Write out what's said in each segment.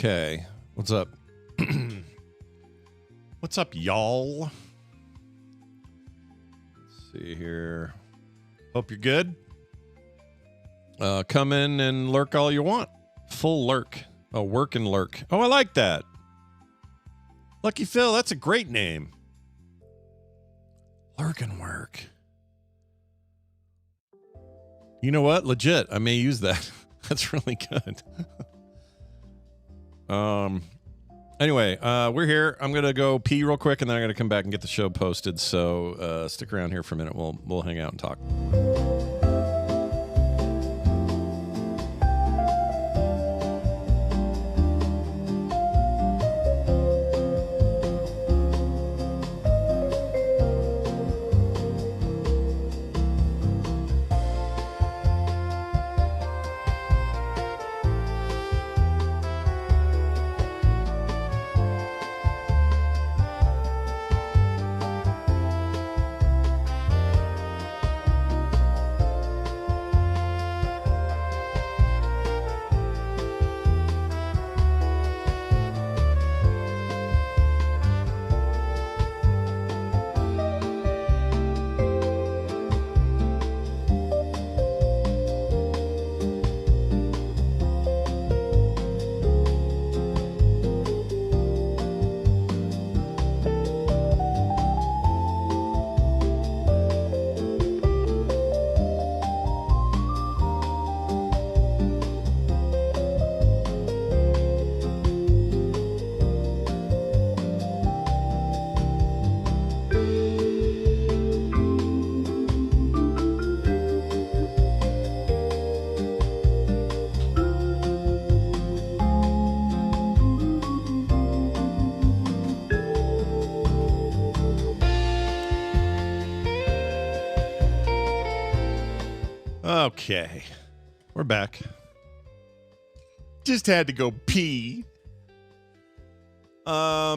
Okay. What's up? What's up, y'all? Let's see here. Hope you're good. Come in and lurk all you want. Full lurk. Oh, work and lurk. Oh, I like that. Lucky Phil, that's a great name. Lurk and work. You know what? Legit, I may use that. That's really good. Anyway, we're here. I'm gonna go pee real quick, and then I'm gonna come back and get the show posted. So stick around here for a minute. We'll hang out and talk. Okay, we're back. Just had to go pee. All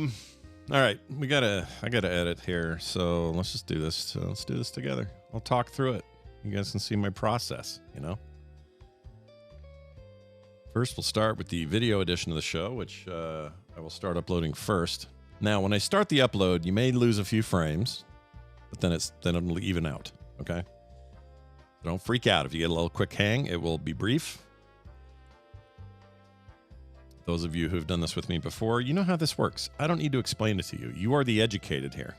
right, I gotta edit here, so let's just do this. So let's do this together. I'll talk through it. You guys can see my process, you know. First, we'll start with the video edition of the show, which I will start uploading first. Now, when I start the upload, you may lose a few frames, but then it'll even out. Okay. Don't freak out. If you get a little quick hang, it will be brief. Those of you who have done this with me before, you know how this works. I don't need to explain it to you. You are the educated here.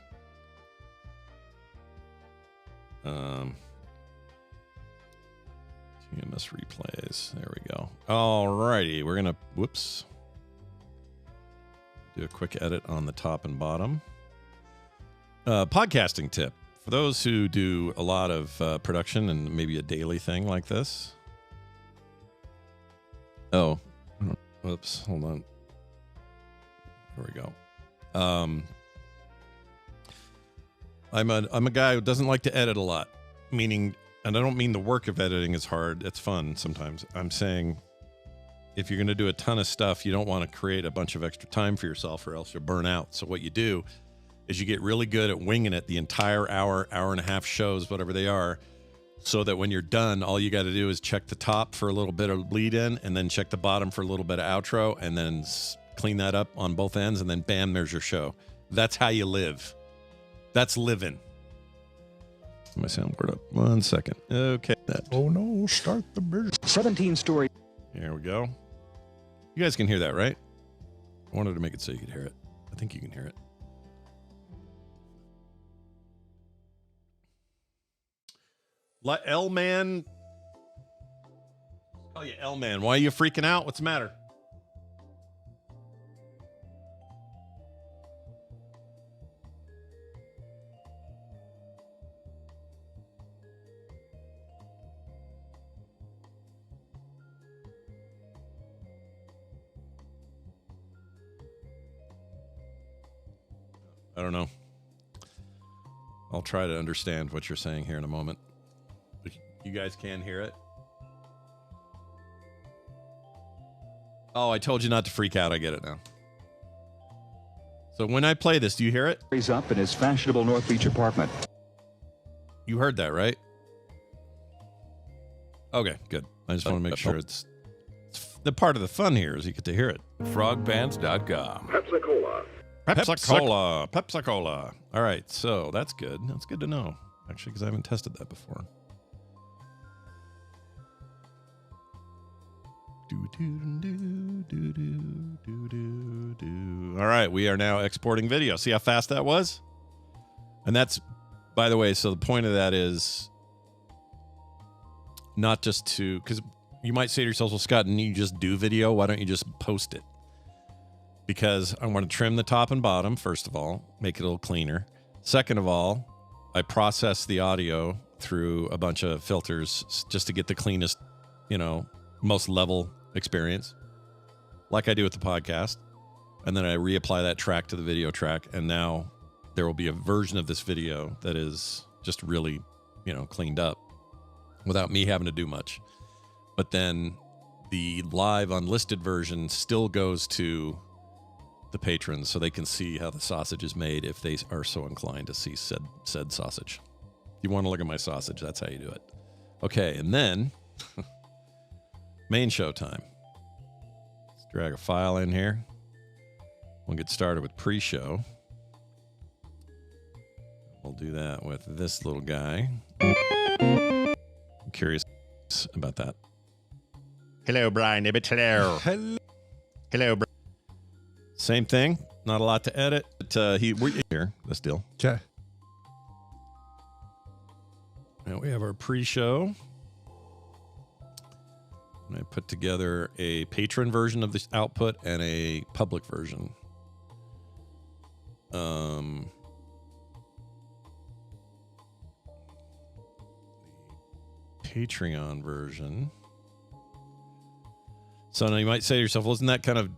TMS replays. There we go. All righty. We're going to, whoops. Do a quick edit on the top and bottom. Podcasting tip. For those who do a lot of production and maybe a daily thing like this. Oh, whoops, hold on. There we go. I'm a guy who doesn't like to edit a lot, meaning, and I don't mean the work of editing is hard. It's fun sometimes. I'm saying if you're going to do a ton of stuff, you don't want to create a bunch of extra time for yourself or else you'll burn out. So what you do is you get really good at winging it the entire hour and a half shows, whatever they are, so that when you're done, all you got to do is check the top for a little bit of lead in and then check the bottom for a little bit of outro and then clean that up on both ends and then bam, there's your show. That's how you live. That's living. My soundboard up. 1 second. Okay. Oh no, start the business. 17 story. Here we go. You guys can hear that, right? I wanted to make it so you could hear it. I think you can hear it. L-Man. Oh, yeah, L-Man. Why are you freaking out? What's the matter? I don't know. I'll try to understand what you're saying here in a moment. You guys can hear it? Oh, I told you not to freak out. I get it now. So when I play this, do you hear it? He's up in his fashionable North Beach apartment. You heard that, right? Okay, good. I just want to make sure it's The part of the fun here is you get to hear it. Frogpants.com. Pepsi-Cola. Pepsi-Cola. All right, so that's good. That's good to know, actually, because I haven't tested that before. All right, we are now exporting video. See how fast that was? And that's, by the way, so the point of that is not just to, because you might say to yourself, well, Scott, didn't you just do video? Why don't you just post it? Because I want to trim the top and bottom, first of all, make it a little cleaner. Second of all, I process the audio through a bunch of filters just to get the cleanest, most level experience, like I do with the podcast. And then I reapply that track to the video track. And now there will be a version of this video that is just really, cleaned up without me having to do much. But then the live unlisted version still goes to the patrons so they can see how the sausage is made if they are so inclined to see said sausage. If you want to look at my sausage, that's how you do it. Okay, and then main show time. Let's drag a file in here. We'll get started with pre-show. We'll do that with this little guy. I'm curious about that. Hello, Brian. Hello. Hello, Brian. Same thing. Not a lot to edit. But we're here. This deal. Okay. Now we have our pre-show. And I put together a patron version of this output and a public version. Patreon version. So now you might say to yourself, well, isn't that kind of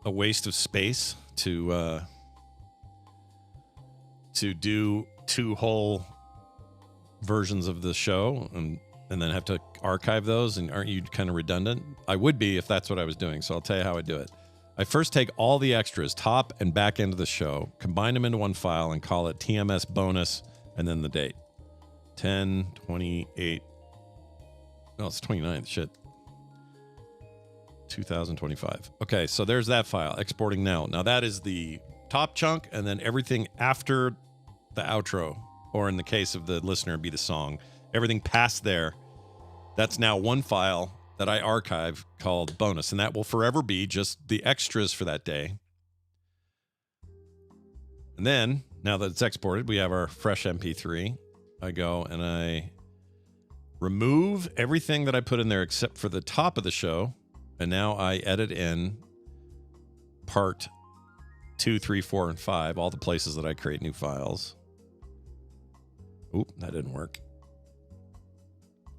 a waste of space to do two whole versions of the show and then have to archive those? And aren't you kind of redundant? I would be if that's what I was doing. So I'll tell you how I do it. I first take all the extras, top and back end of the show, combine them into one file and call it TMS bonus and then the date. 10/28. No, it's 29th. Shit. 2025. Okay, so there's that file. Exporting now. Now that is the top chunk, and then everything after the outro, or in the case of the listener, be the song. Everything past there, that's now one file that I archive called bonus, and that will forever be just the extras for that day. And then, now that it's exported, we have our fresh MP3. I go and I remove everything that I put in there except for the top of the show. And now I edit in part 2, 3, 4, and 5, all the places that I create new files. Oop, that didn't work.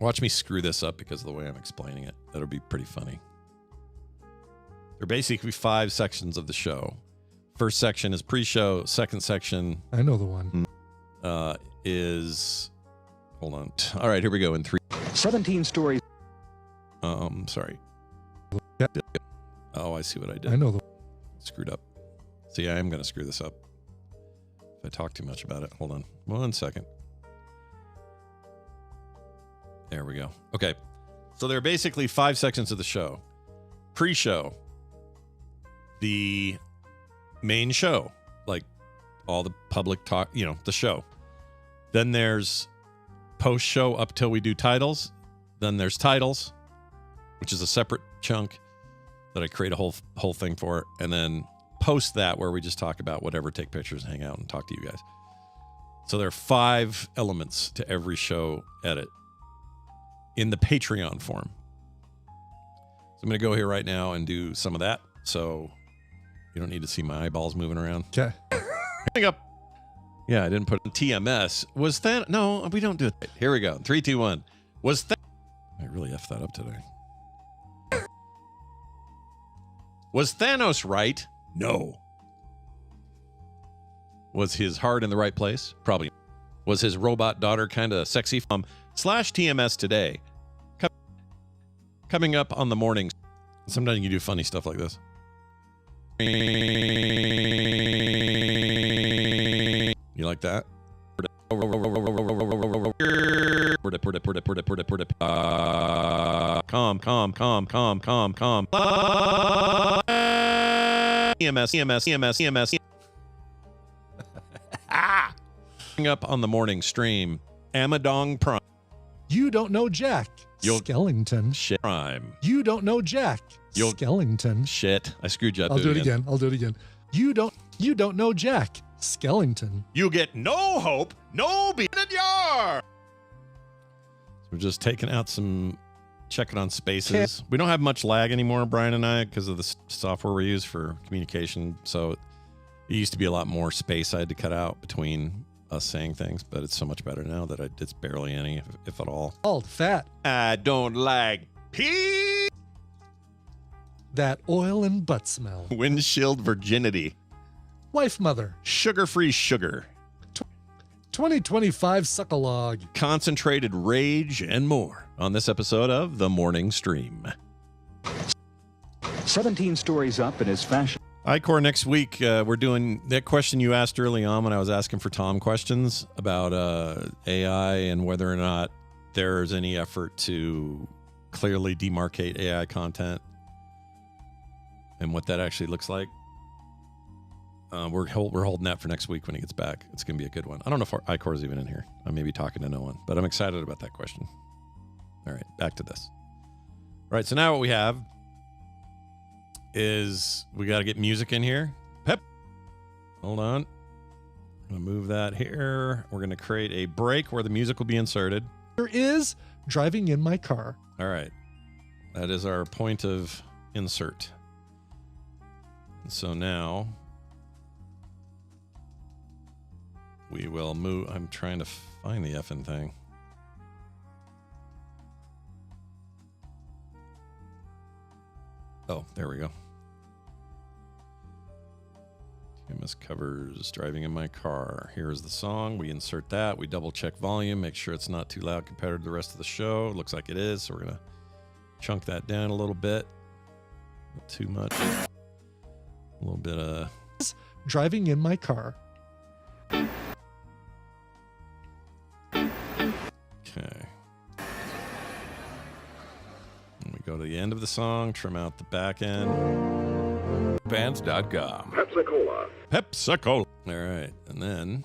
Watch me screw this up because of the way I'm explaining it. That'll be pretty funny. There are basically 5 sections of the show. First section is pre-show. Second section... I know the one. Is... Hold on. All right, here we go in 3. 17 stories. Sorry. Yeah. Oh, I see what I did. I know the Screwed up. See, I am going to screw this up. If I talk too much about it. Hold on. 1 second. There we go. Okay. So there are basically 5 sections of the show. Pre-show. The main show. Like all the public talk, the show. Then there's post-show up till we do titles. Then there's titles, which is a separate chunk that I create a whole thing for, and then post that where we just talk about whatever, take pictures, hang out, and talk to you guys. So there are 5 elements to every show edit in the Patreon form. So I'm going to go here right now and do some of that. So you don't need to see my eyeballs moving around. Okay. Coming up. Yeah, I didn't put TMS. Was that? No, we don't do it. Here we go. 3, 2, 1. Was that? I really effed that up today. Was Thanos right? No. Was his heart in the right place? Probably. Was his robot daughter kind of sexy? Slash TMS today. Coming up on the mornings. Sometimes you do funny stuff like this. You like that? EMS. Up on the morning stream, Amadong Prime. You don't know Jack Skellington. Shit. Prime. You don't know Jack Skellington. Shit. I screwed you up. I'll do it again. You don't know Jack Skellington. You get no hope, no beat in yar. We're just taking out checking on spaces. We don't have much lag anymore, Brian and I, because of the software we use for communication. So it used to be a lot more space I had to cut out between us saying things, but it's so much better now that it's barely any, if at all. Bald, fat. I don't like pee. That oil and butt smell. Windshield virginity. Wife mother. Sugar-free sugar. 2025 suckalog. Concentrated rage and more on this episode of The Morning Stream. 17 stories up in his fashion. iCore, next week, we're doing that question you asked early on when I was asking for Tom questions about AI and whether or not there's any effort to clearly demarcate AI content and what that actually looks like. We're holding that for next week when he gets back. It's going to be a good one. I don't know if iCore is even in here. I may be talking to no one, but I'm excited about that question. All right, back to this. All right, so now what we have is we got to get music in here. Pep. Hold on. I'm going to move that here. We're going to create a break where the music will be inserted. There is driving in my car. All right. That is our point of insert. So now we will move. I'm trying to find the effing thing. Oh, there we go. TMS covers driving in my car. Here's the song. We insert that. We double check volume, make sure it's not too loud compared to the rest of the show. Looks like it is. So we're going to chunk that down a little bit. Not too much. A little bit of driving in my car. Okay. And we go to the end of the song, trim out the back end. Bands.com. Pepsi-Cola. All right. And then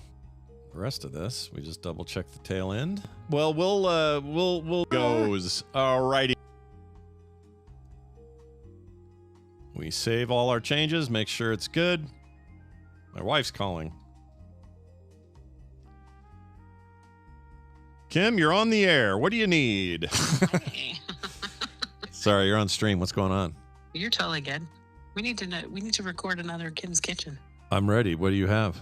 the rest of this, we just double check the tail end. Well, we'll goes. All righty. We save all our changes, make sure it's good. My wife's calling. Kim, you're on the air. What do you need? Hey. Sorry, you're on stream. What's going on? You're totally good. We need to record another Kim's Kitchen. I'm ready. What do you have?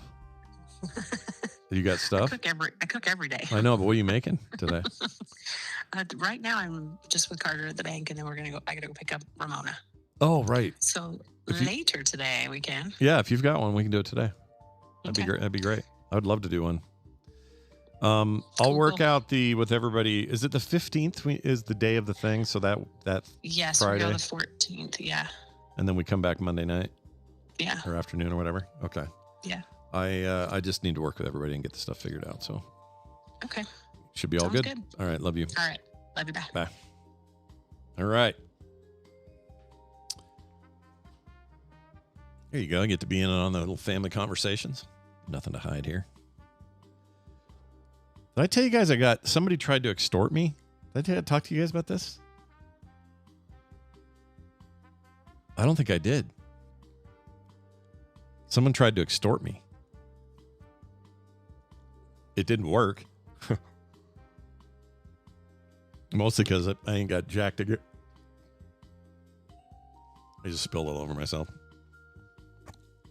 You got stuff? I cook every day. I know, but what are you making today? Right now, I'm just with Carter at the bank, and then I gotta go pick up Ramona. Oh, right. So If you- later today we can. Yeah, if you've got one, we can do it today. That'd be Okay. great. That'd be great. I would love to do one. I'll work out with everybody. Is it the 15th is the day of the thing? So that Yes, Friday? we go the 14th. Yeah, and then we come back Monday night yeah, or afternoon or whatever. Okay. yeah. I just need to work with everybody and get the stuff figured out. So Okay. should be all Sounds good. good. All right. Love you. All right. Love you. Bye. Bye. All right. There you go. I get to be in on the little family conversations. Nothing to hide here. Did I tell you guys somebody tried to extort me? Did I talk to you guys about this? I don't think I did. Someone tried to extort me. It didn't work. Mostly because I ain't got jack to get. I just spilled all over myself.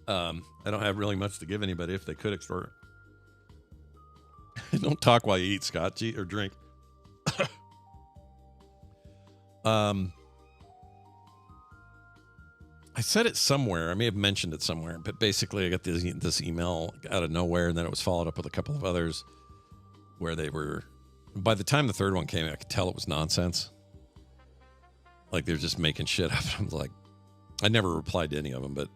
I don't have really much to give anybody if they could extort. Don't talk while you eat, Scott, or drink. I said it somewhere. I may have mentioned it somewhere, but basically I got this email out of nowhere, and then it was followed up with a couple of others where they were, by the time the third one came, I could tell it was nonsense. Like they're just making shit up. I'm like, I never replied to any of them, but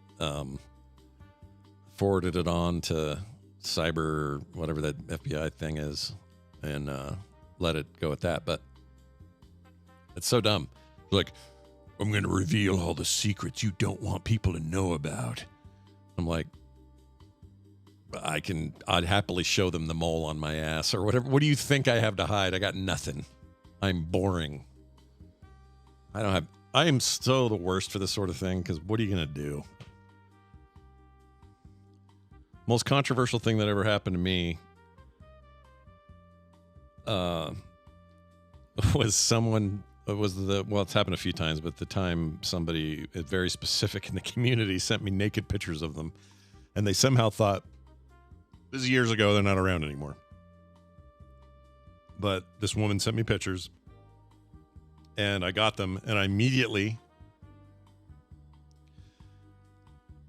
forwarded it on to cyber, whatever that FBI thing is, and let it go at that. But it's so dumb. Like, I'm going to reveal all the secrets you don't want people to know about. I'm like, I'd happily show them the mole on my ass or whatever. What do you think I have to hide? I got nothing. I'm boring. I am so the worst for this sort of thing because what are you going to do? Most controversial thing that ever happened to me was it's happened a few times, but the time somebody very specific in the community sent me naked pictures of them, and they somehow thought, this is years ago, they're not around anymore. But this woman sent me pictures, and I got them, and I immediately,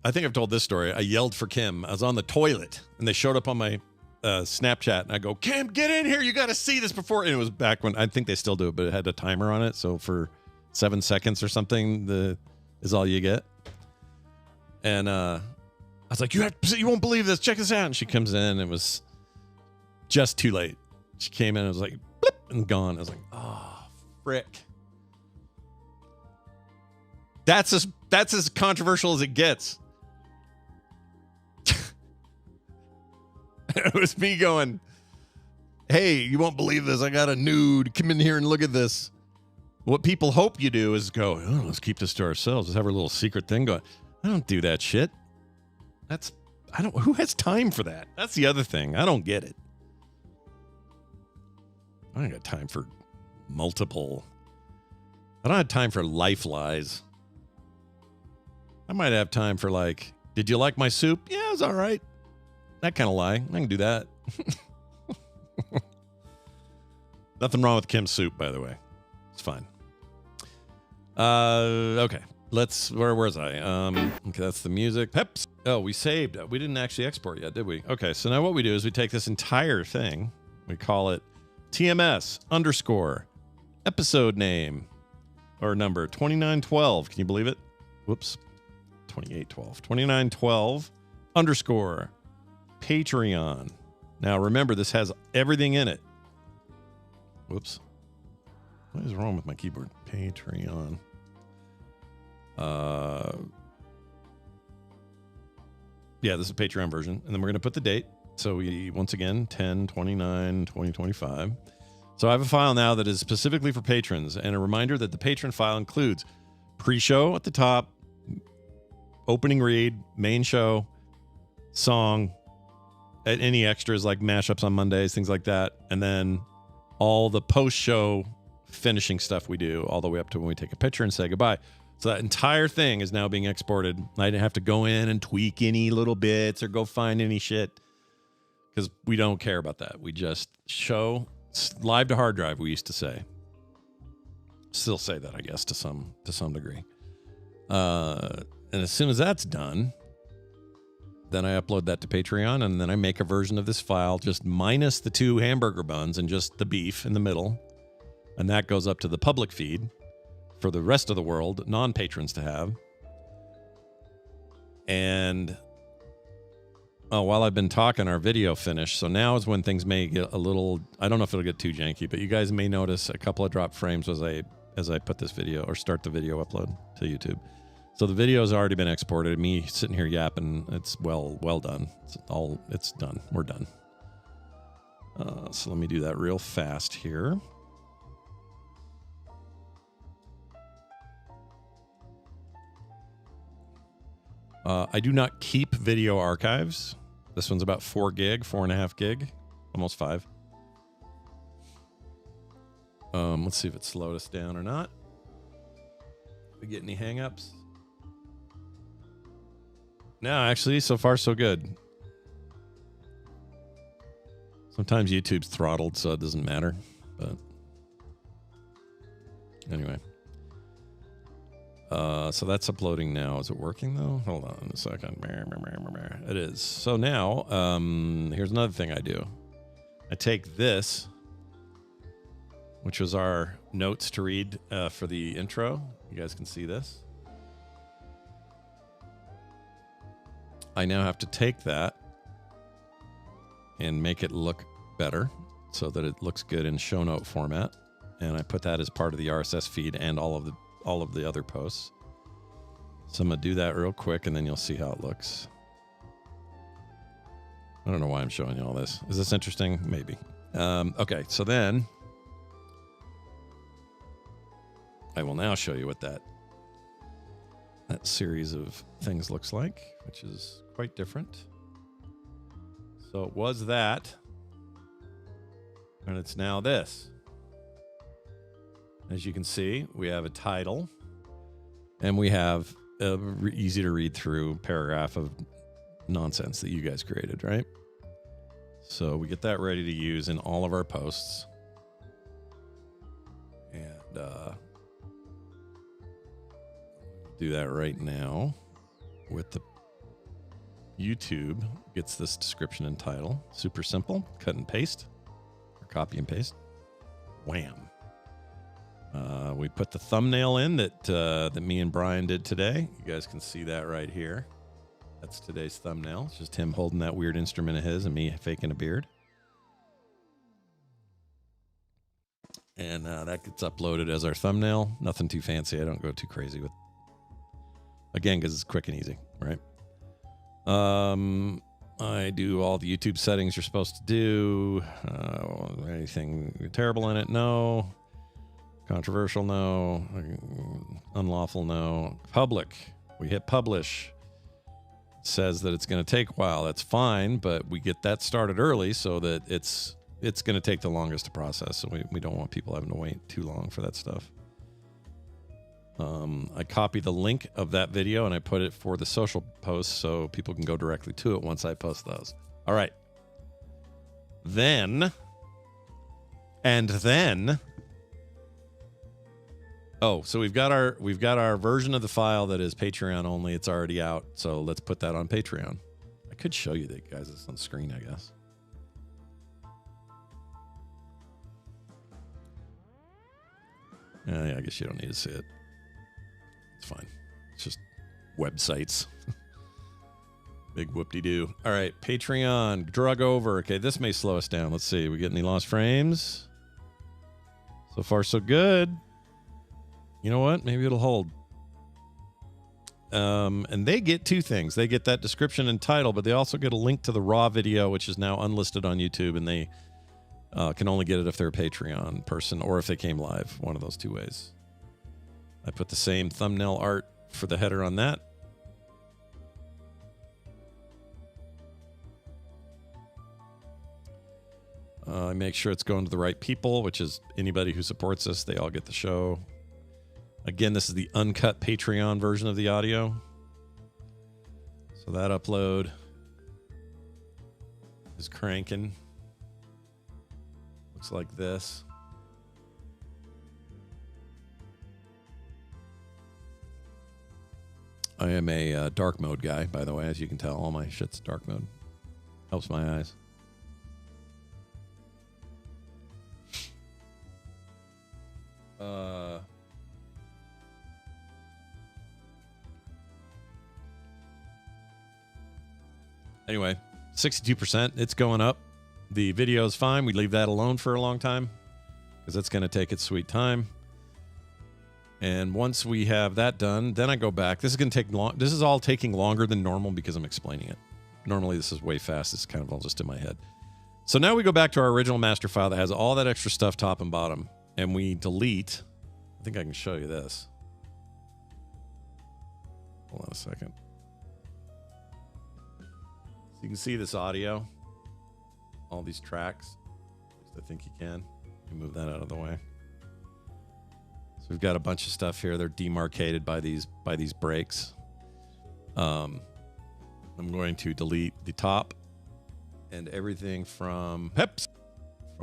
I think I've told this story. I yelled for Kim. I was on the toilet, and they showed up on my Snapchat, and I go, Kim, get in here. You got to see this before. And it was back when, I think they still do it, but it had a timer on it. So for 7 seconds or something, is all you get. And I was like, you won't believe this. Check this out. And she comes in. It was just too late. She came in and was like, blip, and gone. I was like, oh, frick. That's as controversial as it gets. It was me going, hey, you won't believe this. I got a nude. Come in here and look at this. What people hope you do is go, oh, let's keep this to ourselves. Let's have our little secret thing going. I don't do that shit. Who has time for that? That's the other thing. I don't get it. I don't got time for multiple. I don't have time for life lies. I might have time for like, did you like my soup? Yeah, it was all right. That kind of lie. I can do that. Nothing wrong with Kim's soup, by the way. It's fine. Okay. Where was I? Okay, that's the music. Peps. Oh, we saved. We didn't actually export yet, did we? Okay, so now what we do is we take this entire thing. We call it TMS _ episode name or number 2912. Can you believe it? Whoops. 2812. 2912 _ Patreon. Now remember, this has everything in it. Whoops. What is wrong with my keyboard? Patreon. Yeah, this is a Patreon version. And then we're going to put the date. So we, once again, 10/29/2025. So I have a file now that is specifically for patrons. And a reminder that the patron file includes pre-show at the top, opening read, main show, song, any extras like mashups on Mondays, things like that. And then all the post-show finishing stuff we do all the way up to when we take a picture and say goodbye. So that entire thing is now being exported. I didn't have to go in and tweak any little bits or go find any shit because we don't care about that. We just show live to hard drive, we used to say. Still say that, I guess, to some degree. And as soon as that's done, then I upload that to Patreon, and then I make a version of this file just minus the 2 hamburger buns and just the beef in the middle. And that goes up to the public feed for the rest of the world, non-patrons to have. And while I've been talking, our video finished. So now is when things may get a little, I don't know if it'll get too janky, but you guys may notice a couple of drop frames as I put this video or start the video upload to YouTube. So the video has already been exported. Me sitting here yapping. It's well done. It's done. We're done. So let me do that real fast here. I do not keep video archives. This one's about 4.5 gig, almost 5. Let's see if it slowed us down or not. We get any hangups? No, actually, so far so good. Sometimes YouTube's throttled, so it doesn't matter. But anyway. So that's uploading now. Is it working, though? Hold on a second. It is. So now, here's another thing I do. I take this, which was our notes to read for the intro. You guys can see this. I now have to take that and make it look better so that it looks good in show note format. And I put that as part of the RSS feed and all of the all of the other posts. So I'm going to do that real quick, and then you'll see how it looks. I don't know why I'm showing you all this. Is this interesting? Maybe. Okay, so then I will now show you what that series of things looks like, which is quite different. So it was that, and it's now this. As you can see, we have a title, and we have a easy to read through paragraph of nonsense that you guys created, right? So we get that ready to use in all of our posts. And do that right now with the YouTube. Gets this description and title. Super simple. Cut and paste, or copy and paste. Wham. We put the thumbnail in that me and Brian did today. You guys can see that right here. That's today's thumbnail. It's just him holding that weird instrument of his and me faking a beard. And that gets uploaded as our thumbnail. Nothing too fancy. I don't go too crazy with. Again, because it's quick and easy, right? I do all the YouTube settings you're supposed to do. Anything terrible in it? No. Controversial? No. Unlawful? No. Public. We hit publish. Says that it's going to take a while. That's fine, but we get that started early so that it's going to take the longest to process. So we don't want people having to wait too long for that stuff. I copy the link of that video and I put it for the social posts so people can go directly to it once I post those. All right. Then. Oh, so we've got our version of the file that is Patreon only. It's already out, so let's put that on Patreon. I could show you that, guys. It's on screen, I guess. Yeah, I guess you don't need to see it. It's fine. It's just websites. Big whoop-de-doo. All right, Patreon, drug over. Okay, this may slow us down. Let's see. We get any lost frames? So far, so good. You know what? Maybe it'll hold. And they get two things. They get that description and title, but they also get a link to the raw video, which is now unlisted on YouTube, and they can only get it if they're a Patreon person or if they came live. One of those two ways. I put the same thumbnail art for the header on that. I make sure it's going to the right people, which is anybody who supports us. They all get the show. Again, this is the uncut Patreon version of the audio. So that upload is cranking. Looks like this. I am a dark mode guy, by the way. As you can tell, all my shit's dark mode. Helps my eyes. Anyway, 62%. It's going up. The video is fine. We leave that alone for a long time because that's going to take its sweet time. And once we have that done, then I go back. This is going to take long. This is all taking longer than normal because I'm explaining it. Normally, this is way fast. It's kind of all just in my head. So now we go back to our original master file that has all that extra stuff top and bottom, and we delete. I think I can show you this. Hold on a second. So you can see this audio, all these tracks. At least I think you can. Let me move that out of the way. So we've got a bunch of stuff here. They're demarcated by these breaks. I'm going to delete the top and everything from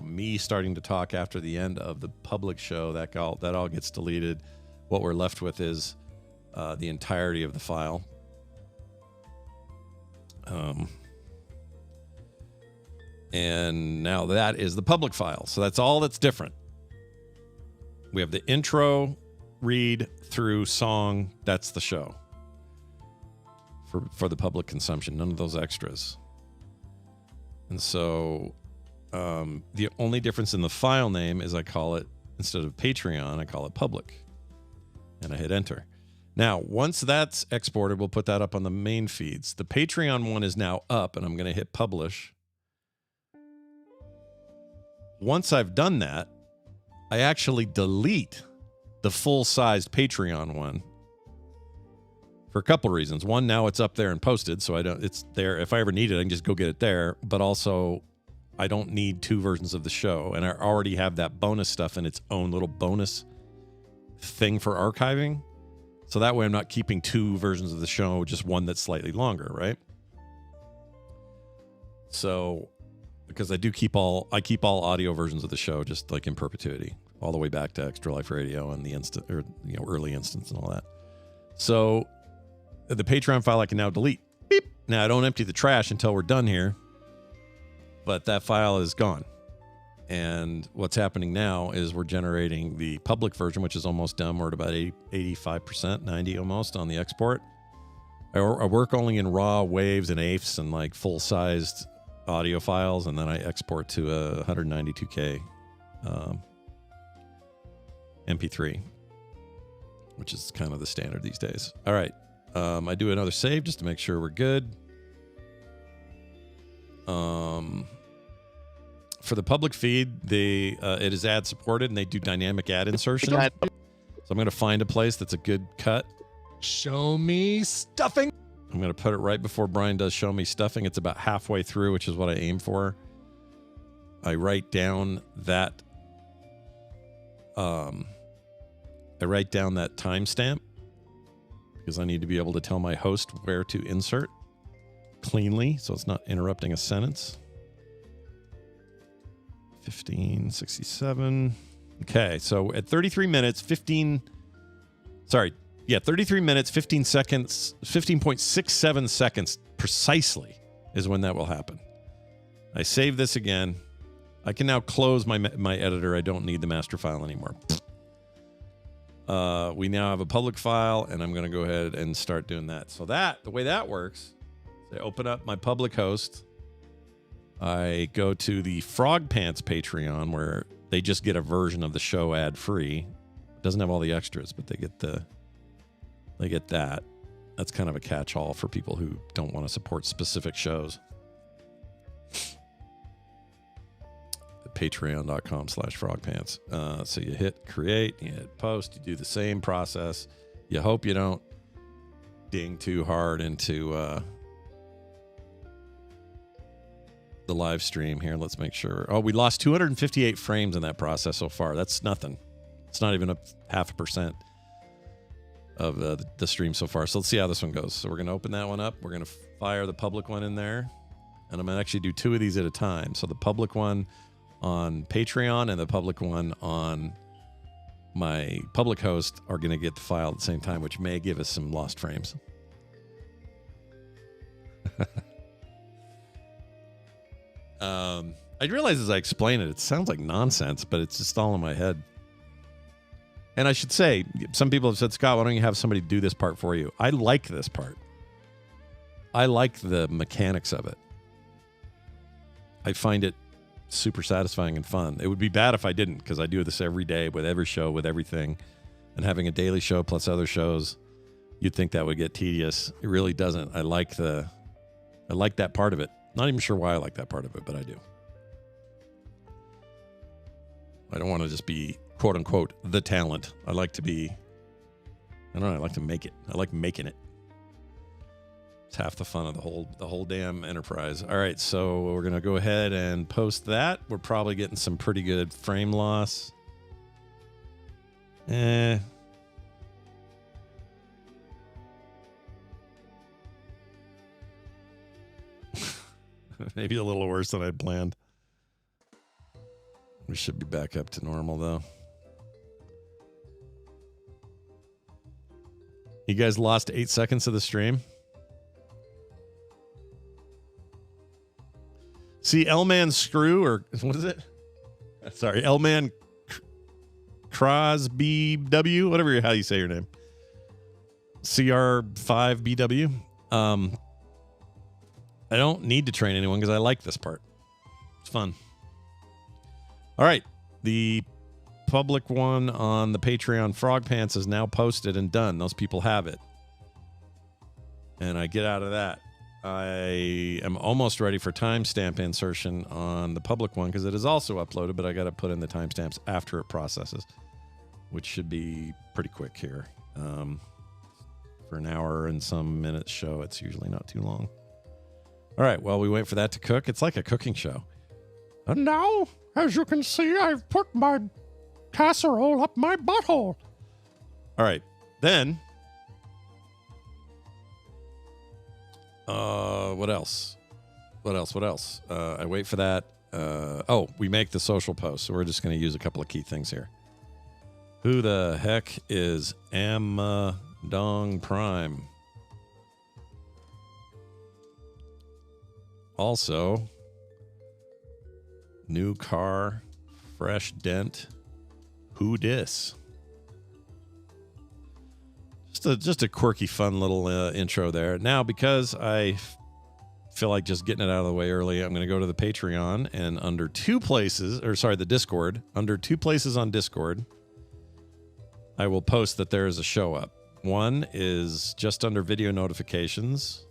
me starting to talk after the end of the public show. That all gets deleted. What we're left with is the entirety of the file. And now that is the public file. So that's all that's different. We have the intro, read through song. That's the show for the public consumption. None of those extras. And so the only difference in the file name is I call it, instead of Patreon, I call it public. And I hit enter. Now, once that's exported, we'll put that up on the main feeds. The Patreon one is now up, and I'm going to hit publish. Once I've done that, I actually delete the full-sized Patreon one for a couple reasons. One, now it's up there and posted, so it's there. If I ever need it, I can just go get it there. But also, I don't need two versions of the show, and I already have that bonus stuff in its own little bonus thing for archiving. So that way I'm not keeping two versions of the show, just one that's slightly longer, right? So, because I keep all audio versions of the show just like in perpetuity, all the way back to Extra Life Radio and the early instance and all that. So the Patreon file I can now delete. Beep. Now I don't empty the trash until we're done here, but that file is gone. And what's happening now is we're generating the public version, which is almost done. We're at about 85%, 90 almost on the export. I work only in raw waves and AIFs and like full-sized audio files, and then I export to a 192K MP3, which is kind of the standard these days. All right. I do another save just to make sure we're good. For the public feed, it is ad supported, and they do dynamic ad insertion. So I'm going to find a place that's a good cut. Show me stuffing. I'm going to put it right before Brian does show me stuffing. It's about halfway through, which is what I aim for. I write down that timestamp because I need to be able to tell my host where to insert cleanly so it's not interrupting a sentence. 1567. Okay, so at 33 minutes, 15 seconds, 15.67 seconds precisely is when that will happen. I save this again. I can now close my editor. I don't need the master file anymore. We now have a public file, and I'm going to go ahead and start doing that. So the way that works, I open up my public host. I go to the Frog Pants Patreon where they just get a version of the show ad-free. It doesn't have all the extras, but they get that. That's kind of a catch-all for people who don't want to support specific shows. Patreon.com/frogpants. So you hit create, you hit post, you do the same process. You hope you don't ding too hard into the live stream here. Let's make sure. Oh, we lost 258 frames in that process so far. That's nothing. It's not even a 0.5% of the stream so far. So let's see how this one goes. So we're going to open that one up. We're going to fire the public one in there. And I'm going to actually do two of these at a time. So the public one on Patreon and the public one on my public host are going to get the file at the same time, which may give us some lost frames. I realize as I explain it sounds like nonsense, but it's just all in my head. And I should say, some people have said, Scott, why don't you have somebody do this part for you? I like this part. I like the mechanics of it. I find it super satisfying and fun. It would be bad if I didn't, because I do this every day with every show, with everything. And having a daily show plus other shows, you'd think that would get tedious. It really doesn't. I like that part of it. Not even sure why I like that part of it, but I do. I don't want to just be, quote unquote, the talent. I like to be, I like to make it. I like making it. It's half the fun of the whole damn enterprise. All right, so we're going to go ahead and post that. We're probably getting some pretty good frame loss. Maybe a little worse than I'd planned. We should be back up to normal, though. You guys lost 8 seconds of the stream. See, L-Man Screw, or what is it? Sorry, L-Man Crosby-W, whatever how you say your name. CR5BW. I don't need to train anyone because I like this part. It's fun. All right. The public one on the Patreon Frog Pants is now posted and done. Those people have it. And I get out of that. I am almost ready for timestamp insertion on the public one because it is also uploaded, but I got to put in the timestamps after it processes, which should be pretty quick here. For an hour and some minutes show, it's usually not too long. All right, well, we wait for that to cook. It's like a cooking show. And now, as you can see, I've put my casserole up my butthole. All right, then... what else? I wait for that. We make the social post, so we're just going to use a couple of key things here. Who the heck is Amdong Prime? Also, new car, fresh dent. Who dis? Just a quirky, fun little intro there. Now, because I feel like just getting it out of the way early, I'm going to go to the Patreon, and the Discord. Under two places on Discord, I will post that there is a show up. One is just under video notifications,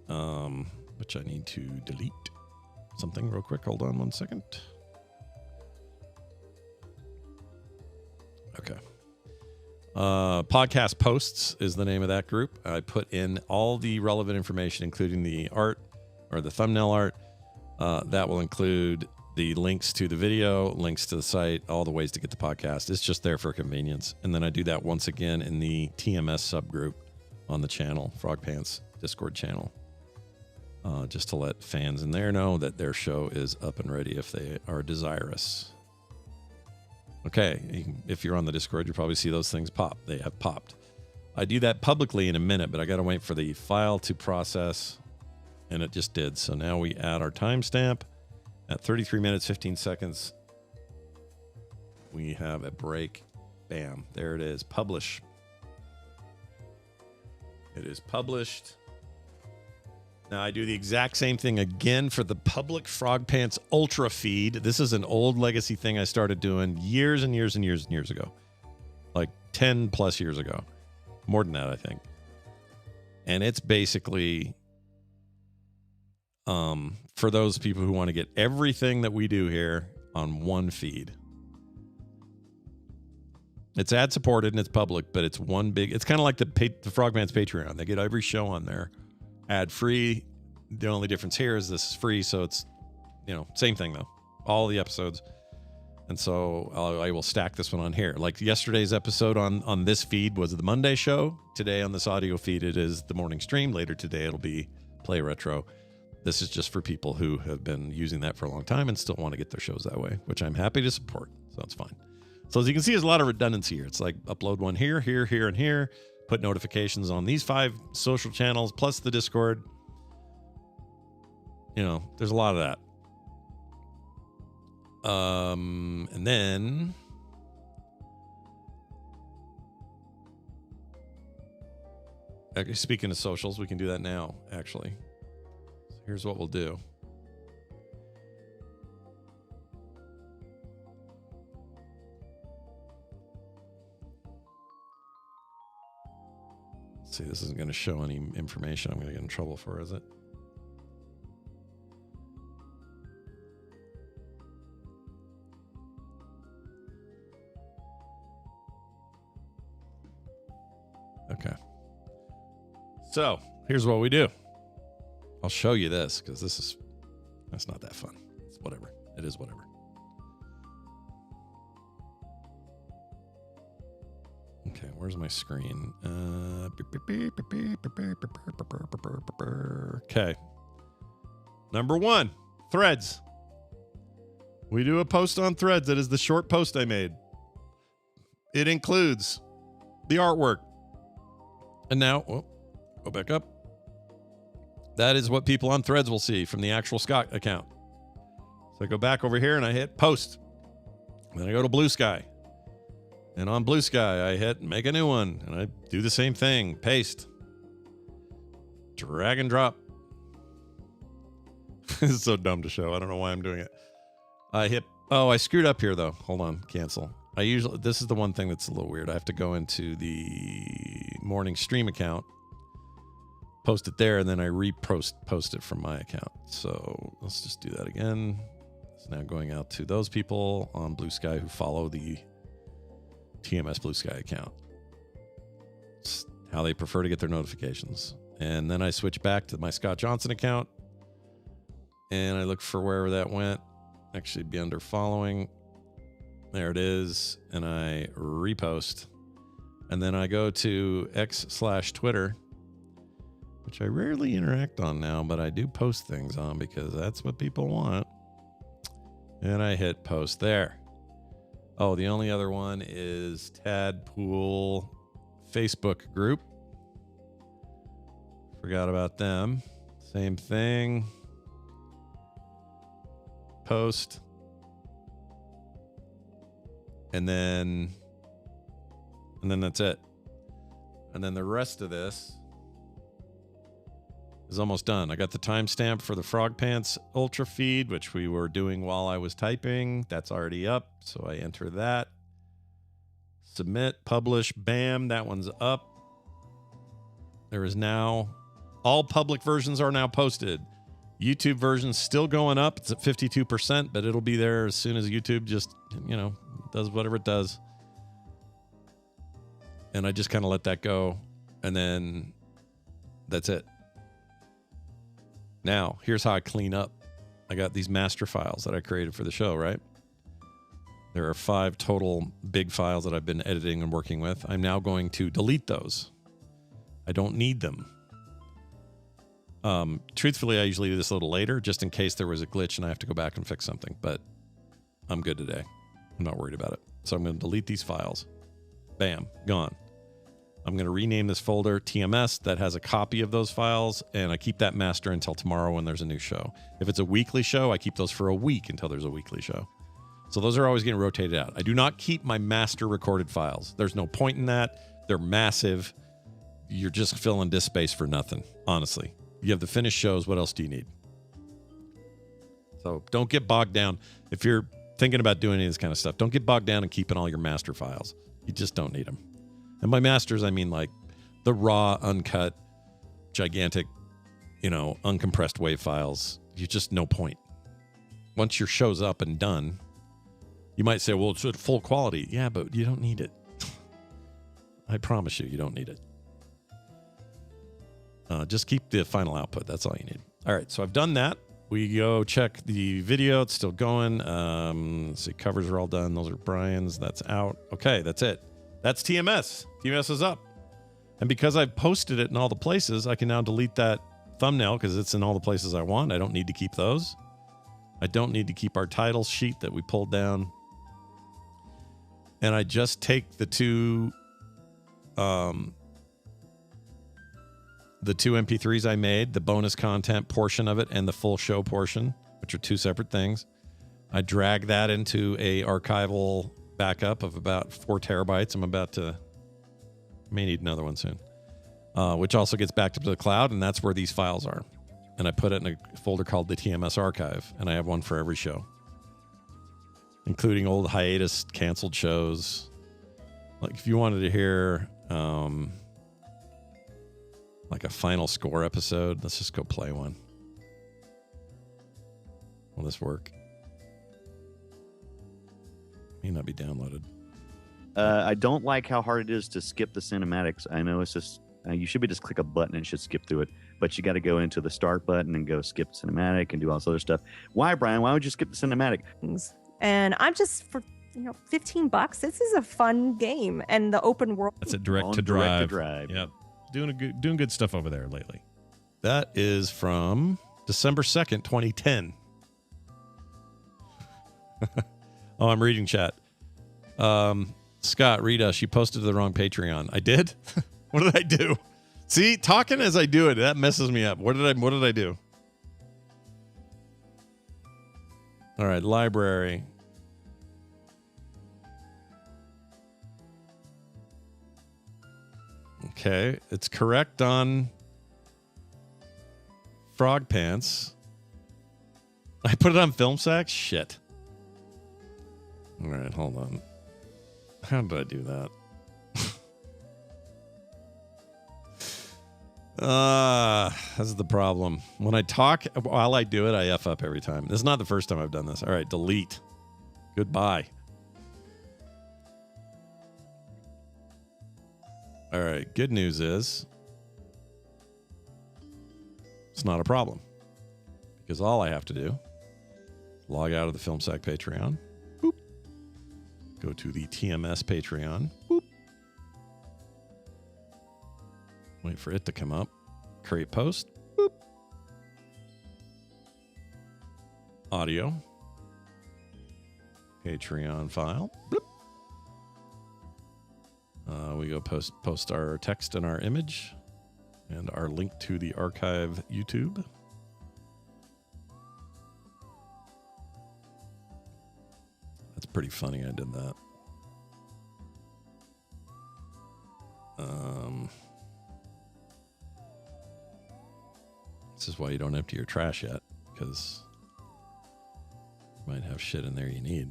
which I need to delete something real quick. Hold on 1 second. Okay. Podcast posts is the name of that group. I put in all the relevant information, including the art or the thumbnail art. That will include the links to the video, links to the site, all the ways to get the podcast. It's just there for convenience. And then I do that once again in the TMS subgroup on the channel, Frog Pants Discord channel, just to let fans in there know that their show is up and ready if they are desirous. Okay, if you're on the Discord, you'll probably see those things pop. They have popped. I do that publicly in a minute, but I got to wait for the file to process, and it just did. So now we add our timestamp at 33 minutes, 15 seconds. We have a break. Bam, there it is. Publish. It is published. Now, I do the exact same thing again for the public Frog Pants Ultra feed. This is an old legacy thing I started doing years and years and years and years ago. Like 10 plus years ago. More than that, I think. And it's basically for those people who want to get everything that we do here on one feed. It's ad supported and it's public, but it's one big... It's kind of like the Frog Pants Patreon. They get every show on there. Ad free. The only difference here is this is free, so it's, same thing though. All the episodes. And so I will stack this one on here. Like yesterday's episode on this feed was the Monday show. Today on this audio feed, it is the morning stream. Later today, it'll be Play Retro. This is just for people who have been using that for a long time and still want to get their shows that way, which I'm happy to support. So it's fine. So as you can see, there's a lot of redundancy here. It's like upload one here, and here. Put notifications on these 5 social channels, plus the Discord. There's a lot of that. And then... Speaking of socials, we can do that now, actually. So here's what we'll do. See, this isn't going to show any information I'm going to get in trouble for, is it? Okay. So, here's what we do. I'll show you this because that's not that fun. It's whatever. It is whatever. Okay, where's my screen? Okay. Number 1, Threads. We do a post on Threads. That is the short post I made. It includes the artwork. And now, go back up. That is what people on Threads will see from the actual Scott account. So I go back over here and I hit post. Then I go to Blue Sky. And on Blue Sky, I hit make a new one. And I do the same thing. Paste. Drag and drop. This is so dumb to show. I don't know why I'm doing it. I hit Oh, I screwed up here though. Hold on, cancel. This is the one thing that's a little weird. I have to go into the morning stream account, post it there, and then I post it from my account. So let's just do that again. It's now going out to those people on Blue Sky who follow the TMS Blue Sky account. It's how they prefer to get their notifications. And then I switch back to my Scott Johnson account, and I look for wherever that went. Actually be under following. There it is. And I repost. And then I go to X/Twitter, which I rarely interact on now, but I do post things on because that's what people want. And I hit post there. Oh, the only other one is Tadpool Facebook group. Forgot about them. Same thing. Post. And then that's it. And then the rest of this is almost done. I got the timestamp for the Frog Pants Ultra feed, which we were doing while I was typing. That's already up, so I enter that. Submit, publish, bam, that one's up. There is now, all public versions are now posted. YouTube version's still going up. It's at 52%, but it'll be there as soon as YouTube just, does whatever it does. And I just kind of let that go. And then that's it. Now, here's how I clean up. I got these master files that I created for the show, right? There are 5 total big files that I've been editing and working with. I'm now going to delete those. I don't need them. Truthfully, I usually do this a little later, just in case there was a glitch and I have to go back and fix something. But I'm good today. I'm not worried about it. So I'm going to delete these files. Bam, gone. I'm going to rename this folder TMS that has a copy of those files, and I keep that master until tomorrow when there's a new show. If it's a weekly show, I keep those for a week until there's a weekly show. So those are always getting rotated out. I do not keep my master recorded files. There's no point in that. They're massive. You're just filling disk space for nothing, honestly. You have the finished shows. What else do you need? So don't get bogged down. If you're thinking about doing any of this kind of stuff, don't get bogged down in keeping all your master files. You just don't need them. And by masters, I mean like the raw, uncut, gigantic, uncompressed WAV files. You just no point. Once your show's up and done, you might say, well, it's at full quality. Yeah, but you don't need it. I promise you don't need it. Just keep the final output. That's all you need. All right, so I've done that. We go check the video. It's still going. Let's see, covers are all done. Those are Brian's. That's out. Okay, that's it. That's TMS. TMS is up. And because I've posted it in all the places, I can now delete that thumbnail because it's in all the places I want. I don't need to keep those. I don't need to keep our title sheet that we pulled down. And I just take the two MP3s I made, the bonus content portion of it and the full show portion, which are 2 separate things. I drag that into a archival backup of about 4 terabytes. May need another one soon, which also gets backed up to the cloud, and that's where these files are. And I put it in a folder called the TMS archive, and I have one for every show, including old hiatus canceled shows. Like if you wanted to hear like a final score episode, let's just go play one. Will this work? May not be downloaded. I don't like how hard it is to skip the cinematics. I know it's just, you should be just click a button and it should skip through it. But you got to go into the start button and go skip cinematic and do all this other stuff. Why, Brian? Why would you skip the cinematic? And I'm just for $15. This is a fun game, and the open world. That's a direct to drive. Yep, doing good stuff over there lately. That is from December 2nd, 2010. Oh, I'm reading chat. Scott, Rita, she posted to the wrong Patreon. I did? What did I do? See, talking as I do it, that messes me up. What did I do? All right, library. Okay, it's correct on Frog Pants. I put it on Film Sack? Shit. All right, hold on. How did I do that? This is the problem. When I talk, while I do it, I F up every time. This is not the first time I've done this. All right, delete. Goodbye. All right, good news is it's not a problem because all I have to do is log out of the FilmSack Patreon. Boop. Go to the TMS Patreon. Boop. Wait for it to come up. Create post. Boop. Audio. Patreon file. Bloop. We go post our text and our image and our link to the archive YouTube. That's pretty funny. I did that. This is why you don't empty your trash yet, because you might have shit in there you need.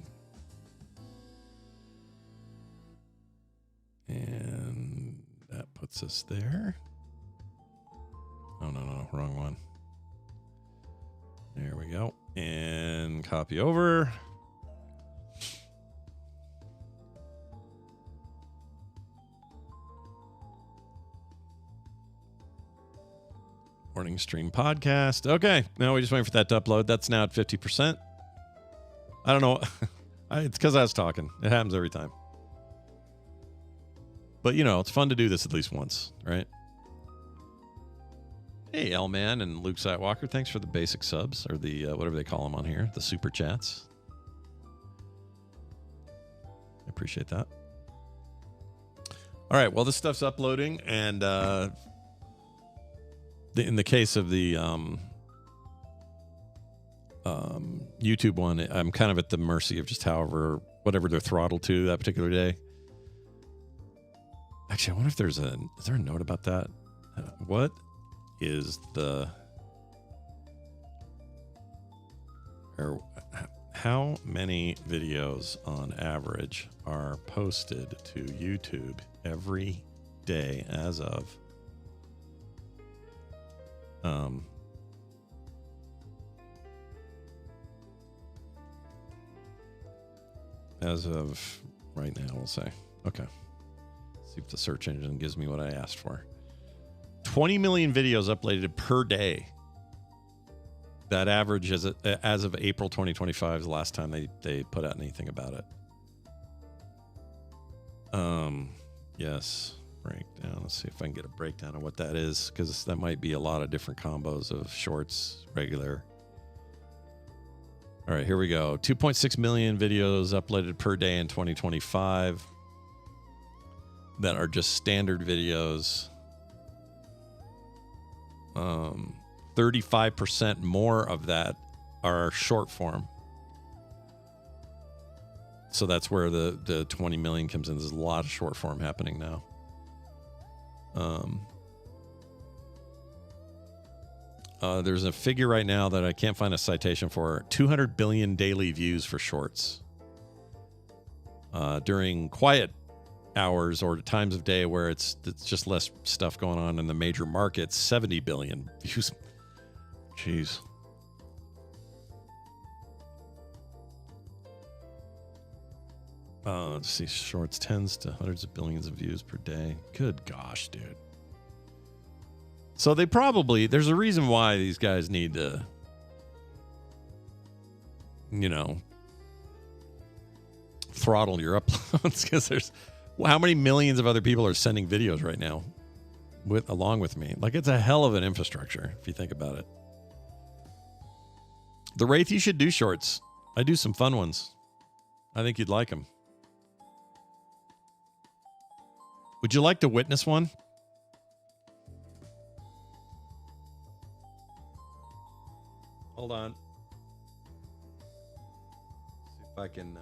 And that puts us there. Oh, no, wrong one. There we go. And copy over. Morning Stream Podcast. Okay, now we just waiting for that to upload. That's now at 50%. I don't know. It's because I was talking. It happens every time. But, you know, it's fun to do this at least once, right? Hey, L-Man and Luke Sightwalker, thanks for the basic subs, or the, whatever they call them on here, the super chats. I appreciate that. All right, well, this stuff's uploading, and in the case of the YouTube one, I'm kind of at the mercy of just whatever they're throttled to that particular day. Actually, I wonder if is there a note about that? What is how many videos on average are posted to YouTube every day as of right now, we'll say. Okay. See if the search engine gives me what I asked for. 20 million videos uploaded per day. That average as of April 2025 is the last time they put out anything about it. Yes, breakdown. Let's see if I can get a breakdown of what that is, because that might be a lot of different combos of shorts, regular. All right, here we go. 2.6 million videos uploaded per day in 2025 that are just standard videos. 35% more of that are short form. So that's where the 20 million comes in. There's a lot of short form happening now. There's a figure right now that I can't find a citation for. 200 billion daily views for shorts. During quiet hours or times of day where it's just less stuff going on in the major markets, 70 billion views. Jeez. Let's see, shorts, tens to hundreds of billions of views per day. Good gosh, dude. So there's a reason why these guys need to, throttle your uploads, because how many millions of other people are sending videos right now along with me? Like, it's a hell of an infrastructure if you think about it. The Wraith, you should do shorts. I do some fun ones. I think you'd like them. Would you like to witness one? Hold on. See if I can.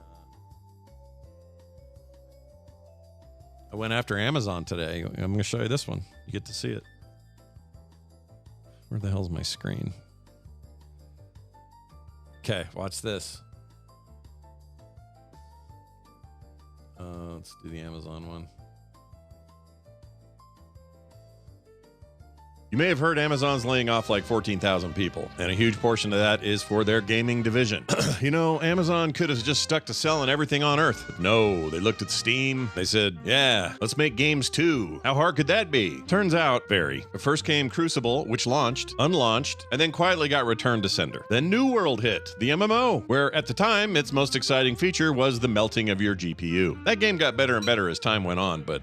I went after Amazon today. I'm going to show you this one. You get to see it. Where the hell's my screen? Okay, watch this. Let's do the Amazon one. You may have heard Amazon's laying off like 14,000 people, and a huge portion of that is for their gaming division. You know, Amazon could have just stuck to selling everything on Earth. But no, they looked at Steam. They said, yeah, let's make games too. How hard could that be? Turns out, very. First came Crucible, which launched, unlaunched, and then quietly got returned to sender. Then New World hit, the MMO, where at the time, its most exciting feature was the melting of your GPU. That game got better and better as time went on, but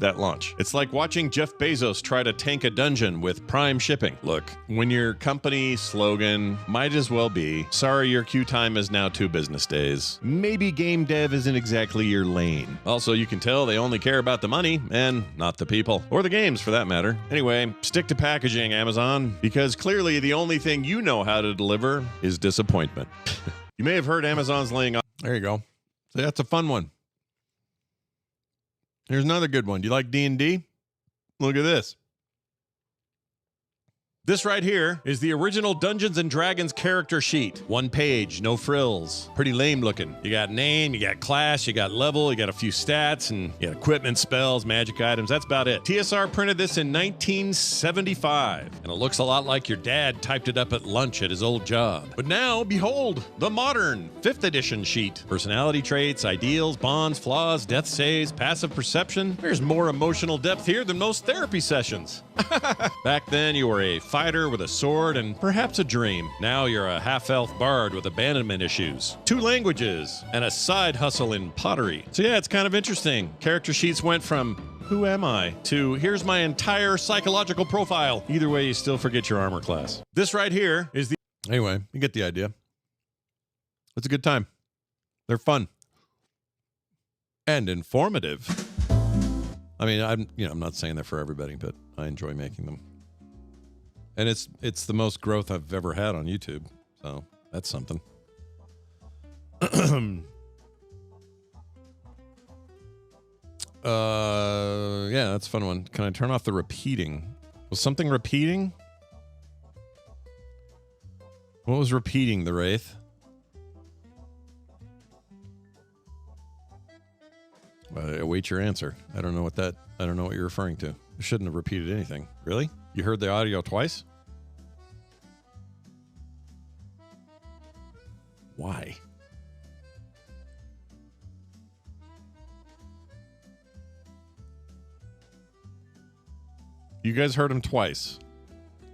that launch. It's like watching Jeff Bezos try to tank a dungeon with Prime shipping. Look, when your company slogan might as well be, sorry, your queue time is now 2 business days, maybe game dev isn't exactly your lane. Also, you can tell they only care about the money and not the people. Or the games, for that matter. Anyway, stick to packaging, Amazon, because clearly the only thing you know how to deliver is disappointment. You may have heard Amazon's laying off. There you go. So that's a fun one. Here's another good one. Do you like D&D? Look at this. This right here is the original Dungeons & Dragons character sheet. 1 page, no frills. Pretty lame looking. You got name, you got class, you got level, you got a few stats, and you got equipment, spells, magic items. That's about it. TSR printed this in 1975, and it looks a lot like your dad typed it up at lunch at his old job. But now, behold, the modern 5th edition sheet. Personality traits, ideals, bonds, flaws, death saves, passive perception. There's more emotional depth here than most therapy sessions. Back then, you were a fighter with a sword and perhaps a dream. Now you're a half-elf bard with abandonment issues, 2 languages, and a side hustle in pottery. So yeah, it's kind of interesting. Character sheets went from who am I to here's my entire psychological profile. Either way, you still forget your armor class. This right here is the... Anyway, you get the idea. It's a good time. They're fun. And informative. I mean, I'm not saying they're for everybody, but I enjoy making them. And it's the most growth I've ever had on YouTube. So that's something. Yeah, that's a fun one. Can I turn off the repeating? Was something repeating? What was repeating, the Wraith? I await your answer. I don't know what you're referring to. I shouldn't have repeated anything. Really? You heard the audio twice? Why? You guys heard him twice.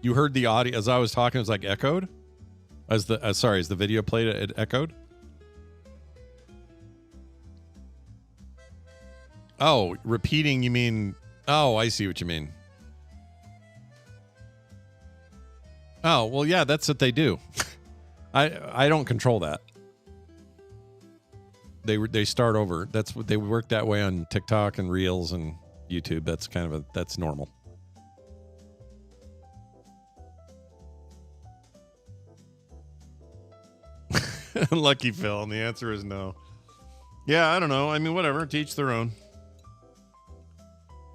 You heard the audio as I was talking. It was like echoed. As the video played, it echoed. Oh, repeating. You mean? Oh, I see what you mean. Oh, well, yeah, that's what they do. I don't control that. They start over. That's what they work that way on TikTok and Reels and YouTube. That's that's normal. Lucky Phil, and the answer is no. Yeah, I don't know. I mean, whatever. To each their own.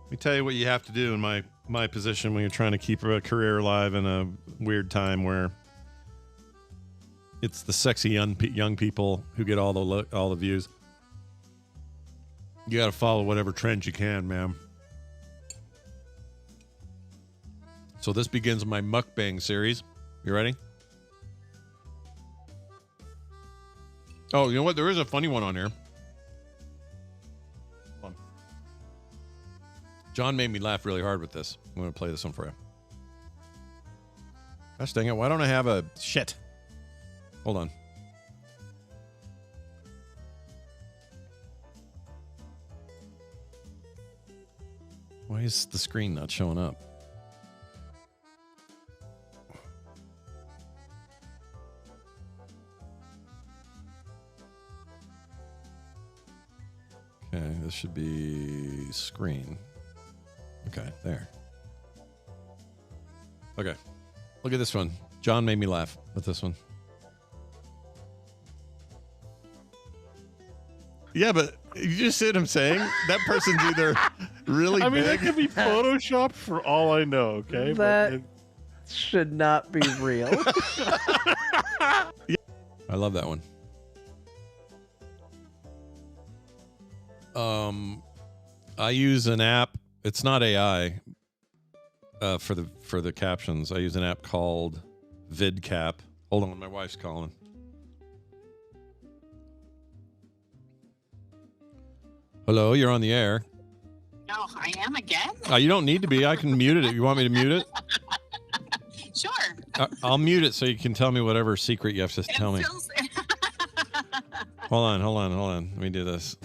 Let me tell you what you have to do in my position when you're trying to keep a career alive in a weird time where it's the sexy young people who get all the views. You got to follow whatever trends you can, man. So this begins my mukbang series. You ready? Oh, you know what? There is a funny one on here. Hold on. John made me laugh really hard with this. I'm going to play this one for you. Gosh dang it. Why don't I have a... Shit. Hold on. Why is the screen not showing up? Okay, this should be screen. Okay, there. Okay. Look at this one. John made me laugh with this one. Yeah, but you just see what I'm saying? That person's either really I mean, big. that could be photoshopped for all I know, okay? That should not be real. I love that one. I use an app. It's not AI for the captions. I use an app called VidCap. Hold on, my wife's calling. Hello, you're on the air. No, I am again. You don't need to be. I can mute it. You want me to mute it? Sure. I'll mute it so you can tell me whatever secret you have to tell me. Hold on. Let me do this.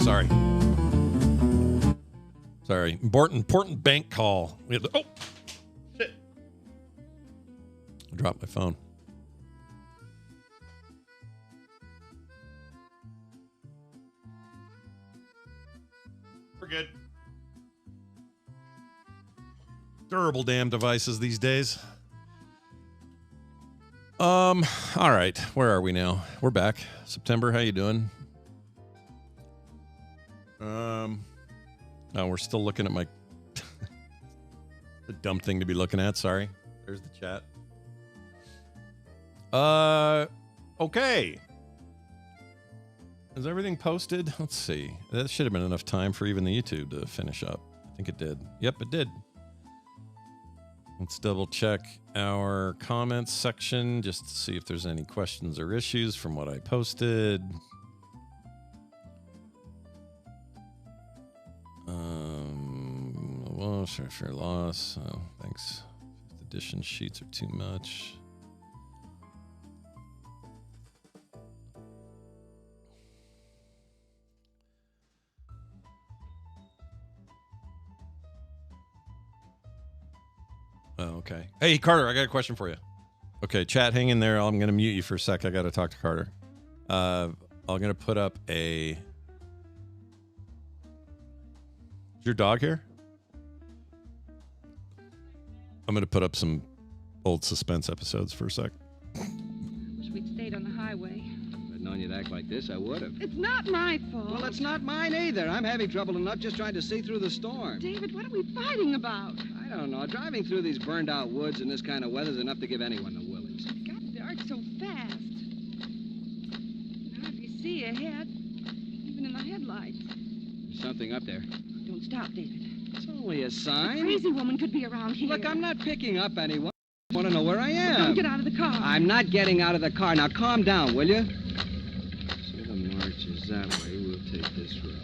sorry. Sorry. Important bank call. Oh, shit. I dropped my phone. We're good. Durable damn devices these days. All right. Where are we now? We're back. September, how you doing? No, we're still looking at my the dumb thing to be looking at. Sorry. There's the chat. Okay. Is everything posted? Let's see. That should have been enough time for even the YouTube to finish up. I think it did. Yep, it did. Let's double check our comments section just to see if there's any questions or issues from what I posted. Well, sure, loss. Oh, thanks. 5th edition sheets are too much. Oh, okay. Hey, Carter, I got a question for you. Okay, chat, hang in there. I'm going to mute you for a sec. I got to talk to Carter. I'm going to put up a... Is your dog here? I'm going to put up some old Suspense episodes for a sec. Wish we'd stayed on the highway. If I'd known you'd act like this, I would have. It's not my fault. Well, it's not mine either. I'm having trouble enough just trying to see through the storm. David, what are we fighting about? I don't know. Driving through these burned-out woods in this kind of weather is enough to give anyone the willies. It got dark so fast. You can hardly see ahead, even in the headlights. There's something up there. Don't stop, David. It's only a sign. The crazy woman could be around here. Look, I'm not picking up anyone. I want to know where I am. Don't get out of the car. I'm not getting out of the car. Now, calm down, will you? So the march is that way. We'll take this road.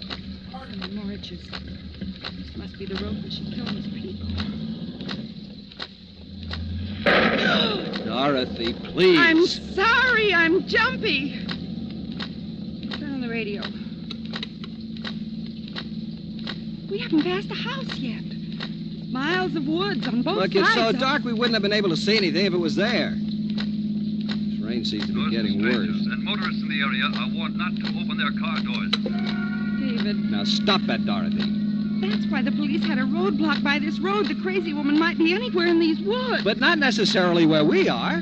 The march is... This must be the road where she killed those people. Dorothy, please. I'm sorry. I'm jumpy. Turn on the radio. We haven't passed the house yet. Miles of woods on both sides. Look, it's so dark we wouldn't have been able to see anything if it was there. This rain seems to be getting worse. And motorists in the area are warned not to open their car doors. David. Now stop that, Dorothy. That's why the police had a roadblock by this road. The crazy woman might be anywhere in these woods. But not necessarily where we are.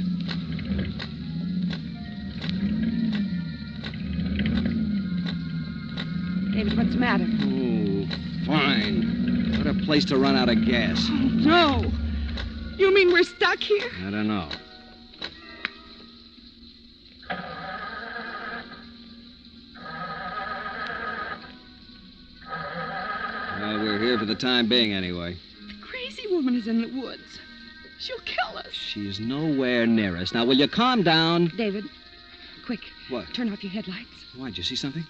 David, what's the matter? Oh, fine. What a place to run out of gas. Oh, no. You mean we're stuck here? I don't know. Well, we're here for the time being, anyway. The crazy woman is in the woods. She'll kill us. She's nowhere near us. Now, will you calm down? David, quick. What? Turn off your headlights. Why, did you see something?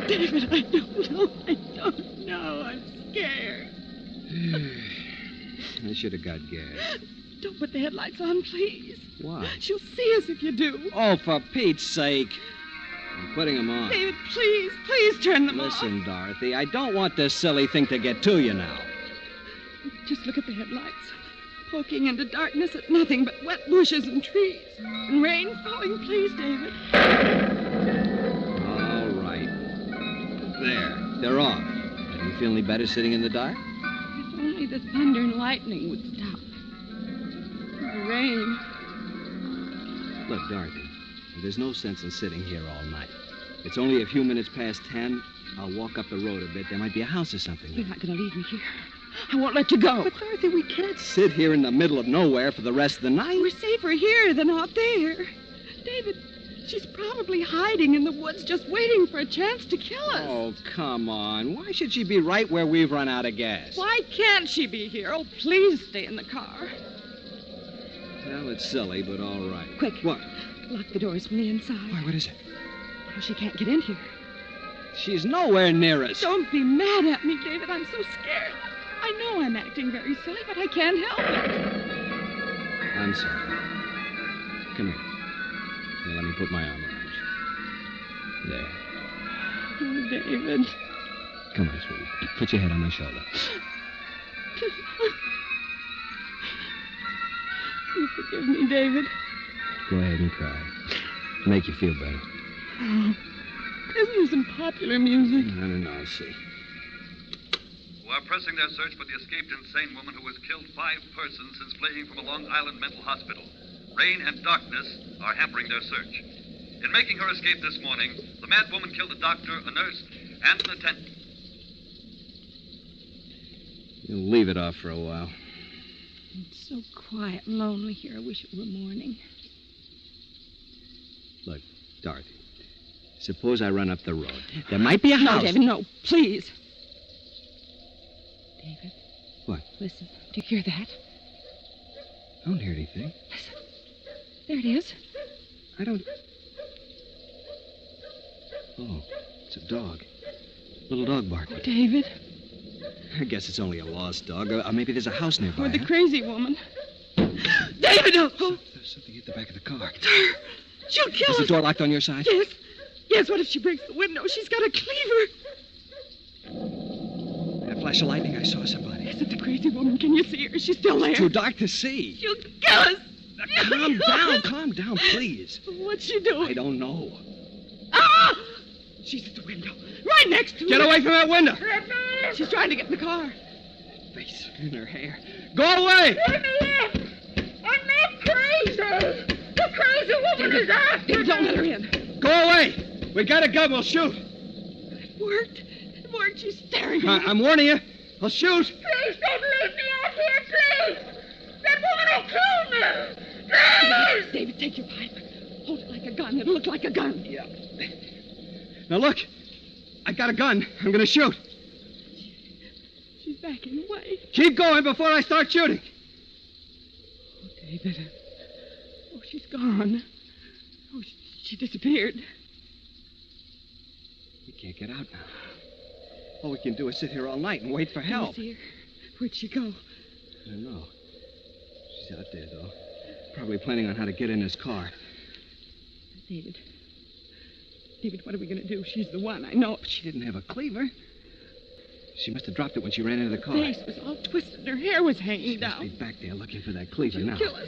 David, I don't know. I don't know. I'm scared. I should have got gas. Don't put the headlights on, please. Why? She'll see us if you do. Oh, for Pete's sake. I'm putting them on. David, please turn them off. Listen, Dorothy, I don't want this silly thing to get to you now. Just look at the headlights. Poking into darkness at nothing but wet bushes and trees. And rain falling. Please, David. All right. There. They're off. Do you feel any better sitting in the dark? If only the thunder and lightning would stop. The rain. Look, Dorothy, there's no sense in sitting here all night. It's only a few minutes past 10. I'll walk up the road a bit. There might be a house or something. You're not going to leave me here. I won't let you go. But, Dorothy, we can't sit here in the middle of nowhere for the rest of the night. We're safer here than out there. David, she's probably hiding in the woods just waiting for a chance to kill us. Oh, come on. Why should she be right where we've run out of gas? Why can't she be here? Oh, please stay in the car. Well, it's silly, but all right. Quick. What? Lock the doors from the inside. Why, what is it? Oh, she can't get in here. She's nowhere near us. Don't be mad at me, David. I'm so scared. I know I'm acting very silly, but I can't help it. I'm sorry. Come here. Here, let me put my arm around you. There. David. Come on, sweetie. Put your head on my shoulder. You forgive me, David. Go ahead and cry. Make you feel better. Oh, isn't there some popular music? I don't know. I'll see. Who are pressing their search for the escaped insane woman who has killed 5 persons since fleeing from a Long Island mental hospital. Rain and darkness are hampering their search. In making her escape this morning, the mad woman killed a doctor, a nurse, and an attendant. You'll leave it off for a while. It's so quiet and lonely here. I wish it were morning. Look, Dorothy, suppose I run up the road. There might be a house. No, David, no, please. David. What? Listen, do you hear that? I don't hear anything. Listen. There it is. I don't... Oh, it's a dog. Little dog barking. Oh, David. I guess it's only a lost dog. Or maybe there's a house nearby. Or the crazy woman. David! Oh. There's something at the back of the car. It's her. She'll kill us. Is the door locked on your side? Yes. Yes, what if she breaks the window? She's got a cleaver. In a flash of lightning, I saw somebody. Is it the crazy woman? Can you see her? She's still there. It's too dark to see. She'll kill us. Calm down, please. What's she doing? I don't know. Ah! She's at the window. Right next to Get her. away from that window. She's trying to get in the car. Face in her hair. Go away! Let me in. I'm not crazy. The crazy woman is after me. Don't let her in. Go away! We got a gun. We'll shoot. It worked. It worked. She's staring at me. I'm warning you. I'll shoot. Please don't leave me out here, please. That woman will kill me. Please. David, take your pipe. Hold it like a gun. It'll look like a gun. Yeah. Now look. I got a gun. I'm going to shoot. She's backing away. Keep going before I start shooting. Oh, David. Oh, she's gone. Oh, she disappeared. We can't get out now. All we can do is sit here all night and wait for help. See her. Where'd she go? I don't know. She's out there, though. Probably planning on how to get in his car. David. David, what are we going to do? She's the one. I know. She didn't have a cleaver. She must have dropped it when she ran into the car. Her face was all twisted. Her hair was hanging down. She'll be back there looking for that cleaver now. She'll kill us.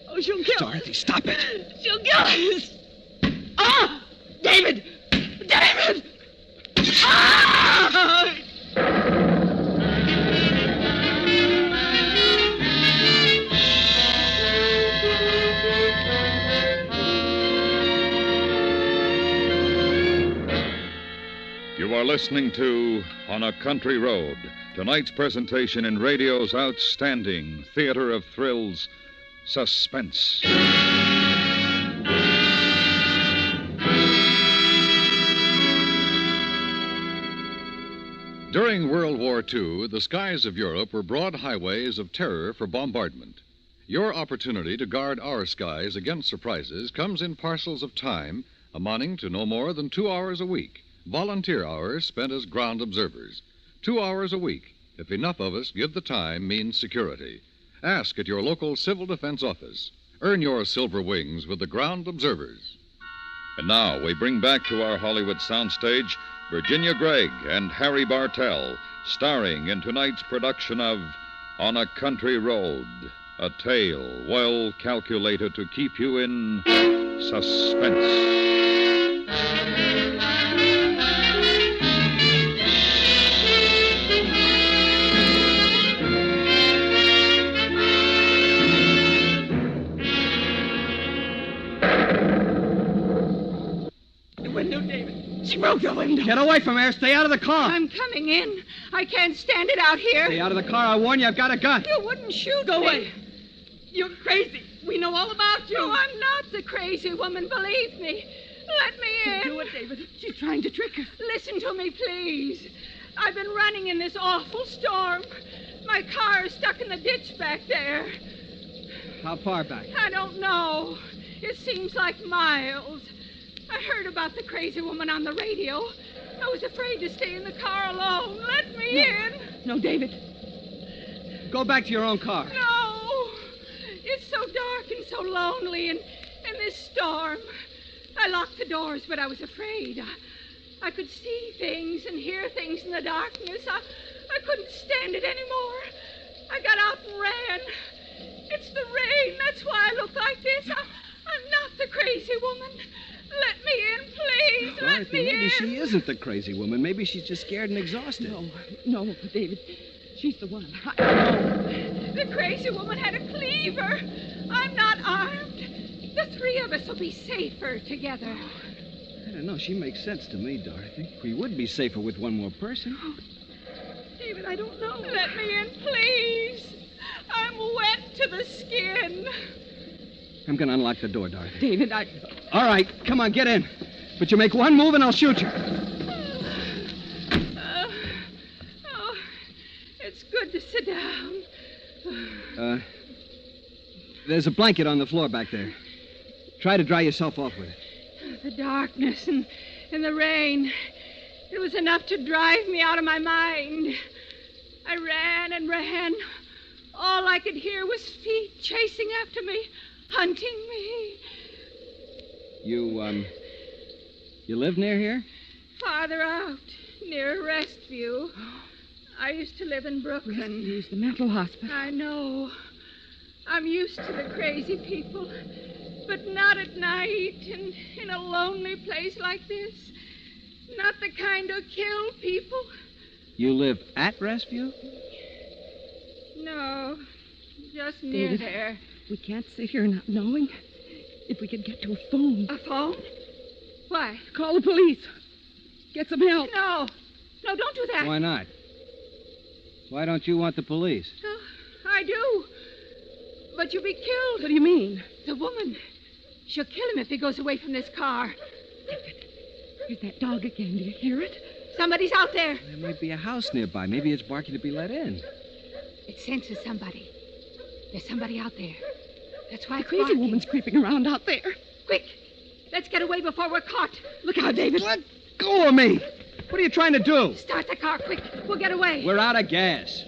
Oh, she'll kill us. Dorothy, stop it. She'll kill us. Ah! David! David! Ah! You are listening to On a Country Road, tonight's presentation in radio's outstanding theater of thrills, Suspense. During World War II, the skies of Europe were broad highways of terror for bombardment. Your opportunity to guard our skies against surprises comes in parcels of time amounting to no more than 2 hours a week. Volunteer hours spent as ground observers. 2 hours a week. If enough of us give the time, means security. Ask at your local civil defense office. Earn your silver wings with the ground observers. And now we bring back to our Hollywood soundstage Virginia Gregg and Harry Bartell, starring in tonight's production of On a Country Road, a tale well calculated to keep you in suspense. She broke the window. Get away from her. Stay out of the car. I'm coming in. I can't stand it out here. Stay out of the car. I warn you, I've got a gun. You wouldn't shoot me. Go away. You're crazy. We know all about you. No, I'm not the crazy woman. Believe me. Let me in. Do it, David. She's trying to trick us. Listen to me, please. I've been running in this awful storm. My car is stuck in the ditch back there. How far back? I don't know. It seems like miles. I heard about the crazy woman on the radio. I was afraid to stay in the car alone. Let me in. No, David. Go back to your own car. No. It's so dark and so lonely in this storm. I locked the doors, but I was afraid. I could see things and hear things in the darkness. I couldn't stand it anymore. I got out and ran. It's the rain. That's why I look like this. I'm not the crazy woman. Let me in, please. Let Dorothy, me maybe in. she isn't the crazy woman. Maybe she's just scared and exhausted. No, David. She's the one. The crazy woman had a cleaver. I'm not armed. The three of us will be safer together. I don't know. She makes sense to me, Dorothy. We would be safer with one more person. David, I don't know. Let me in, please. I'm wet to the skin. I'm going to unlock the door, Dorothy. David, All right, come on, get in. But you make one move and I'll shoot you. It's good to sit down. There's a blanket on the floor back there. Try to dry yourself off with it. The darkness and the rain. It was enough to drive me out of my mind. I ran and ran. All I could hear was feet chasing after me, hunting me. You live near here? Farther out, near Restview. I used to live in Brooklyn. Rescue's the mental hospital. I know. I'm used to the crazy people, but not at night and in a lonely place like this. Not the kind who kill people. You live at Restview? No, just near David, there. We can't sit here not knowing. If we could get to a phone. A phone? Why? Call the police. Get some help. No, don't do that. Why not? Why don't you want the police? Oh, I do. But you'll be killed. What do you mean? The woman. She'll kill him if he goes away from this car. There's that dog again. Do you hear it? Somebody's out there. There might be a house nearby. Maybe it's barking to be let in. It senses somebody. There's somebody out there. That's why The it's crazy barking. woman's creeping around out there. Quick! Let's get away before we're caught. Look out, David. Let go of me! What are you trying to do? Start the car quick. We'll get away. We're out of gas.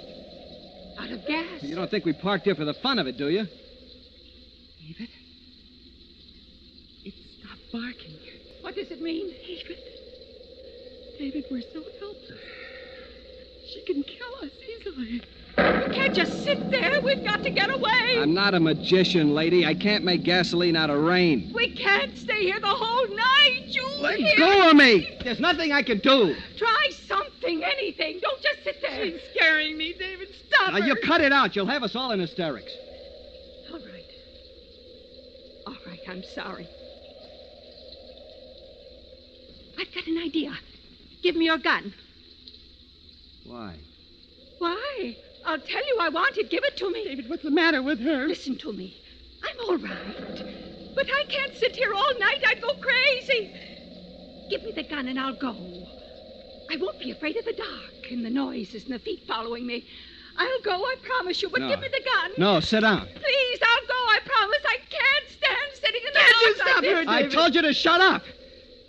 Out of gas. You don't think we parked here for the fun of it, do you? David. It stopped barking. What does it mean? David, we're so helpless. She can kill us easily. You can't just sit there. We've got to get away. I'm not a magician, lady. I can't make gasoline out of rain. We can't stay here the whole night. You Let hear go of me? me! There's nothing I can do. Try something, anything. Don't just sit there. She's scaring me, David. Stop Now, her. you cut it out. You'll have us all in hysterics. All right. All right, I'm sorry. I've got an idea. Give me your gun. Why? Why? I'll tell you I want it. Give it to me. David, what's the matter with her? Listen to me. I'm all right. But I can't sit here all night. I'd go crazy. Give me the gun and I'll go. I won't be afraid of the dark and the noises and the feet following me. I'll go, I promise you, but No. give me the gun. No, sit down. Please, I'll go, I promise. I can't stand sitting in the Can't house you like stop this. her, I David? told you to shut up.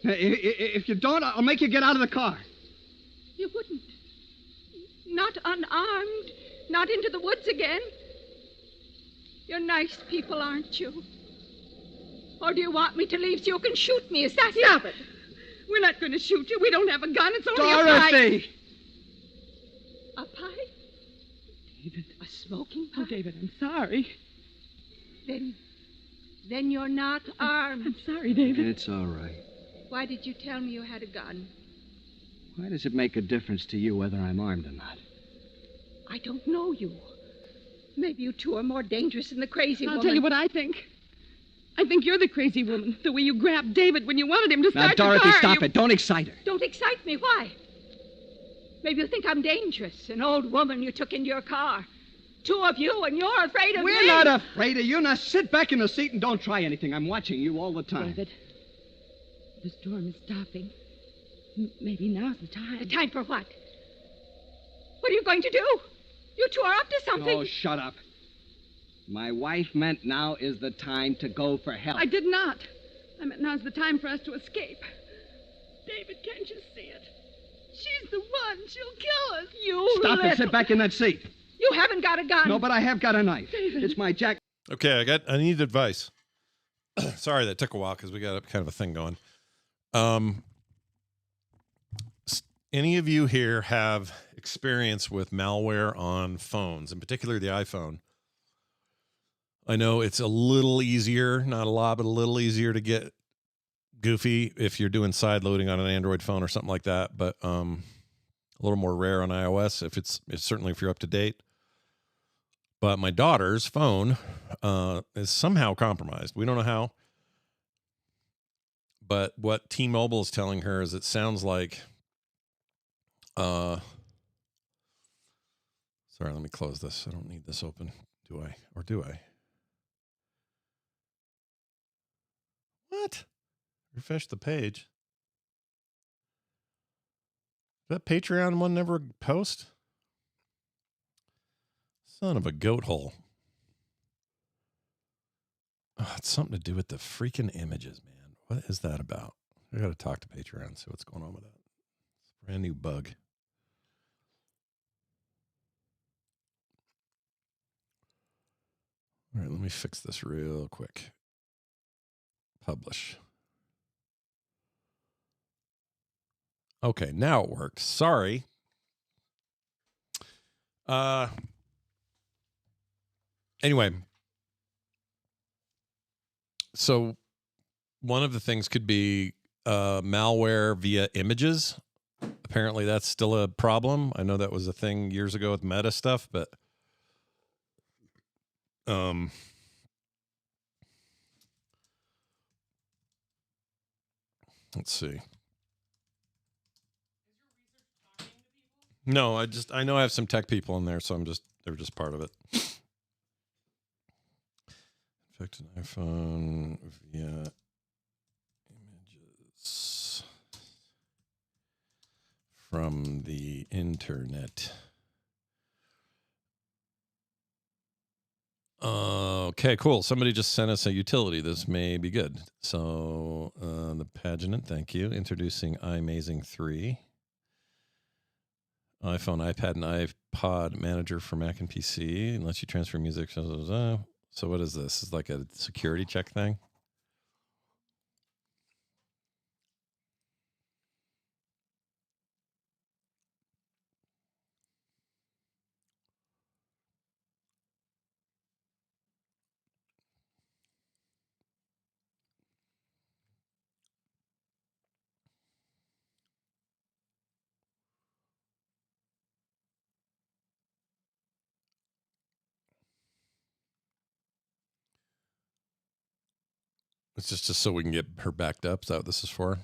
If you don't, I'll make you get out of the car. You wouldn't. Not unarmed. Not into the woods again. You're nice people, aren't you? Or do you want me to leave so you can shoot me? Is that Stop it. We're not going to shoot you. We don't have a gun. It's only a pipe. Dorothy! A pipe? David. A smoking pipe? Oh, David, I'm sorry. Then you're not armed. I'm sorry, David. It's all right. Why did you tell me you had a gun? Why does it make a difference to you whether I'm armed or not? I don't know you. Maybe you two are more dangerous than the crazy woman. I'll tell you what I think. I think you're the crazy woman. The way you grabbed David when you wanted him to Now, start Dorothy, the car. stop it. Don't excite her. Don't excite me. Why? Maybe you think I'm dangerous. An old woman you took into your car. Two of you, and you're afraid of me. We're not afraid of you. Now, sit back in the seat and don't try anything. I'm watching you all the time. David, the storm is stopping. Maybe now's the time. The time for what? What are you going to do? You two are up to something. Oh, shut up. My wife meant now is the time to go for help. I did not. I meant now's the time for us to escape. David, can't you see it? She's the one. She'll kill us. You Stop and sit back in that seat. You haven't got a gun. No, but I have got a knife. David. It's my jack. Okay, I need advice. Sorry that took a while because we got kind of a thing going. any of you here have experience with malware on phones, in particular the iPhone? I know it's a little easier, not a lot, but a little easier to get goofy if you're doing side loading on an Android phone or something like that, but a little more rare on iOS it's certainly if you're up to date. But my daughter's phone is somehow compromised. We don't know how. But what T-Mobile is telling her is it sounds like sorry, let me close this. I don't need this open. Do I? Or do I? What? Refresh the page. Did that Patreon one never post? Son of a goat hole. Oh, it's something to do with the freaking images, man. What is that about? I got to talk to Patreon, see what's going on with that. It's a brand new bug. All right, let me fix this real quick. Publish. Okay, now it worked. Sorry. Anyway, so one of the things could be malware via images. Apparently that's still a problem. I know that was a thing years ago with Meta stuff, but let's see. No, I know I have some tech people in there, so they're just part of it. Infect an iPhone via images from the internet. Okay, cool. Somebody just sent us a utility. This may be good. So the paginant, thank you. Introducing iMazing 3. iPhone, iPad, and iPod manager for Mac and PC. And lets you transfer music. So what is this? Is like a security check thing? It's just so we can get her backed up. Is that what this is for?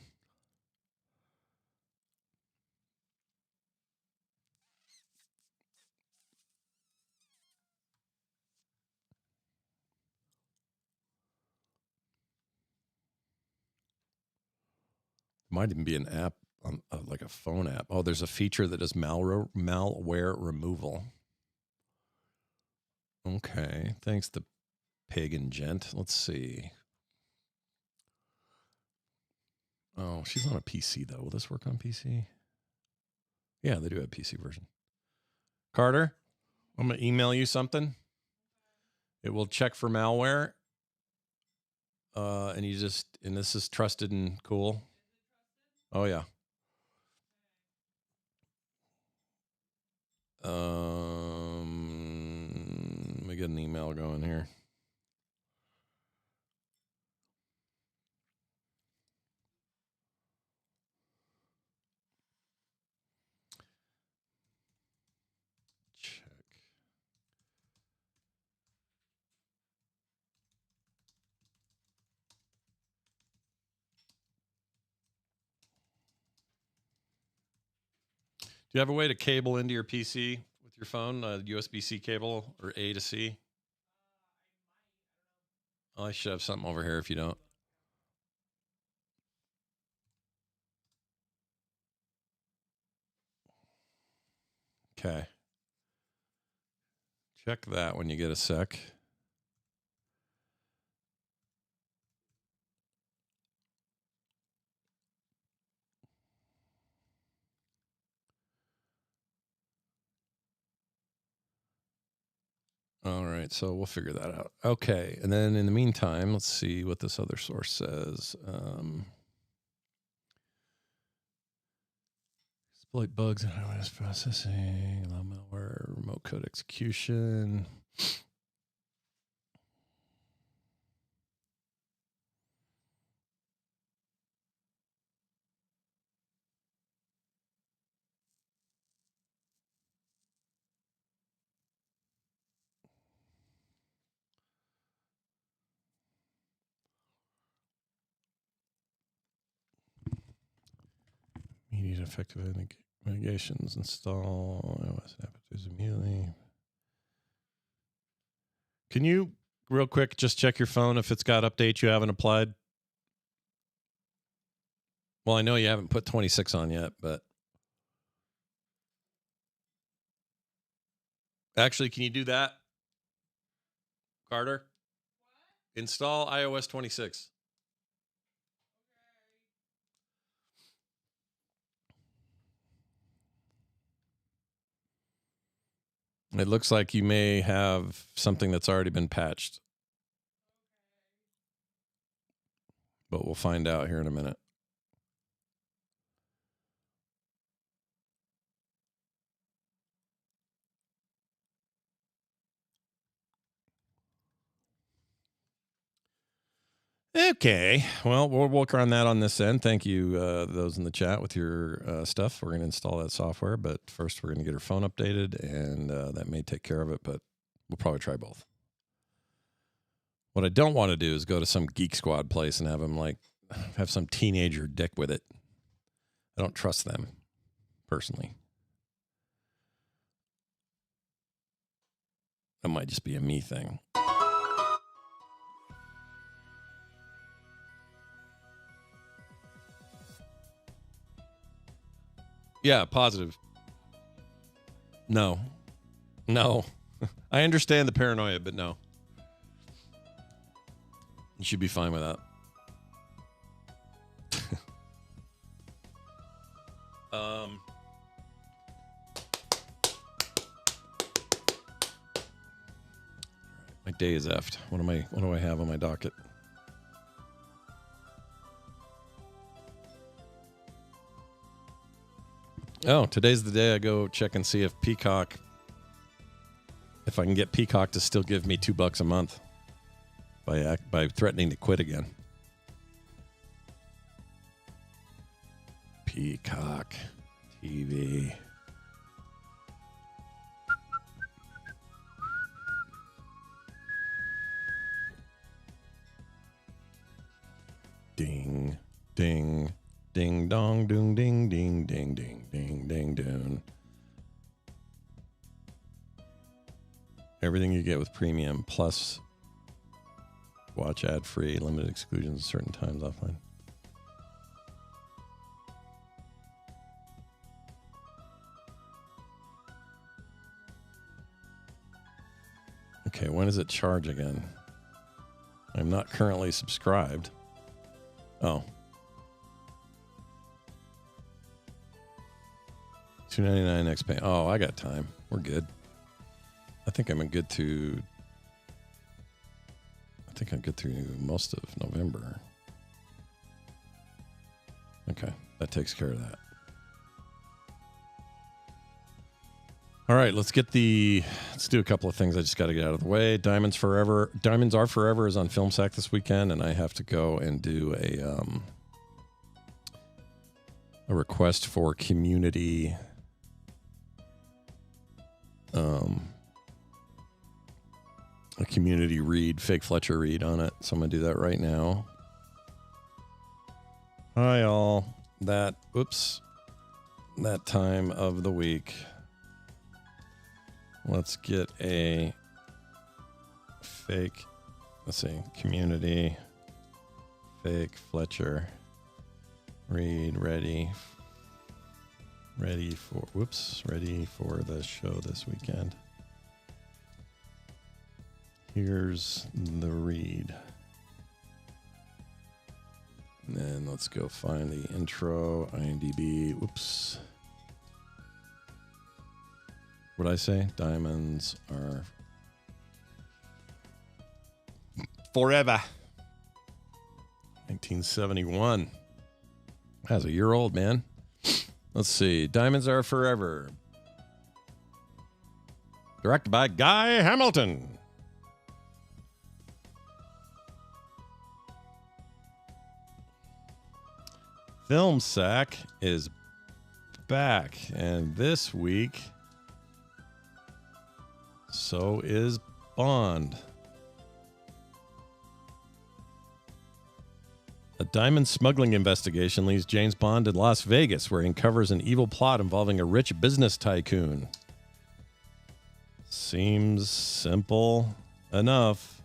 Might even be an app, like a phone app. Oh, there's a feature that does malware removal. Okay, thanks to Pagan Gent. Let's see. Oh, she's on a PC, though. Will this work on PC? Yeah, they do have PC version. Carter, I'm going to email you something. It will check for malware. And this is trusted and cool. Oh, yeah. Let me get an email going here. Do you have a way to cable into your PC with your phone, a USB-C cable or A to C? Oh, I should have something over here if you don't. Okay. Check that when you get a sec. All right, so we'll figure that out. Okay, and then in the meantime, let's see what this other source says. exploit bugs in iOS processing, allow malware, remote code execution. Immediate effective mitigations. Install iOS applicators immediately. Can you, real quick, just check your phone if it's got updates you haven't applied? Well, I know you haven't put 26 on yet, but actually, can you do that, Carter? Install iOS 26. It looks like you may have something that's already been patched. But we'll find out here in a minute. Okay. Well, we'll work on that on this end. Thank you, those in the chat with your stuff. We're going to install that software, but first we're going to get her phone updated, and that may take care of it, but we'll probably try both. What I don't want to do is go to some Geek Squad place and have them have some teenager dick with it. I don't trust them, personally. That might just be a me thing. Yeah, positive. No. I understand the paranoia, but no. You should be fine with that. My day is effed. What do I have on my docket? Oh, today's the day I go check and see if Peacock, if I can get Peacock to still give me $2 a month by threatening to quit again. Peacock TV. Ding, ding. Ding dong doong ding ding ding ding ding ding doon. Everything you get with premium plus watch ad free, limited exclusions at certain times offline. Okay, when does it charge again? I'm not currently subscribed. Oh. $2.99 next pay. Oh, I got time. We're good. I think I'm good through most of November. Okay, that takes care of that. All right, let's do a couple of things I just got to get out of the way. Diamonds Are Forever is on FilmSack this weekend, and I have to go and do a request for community a community read, Fake Fletcher read on it. So I'm going to do that right now. Hi, all. That time of the week. Let's get a fake, community, Fake Fletcher read ready for the show this weekend. Here's the read. And then let's go find the intro, IMDb. Whoops. What'd I say? Diamonds Are Forever. 1971. That's a year old, man. Let's see. Diamonds Are Forever. Directed by Guy Hamilton. Film Sack is back, and this week, so is Bond. A diamond smuggling investigation leads James Bond in Las Vegas, where he uncovers an evil plot involving a rich business tycoon. Seems simple enough.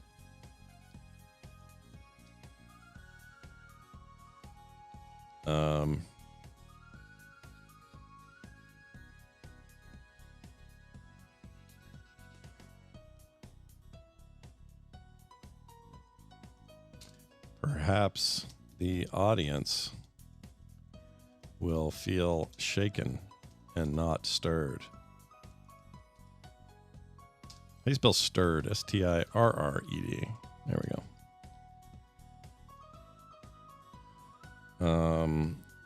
Perhaps the audience will feel shaken and not stirred. They spell stirred, S-T-I-R-R-E-D. There we go.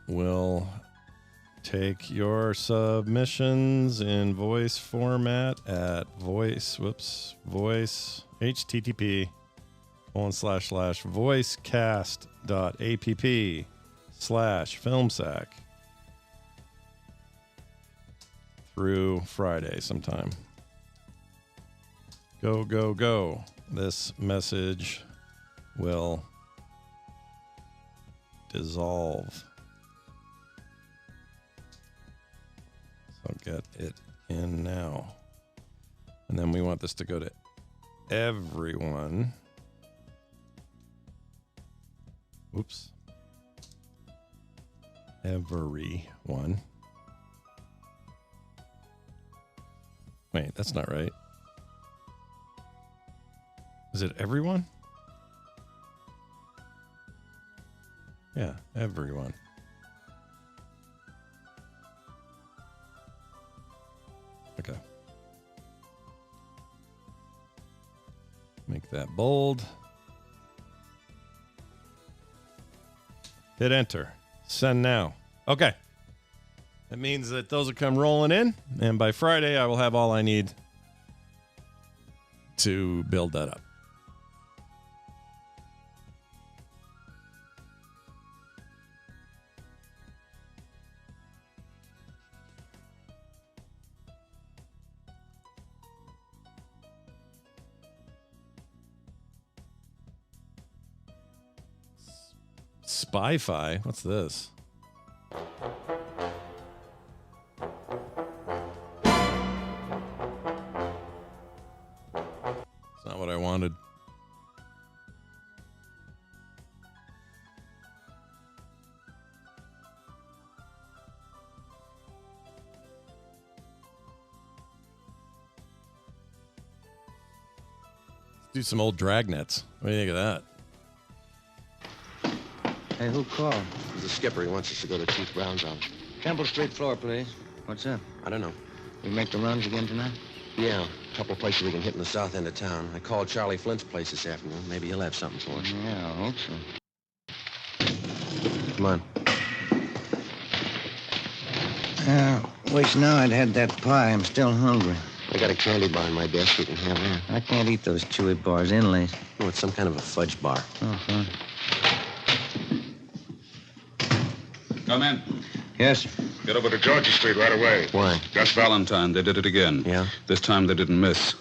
We'll take your submissions in voice format at http://voicecast.app/filmsack through Friday sometime. Go, go, go. This message will dissolve. So get it in now. And then we want this to go to everyone. Oops. Everyone. Wait, that's not right. Is it everyone? Yeah, everyone. Okay. Make that bold. Hit enter. Send now. Okay. That means that those will come rolling in, and by Friday I will have all I need to build that up. Spy-Fi? What's this? It's not what I wanted. Let's do some old Dragnets. What do you think of that? Hey, who called? The skipper. He wants us to go to Chief Brown's office. Temple Street floor, please. What's up? I don't know. We make the runs again tonight? Yeah, a couple of places we can hit in the south end of town. I called Charlie Flint's place this afternoon. Maybe he'll have something for us. Yeah, I hope so. Come on. Wish now I'd had that pie. I'm still hungry. I got a candy bar in my desk. You can have that. I can't eat those chewy bars inlays. Oh, it's some kind of a fudge bar. Oh, fun. Come in. Yes, sir. Get over to Georgia Street right away. Why? Gus Valentine. They did it again. Yeah? This time they didn't miss.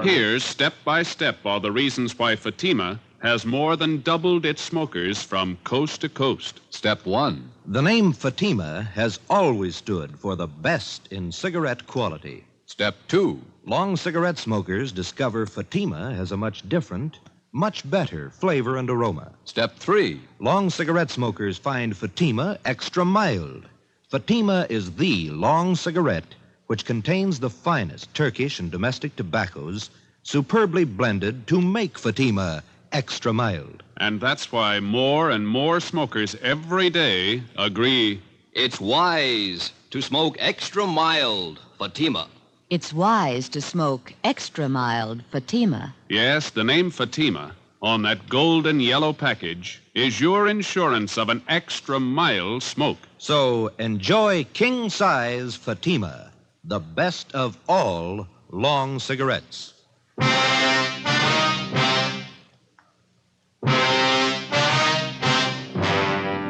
Here's step by step all the reasons why Fatima has more than doubled its smokers from coast to coast. Step 1. The name Fatima has always stood for the best in cigarette quality. Step 2. Long cigarette smokers discover Fatima has a much different, much better flavor and aroma. Step 3. Long cigarette smokers find Fatima extra mild. Fatima is the long cigarette which contains the finest Turkish and domestic tobaccos superbly blended to make Fatima extra mild. And that's why more and more smokers every day agree it's wise to smoke extra mild Fatima. It's wise to smoke extra mild Fatima. Yes, the name Fatima on that golden yellow package is your insurance of an extra mild smoke. So enjoy king-size Fatima, the best of all long cigarettes.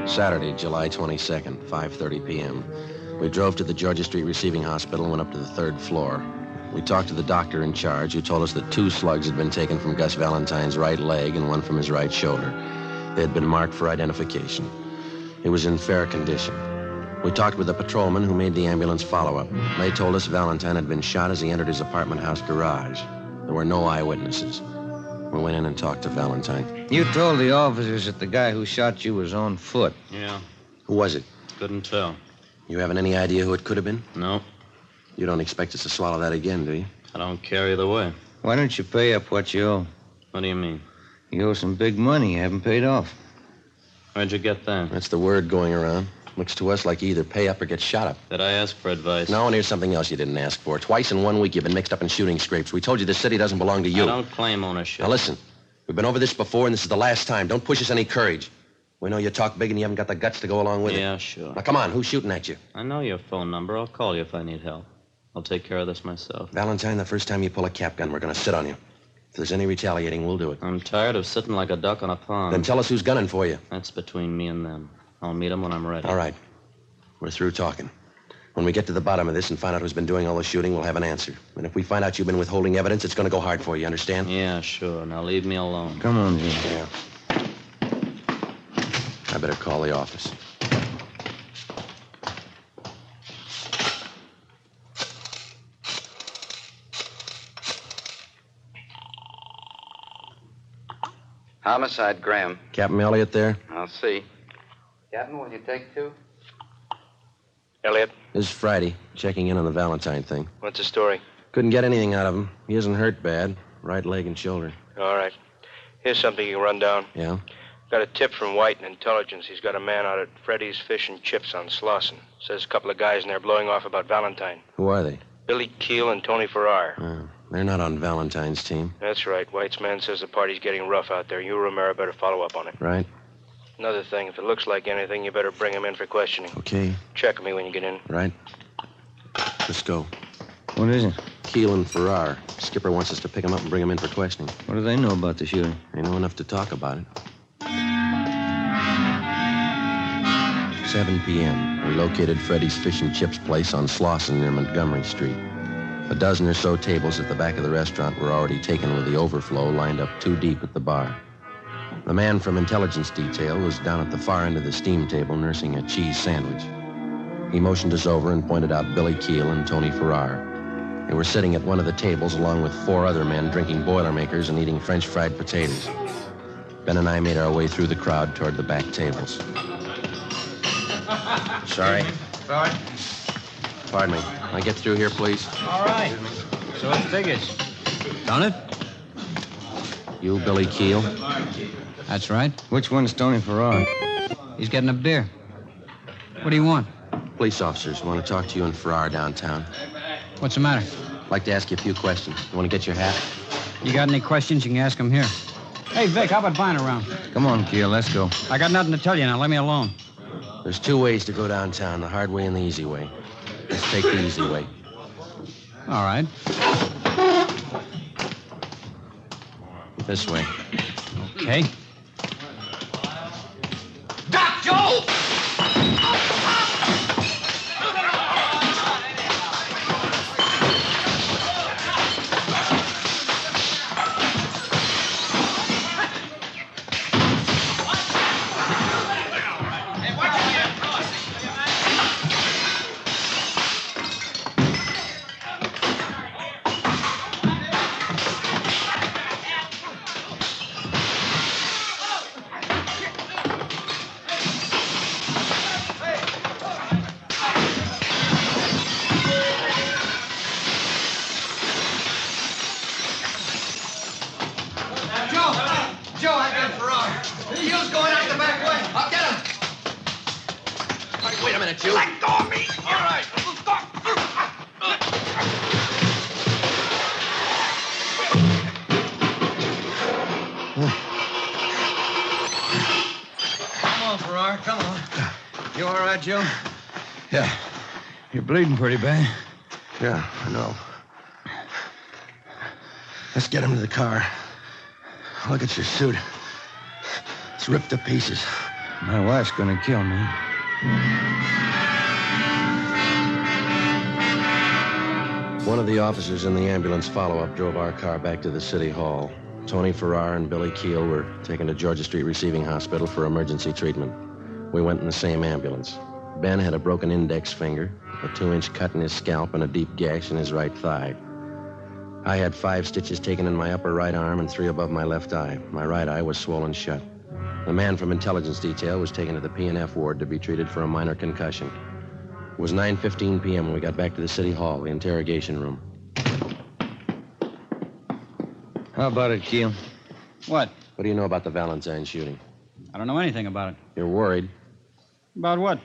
Saturday, July 22nd, 5:30 p.m. We drove to the Georgia Street Receiving Hospital and went up to the 3rd floor. We talked to the doctor in charge, who told us that 2 slugs had been taken from Gus Valentine's right leg and 1 from his right shoulder. They had been marked for identification. He was in fair condition. We talked with the patrolman who made the ambulance follow-up. They told us Valentine had been shot as he entered his apartment house garage. There were no eyewitnesses. We went in and talked to Valentine. You told the officers that the guy who shot you was on foot. Yeah. Who was it? Couldn't tell. You haven't any idea who it could have been? No. You don't expect us to swallow that again, do you? I don't care either way. Why don't you pay up what you owe? What do you mean? You owe some big money you haven't paid off. Where'd you get that? That's the word going around. Looks to us like you either pay up or get shot up. Did I ask for advice? No, and here's something else you didn't ask for. Twice in 1 week you've been mixed up in shooting scrapes. We told you this city doesn't belong to you. I don't claim ownership. Now listen, we've been over this before, and this is the last time. Don't push us any courage. We know you talk big and you haven't got the guts to go along with it. Yeah, sure. Now come on, who's shooting at you? I know your phone number. I'll call you if I need help. I'll take care of this myself. Valentine, the first time you pull a cap gun, we're going to sit on you. If there's any retaliating, we'll do it. I'm tired of sitting like a duck on a pond. Then tell us who's gunning for you. That's between me and them. I'll meet them when I'm ready. All right. We're through talking. When we get to the bottom of this and find out who's been doing all the shooting, we'll have an answer. And if we find out you've been withholding evidence, it's going to go hard for you, understand? Yeah, sure. Now leave me alone. Come on, Jim. Yeah. I better call the office. Homicide, Graham. Captain Elliott there? I'll see. Captain, will you take 2? Elliot, This is Friday, checking in on the Valentine thing. what's the story? Couldn't get anything out of him. He isn't hurt bad. Right leg and shoulder. All right. Here's something you can run down. Yeah? Got a tip from White in Intelligence. He's got a man out at Freddy's Fish and Chips on Slauson. Says a couple of guys in there blowing off about Valentine. Who are they? Billy Keel and Tony Farrar. They're not on Valentine's team, That's right. White's man says the party's getting rough out there. You, Romero, better follow up on it. right? Another thing, if it looks like anything, you better bring him in for questioning. Okay, Check me when you get in. right? Let's go. What is it? Keel and Farrar. Skipper wants us to pick him up and bring him in for questioning. What do they know about the shooting? They know enough to talk about it. 7 p.m. We located Freddy's Fish and Chips place on Slauson near Montgomery Street. A dozen or so tables at the back of the restaurant were already taken with the overflow lined up 2 deep at the bar. The man from intelligence detail was down at the far end of the steam table nursing a cheese sandwich. He motioned us over and pointed out Billy Keel and Tony Farrar. They were sitting at one of the tables along with 4 other men drinking Boilermakers and eating French fried potatoes. Ben and I made our way through the crowd toward the back tables. Sorry. Sorry. Pardon me. Can I get through here, please? All right. So it figures. Done it? You, Billy Keel? That's right. Which one's Tony Farrar? He's getting a beer. What do you want? Police officers want to talk to you and Farrar downtown. What's the matter? I'd like to ask you a few questions. You want to get your hat? You got any questions, you can ask him here. Hey, Vic, how about buying a round? Come on, Keel, let's go. I got nothing to tell you now. Let me alone. There's 2 ways to go downtown, the hard way and the easy way. Let's take the easy way. All right. This way. Okay. Doc Joe! Joe, I got Farrar. Keel's going out the back way. I'll get him. Wait a minute, you. Let go of me! All right. on, Farrar. Come on. You all right, Joe? Yeah. You're bleeding pretty bad. Yeah, I know. Let's get him to the car. Look at your suit. It's ripped to pieces. My wife's gonna kill me. One of the officers in the ambulance follow-up drove our car back to the city hall. Tony Farrar and Billy Keel were taken to Georgia Street Receiving Hospital for emergency treatment. We went in the same ambulance. Ben had a broken index finger, a 2-inch cut in his scalp, and a deep gash in his right thigh. I had 5 stitches taken in my upper right arm and 3 above my left eye. My right eye was swollen shut. The man from intelligence detail was taken to the P&F ward to be treated for a minor concussion. It was 9:15 p.m. when we got back to the city hall, the interrogation room. How about it, Keel? What? What do you know about the Valentine shooting? I don't know anything about it. You're worried? About what?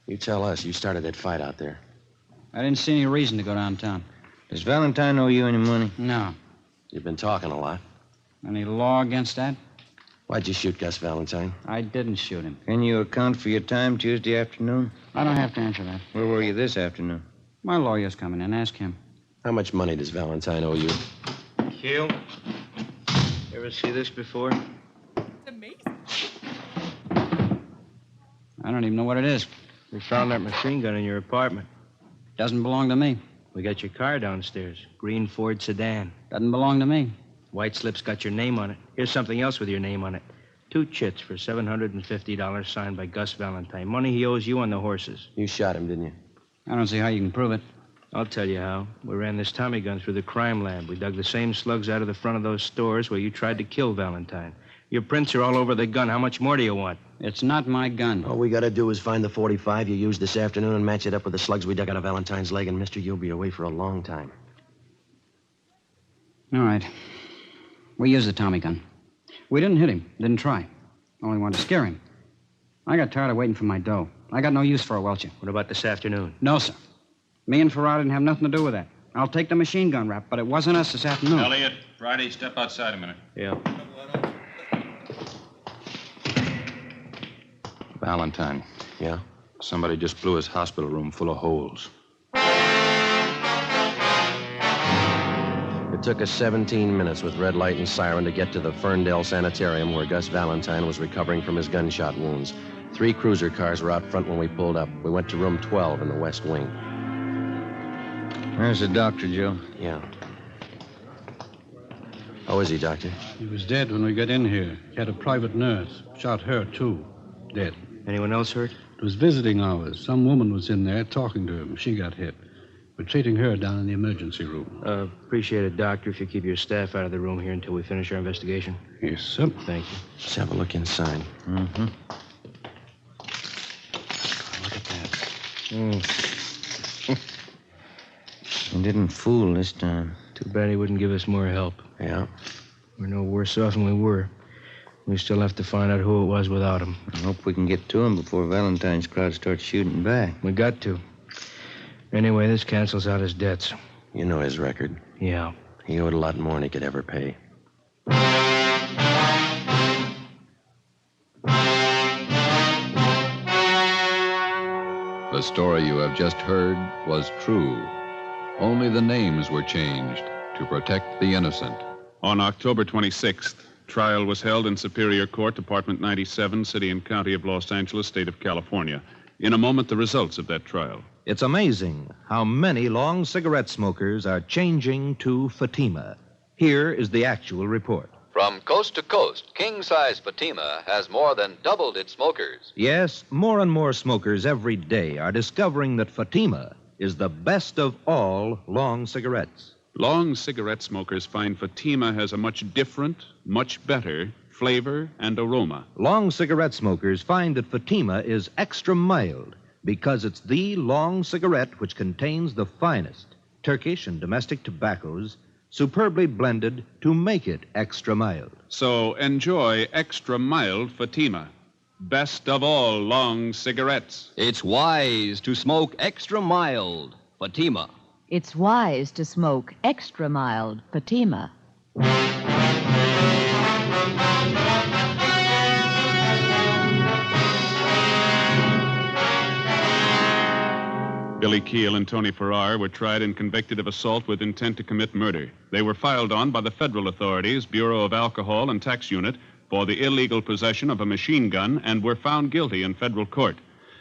You tell us. You started that fight out there. I didn't see any reason to go downtown. Does Valentine owe you any money? No. You've been talking a lot. Any law against that? Why'd you shoot Gus Valentine? I didn't shoot him. Can you account for your time Tuesday afternoon? I don't have to answer that. Where were you this afternoon? My lawyer's coming in. Ask him. How much money does Valentine owe you? Keel? Ever see this before? It's amazing. I don't even know what it is. We found that machine gun in your apartment. Doesn't belong to me. We got your car downstairs. Green Ford sedan. Doesn't belong to me. White slip's got your name on it. Here's something else with your name on it. 2 chits for $750 signed by Gus Valentine. Money he owes you on the horses. You shot him, didn't you? I don't see how you can prove it. I'll tell you how. We ran this Tommy gun through the crime lab. We dug the same slugs out of the front of those stores where you tried to kill Valentine. Your prints are all over the gun. How much more do you want? It's not my gun. All we gotta do is find the .45 you used this afternoon and match it up with the slugs we dug out of Valentine's leg, and mister, you'll be away for a long time. All right. We used the Tommy gun. We didn't hit him. Didn't try. Only wanted to scare him. I got tired of waiting for my dough. I got no use for a Welcher. What about this afternoon? No, sir. Me and Farrar didn't have nothing to do with that. I'll take the machine gun rap, but it wasn't us this afternoon. Elliot, Friday, step outside a minute. Yeah. Valentine. Yeah? Somebody just blew his hospital room full of holes. It took us 17 minutes with red light and siren to get to the Ferndale Sanitarium where Gus Valentine was recovering from his gunshot wounds. 3 cruiser cars were out front when we pulled up. We went to room 12 in the West Wing. There's the doctor, Joe. Yeah. How is he, Doctor? He was dead when we got in here. He had a private nurse. Shot her, too. Dead. Anyone else hurt? It was visiting hours. Some woman was in there talking to him. She got hit. We're treating her down in the emergency room. Appreciate it, Doctor, if you keep your staff out of the room here until we finish our investigation. Yes, sir. Thank you. Let's have a look inside. Mm-hmm. Look at that. He didn't fool this time. Too bad he wouldn't give us more help. Yeah. We're no worse off than we were. We still have to find out who it was without him. I hope we can get to him before Valentine's crowd starts shooting back. We got to. Anyway, this cancels out his debts. You know his record. Yeah. He owed a lot more than he could ever pay. The story you have just heard was true. Only the names were changed to protect the innocent. On October 26th, trial was held in Superior Court, Department 97, City and County of Los Angeles, State of California. In a moment, the results of that trial. It's amazing how many long cigarette smokers are changing to Fatima. Here is the actual report. From coast to coast, king-size Fatima has more than doubled its smokers. Yes, more and more smokers every day are discovering that Fatima is the best of all long cigarettes. Long cigarette smokers find Fatima has a much different, much better flavor and aroma. Long cigarette smokers find that Fatima is extra mild because it's the long cigarette which contains the finest Turkish and domestic tobaccos superbly blended to make it extra mild. So enjoy extra mild Fatima. Best of all long cigarettes. It's wise to smoke extra mild Fatima. It's wise to smoke extra mild Fatima. Billy Keel and Tony Farrar were tried and convicted of assault with intent to commit murder. They were filed on by the federal authorities, Bureau of Alcohol and Tax Unit, for the illegal possession of a machine gun and were found guilty in federal court.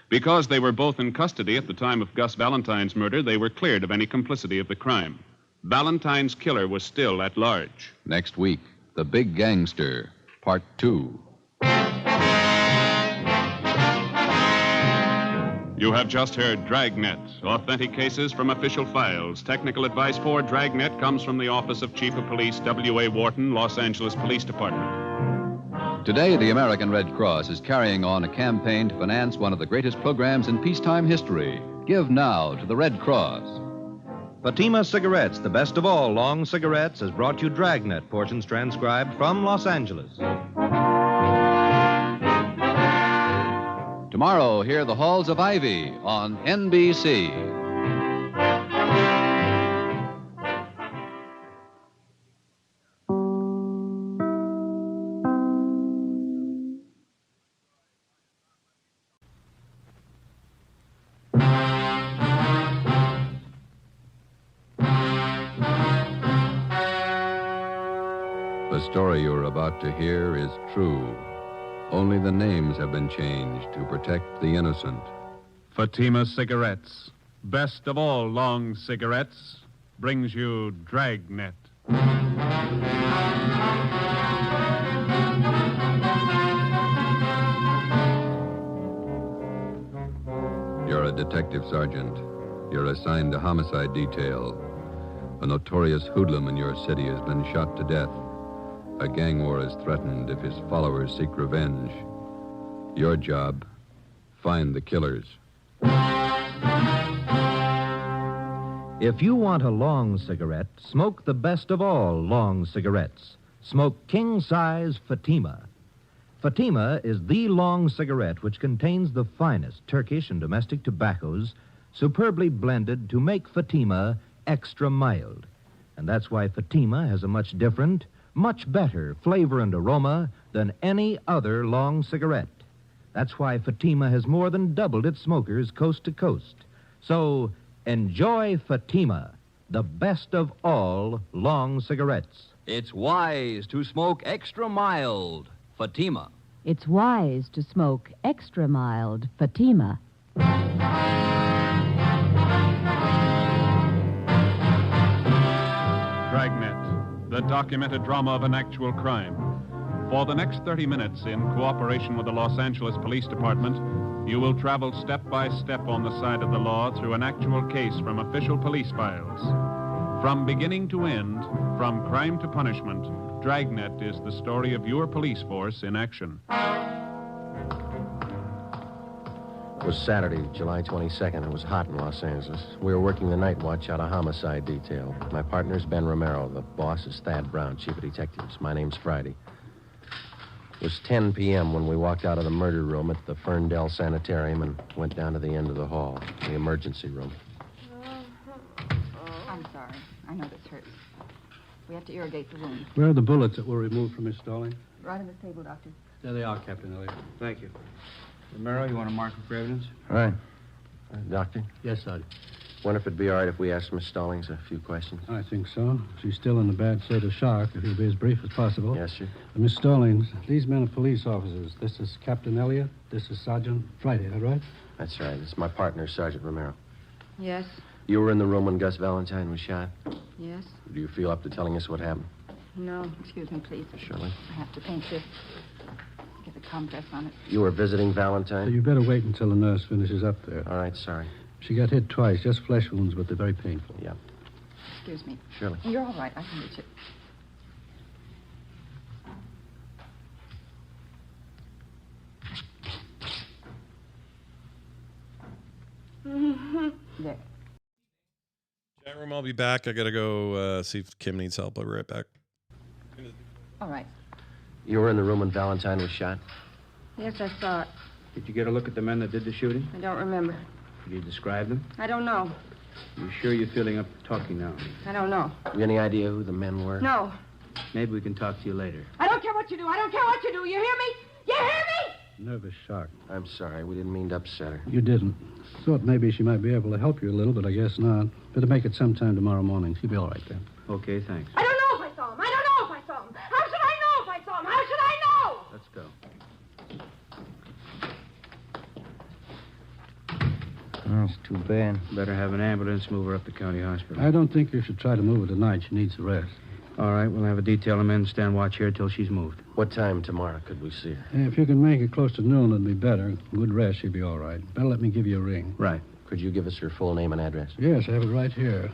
Because they were both in custody at the time of Gus Valentine's murder, they were cleared of any complicity of the crime. Valentine's killer was still at large. Next week, The Big Gangster, Part 2. You have just heard Dragnet, authentic cases from official files. Technical advice for Dragnet comes from the Office of Chief of Police W.A. Wharton, Los Angeles Police Department. Today, the American Red Cross is carrying on a campaign to finance one of the greatest programs in peacetime history. Give now to the Red Cross. Fatima Cigarettes, the best of all long cigarettes, has brought you Dragnet, portions transcribed from Los Angeles. Tomorrow, hear The Halls of Ivy on NBC. The story you're about to hear is true. Only the names have been changed to protect the innocent. Fatima Cigarettes, best of all long cigarettes, brings you Dragnet. You're a detective sergeant. You're assigned to homicide detail. A notorious hoodlum in your city has been shot to death. A gang war is threatened if his followers seek revenge. Your job, find the killers. If you want a long cigarette, smoke the best of all long cigarettes. Smoke king-size Fatima. Fatima is the long cigarette which contains the finest Turkish and domestic tobaccos, superbly blended to make Fatima extra mild. And that's why Fatima has a much different, much better flavor and aroma than any other long cigarette. That's why Fatima has more than doubled its smokers coast to coast. So enjoy Fatima, the best of all long cigarettes. It's wise to smoke extra mild. Fatima. It's wise to smoke extra mild Fatima. Dragnet, the documented drama of an actual crime. For the next 30 minutes, in cooperation with the Los Angeles Police Department, you will travel step by step on the side of the law through an actual case from official police files. From beginning to end, from crime to punishment, Dragnet is the story of your police force in action. It was Saturday, July 22nd. It was hot in Los Angeles. We were working the night watch out of homicide detail. My partner's Ben Romero. The boss is Thad Brown, chief of detectives. My name's Friday. It was 10 p.m. when we walked out of the murder room at the Ferndale Sanitarium and went down to the end of the hall, the emergency room. I'm sorry. I know this hurts. We have to irrigate the wound. Where are the bullets that were removed from Miss Stalling? Right on this table, Doctor. There they are, Captain Elliott. Thank you. Romero, you want a marker for evidence? All right. Doctor? Yes, Sergeant. Wonder if it'd be all right if we asked Miss Stallings a few questions. I think so. She's still in a bad state of shock. If you'll be as brief as possible. Yes, sir. Miss Stallings, these men are police officers. This is Captain Elliott. This is Sergeant Friday, is that right? That's right. It's my partner, Sergeant Romero. Yes. You were in the room when Gus Valentine was shot? Yes. Do you feel up to telling us what happened? No. Excuse me, please. Surely. I have to paint this. Get the compress on it. You were visiting Valentine? So you better wait until the nurse finishes up there. All right, sorry. She got hit twice, just flesh wounds, but they're very painful. Yeah. Excuse me. Surely. You're all right. I can reach it. There. Chat room, I'll be back. I gotta go see if Kim needs help. I'll be right back. All right. You were in the room when Valentine was shot? Yes, I saw it. Did you get a look at the men that did the shooting? I don't remember. Could you describe them? I don't know. You sure you're feeling up to talking now? I don't know. You any idea who the men were? No. Maybe we can talk to you later. I don't care what you do. I don't care what you do. You hear me? You hear me? nervous shock. I'm sorry. We didn't mean to upset her. You didn't. Thought maybe she might be able to help you a little, but I guess not. Better make it sometime tomorrow morning. She'll be all right then. Okay, thanks. I don't know if I saw him. I don't know if I saw him. How should I know if I saw him? How should I know? Let's go. That's too bad. Better have an ambulance move her up to county hospital. I don't think you should try to move her tonight. She needs a rest. All right, we'll have a detail of men stand watch here till she's moved. What time tomorrow could we see her? If you can make it close to noon, it'd be better. Good rest, she'll be all right. Better let me give you a ring. Right. Could you give us her full name and address? Yes, I have it right here.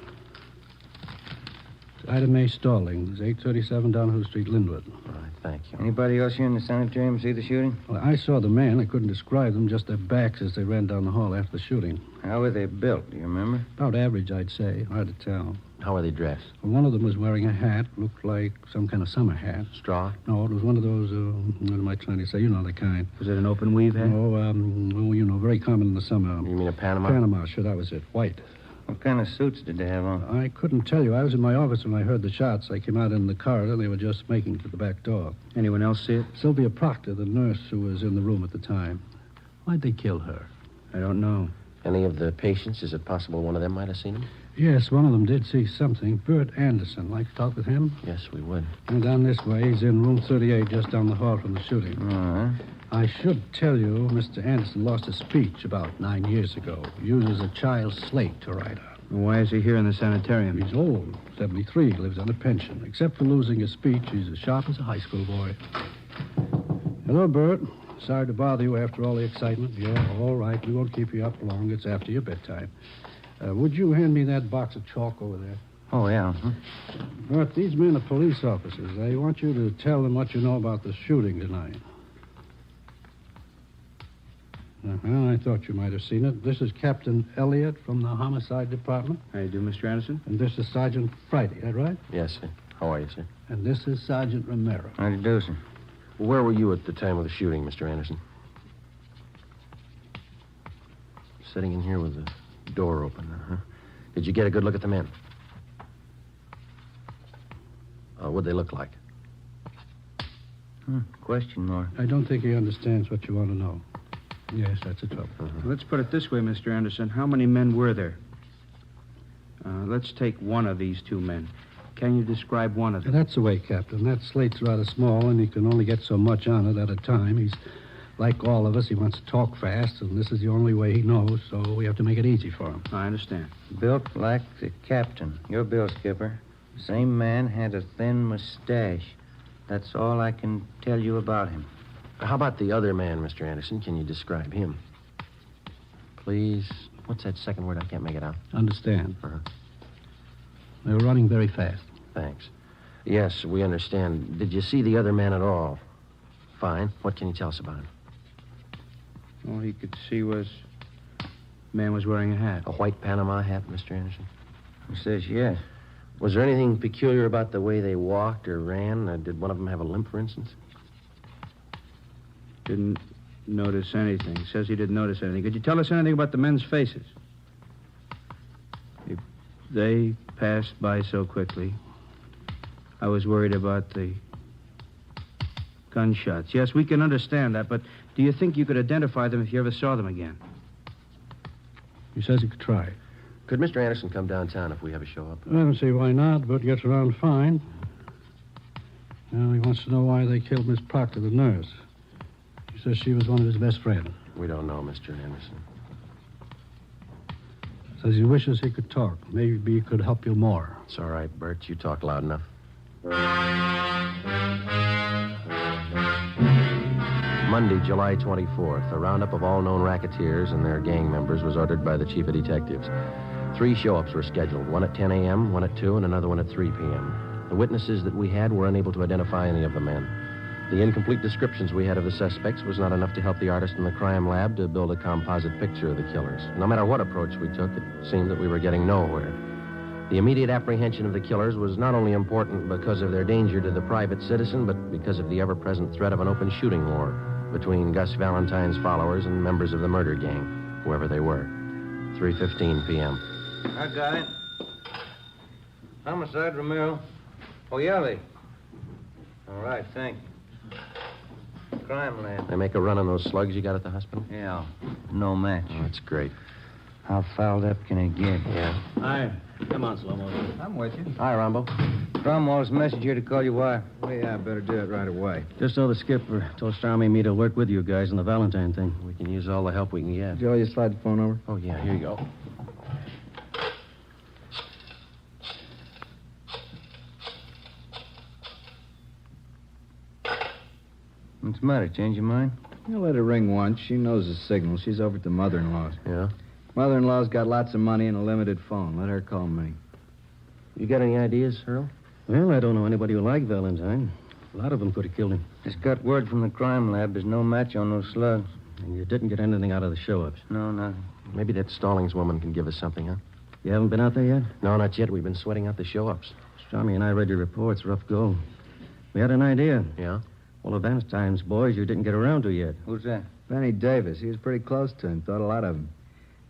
It's Ida Mae Stallings, 837 Donohue Street, Linwood. All right, thank you. Anybody else here in the sanitarium see the shooting? Well, I saw the man. I couldn't describe them, just their backs as they ran down the hall after the shooting. How were they built, do you remember? About average, I'd say. Hard to tell. How are they dressed? Well, one of them was wearing a hat. Looked like some kind of summer hat. Straw? No, it was one of those, what am I trying to say? You know the kind. Was it an open weave hat? No, you know, very common in the summer. You mean a Panama? Panama, sure, that was it. White. What kind of suits did they have on? I couldn't tell you. I was in my office when I heard the shots. I came out in the corridor. They were just making to the back door. Anyone else see it? Sylvia Proctor, the nurse who was in the room at the time. Why'd they kill her? I don't know. Any of the patients? Is it possible one of them might have seen him? Yes, one of them did see something. Bert Anderson. Like to talk with him? Yes, we would. And down this way. He's in room 38, just down the hall from the shooting. All right. I should tell you, Mr. Anderson lost his speech about 9 years ago. Uses a child's slate to write on. Why is he here in the sanitarium? He's old, 73, lives on a pension. Except for losing his speech, he's as sharp as a high school boy. Hello, Bert. Sorry to bother you after all the excitement. Yeah, all right. We won't keep you up long. It's after your bedtime. Would you hand me that box of chalk over there? Oh, yeah. Bert, these men are police officers. They want you to tell them what you know about the shooting tonight. I thought you might have seen it. This is Captain Elliott from the Homicide Department. How you do, Mr. Anderson? And this is Sergeant Friday, that right? Yes, sir. How are you, sir? And this is Sergeant Romero. How do you do, sir? Well, where were you at the time of the shooting, Mr. Anderson? Sitting in here with the door open, huh? Did you get a good look at the men? What'd they look like? Question mark. I don't think he understands what you want to know. Yes, that's the trouble. Let's put it this way, Mr. Anderson. How many men were there? Let's take one of these two men. Can you describe one of them? That's the way, Captain. That slate's rather small, and he can only get so much on it at a time. He's like all of us. He wants to talk fast, and this is the only way he knows, so we have to make it easy for him. I understand. Built like the captain. Your bill, Skipper. Same man had a thin mustache. That's all I can tell you about him. How about the other man, Mr. Anderson? Can you describe him? Please. What's that second word? I can't make it out. Understand. Uh-huh. They were running very fast. Thanks. Yes, we understand. Did you see the other man at all? Fine. What can you tell us about him? All he could see was... man was wearing a hat. A white Panama hat, Mr. Anderson? He says yes. Was there anything peculiar about the way they walked or ran? Did one of them have a limp, for instance? Didn't notice anything. Says he didn't notice anything. Could you tell us anything about the men's faces? They passed by so quickly. I was worried about the gunshots. Yes, we can understand that, but do you think you could identify them if you ever saw them again? He says he could try. Could Mr. Anderson come downtown if we have a show up? I don't see why not, but gets around fine. Now, he wants to know why they killed Miss Proctor, the nurse. He says she was one of his best friends. We don't know, Mr. Anderson. Says he wishes he could talk. Maybe he could help you more. It's all right, Bert. You talk loud enough. Monday, July 24th, a roundup of all known racketeers and their gang members was ordered by the chief of detectives. 3 show-ups were scheduled, one at 10 a.m., one at 2, and another one at 3 p.m. The witnesses that we had were unable to identify any of the men. The incomplete descriptions we had of the suspects was not enough to help the artist in the crime lab to build a composite picture of the killers. No matter what approach we took, it seemed that we were getting nowhere. The immediate apprehension of the killers was not only important because of their danger to the private citizen, but because of the ever-present threat of an open shooting war between Gus Valentine's followers and members of the murder gang, whoever they were. 3:15 p.m. I got it. Homicide, Romero. Oh, yeah, Lee. All right, thank you. crime lab. They make a run on those slugs you got at the hospital? Yeah. No match. Oh, that's great. How fouled up can it get? Yeah. Hi. Come on, Slow-Mo. I'm with you. Hi, Rambo. Cromwell's message here to call you why. Well, yeah, I better do it right away. Just so the skipper told Stormy and me to work with you guys on the Valentine thing. We can use all the help we can get. Joe, you slide the phone over? Oh, yeah, here you go. What's the matter? Change your mind? You let her ring once. She knows the signal. She's over at the mother-in-law's. Yeah? Mother-in-law's got lots of money and a limited phone. Let her call me. You got any ideas, Earl? Well, I don't know anybody who liked Valentine. A lot of them could have killed him. Just got word from the crime lab. There's no match on those slugs. And you didn't get anything out of the show-ups. No, nothing. Maybe that Stallings woman can give us something, huh? You haven't been out there yet? No, not yet. We've been sweating out the show-ups. Stormy and I read your reports. Rough go. We had an idea. Yeah? One of Valentine's boys you didn't get around to yet. Who's that? Benny Davis. He was pretty close to him. Thought a lot of him.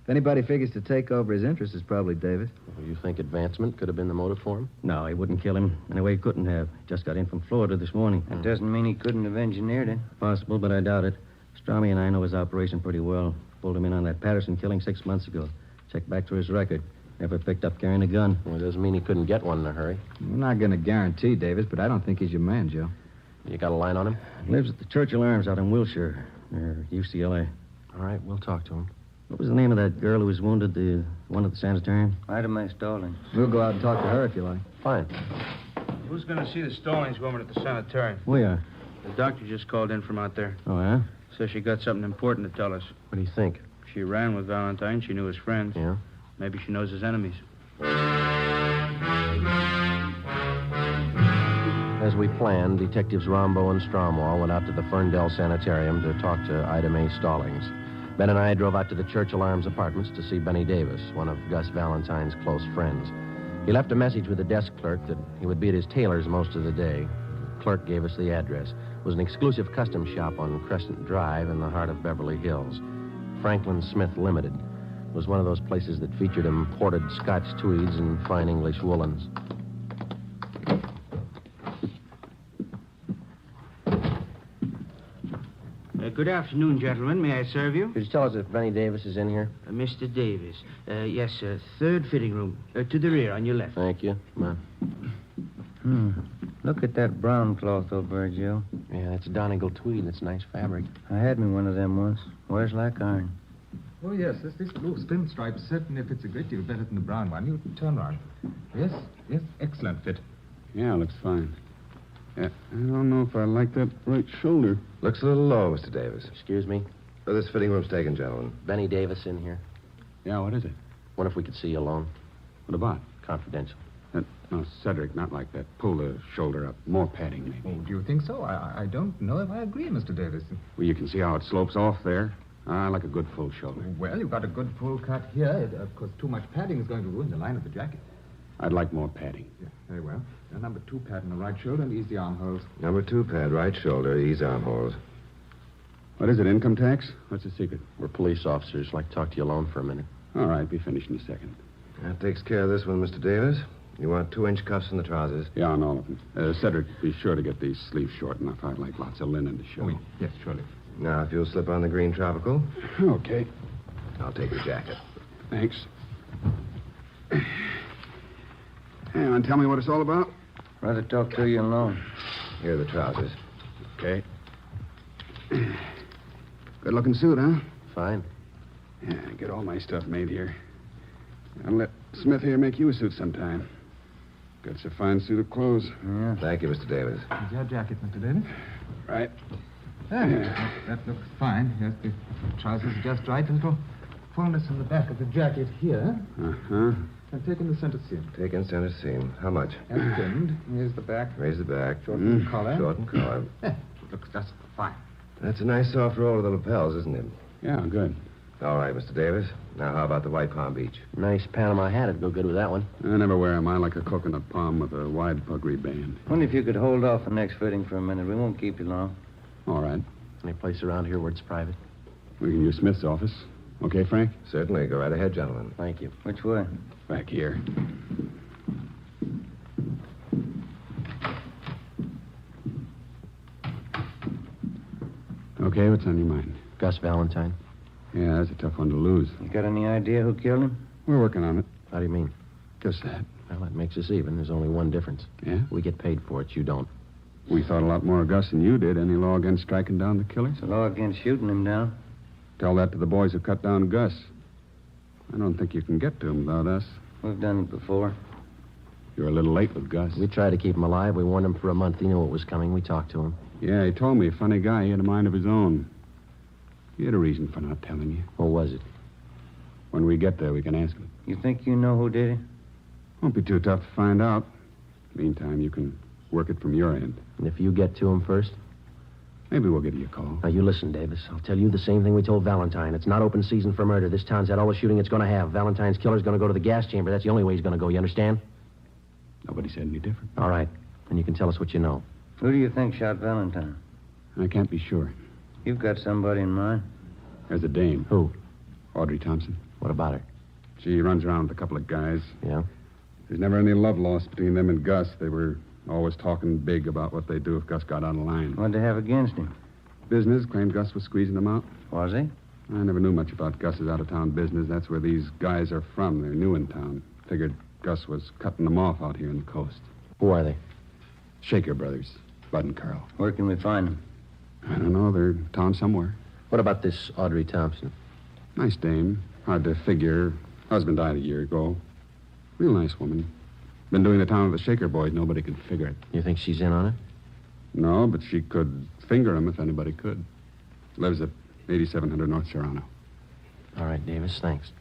If anybody figures to take over his interest, it's probably Davis. Well, you think advancement could have been the motive for him? No, he wouldn't kill him. Anyway, he couldn't have. Just got in from Florida this morning. That doesn't mean he couldn't have engineered it. Possible, but I doubt it. Stormy and I know his operation pretty well. Pulled him in on that Patterson killing 6 months ago. Checked back through his record. Never picked up carrying a gun. Well, it doesn't mean he couldn't get one in a hurry. We're not going to guarantee Davis, but I don't think he's your man, Joe. You got a line on him? Lives at the Churchill Arms out in Wilshire, near UCLA. All right, we'll talk to him. What was the name of that girl who was wounded, the one at the sanitarium? Ida Mae Stallings. We'll go out and talk to her if you like. Fine. Who's going to see the Stallings woman at the sanitarium? We are. The doctor just called in from out there. Oh, yeah? Says she got something important to tell us. What do you think? She ran with Valentine. She knew his friends. Yeah? Maybe she knows his enemies. As we planned, Detectives Rambo and Stromwall went out to the Ferndale Sanitarium to talk to Ida Mae Stallings. Ben and I drove out to the Churchill Arms apartments to see Benny Davis, one of Gus Valentine's close friends. He left a message with the desk clerk that he would be at his tailor's most of the day. The clerk gave us the address. It was an exclusive custom shop on Crescent Drive in the heart of Beverly Hills. Franklin Smith Limited. It was one of those places that featured imported Scotch tweeds and fine English woolens. Good afternoon, gentlemen. May I serve you? Could you tell us if Benny Davis is in here? Mr. Davis. Yes, sir. Third fitting room. To the rear, on your left. Thank you. Come on. Look at that brown cloth over there, Joe. Yeah, that's Donegal tweed. That's nice fabric. I had me one of them once. Wears like iron. Oh, yes. This blue pinstripe certainly fits a great deal better than the brown one. You turn round. Yes, excellent fit. Yeah, looks fine. Yeah, I don't know if I like that right shoulder. Looks a little low, Mr. Davis. Excuse me? This fitting room's taken, gentlemen. Benny Davis in here. Yeah, what is it? Wonder if we could see you alone. What about? Confidential. No, Cedric, not like that. Pull the shoulder up. More padding, maybe. Oh, do you think so? I don't know if I agree, Mr. Davis. Well, you can see how it slopes off there. I like a good full shoulder. Well, you've got a good full cut here. Of course, too much padding is going to ruin the line of the jacket. I'd like more padding. Yeah, very well. A number 2 pad on the right shoulder and ease the armholes. Number 2 pad, right shoulder, ease armholes. What is it, income tax? What's the secret? We're police officers. Like to talk to you alone for a minute. All right, be finished in a second. That takes care of this one, Mr. Davis. You want 2-inch cuffs in the trousers? Yeah, on all of them. Cedric, be sure to get these sleeves short enough. I'd like lots of linen to show. Oh, yes, surely. Now, if you'll slip on the green tropical. Okay. I'll take your jacket. Thanks. Hey, want to tell me what it's all about? Rather talk to you alone. Here are the trousers. Okay. Good-looking suit, huh? Fine. Yeah, I get all my stuff made here. I'll let Smith here make you a suit sometime. Got a fine suit of clothes. Yeah. Thank you, Mr. Davis. Is your jacket, Mr. Davis? Right. That looks fine. Yes, the trousers are just right. A little fullness in the back of the jacket here. Uh-huh. And taking the center seam. Taking center seam. How much? And pinned. Here's the back. Raise the back. Shorten the collar. Shorten collar. Looks just fine. That's a nice soft roll of the lapels, isn't it? Yeah, good. All right, Mr. Davis. Now, how about the White Palm Beach? Nice Panama hat would go good with that one. I never wear them. I like a coconut palm with a wide puggree band. Wonder if you could hold off the next fitting for a minute. We won't keep you long. All right. Any place around here where it's private? We can use Smith's office. Okay, Frank? Certainly. Go right ahead, gentlemen. Thank you. Which way? Back here. Okay, what's on your mind? Gus Valentine. Yeah, that's a tough one to lose. You got any idea who killed him? We're working on it. How do you mean? Just that. Well, that makes us even. There's only one difference. Yeah? We get paid for it. You don't. We thought a lot more of Gus than you did. Any law against striking down the killers? It's a law against shooting him down. Tell that to the boys who cut down Gus. I don't think you can get to him without us. We've done it before. You're a little late with Gus. We tried to keep him alive. We warned him for a month. He knew what was coming. We talked to him. Yeah, he told me. Funny guy. He had a mind of his own. He had a reason for not telling you. What was it? When we get there, we can ask him. You think you know who did it? Won't be too tough to find out. Meantime, you can work it from your end. And if you get to him first? Maybe we'll give you a call. Now, you listen, Davis. I'll tell you the same thing we told Valentine. It's not open season for murder. This town's had all the shooting it's going to have. Valentine's killer's going to go to the gas chamber. That's the only way he's going to go. You understand? Nobody said any different. All right. Then you can tell us what you know. Who do you think shot Valentine? I can't be sure. You've got somebody in mind. There's a dame. Who? Audrey Thompson. What about her? She runs around with a couple of guys. Yeah? There's never any love lost between them and Gus. They were always talking big about what they'd do if Gus got out of line. What'd they have against him? Business. Claimed Gus was squeezing them out. Was he? I never knew much about Gus's out-of-town business. That's where these guys are from. They're new in town. Figured Gus was cutting them off out here on the coast. Who are they? Shaker Brothers. Bud and Carl. Where can we find them? I don't know. They're in town somewhere. What about this Audrey Thompson? Nice dame. Hard to figure. Husband died a year ago. Real nice woman. Been doing the town with the Shaker boys. Nobody could figure it. You think she's in on it? No, but she could finger him if anybody could. Lives at 8700 North Serrano. All right, Davis, thanks.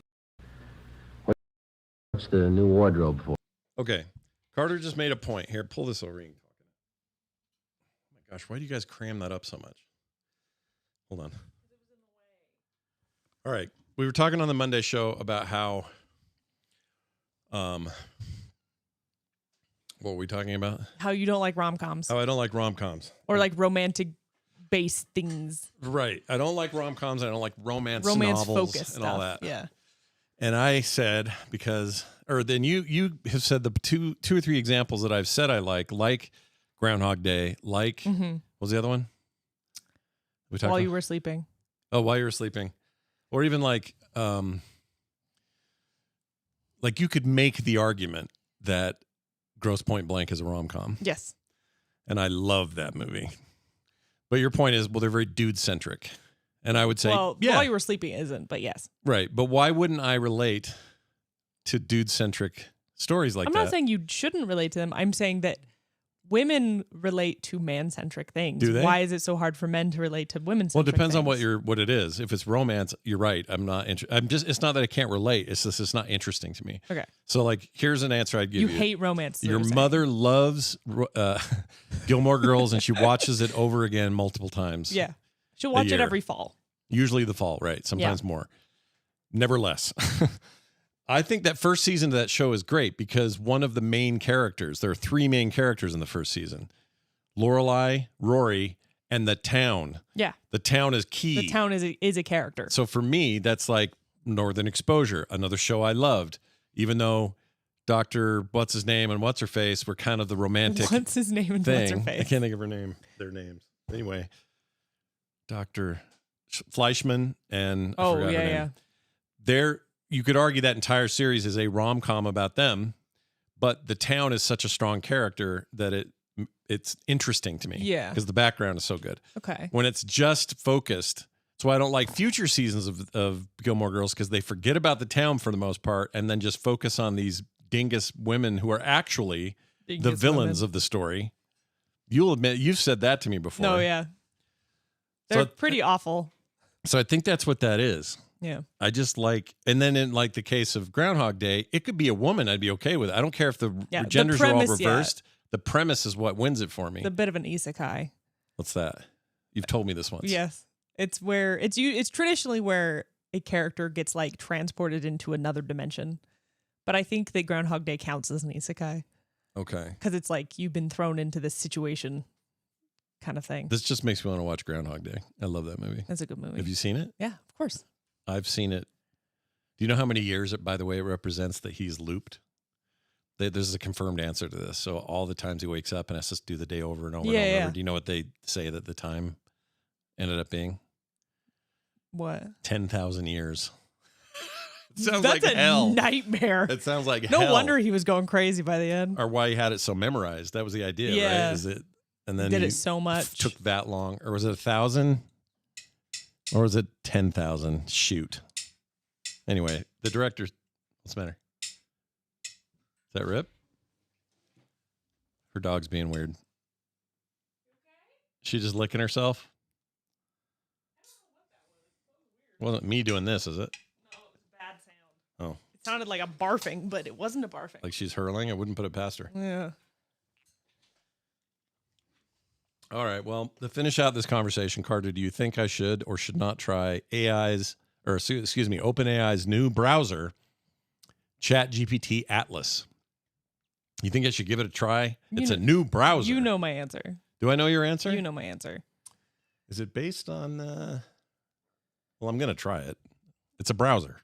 What's the new wardrobe for? Okay. Carter just made a point. Here, pull this over. Oh, my gosh, why do you guys cram that up so much? Hold on. All right. We were talking on the Monday show about how, what were we talking about? How you don't like rom-coms. How I don't like rom-coms. Or like romantic-based things. Right. I don't like rom-coms. I don't like romance novels focused and all stuff. that. Yeah. And I said, then you have said the two or three examples that I've said I like Groundhog Day, what was the other one? While You Were Sleeping. Oh, While You Were Sleeping. Or even like you could make the argument that Grosse Point Blank is a rom-com. Yes. And I love that movie. But your point is, well, they're very dude-centric. And I would say, While You Were Sleeping isn't, but yes. Right. But why wouldn't I relate to dude-centric stories like that? I'm not saying you shouldn't relate to them. I'm saying that women relate to man-centric things. Do they? Why is it so hard for men to relate to women-centric Well, it depends things? on what it is. If it's romance, you're right. It's not that I can't relate. It's just, it's not interesting to me. Okay. So like, here's an answer I'd give you. You hate romance. Your mother loves Gilmore Girls, and she watches it over again multiple times. Yeah. She'll watch it every fall. Usually the fall, right? Sometimes more. Never less. I think that first season of that show is great because one of the main characters, there are three main characters in the first season: Lorelai, Rory, and the town. Yeah. The town is key. The town is a character. So for me, that's like Northern Exposure, another show I loved, even though Dr. What's His Name and What's Her Face were kind of the romantic What's His Name and thing. What's Her Face? I can't think of their names. Anyway, Dr. Fleischman and I forgot her name. You could argue that entire series is a rom-com about them, but the town is such a strong character that it's interesting to me. Yeah. Because the background is so good. Okay. When it's just focused, that's why I don't like future seasons of Gilmore Girls, because they forget about the town for the most part and then just focus on these dingus women who are actually the villains of the story. You'll admit, you've said that to me before. No, yeah. They're pretty awful. So I think that's what that is. Yeah. I just like, and then in like the case of Groundhog Day, it could be a woman. I'd be okay with it. I don't care if the genders are all reversed. Yeah. The premise is what wins it for me. It's a bit of an isekai. What's that? You've told me this once. Yes. It's where it's traditionally where a character gets like transported into another dimension. But I think that Groundhog Day counts as an isekai. Okay. Because it's like you've been thrown into this situation kind of thing. This just makes me want to watch Groundhog Day. I love that movie. That's a good movie. Have you seen it? Yeah, of course. I've seen it. Do you know how many years, by the way, it represents that he's looped? There's a confirmed answer to this. So all the times he wakes up and has to do the day over and over and over. Do you know what they say that the time ended up being? What? 10,000 years. It sounds That's like a hell. nightmare. It sounds like no hell. wonder he was going crazy by the end. Or why he had it so memorized. That was the idea, Yeah. right? Is it? And then Did he it so much. Took that long, or was it 1,000? Or was it 10,000? Shoot. Anyway, the director. What's the matter? Is that Rip? Her dog's being weird. She just licking herself? Wasn't me doing this, is it? No, it was a bad sound. Oh, It sounded like a barfing, but it wasn't a barfing. like she's hurling? I wouldn't put it past her. Yeah. All right. Well, to finish out this conversation, Carter, do you think I should or should not try OpenAI's new browser, ChatGPT Atlas? You think I should give it a try? It's a new browser. You know my answer. Do I know your answer? You know my answer. Is it based on... Well, I'm going to try it. It's a browser.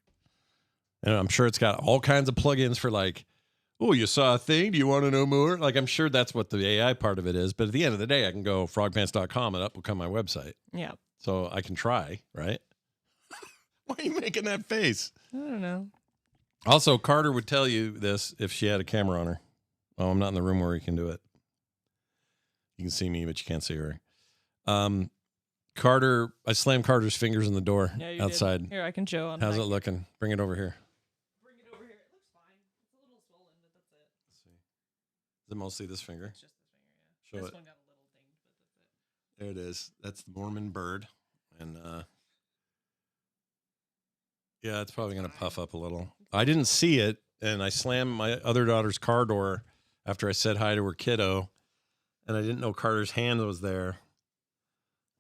And I'm sure it's got all kinds of plugins for like, oh, you saw a thing? Do you want to know more? Like, I'm sure that's what the AI part of it is. But at the end of the day, I can go frogpants.com and up will come my website. Yeah. So I can try, right? Why are you making that face? I don't know. Also, Carter would tell you this if she had a camera on her. Oh, I'm not in the room where you can do it. You can see me, but you can't see her. Carter, I slammed Carter's fingers in the door outside. Here, I can show on How's my- it looking? Bring it over here. Bring it over here. It looks fine. It's a little swollen, but that's it. Is it mostly this finger? It's just this finger, yeah. Show This it. one got a little dinged, but that's it. There it is. That's the Mormon bird. And yeah, it's probably going to puff up a little. I didn't see it, and I slammed my other daughter's car door after I said hi to her kiddo, and I didn't know Carter's hand was there.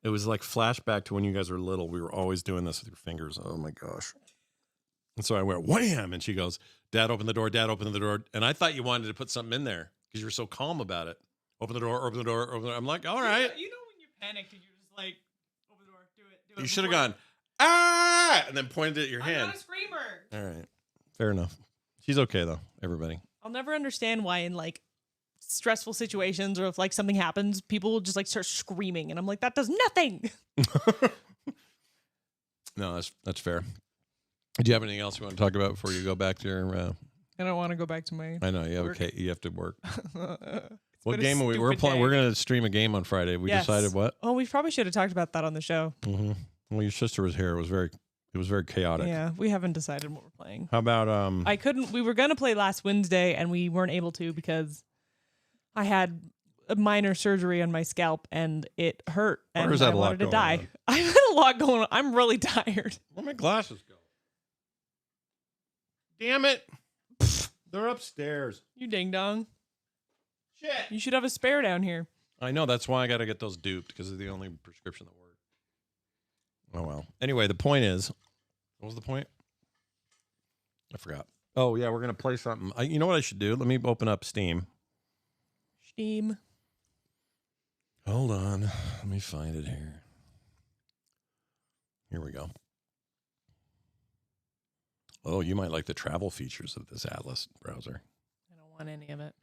It was like flashback to when you guys were little. We were always doing this with your fingers. Oh, my gosh. And so I went, wham! And she goes, Dad, open the door. Dad, open the door. And I thought you wanted to put something in there because you were so calm about it. Open the door, open the door, open the door. I'm like, all right. You know when you're panicked and you're just like, open the door, do it. You should have gone, ah! And then pointed at your I'm hand. not a screamer. All right. Fair enough. She's okay, though, everybody. I'll never understand why in like stressful situations or if like something happens, people will just like start screaming. And I'm like, that does nothing. No, that's fair. Do you have anything else you want to talk about before you go back to your... I don't want to go back to my I know, you have, work. you have to work. What What game are we? We're playing. We're going to stream a game on Friday. We decided what? Oh, we probably should have talked about that on the show. Mm-hmm. Well, your sister was here. It was very chaotic. Yeah, we haven't decided what we're playing. How about we were going to play last Wednesday and we weren't able to because I had a minor surgery on my scalp and it hurt and There's that I a lot wanted to going die. on. I had a lot going on. I'm really tired. Where'd my glasses go? Damn it! They're upstairs. You ding dong. Shit. You should have a spare down here. I know. That's why I got to get those duped because they're the only prescription that works. Oh well. Anyway, the point is, what was the point? I forgot. Oh yeah, we're gonna play something. You know what I should do? Let me open up Steam. Steam. Hold on. Let me find it here. Here we go. Oh, you might like the travel features of this Atlas browser. I don't want any of it.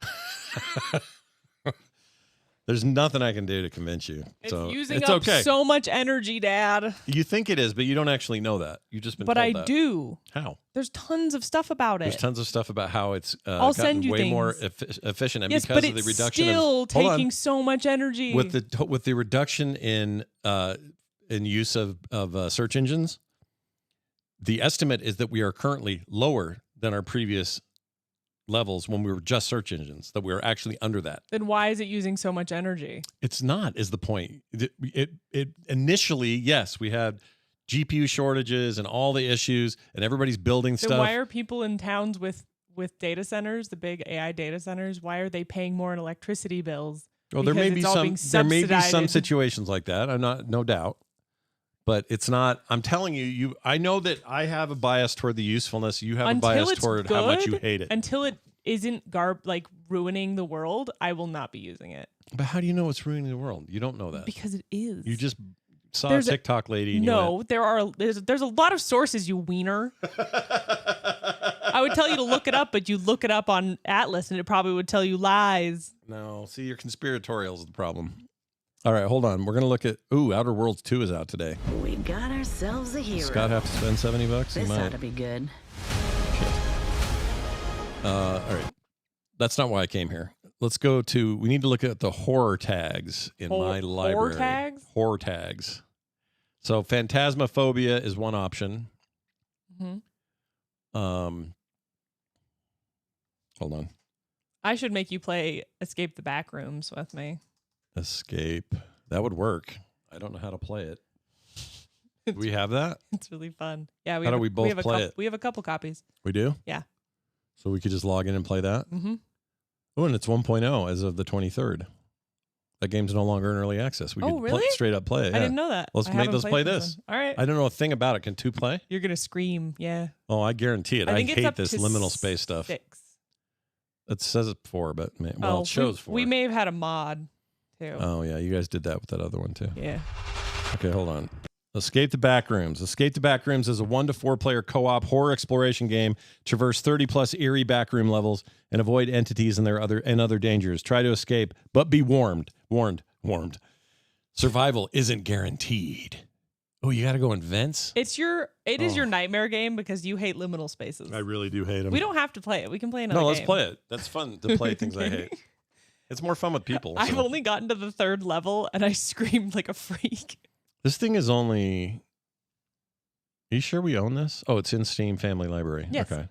There's nothing I can do to convince you. It's so using it's up okay. so much energy, Dad. You think it is, but you don't actually know that. You've just been But told I that. do. How? There's tons of stuff about There's it. tons of stuff about how it's I'll gotten send you way things. more efficient, and Yes, because but of the it's reduction still of hold on. taking so much energy. with the reduction in use of search engines, the estimate is that we are currently lower than our previous levels when we were just search engines. That we are actually under that. Then why is it using so much energy? It's not, is the point. It initially, yes, we had GPU shortages and all the issues, and everybody's building Then stuff. why are people in towns with data centers, the big AI data centers, why are they paying more in electricity bills? Well, there may Because be it's all some being there may be some subsidized. situations like that. I'm not, no doubt, but it's not. I'm telling you, I know that I have a bias toward the usefulness. You have Until a bias it's toward how much you good, hate it. Until it isn't ruining the world, I will not be using it. But how do you know it's ruining the world? You don't know that Because it is. You just saw There's a TikTok lady. And you No, went, there's a lot of sources, you wiener. I would tell you to look it up, but you look it up on Atlas and it probably would tell you lies. no. See, your conspiratorial is the problem. All right, hold on. We're going to look at... Ooh, Outer Worlds 2 is out today. We got ourselves a hero. Scott have to spend $70? This ought to be good. All right. That's not why I came here. Let's go to... We need to look at the horror tags in my library. Horror tags? Horror tags. So Phantasmophobia is one option. Mm-hmm. Hold on. I should make you play Escape the Backrooms with me. Escape. That would work. I don't know how to play it. Do we have that? It's really fun. Yeah. How do we both play it? We have a couple copies. We do? Yeah. So we could just log in and play that? Mm-hmm. Oh, and it's 1.0 as of the 23rd. That game's no longer in early access. We could really? straight up play it. I yeah. didn't know that. Let's play this. All right. I don't know a thing about it. Can 2 play? You're going to scream. Yeah. Oh, I guarantee it. I think it's hate up this to liminal space stuff. 6. It says it 4, but it shows 4. We may have had a mod too. Oh, yeah. You guys did that with that other one too. Yeah. Okay, hold on. Escape the Backrooms. Escape the Backrooms is a 1 to 4 player co-op horror exploration game. Traverse 30+ eerie backroom levels and avoid entities and their other dangers. Try to escape, but be warned. Survival isn't guaranteed. Oh, you got to go in vents? It is your nightmare game because you hate liminal spaces. I really do hate them. We don't have to play it. We can play another game. No, let's play it. That's fun to play things I hate. It's more fun with people. I've so. only gotten to the 3rd level and I screamed like a freak. This thing is only... Are you sure we own this? Oh, it's in Steam Family Library. Yes. Okay.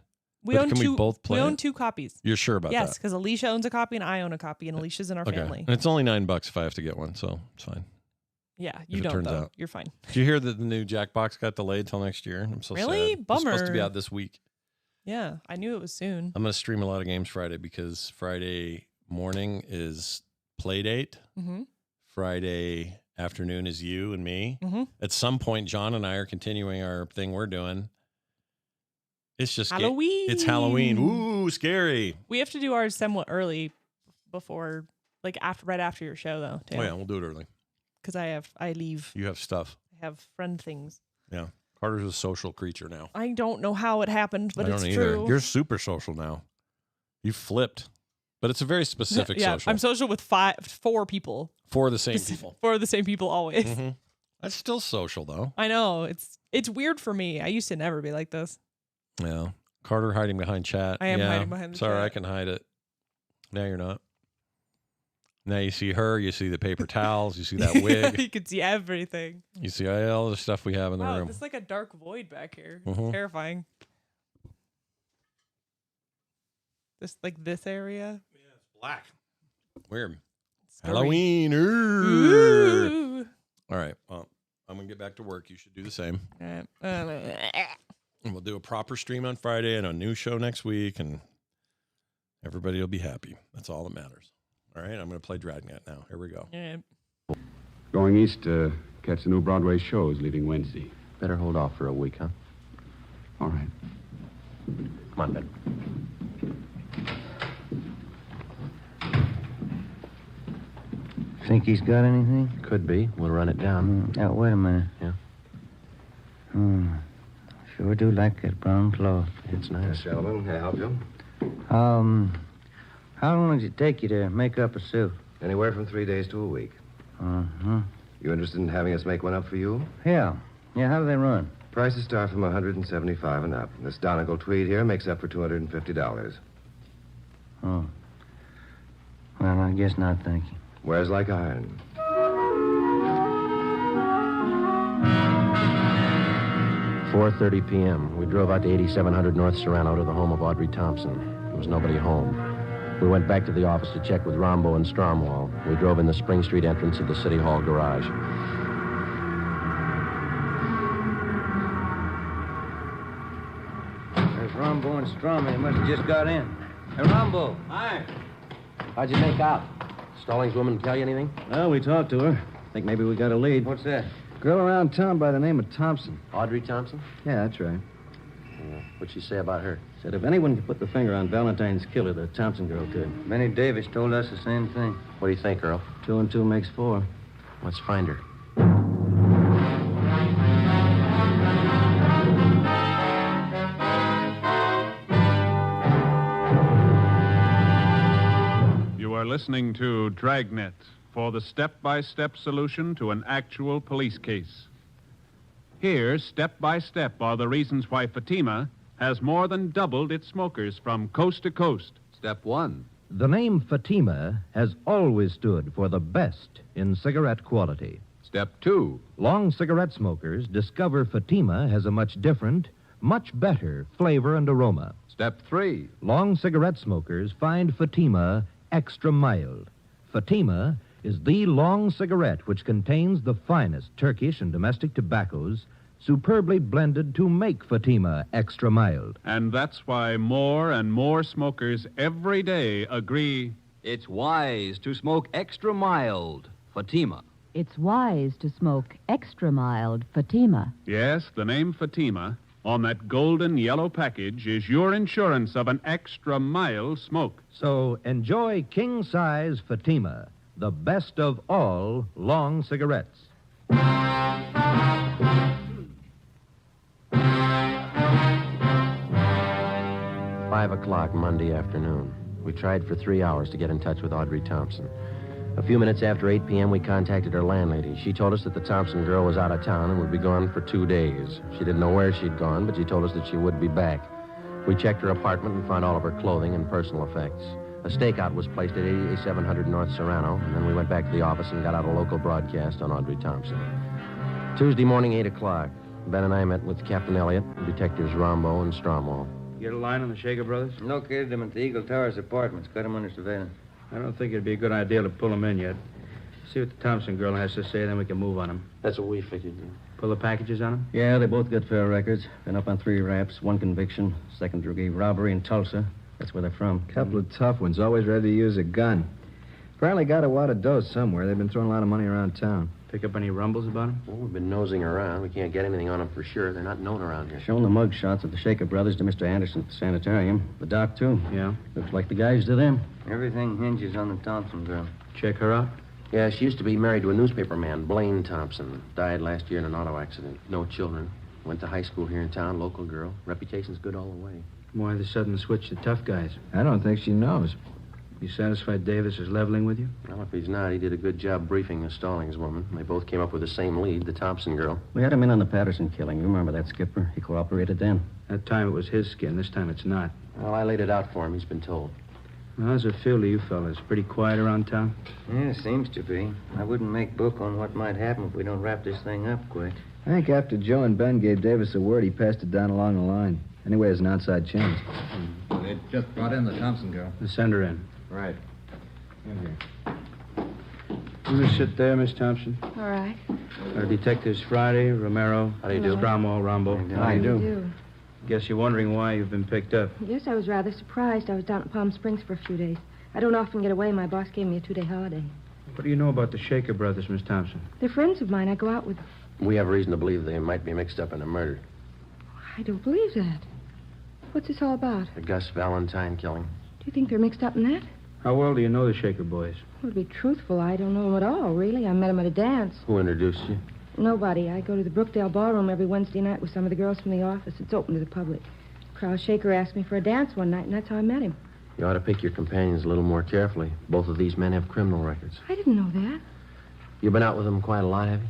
Can we both play We own it? 2 copies. You're sure about that? Yes, because Alicia owns a copy and I own a copy, and Alicia's in our family. And it's only $9 if I have to get one, so it's fine. Yeah, If you it don't turns though. out. You're fine. Did you hear that the new Jackbox got delayed till next year? I'm so Really? sad. It's supposed to be Bummer. out this week. Yeah, I knew it was soon. I'm going to stream a lot of games Friday because Friday morning is Playdate. Mm-hmm. Friday afternoon is you and me. Mm-hmm. At some point, John and I are continuing our thing we're doing. It's just Halloween. It's Halloween. Ooh, scary. We have to do ours somewhat early before, like right after your show, though. Too. Oh yeah, we'll do it early. Because I leave. You have stuff. I have friend things. Yeah, Carter's a social creature now. I don't know how it happened, but I it's don't either. true. You're super social now. You flipped, but it's a very specific yeah, social. I'm social with 4 people. 4 of the same people. 4 of the same people always. Mm-hmm. That's still social though. I know it's weird for me. I used to never be like this. Yeah. Carter hiding behind chat. I am hiding behind the Sorry, chat. I can hide it. Now you're not. Now you see her. You see the paper towels. You see that wig. You can see everything. You see all the stuff we have in the Wow, room. it's like a dark void back here. Mhm. It's terrifying. This area. Yeah, it's black. Weird. Scary. Halloween. Ooh. All right. Well, I'm gonna get back to work. You should do the same. And we'll do a proper stream on Friday and a new show next week, and everybody will be happy. That's all that matters. All right, I'm going to play Dragnet now. Here we go. Yeah. Going east to catch the new Broadway shows leaving Wednesday. Better hold off for a week, huh? All right. Come on, Ben. Think he's got anything? Could be. We'll run it down. Now, wait a minute. Yeah. Sure do like that brown cloth. It's nice. Yes, gentlemen. Can I help you? How long does it take you to make up a suit? Anywhere from 3 days to a week. Uh-huh. You interested in having us make one up for you? Yeah. Yeah, how do they run? Prices start from $175 and up. This Donegal tweed here makes up for $250. Oh. Well, I guess not, thank you. Wears like iron. $4:30 p.m. We drove out to 8700 North Serrano to the home of Audrey Thompson. There was nobody home. We went back to the office to check with Rombo and Stromwall. We drove in the Spring Street entrance of the City Hall garage. There's Rombo and Strom. They must have just got in. Hey, Rombo. Hi. How'd you make out? Stallings woman tell you anything? Well, we talked to her. Think maybe we got a lead. What's that? Girl around town by the name of Thompson. Audrey Thompson? Yeah, that's right. What'd she say about her? Said if anyone could put the finger on Valentine's killer, the Thompson girl could. Benny Davis told us the same thing. What do you think, Earl? 2 and 2 makes 4. Let's find her. You are listening to Dragnet for the step-by-step solution to an actual police case. Here, step by step, are the reasons why Fatima has more than doubled its smokers from coast to coast. Step 1. The name Fatima has always stood for the best in cigarette quality. Step 2. Long cigarette smokers discover Fatima has a much different, much better flavor and aroma. Step 3. Long cigarette smokers find Fatima extra mild. Fatima is the long cigarette which contains the finest Turkish and domestic tobaccos superbly blended to make Fatima extra mild. And that's why more and more smokers every day agree it's wise to smoke extra mild Fatima. It's wise to smoke extra mild Fatima. Yes, the name Fatima on that golden yellow package is your insurance of an extra mild smoke. So enjoy king-size Fatima, the best of all long cigarettes. 5 o'clock Monday afternoon. We tried for 3 hours to get in touch with Audrey Thompson. A few minutes after 8 p.m., we contacted her landlady. She told us that the Thompson girl was out of town and would be gone for 2 days. She didn't know where she'd gone, but she told us that she would be back. We checked her apartment and found all of her clothing and personal effects. A stakeout was placed at 8700 North Serrano, and then we went back to the office and got out a local broadcast on Audrey Thompson. Tuesday morning, 8 o'clock. Ben and I met with Captain Elliott, Detectives Rombo and Stromwell. Get a line on the Shaker brothers? Located them at the Eagle Towers apartments. Got them under surveillance. I don't think it'd be a good idea to pull them in yet. See what the Thompson girl has to say, then we can move on them. That's what we figured. Pull the packages on them? Yeah, they both got fair records. Been up on 3 raps, 1 conviction, second degree robbery in Tulsa. That's where they're from. Couple of tough ones, always ready to use a gun. Apparently got a wad of dough somewhere. They've been throwing a lot of money around town. Pick up any rumbles about them? Well, we've been nosing around. We can't get anything on them for sure. They're not known around here. Shown the mug shots of the Shaker brothers to Mr. Anderson at the sanitarium. The doc, too. Yeah? Looks like the guys to them. Everything hinges on the Thompson girl. Check her out? Yeah, she used to be married to a newspaper man, Blaine Thompson. Died last year in an auto accident. No children. Went to high school here in town, local girl. Reputation's good all the way. Why the sudden switch to tough guys? I don't think she knows. You satisfied Davis is leveling with you? Well, if he's not, he did a good job briefing the Stallings woman. They both came up with the same lead, the Thompson girl. We had him in on the Patterson killing. You remember that, Skipper? He cooperated then. That time it was his skin. This time it's not. Well, I laid it out for him. He's been told. Well, how's it feel to you fellas? Pretty quiet around town? Yeah, seems to be. I wouldn't make book on what might happen if we don't wrap this thing up quick. I think after Joe and Ben gave Davis a word, he passed it down along the line. Anyway, it's an outside chance. They just brought in the Thompson girl. Send her in. Right. In here. You just sit there, Miss Thompson. All right. Detectives Friday, Romero. How do you do? Stromwell, Rombo. How do you do? Guess you're wondering why you've been picked up. Yes, I was rather surprised. I was down at Palm Springs for a few days. I don't often get away. My boss gave me a 2-day holiday. What do you know about the Shaker brothers, Miss Thompson? They're friends of mine. I go out with them. We have reason to believe they might be mixed up in a murder. I don't believe that. What's this all about? The Gus Valentine killing. Do you think they're mixed up in that? How well do you know the Shaker boys? Well, to be truthful, I don't know them at all, really. I met them at a dance. Who introduced you? Nobody. I go to the Brookdale Ballroom every Wednesday night with some of the girls from the office. It's open to the public. Carl Shaker asked me for a dance one night, and that's how I met him. You ought to pick your companions a little more carefully. Both of these men have criminal records. I didn't know that. You've been out with them quite a lot, have you?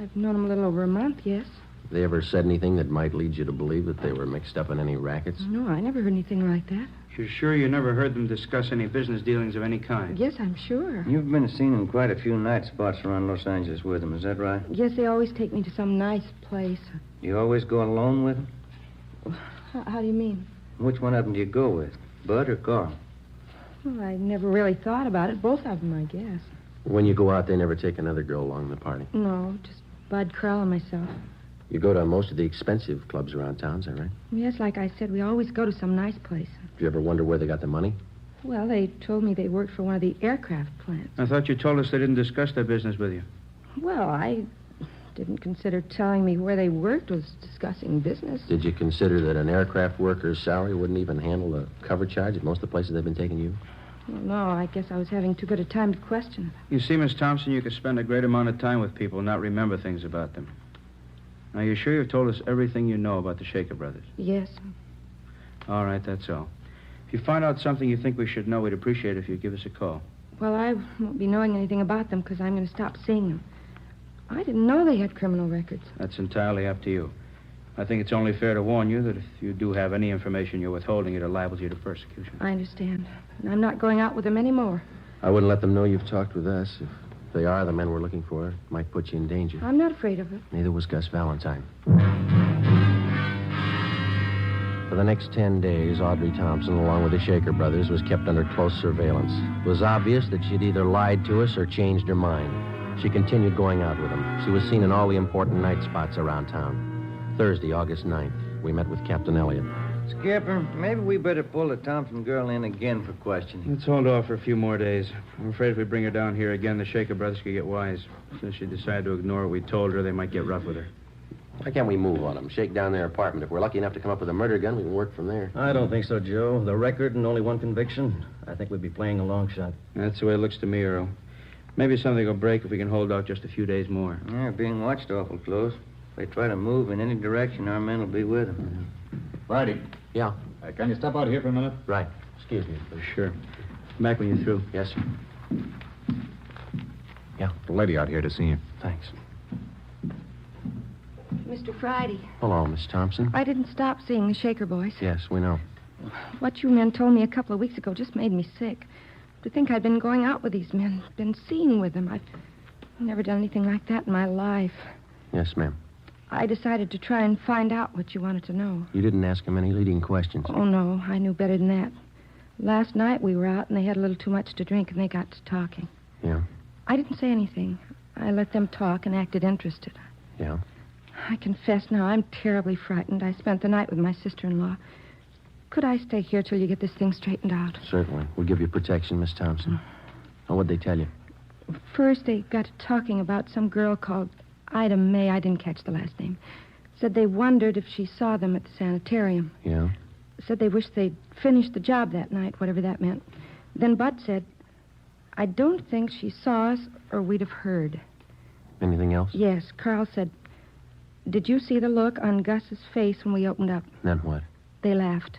I've known them a little over a month, yes. They ever said anything that might lead you to believe that they were mixed up in any rackets? No, I never heard anything like that. You're sure you never heard them discuss any business dealings of any kind? Yes, I'm sure. You've been seen in quite a few night spots around Los Angeles with them, is that right? Yes, they always take me to some nice place. You always go alone with them? How do you mean? Which one of them do you go with, Bud or Carl? Well, I never really thought about it. Both of them, I guess. When you go out, they never take another girl along the party. No, just Bud, Carl, and myself. You go to most of the expensive clubs around town, is that right? Yes, like I said, we always go to some nice place. Do you ever wonder where they got the money? Well, they told me they worked for one of the aircraft plants. I thought you told us they didn't discuss their business with you. Well, I didn't consider telling me where they worked was discussing business. Did you consider that an aircraft worker's salary wouldn't even handle the cover charge at most of the places they've been taking you? Well, no, I guess I was having too good a time to question. You see, Miss Thompson, you could spend a great amount of time with people and not remember things about them. Now, you're sure you've told us everything you know about the Shaker brothers? Yes. All right, that's all. If you find out something you think we should know, we'd appreciate it if you'd give us a call. Well, I won't be knowing anything about them because I'm going to stop seeing them. I didn't know they had criminal records. That's entirely up to you. I think it's only fair to warn you that if you do have any information you're withholding, it liables you to persecution. I understand. And I'm not going out with them anymore. I wouldn't let them know you've talked with us. If they are the men we're looking for, it might put you in danger. I'm not afraid of it. Neither was Gus Valentine. For the next 10 days, Audrey Thompson, along with the Shaker brothers, was kept under close surveillance. It was obvious that she'd either lied to us or changed her mind. She continued going out with them. She was seen in all the important night spots around town. Thursday, August 9th, we met with Captain Elliott. Skipper, maybe we better pull the Thompson girl in again for questioning. Let's hold off for a few more days. I'm afraid if we bring her down here again, the Shaker brothers could get wise. Since she decided to ignore what we told her, they might get rough with her. Why can't we move on them? Shake down their apartment. If we're lucky enough to come up with a murder gun, we can work from there. I don't think so, Joe. The record and only one conviction. I think we'd be playing a long shot. That's the way it looks to me, Earl. Maybe something will break if we can hold out just a few days more. Yeah, we're being watched awful close. If they try to move in any direction, our men will be with them. Friday. Yeah. Can you step out here for a minute? Right. Excuse me. Sure. Back when you're through. Yes, sir. Yeah. The lady out here to see you. Thanks. Mr. Friday, Hello, Miss Thompson. I didn't stop seeing the Shaker boys. Yes, we know. What you men told me a couple of weeks ago just made me sick. To think I'd been going out with these men, been seeing with them. I've never done anything like that in my life. Yes, ma'am. I decided to try and find out what you wanted to know. You didn't ask him any leading questions. Oh, no, I knew better than that. Last night we were out and they had a little too much to drink and they got to talking. Yeah? I didn't say anything. I let them talk and acted interested. Yeah? I confess now, I'm terribly frightened. I spent the night with my sister-in-law. Could I stay here till you get this thing straightened out? Certainly. We'll give you protection, Miss Thompson. Now, what'd they tell you? First, they got to talking about some girl called Ida May. I didn't catch the last name. Said they wondered if she saw them at the sanitarium. Yeah? Said they wished they'd finished the job that night, whatever that meant. Then Bud said, I don't think she saw us or we'd have heard. Anything else? Yes, Carl said, did you see the look on Gus's face when we opened up? Then what? They laughed.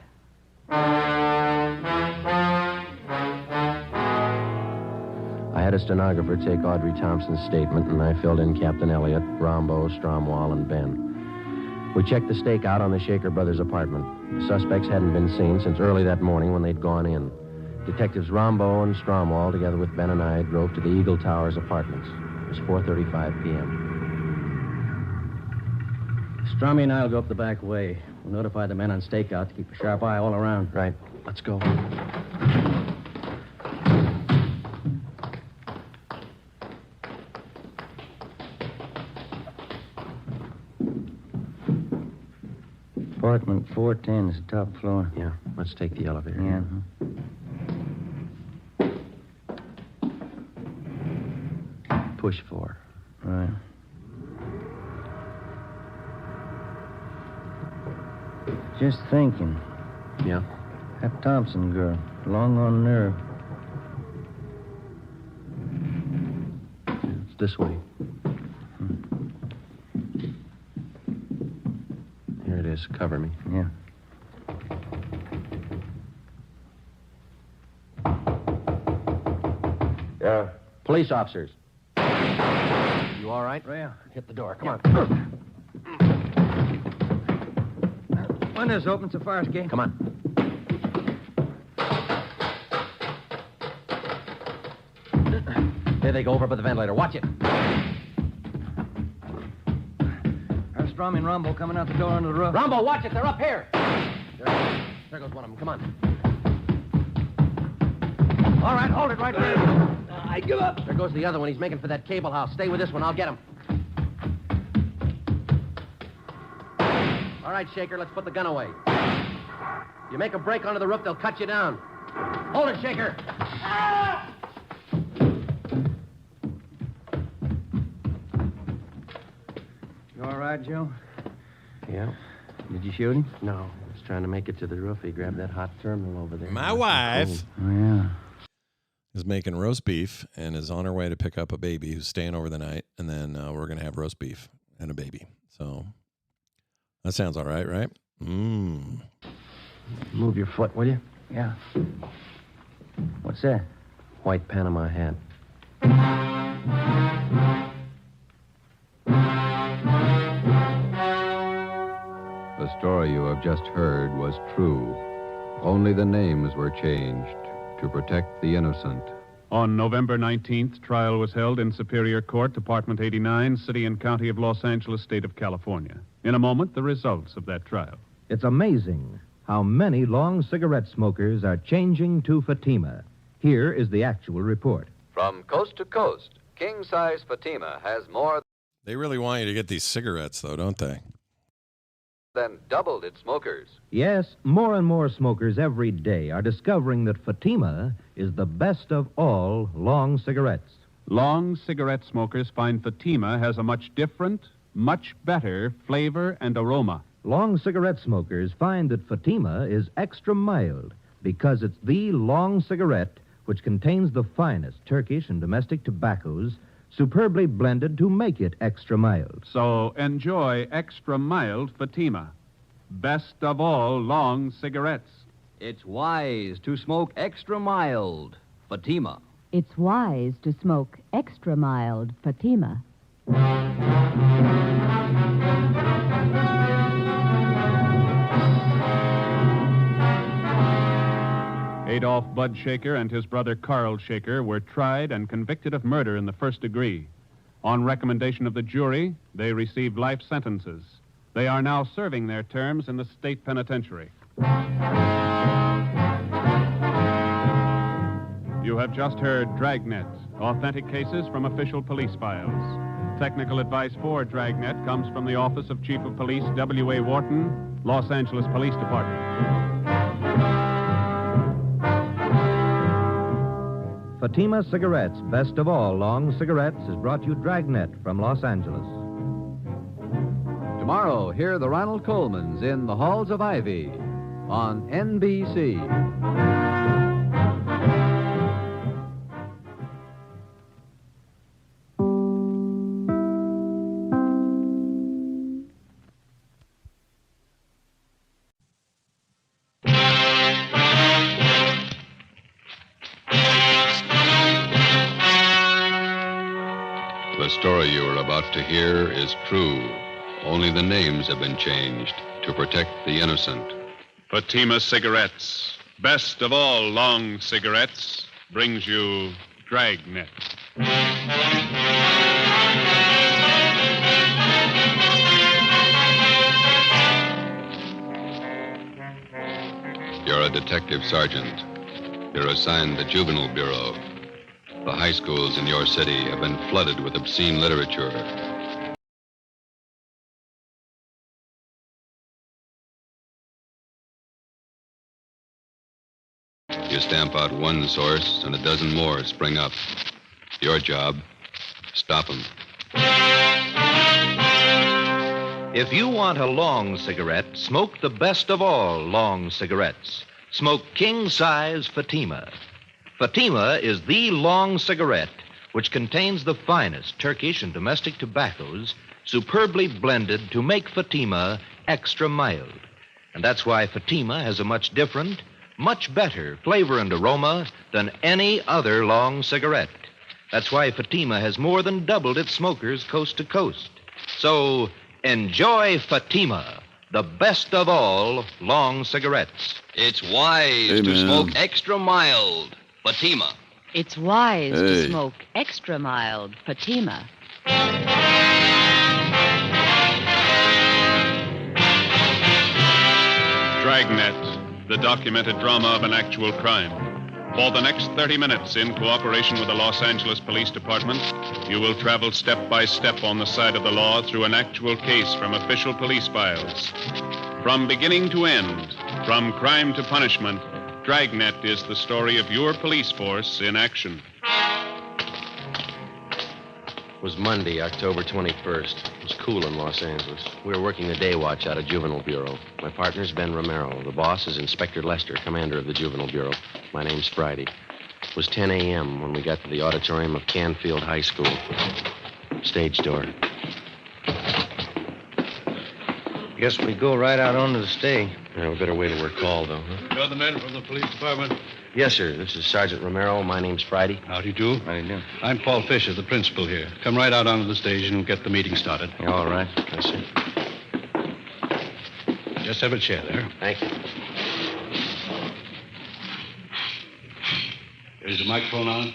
I had a stenographer take Audrey Thompson's statement, and I filled in Captain Elliott, Rombo, Stromwall, and Ben. We checked the stakeout on the Shaker brothers' apartment. The suspects hadn't been seen since early that morning when they'd gone in. Detectives Rombo and Stromwall, together with Ben and I, drove to the Eagle Towers apartments. It was 4:35 p.m. Strummy and I'll go up the back way. We'll notify the men on stakeout to keep a sharp eye all around. Right. Let's go. Apartment 410 is the top floor. Yeah. Let's take the elevator. Yeah. Push 4. Right. Just thinking. Yeah? That Thompson girl, long on nerve. It's this way. Here it is. Cover me. Yeah. Yeah. Police officers. You all right? Yeah. Hit the door. Come on. Windows open so far, escape. Come on. There they go over by the ventilator. Watch it. There's Strummy and Rombo coming out the door onto the roof. Rombo, watch it. They're up here. There goes one of them. Come on. All right, hold it right there. I give up. There goes the other one. He's making for that cable house. Stay with this one. I'll get him. All right, Shaker, let's put the gun away. You make a break onto the roof, they'll cut you down. Hold it, Shaker. Ah! You all right, Joe? Yeah. Did you shoot him? No. I was trying to make it to the roof. He grabbed that hot terminal over there. My wife Oh, yeah. is making roast beef and is on her way to pick up a baby who's staying over the night. And then we're going to have roast beef and a baby. So that sounds all right, right? Move your foot, will you? Yeah. What's that? white Panama hat. The story you have just heard was true. Only the names were changed to protect the innocent. On November 19th, trial was held in Superior Court, Department 89, City and County of Los Angeles, State of California. In a moment, the results of that trial. It's amazing how many long cigarette smokers are changing to Fatima. Here is the actual report. From coast to coast, king-size Fatima has more They really want you to get these cigarettes, though, don't they? than doubled its smokers. Yes, more and more smokers every day are discovering that Fatima is the best of all long cigarettes. Long cigarette smokers find Fatima has a much different, much better flavor and aroma. Long cigarette smokers find that Fatima is extra mild because it's the long cigarette which contains the finest Turkish and domestic tobaccos superbly blended to make it extra mild. So enjoy extra mild Fatima. Best of all long cigarettes. It's wise to smoke extra mild. Fatima. It's wise to smoke extra mild Fatima. Adolf Bud Shaker and his brother Carl Shaker were tried and convicted of murder in the first degree. On recommendation of the jury, they received life sentences. They are now serving their terms in the state penitentiary. You have just heard Dragnet, authentic cases from official police files. Technical advice for Dragnet comes from the Office of Chief of Police W.A. Wharton, Los Angeles Police Department. Fatima Cigarettes, best of all long cigarettes, has brought you Dragnet from Los Angeles. Tomorrow, hear the Ronald Colemans in The Halls of Ivy on NBC. The story you are about to hear is true. Only the names have been changed to protect the innocent. Fatima Cigarettes, best of all long cigarettes, brings you Dragnet. You're a detective sergeant. You're assigned the Juvenile Bureau. The high schools in your city have been flooded with obscene literature. You stamp out one source, and a dozen more spring up. Your job, stop them. If you want a long cigarette, smoke the best of all long cigarettes. Smoke king-size Fatima. Fatima is the long cigarette which contains the finest Turkish and domestic tobaccos superbly blended to make Fatima extra mild. And that's why Fatima has a much different, much better flavor and aroma than any other long cigarette. That's why Fatima has more than doubled its smokers coast to coast. So enjoy Fatima, the best of all long cigarettes. It's wise Hey, to man. smoke extra mild. Fatima. It's wise Hey. to smoke extra mild Fatima. Dragnet, the documented drama of an actual crime. For the next 30 minutes, in cooperation with the Los Angeles Police Department, you will travel step by step on the side of the law through an actual case from official police files. From beginning to end, from crime to punishment, Dragnet is the story of your police force in action. It was Monday, October 21st. It was cool in Los Angeles. We were working the day watch out of Juvenile Bureau. My partner's Ben Romero. The boss is Inspector Lester, commander of the Juvenile Bureau. My name's Friday. It was 10 a.m. when we got to the auditorium of Canfield High School. Stage door. Guess we go right out onto the stage. Yeah, we better wait till we're called, though, huh? You're the men from the police department? Yes, sir. This is Sergeant Romero. My name's Friday. Howdy do. How do you do? I'm Paul Fisher, the principal here. Come right out onto the stage and we'll get the meeting started. You all right? Yes, sir. Just have a chair there. Thank you. Is the microphone on?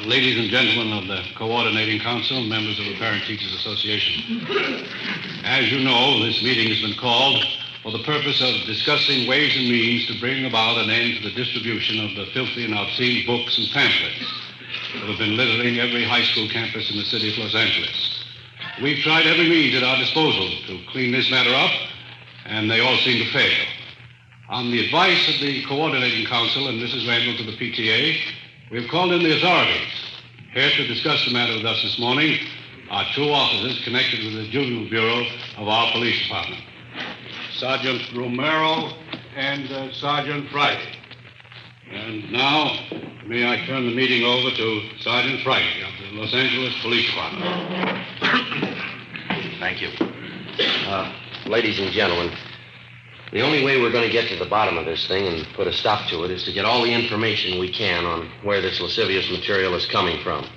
Ladies and gentlemen of the Coordinating Council, members of the Parent Teachers Association. As you know, this meeting has been called for the purpose of discussing ways and means to bring about an end to the distribution of the filthy and obscene books and pamphlets that have been littering every high school campus in the city of Los Angeles. We've tried every means at our disposal to clean this matter up, and they all seem to fail. On the advice of the Coordinating Council and Mrs. Randall to the PTA, we've called in the authorities. Here to discuss the matter with us this morning are two officers connected with the Juvenile Bureau of our police department, Sergeant Romero and Sergeant Friday. And now, may I turn the meeting over to Sergeant Friday of the Los Angeles Police Department. Thank you. Ladies and gentlemen, the only way we're going to get to the bottom of this thing and put a stop to it is to get all the information we can on where this lascivious material is coming from.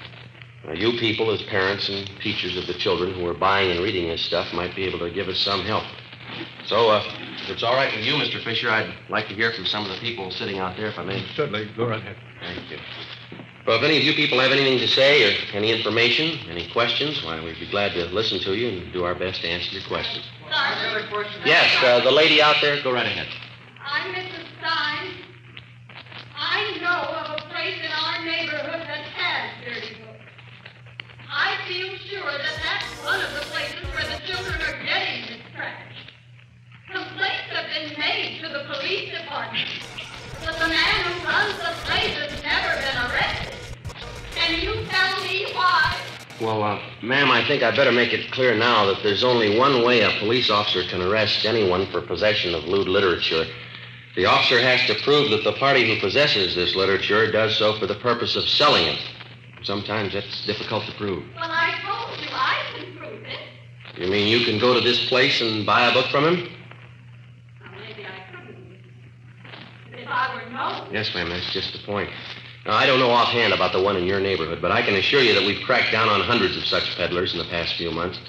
You people, as parents and teachers of the children who are buying and reading this stuff, might be able to give us some help. So, if it's all right with you, Mr. Fisher, I'd like to hear from some of the people sitting out there, if I may. Certainly. Go right ahead. Thank you. Well, if any of you people have anything to say or any information, any questions, why, we'd be glad to listen to you and do our best to answer your questions. Yes, the lady out there, go right ahead. I'm Mrs. Stein. I know of a place in our neighborhood that has dirty books. I feel sure that that's one of the places where the children are getting this trash. Complaints have been made to the police department, but the man who runs the place has never been arrested. Can you tell me why? Well, ma'am, I think I better make it clear now that there's only one way a police officer can arrest anyone for possession of lewd literature. The officer has to prove that the party who possesses this literature does so for the purpose of selling it. Sometimes that's difficult to prove. Well, I told you I can prove it. You mean you can go to this place and buy a book from him? Well, maybe I couldn't. If I were known. Yes, ma'am, that's just the point. Now, I don't know offhand about the one in your neighborhood, but I can assure you that we've cracked down on hundreds of such peddlers in the past few months.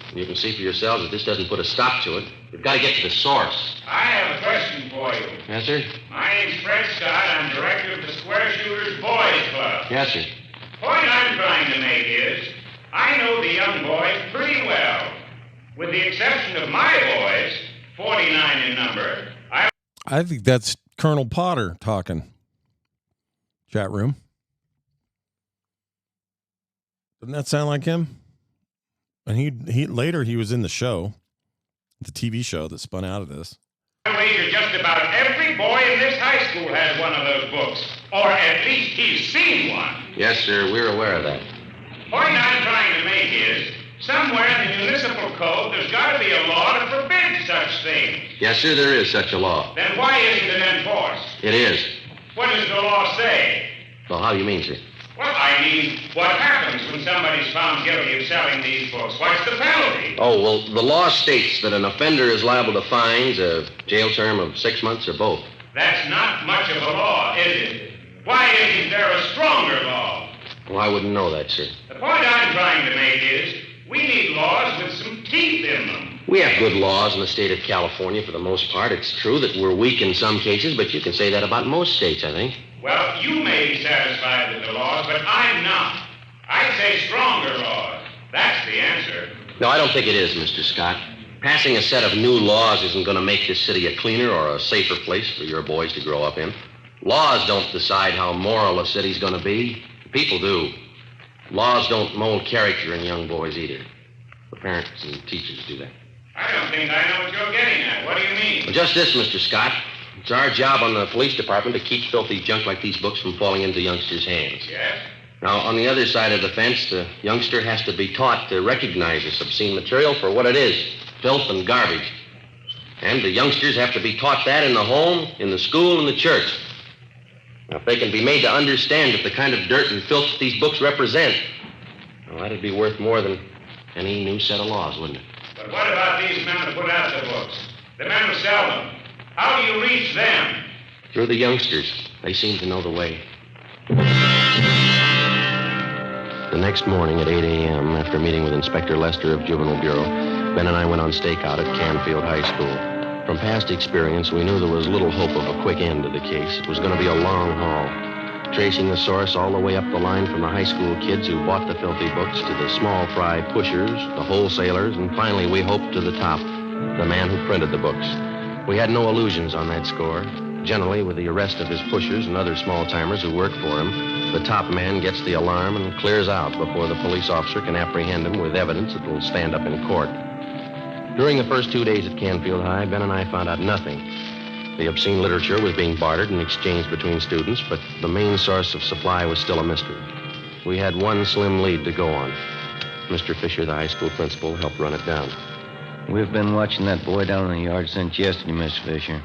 And you can see for yourselves that this doesn't put a stop to it. We've got to get to the source. I have a question for you. Yes, sir? My name's Fred Scott. I'm director of the Square Shooters Boys Club. Yes, sir. The point I'm trying to make is, I know the young boys pretty well. With the exception of my boys, 49 in number, I think that's Colonel Potter talking. Chat room. Doesn't that sound like him? And he later he was in the show, the TV show that spun out of this. I wager just about every boy in this high school has one of those books, or at least he's seen one. Yes, sir, we're aware of that. The point I'm trying to make is, somewhere in the municipal code, there's got to be a law to forbid such things. Yes, sir, there is such a law. Then why isn't it enforced? It is. What does the law say? Well, how do you mean, sir? Well, I mean, what happens when somebody's found guilty of selling these books? What's the penalty? Oh, well, the law states that an offender is liable to fines, a jail term of 6 months, or both. That's not much of a law, is it? Why isn't there a stronger law? Well, I wouldn't know that, sir. The point I'm trying to make is, we need laws with some teeth in them. We have good laws in the state of California for the most part. It's true that we're weak in some cases, but you can say that about most states, I think. Well, you may be satisfied with the laws, but I'm not. I say stronger laws. That's the answer. No, I don't think it is, Mr. Scott. Passing a set of new laws isn't going to make this city a cleaner or a safer place for your boys to grow up in. Laws don't decide how moral a city's going to be. People do. Laws don't mold character in young boys either. The parents and teachers do that. I don't think I know what you're getting at. What do you mean? Well, just this, Mr. Scott. It's our job on the police department to keep filthy junk like these books from falling into youngsters' hands. Yes? Now, on the other side of the fence, the youngster has to be taught to recognize this obscene material for what it is, filth and garbage. And the youngsters have to be taught that in the home, in the school, and the church. Now, if they can be made to understand that the kind of dirt and filth these books represent, well, that'd be worth more than any new set of laws, wouldn't it? But But what about these men who put out the books? The men who sell them? How do you reach them? Through the youngsters. They seem to know the way. The next morning at 8 a.m., after meeting with Inspector Lester of Juvenile Bureau, Ben and I went on stakeout at Canfield High School. From past experience, we knew there was little hope of a quick end to the case. It was going to be a long haul, tracing the source all the way up the line from the high school kids who bought the filthy books to the small fry pushers, the wholesalers, and finally, we hoped, to the top, the man who printed the books. We had no illusions on that score. Generally, with the arrest of his pushers and other small-timers who worked for him, the top man gets the alarm and clears out before the police officer can apprehend him with evidence that will stand up in court. During the first 2 days at Canfield High, Ben and I found out nothing. The obscene literature was being bartered and exchanged between students, but the main source of supply was still a mystery. We had one slim lead to go on. Mr. Fisher, the high school principal, helped run it down. We've been watching that boy down in the yard since yesterday, Mr. Fisher.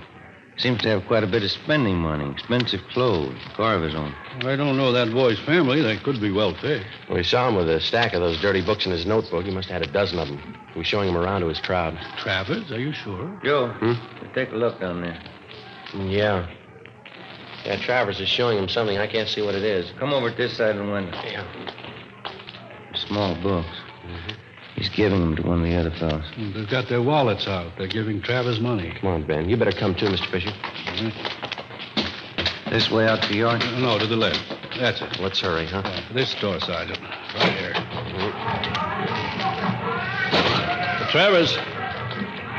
Seems to have quite a bit of spending money, expensive clothes, car of his own. I don't know that boy's family. They could be wealthy. We saw him with a stack of those dirty books in his notebook. He must have had a dozen of them. He was showing them around to his crowd. Travers, are you sure? Joe, take a look down there. Yeah. Yeah, Travers is showing him something. I can't see what it is. Come over to this side of the window. Yeah. Small books. He's giving them to one of the other fellows. They've got their wallets out. They're giving Travers money. Come on, Ben. You better come too, Mr. Fisher. This way out to the yard? No, to the left. That's it. Let's hurry, huh? This door, Sergeant. Right here. Travers.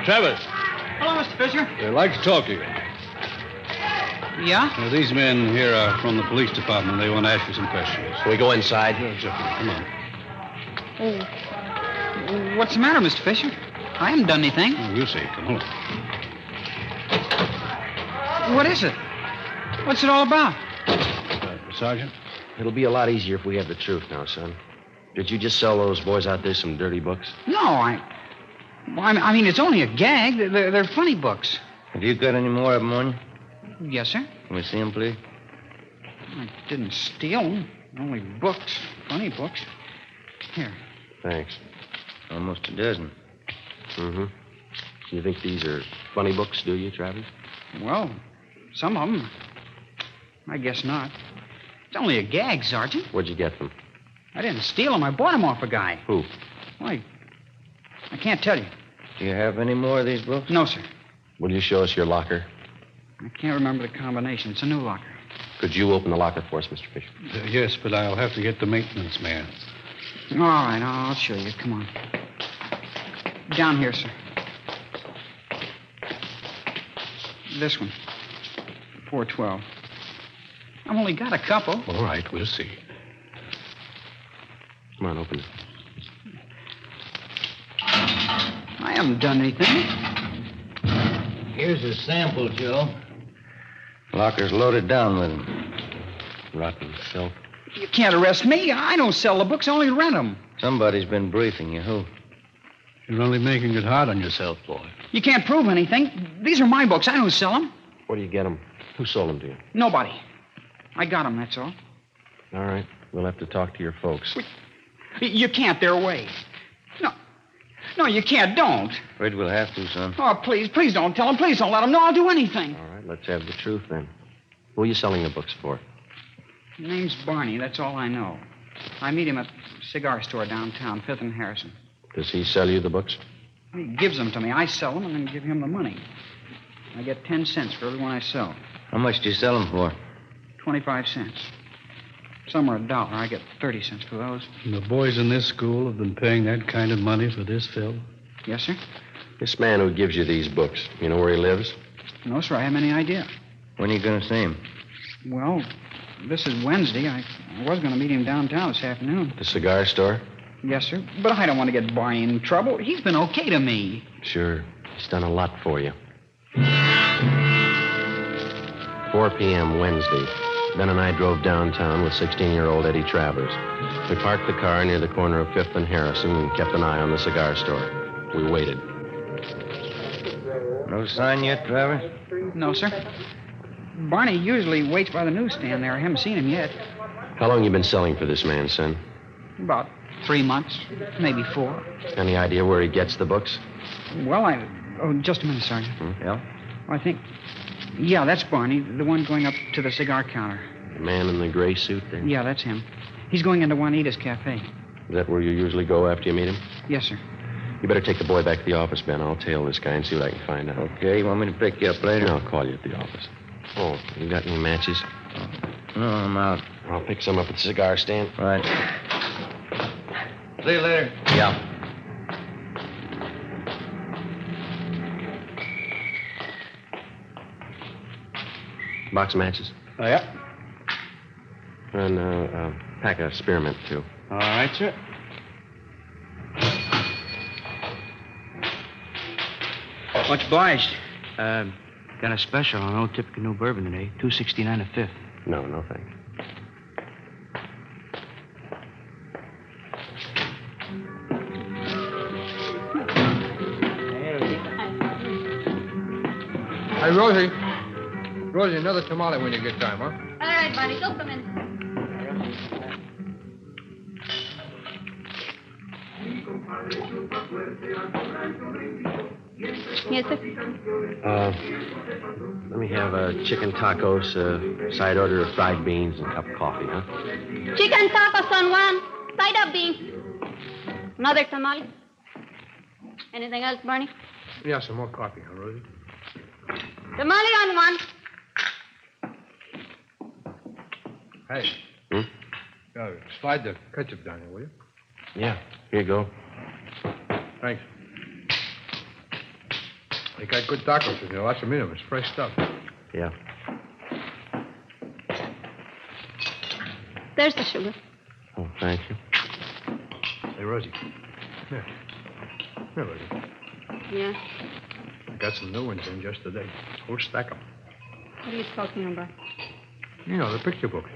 Travers. Hello, Mr. Fisher. I'd like to talk to you. Yeah? These men here are from the police department. They want to ask you some questions. Can we go inside? Sure. Come on. Oh. What's the matter, Mr. Fisher? I haven't done anything. Oh, we'll see. Come on. What is it? What's it all about? Sergeant? It'll be a lot easier if we have the truth now, son. Did you just sell those boys out there some dirty books? No, I mean, it's only a gag. They're funny books. Have you got any more of them on you? Yes, sir. Can we see them, please? I didn't steal them. Only books. Funny books. Here. Thanks. Almost a dozen. Mm-hmm. You think these are funny books, do you, Travis? Well, some of them. I guess not. It's only a gag, Sergeant. Where'd you get them? I didn't steal them. I bought them off a guy. Who? Why, I can't tell you. Do you have any more of these books? No, sir. Will you show us your locker? I can't remember the combination. It's a new locker. Could you open the locker for us, Mr. Fisher? Yes, but I'll have to get the maintenance man. All right, I'll show you. Come on. Down here, sir. This one. 412. I've only got a couple. All right, we'll see. Come on, open it. I haven't done anything. Here's a sample, Joe. Locker's loaded down with them. Rotten filth. You can't arrest me. I don't sell the books, I only rent them. Somebody's been briefing you. Who? You're only making it hard on yourself, boy. You can't prove anything. These are my books. I don't sell them. Where do you get them? Who sold them to you? Nobody. I got them, that's all. All right. We'll have to talk to your folks. You can't. They're away. No, you can't. Don't. Afraid we'll have to, son. Oh, please don't tell them. Please don't let them know I'll do anything. All right, let's have the truth then. Who are you selling the books for? His name's Barney. That's all I know. I meet him at a cigar store downtown, 5th and Harrison. Does he sell you the books? He gives them to me. I sell them and then give him the money. I get 10 cents for every one I sell. How much do you sell them for? 25 cents. Some are $1. I get 30 cents for those. And the boys in this school have been paying that kind of money for this film? Yes, sir. This man who gives you these books, you know where he lives? No, sir. I haven't any idea. When are you going to see him? Well, this is Wednesday. I was going to meet him downtown this afternoon. The cigar store? Yes, sir. But I don't want to get Barney in trouble. He's been okay to me. Sure. He's done a lot for you. 4 p.m. Wednesday. Ben and I drove downtown with 16-year-old Eddie Travers. We parked the car near the corner of 5th and Harrison and kept an eye on the cigar store. We waited. No sign yet, Travers? No, sir. Barney usually waits by the newsstand there. I haven't seen him yet. How long you been selling for this man, son? About 3 months, maybe 4. Any idea where he gets the books? Well, Oh, just a minute, Sergeant. Yeah? I think... Yeah, that's Barney, the one going up to the cigar counter. The man in the gray suit there? Yeah, that's him. He's going into Juanita's cafe. Is that where you usually go after you meet him? Yes, sir. You better take the boy back to the office, Ben. I'll tail this guy and see what I can find out. Okay, you want me to pick you up later? I'll call you at the office. Oh, you got any matches? No, I'm out. I'll pick some up at the cigar stand. Right. See you later. Yeah. Box of matches? Oh, yeah. And a pack of spearmint, too. All right, sir. Much obliged. Got a special on Old Typical New Bourbon today. $2.69 a fifth. No, thanks. Hey, Rosie. Rosie, another tamale when you get time, huh? All right, Barney, go come in. Yes, sir. Let me have chicken tacos, side order of fried beans, and a cup of coffee, huh? Chicken tacos on one, side of beans. Another tamale. Anything else, Barney? Yeah, some more coffee, huh, Rosie? Tamale on one. Hey. Slide the ketchup down here, will you? Yeah, here you go. Thanks. They got good tacos in here. Lots of meat. It's fresh stuff. Yeah. There's the sugar. Oh, thank you. Hey, Rosie. Here. Here, Rosie. Yeah. I got some new ones in just today. Whole stack 'em. What are you talking about? You know, the picture books.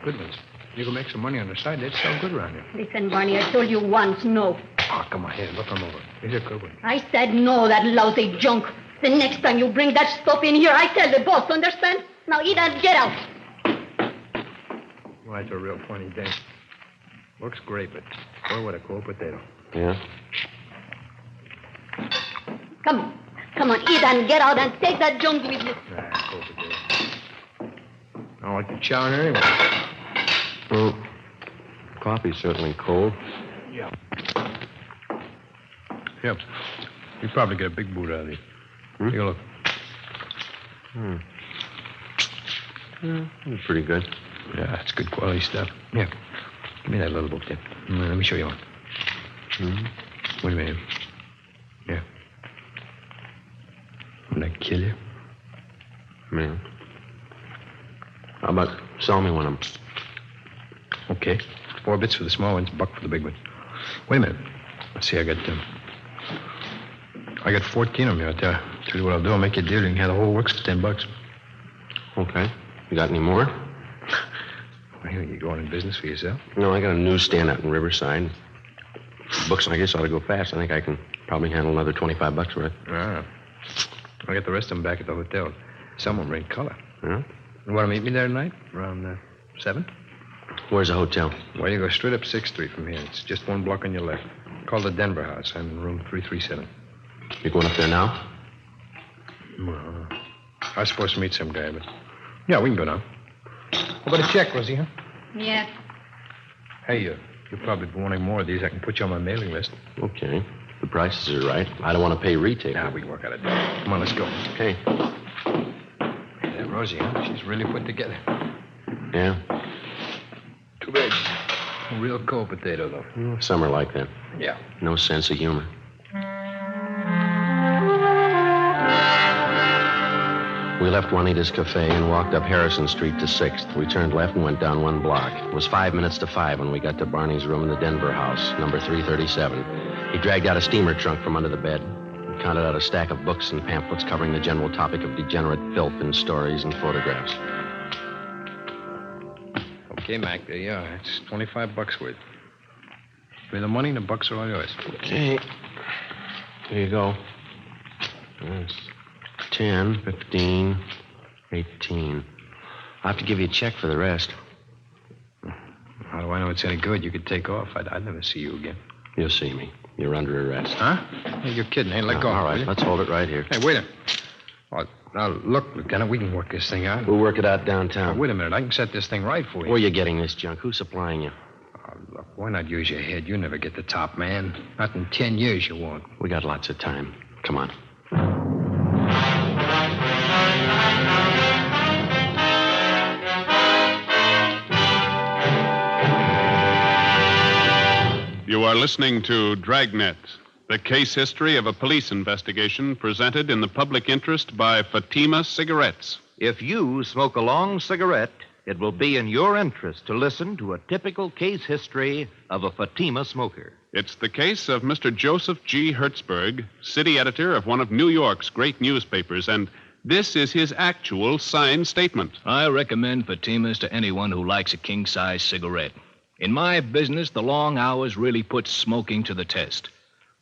Good ones. You can make some money on the side. They'd sell good around here. Listen, Barney, I told you once, no. Oh, come on, here. Look 'em over. These are good ones. I said no, that lousy junk. The next time you bring that stuff in here, I tell the boss, understand? Now eat and get out. Well, that's a real funny thing. Looks great, but boy, what a cold potato. Yeah? Come on, eat and get out and take that junk with you. Nah, cold potato. I don't like to chow in here anyway. Well, coffee's certainly cold. Yeah. Yep. You probably get a big boot out of these. Take a look. That's pretty good. Yeah, it's good quality stuff. Yeah. Give me that little book there. Let me show you one. Wait a minute. Yeah. Wouldn't that kill you? Man. How about sell me one of them? Okay. 4 bits for the small ones, $1 for the big one. Wait a minute. Let's see, I got 14 of them here. Tell you what I'll do. I'll make you a deal. You can have the whole works for $10. Okay. You got any more? Well, you going in business for yourself? No, I got a newsstand out in Riverside. Books, I guess, ought to go fast. I think I can probably handle another $25 worth. Ah. I'll get the rest of them back at the hotel. Someone rent color. Yeah? You want to meet me there tonight? Around 7? Where's the hotel? Well, you go straight up 6th Street from here. It's just 1 block on your left. Call the Denver House. I'm in room 337. You going up there now? Well, I was supposed to meet some guy, but... Yeah, we can go now. How about a check, Rosie, huh? Yeah. Hey, you'll probably be wanting more of these. I can put you on my mailing list. Okay. The prices are right. I don't want to pay retail. Nah, we can work out a deal. Come on, let's go. Okay. Hey, that Rosie, huh? She's really put together. Yeah. Too bad. A real cold potato, though. Some are like that. Yeah. No sense of humor. We left Juanita's Cafe and walked up Harrison Street to 6th. We turned left and went down 1 block. It was 5 minutes to 5 when we got to Barney's room in the Denver House, number 337. He dragged out a steamer trunk from under the bed and counted out a stack of books and pamphlets covering the general topic of degenerate filth in stories and photographs. Okay, Mac, there you are. It's $25 worth. Pay the money and the bucks are all yours. Okay. Here you go. That's 10, 15, 18. I'll have to give you a check for the rest. How do I know it's any good? You could take off. I'd never see you again. You'll see me. You're under arrest. Huh? Hey, you're kidding. Hey, let go. All right, let's hold it right here. Hey, wait a minute. Oh, now, look, Lieutenant, we can work this thing out. We'll work it out downtown. Now, wait a minute. I can set this thing right for you. Where are you getting this junk? Who's supplying you? Oh, look, why not use your head? You never get the top, man. Not in 10 years you won't. We got lots of time. Come on. You are listening to Dragnet, the case history of a police investigation presented in the public interest by Fatima Cigarettes. If you smoke a long cigarette, it will be in your interest to listen to a typical case history of a Fatima smoker. It's the case of Mr. Joseph G. Hertzberg, city editor of one of New York's great newspapers, and this is his actual signed statement. I recommend Fatimas to anyone who likes a king-size cigarette. In my business, the long hours really put smoking to the test.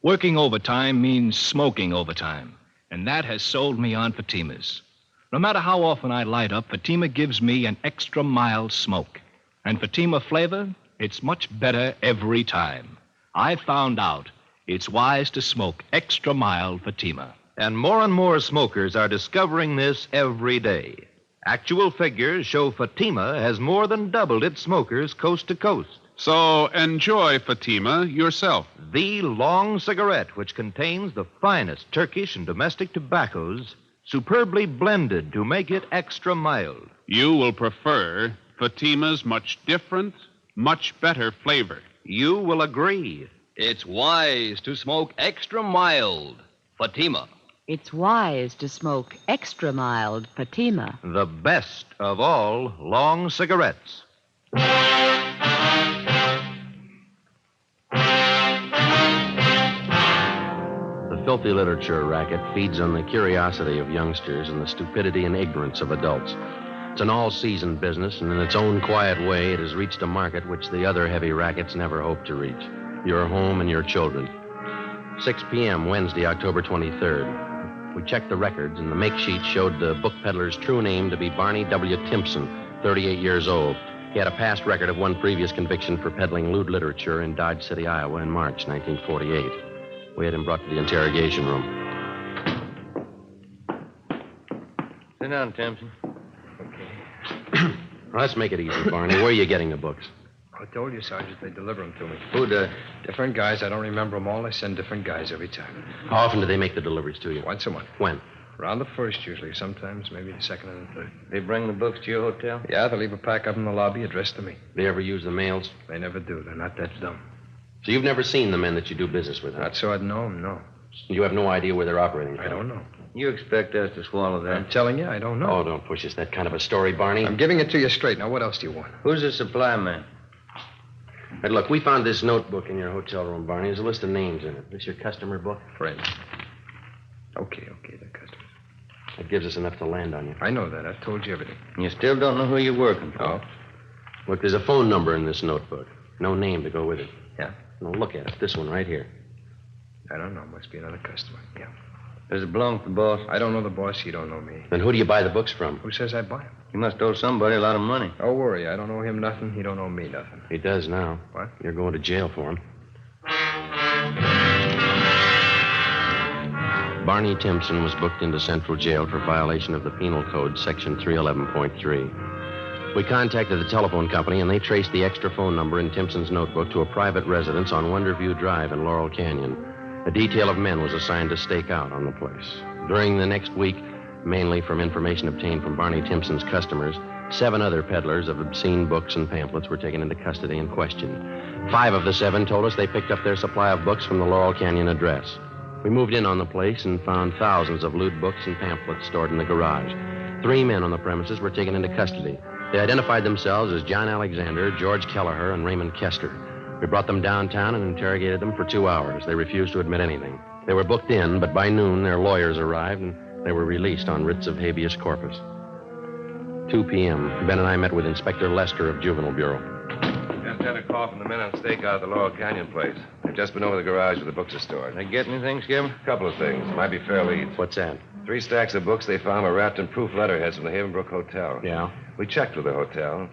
Working overtime means smoking overtime, and that has sold me on Fatimas. No matter how often I light up, Fatima gives me an extra mild smoke. And Fatima flavor, it's much better every time. I found out it's wise to smoke extra mild Fatima. And more smokers are discovering this every day. Actual figures show Fatima has more than doubled its smokers coast to coast. So enjoy Fatima yourself. The long cigarette, which contains the finest Turkish and domestic tobaccos, superbly blended to make it extra mild. You will prefer Fatima's much different, much better flavor. You will agree. It's wise to smoke extra mild Fatima. It's wise to smoke extra mild Fatima. The best of all long cigarettes. The filthy literature racket feeds on the curiosity of youngsters and the stupidity and ignorance of adults. It's an all-season business, and in its own quiet way, it has reached a market which the other heavy rackets never hoped to reach. Your home and your children. 6 p.m., Wednesday, October 23rd. We checked the records, and the make sheet showed the book peddler's true name to be Barney W. Timpson, 38 years old. He had a past record of one previous conviction for peddling lewd literature in Dodge City, Iowa in March 1948. We had him brought to the interrogation room. Sit down, Timpson. Well, let's make it easy, Barney. Where are you getting the books? I told you, Sergeant, they deliver them to me. Who does? Different guys. I don't remember them all. They send different guys every time. How often do they make the deliveries to you? Once a month. When? Around the first, usually. Sometimes maybe the second and the third. They bring the books to your hotel? Yeah, they leave a pack up in the lobby addressed to me. They ever use the mails? They never do. They're not that dumb. So you've never seen the men that you do business with, huh? Not so I'd know them, no. You have no idea where they're operating from? I don't know. You expect us to swallow that? I'm telling you, I don't know. Oh, don't push us that kind of a story, Barney. I'm giving it to you straight. Now, what else do you want? Who's the supply man? Hey, look, we found this notebook in your hotel room, Barney. There's a list of names in it. This your customer book? Friends. Okay, they're customers. That gives us enough to land on you. I know that. I've told you everything. You still don't know who you're working for? Oh. Look, there's a phone number in this notebook. No name to go with it. Yeah? Now, look at it. This one right here. I don't know. Must be another customer. Yeah. Does it belong to the boss? I don't know the boss. You don't know me. Then who do you buy the books from? Who says I buy them? He must owe somebody a lot of money. Don't worry. I don't owe him nothing. He don't owe me nothing. He does now. What? You're going to jail for him. Barney Timpson was booked into Central Jail for violation of the Penal Code, Section 311.3. We contacted the telephone company, and they traced the extra phone number in Timpson's notebook to a private residence on Wonderview Drive in Laurel Canyon. A detail of men was assigned to stake out on the place. During the next week, mainly from information obtained from Barney Timpson's customers, 7 other peddlers of obscene books and pamphlets were taken into custody and questioned. 5 of the 7 told us they picked up their supply of books from the Laurel Canyon address. We moved in on the place and found thousands of lewd books and pamphlets stored in the garage. 3 men on the premises were taken into custody. They identified themselves as John Alexander, George Kelleher, and Raymond Kester. We brought them downtown and interrogated them for 2 hours. They refused to admit anything. They were booked in, but by noon their lawyers arrived and they were released on writs of habeas corpus. 2 p.m. Ben and I met with Inspector Lester of Juvenile Bureau. Just had a call from the men on stakeout at the Laurel Canyon place. They've just been over the garage where the books are stored. They get anything, Skipper? A couple of things. Might be fair leads. What's that? 3 stacks of books they found were wrapped in proof letterheads from the Havenbrook Hotel. Yeah? We checked with the hotel.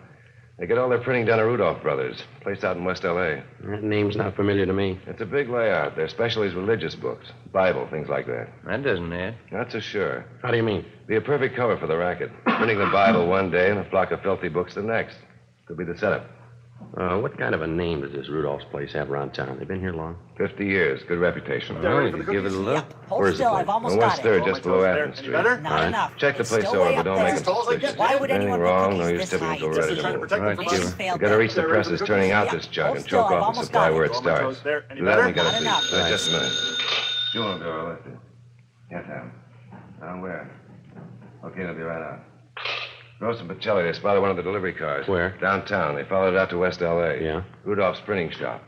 They get all their printing done at Rudolph Brothers, place out in West L.A. That name's not familiar to me. It's a big layout. Their specialty is religious books, Bible, things like that. That doesn't add. Not so sure. How do you mean? Be a perfect cover for the racket. Printing the Bible one day and a flock of filthy books the next. Could be the setup. What kind of a name does this Rudolph's place have around town? They been here long? 50 years. Good reputation. Oh, you could give it a look. Where's the place? On West 3rd, just below Athens Street. Not enough. Check the place over, but don't make it suspicious. Why would Anything anyone wrong? put No cookies use this tipping high? until Just ready to trying to move. protect Right, the Cuba. failed You gotta reach the there. presses turning out this jug and choke off the supply where it starts. Do that when you got a seat. Just a minute. Juvenile Bureau, left it. Yes, Adam. Down where? Okay, they'll be right out. Gross and Pacelli, they spotted one of the delivery cars. Where? Downtown. They followed it out to West L.A. Yeah? Rudolph's printing shop.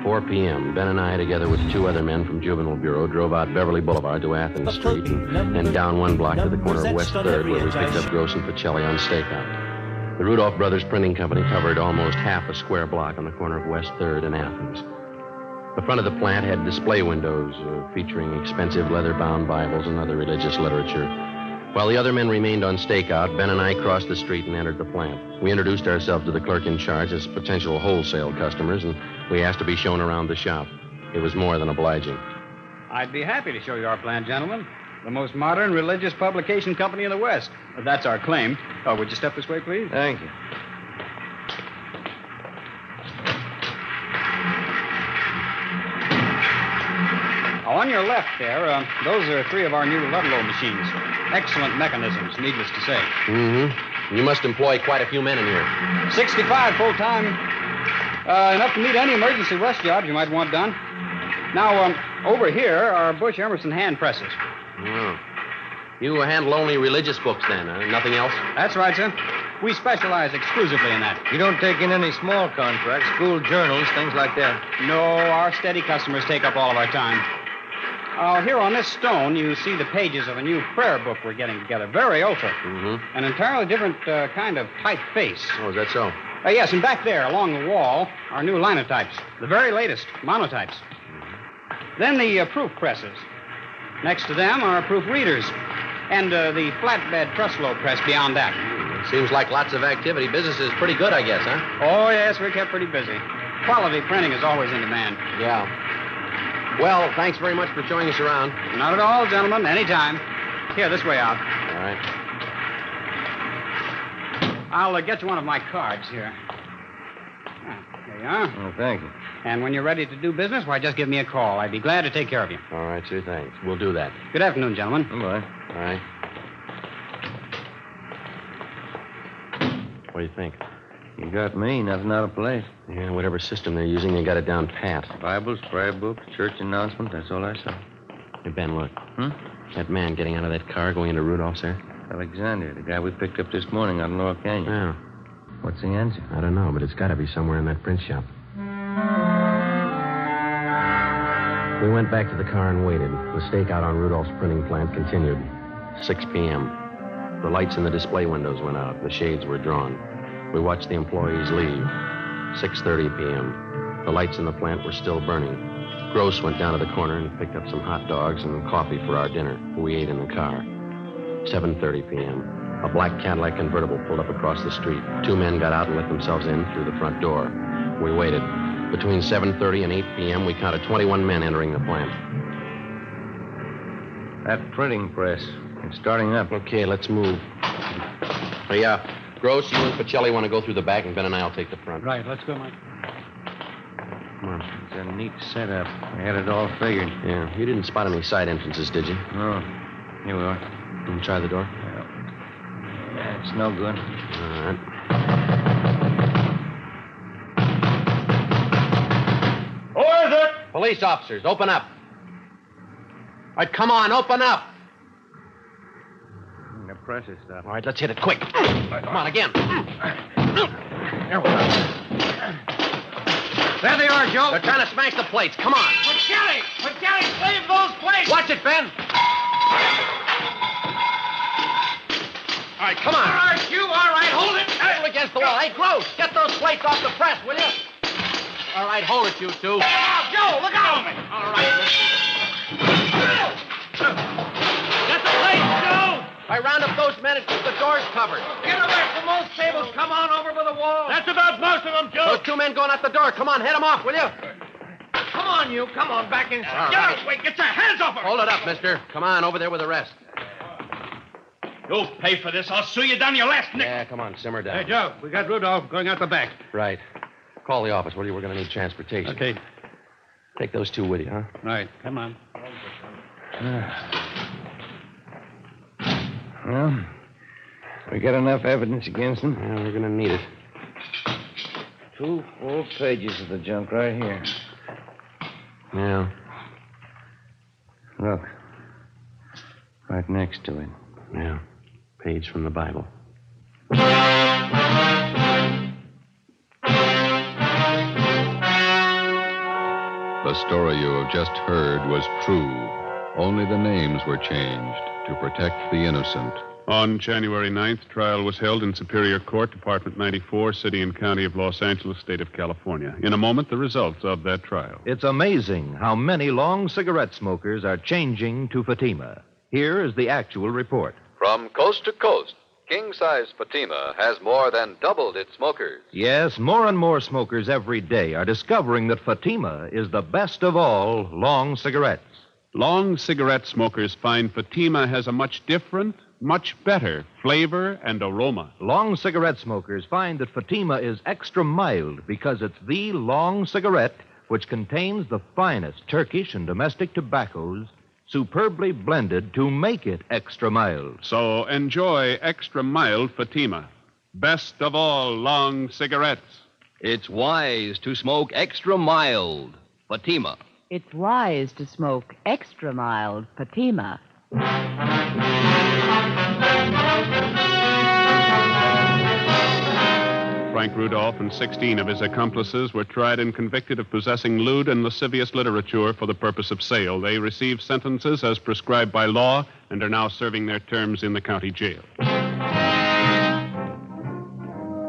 4 p.m. Ben and I, together with 2 other men from Juvenile Bureau, drove out Beverly Boulevard to Athens Street and down 1 block to the corner of West 3rd, where we picked up Gross and Pacelli on stakeout. The Rudolph Brothers Printing Company covered almost half a square block on the corner of West 3rd and Athens. The front of the plant had display windows featuring expensive leather-bound Bibles and other religious literature. While the other men remained on stakeout, Ben and I crossed the street and entered the plant. We introduced ourselves to the clerk in charge as potential wholesale customers, and we asked to be shown around the shop. It was more than obliging. I'd be happy to show you our plant, gentlemen. The most modern religious publication company in the West. That's our claim. Oh, would you step this way, please? Thank you. On your left there, those are 3 of our new Ludlow machines. Excellent mechanisms, needless to say. Mm-hmm. You must employ quite a few men in here. 65 full-time. Enough to meet any emergency rush jobs you might want done. Now, over here are Bush Emerson hand presses. Oh. You handle only religious books, then, huh? Nothing else? That's right, sir. We specialize exclusively in that. You don't take in any small contracts, school journals, things like that? No, our steady customers take up all of our time. Here on this stone, you see the pages of a new prayer book we're getting together. Very ultra. Mm-hmm. An entirely different kind of typeface. Oh, is that so? Yes, and back there, along the wall, are new linotypes. The very latest, monotypes. Then the proof presses. Next to them are proof readers. And the flatbed truslow press beyond that. Seems like lots of activity. Business is pretty good, I guess, huh? Oh, yes, we're kept pretty busy. Quality printing is always in demand. Yeah. Well, thanks very much for showing us around. Not at all, gentlemen. Anytime. Here, this way out. All right. I'll get you one of my cards here. There you are. Oh, thank you. And when you're ready to do business, why, just give me a call. I'd be glad to take care of you. All right, sir, thanks. We'll do that. Good afternoon, gentlemen. Goodbye. All right. What do you think? You got me. Nothing out of place. Yeah, whatever system they're using, they got it down pat. Bibles, prayer books, church announcement. That's all I saw. Hey, Ben, look. That man getting out of that car going into Rudolph's there? Alexander, the guy we picked up this morning out in Laurel Canyon. Yeah. What's the answer? I don't know, but it's got to be somewhere in that print shop. We went back to the car and waited. The stakeout on Rudolph's printing plant continued. 6 p.m. The lights in the display windows went out. The shades were drawn. We watched the employees leave. 6:30 p.m. The lights in the plant were still burning. Gross went down to the corner and picked up some hot dogs and coffee for our dinner. We ate in the car. 7:30 p.m. A black Cadillac convertible pulled up across the street. 2 men got out and let themselves in through the front door. We waited. Between 7:30 and 8 p.m., we counted 21 men entering the plant. That printing press. It's starting up. Okay, let's move. Hey, Gross, you and Pacelli want to go through the back, and Ben and I will take the front. Right, let's go, Mike. Come on. It's a neat setup. We had it all figured. Yeah, you didn't spot any side entrances, did you? No. Here we are. You can try the door? Yeah, it's no good. All right. Who is it? Police officers, open up. All right, come on, open up. The press is stopped. All right, let's hit it quick. Come on, again. There we go. There they are, Joe. They're trying to smash the plates. Come on. Pacelli, save those plates! Watch it, Ben. All right, come on. All right, you, all right, hold it. Hold it against the wall. Hey, Gross, get those plates off the press, will you? All right, hold it, you two. Look out, Joe, look out! All right. Get the plates, Joe! I round up those men and keep the door's covered. Get away from those tables. Come on over to the wall. That's about most of them, Joe. Those two men going out the door. Come on, head them off, will you? Come on, you. Come on, back inside. Get out. Wait, get your hands off her. Hold it up, mister. Come on, over there with the rest. You'll pay for this. I'll sue you down your last nickel. Yeah, come on, simmer down. Hey, Joe, we got Rudolph going out the back. Right. Call the office, will you? We're going to need transportation. Okay. Take those two with you, huh? Right. Come on. Well, we got enough evidence against them. Yeah, we're going to need it. 2 full pages of the junk right here. Yeah. Look. Right next to it. Yeah. Page from the Bible. The story you have just heard was true. Only the names were changed to protect the innocent. On January 9th, trial was held in Superior Court, Department 94, City and County of Los Angeles, State of California. In a moment, the results of that trial. It's amazing how many long cigarette smokers are changing to Fatima. Here is the actual report. From coast to coast, king-size Fatima has more than doubled its smokers. Yes, more and more smokers every day are discovering that Fatima is the best of all long cigarettes. Long cigarette smokers find Fatima has a much different, much better flavor and aroma. Long cigarette smokers find that Fatima is extra mild because it's the long cigarette which contains the finest Turkish and domestic tobaccos superbly blended to make it extra mild. So enjoy extra mild Fatima. Best of all long cigarettes. It's wise to smoke extra mild Fatima. It's wise to smoke extra mild Fatima. Frank Rudolph and 16 of his accomplices were tried and convicted of possessing lewd and lascivious literature for the purpose of sale. They received sentences as prescribed by law and are now serving their terms in the county jail.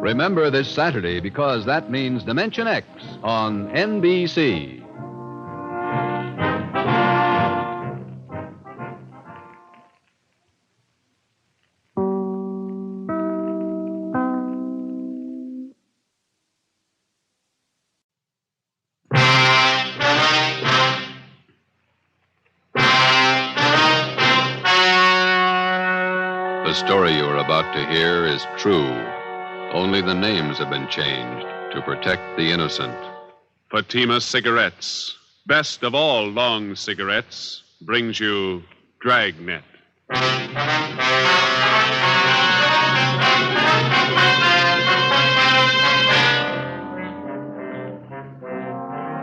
Remember this Saturday, because that means Dimension X on NBC. The story you are about to hear is true. Only the names have been changed to protect the innocent. Fatima Cigarettes, best of all long cigarettes, brings you Dragnet.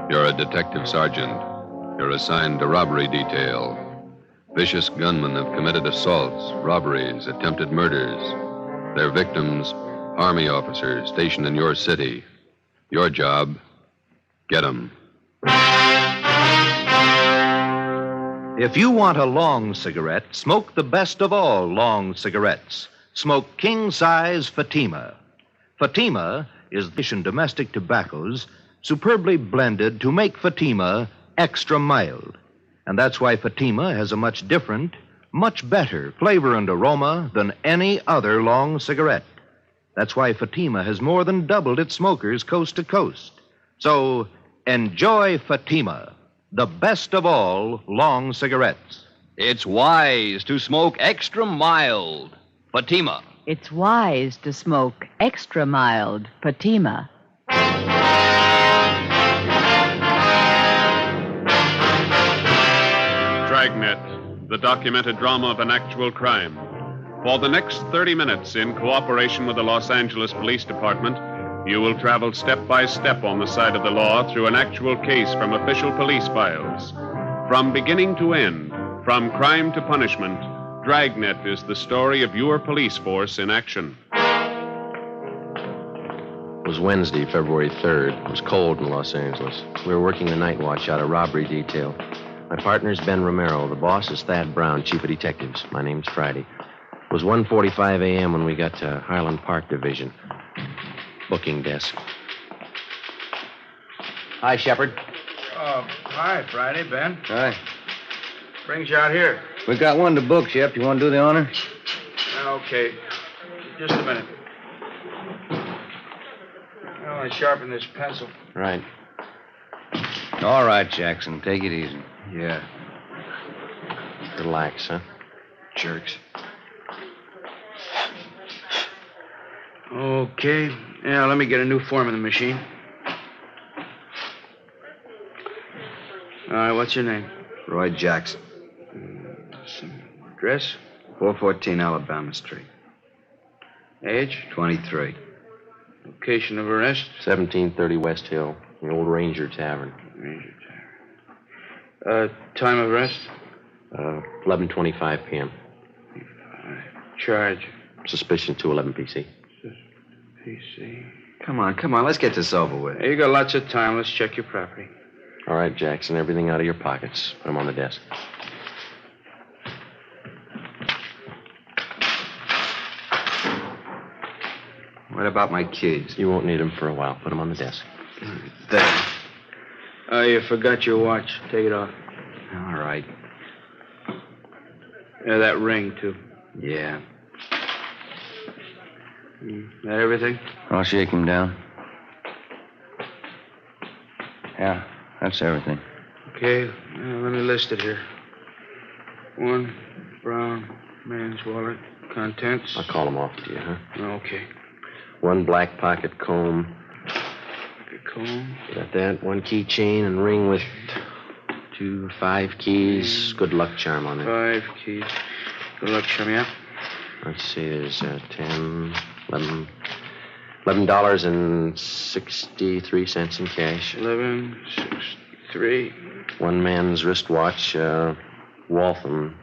You're a detective sergeant. You're assigned to robbery detail. Vicious gunmen have committed assaults, robberies, attempted murders. Their victims, Army officers stationed in your city. Your job, get them. If you want a long cigarette, smoke the best of all long cigarettes. Smoke king-size Fatima. Fatima is British and domestic tobaccos superbly blended to make Fatima extra mild. And that's why Fatima has a much different, much better flavor and aroma than any other long cigarette. That's why Fatima has more than doubled its smokers coast to coast. So enjoy Fatima, the best of all long cigarettes. It's wise to smoke extra mild Fatima. It's wise to smoke extra mild Fatima. Dragnet, the documented drama of an actual crime. For the next 30 minutes, in cooperation with the Los Angeles Police Department, you will travel step by step on the side of the law through an actual case from official police files. From beginning to end, from crime to punishment, Dragnet is the story of your police force in action. It was Wednesday, February 3rd. It was cold in Los Angeles. We were working the night watch out of robbery detail. My partner's Ben Romero. The boss is Thad Brown, chief of detectives. My name's Friday. It was 1:45 a.m. when we got to Highland Park Division. Booking desk. Hi, Shepard. Hi, Friday, Ben. Hi. Brings you out here. We got one to book, Shep. You want to do the honor? Okay. Just a minute. I want to sharpen this pencil. Right. All right, Jackson. Take it easy. Yeah. Relax, huh? Jerks. Okay. Yeah, let me get a new form in the machine. All right, what's your name? Roy Jackson. Address? 414 Alabama Street. Age? 23. Location of arrest? 1730 West Hill, the old Ranger Tavern. Ranger Tavern. Time of arrest? 11:25 p.m. Charge? Suspicion 211 PC. PC. Come on. Let's get this over with. Hey, you got lots of time. Let's check your property. All right, Jackson. Everything out of your pockets. Put them on the desk. What about my keys? You won't need them for a while. Put them on the desk. There. You forgot your watch. Take it off. All right. Yeah, that ring, too. Yeah. That everything? I'll shake him down. Yeah, that's everything. Okay, let me list it here. 1 brown man's wallet. Contents? I'll call them off to you, huh? Okay. 1 black pocket comb. Comb. Got that. 1 keychain and ring with 5 keys. Good luck charm on it. 5 keys. Good luck charm, yeah. Let's see. There's 10, $11.63 in cash. 11.63. 1 man's wristwatch. Waltham.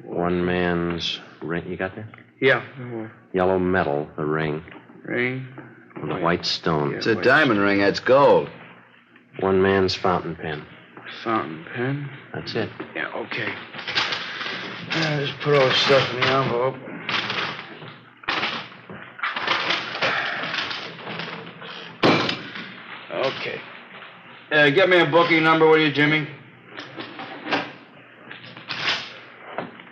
1 man's ring. You got that? Yeah. Yellow metal. A ring. Ring. With a white stone. It's a diamond ring. That's gold. 1 man's fountain pen. Fountain pen? That's it. Yeah, okay. Just put all the stuff in the envelope. Okay. Get me a booking number, will you, Jimmy?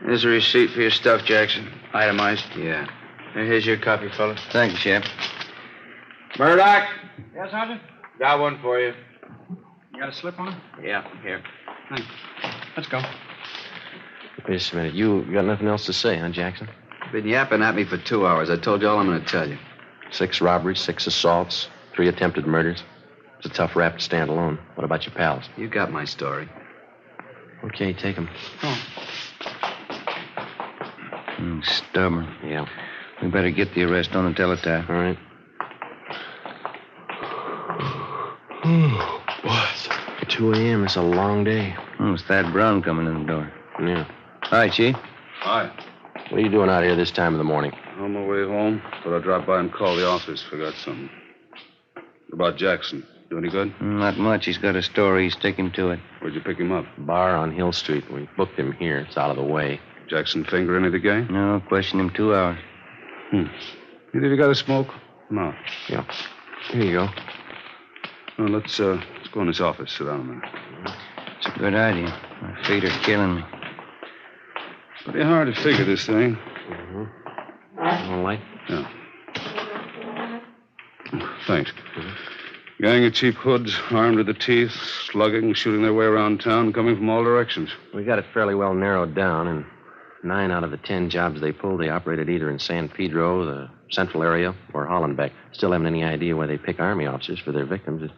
Here's a receipt for your stuff, Jackson. Itemized. Yeah. Here's your copy, fellas. Thank you, Shep. Murdoch. Yes, Sergeant? Got one for you. You got a slip on it? Yeah, here. Thanks. Let's go. Wait a minute. You got nothing else to say, huh, Jackson? Been yapping at me for 2 hours. I told you all I'm going to tell you. 6 robberies, 6 assaults, 3 attempted murders. It's a tough rap to stand alone. What about your pals? You got my story. Okay, take them. Oh. Stubborn. Yeah. We better get the arrest on the teletype. All right. What? 2 a.m. It's a long day. It's Thad Brown coming in the door. Yeah. Hi, Chief. Hi. What are you doing out here this time of the morning? On my way home. Thought I'd drop by and call the office. Forgot something. About Jackson. Do any good? Not much. He's got a story. He's sticking to it. Where'd you pick him up? Bar on Hill Street. We booked him here. It's out of the way. Jackson finger any of the gang? No, questioned him 2 hours. Either of you got a smoke? No. Yeah. Here you go. Well, let's go in this office. Sit down a minute. It's a good idea. My feet are killing me. Pretty hard to figure this thing. All right? Yeah. Thanks. Gang of cheap hoods, armed to the teeth, slugging, shooting their way around town, coming from all directions. We got it fairly well narrowed down, and 9 out of the 10 jobs they pulled, they operated either in San Pedro, the central area, or Hollenbeck. Still haven't any idea why they pick Army officers for their victims.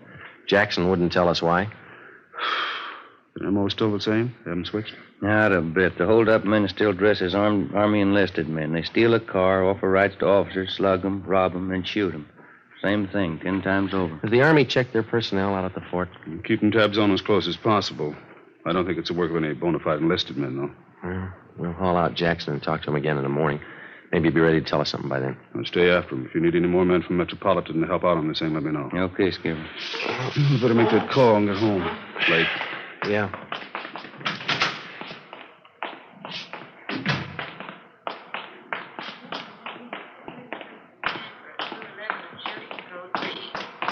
Jackson wouldn't tell us why. The MO still the same? They haven't switched? Not a bit. The hold-up men still dress as Army enlisted men. They steal a car, offer rights to officers, slug them, rob them, and shoot them. Same thing, 10 times over. Has the Army checked their personnel out at the fort? Keeping tabs on as close as possible. I don't think it's the work of any bona fide enlisted men, though. We'll haul out Jackson and talk to him again in the morning. Maybe he'll be ready to tell us something by then. I'll stay after him. If you need any more men from Metropolitan to help out on this thing, let me know. Okay, Skipper. You better make that call and get home. Late. Yeah.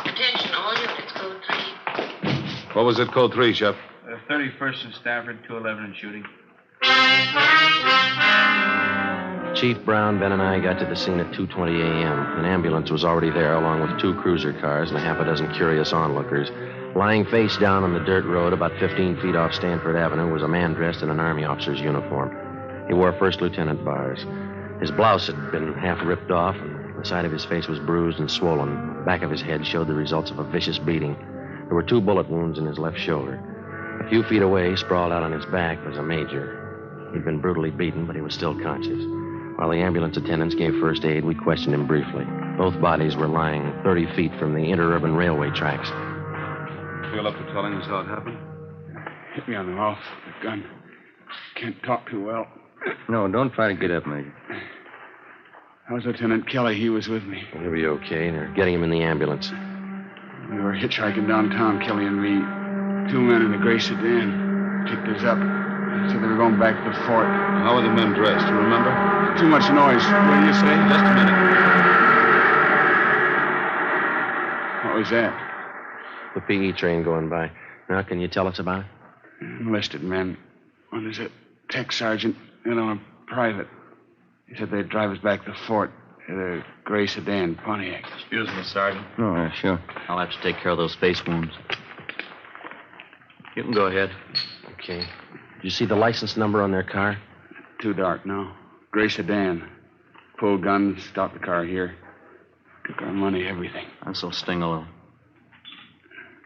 Attention, all units, code 3. What was it, code 3, Shep? 31st and Stafford, 211 and shooting. Chief Brown, Ben, and I got to the scene at 2:20 a.m. An ambulance was already there, along with 2 cruiser cars and a half a dozen curious onlookers. Lying face down on the dirt road about 15 feet off Stanford Avenue was a man dressed in an Army officer's uniform. He wore first lieutenant bars. His blouse had been half ripped off, and the side of his face was bruised and swollen. The back of his head showed the results of a vicious beating. There were 2 bullet wounds in his left shoulder. A few feet away, sprawled out on his back, was a major. He'd been brutally beaten, but he was still conscious. While the ambulance attendants gave first aid, we questioned him briefly. Both bodies were lying 30 feet from the interurban railway tracks. Feel up to telling us how it happened? Hit me on the mouth with a gun. Can't talk too well. No, don't try to get up, Major. How's Lieutenant Kelly? He was with me. He'll be okay. They're getting him in the ambulance. We were hitchhiking downtown, Kelly and me. 2 men in a gray sedan picked us up. Said they were going back to the fort. How were the men dressed? Do you remember? Too much noise. What do you say? Just a minute. What was that? The PE train going by. Now, can you tell us about it? Enlisted men. One is a tech sergeant and on a private. He said they'd drive us back to the fort in a gray sedan, Pontiac. Excuse me, Sergeant. Oh, sure. I'll have to take care of those face wounds. You can go ahead. Okay. Did you see the license number on their car? Too dark, no. Gray sedan. Pulled guns, stopped the car here. Took our money, everything. This'll sting a little.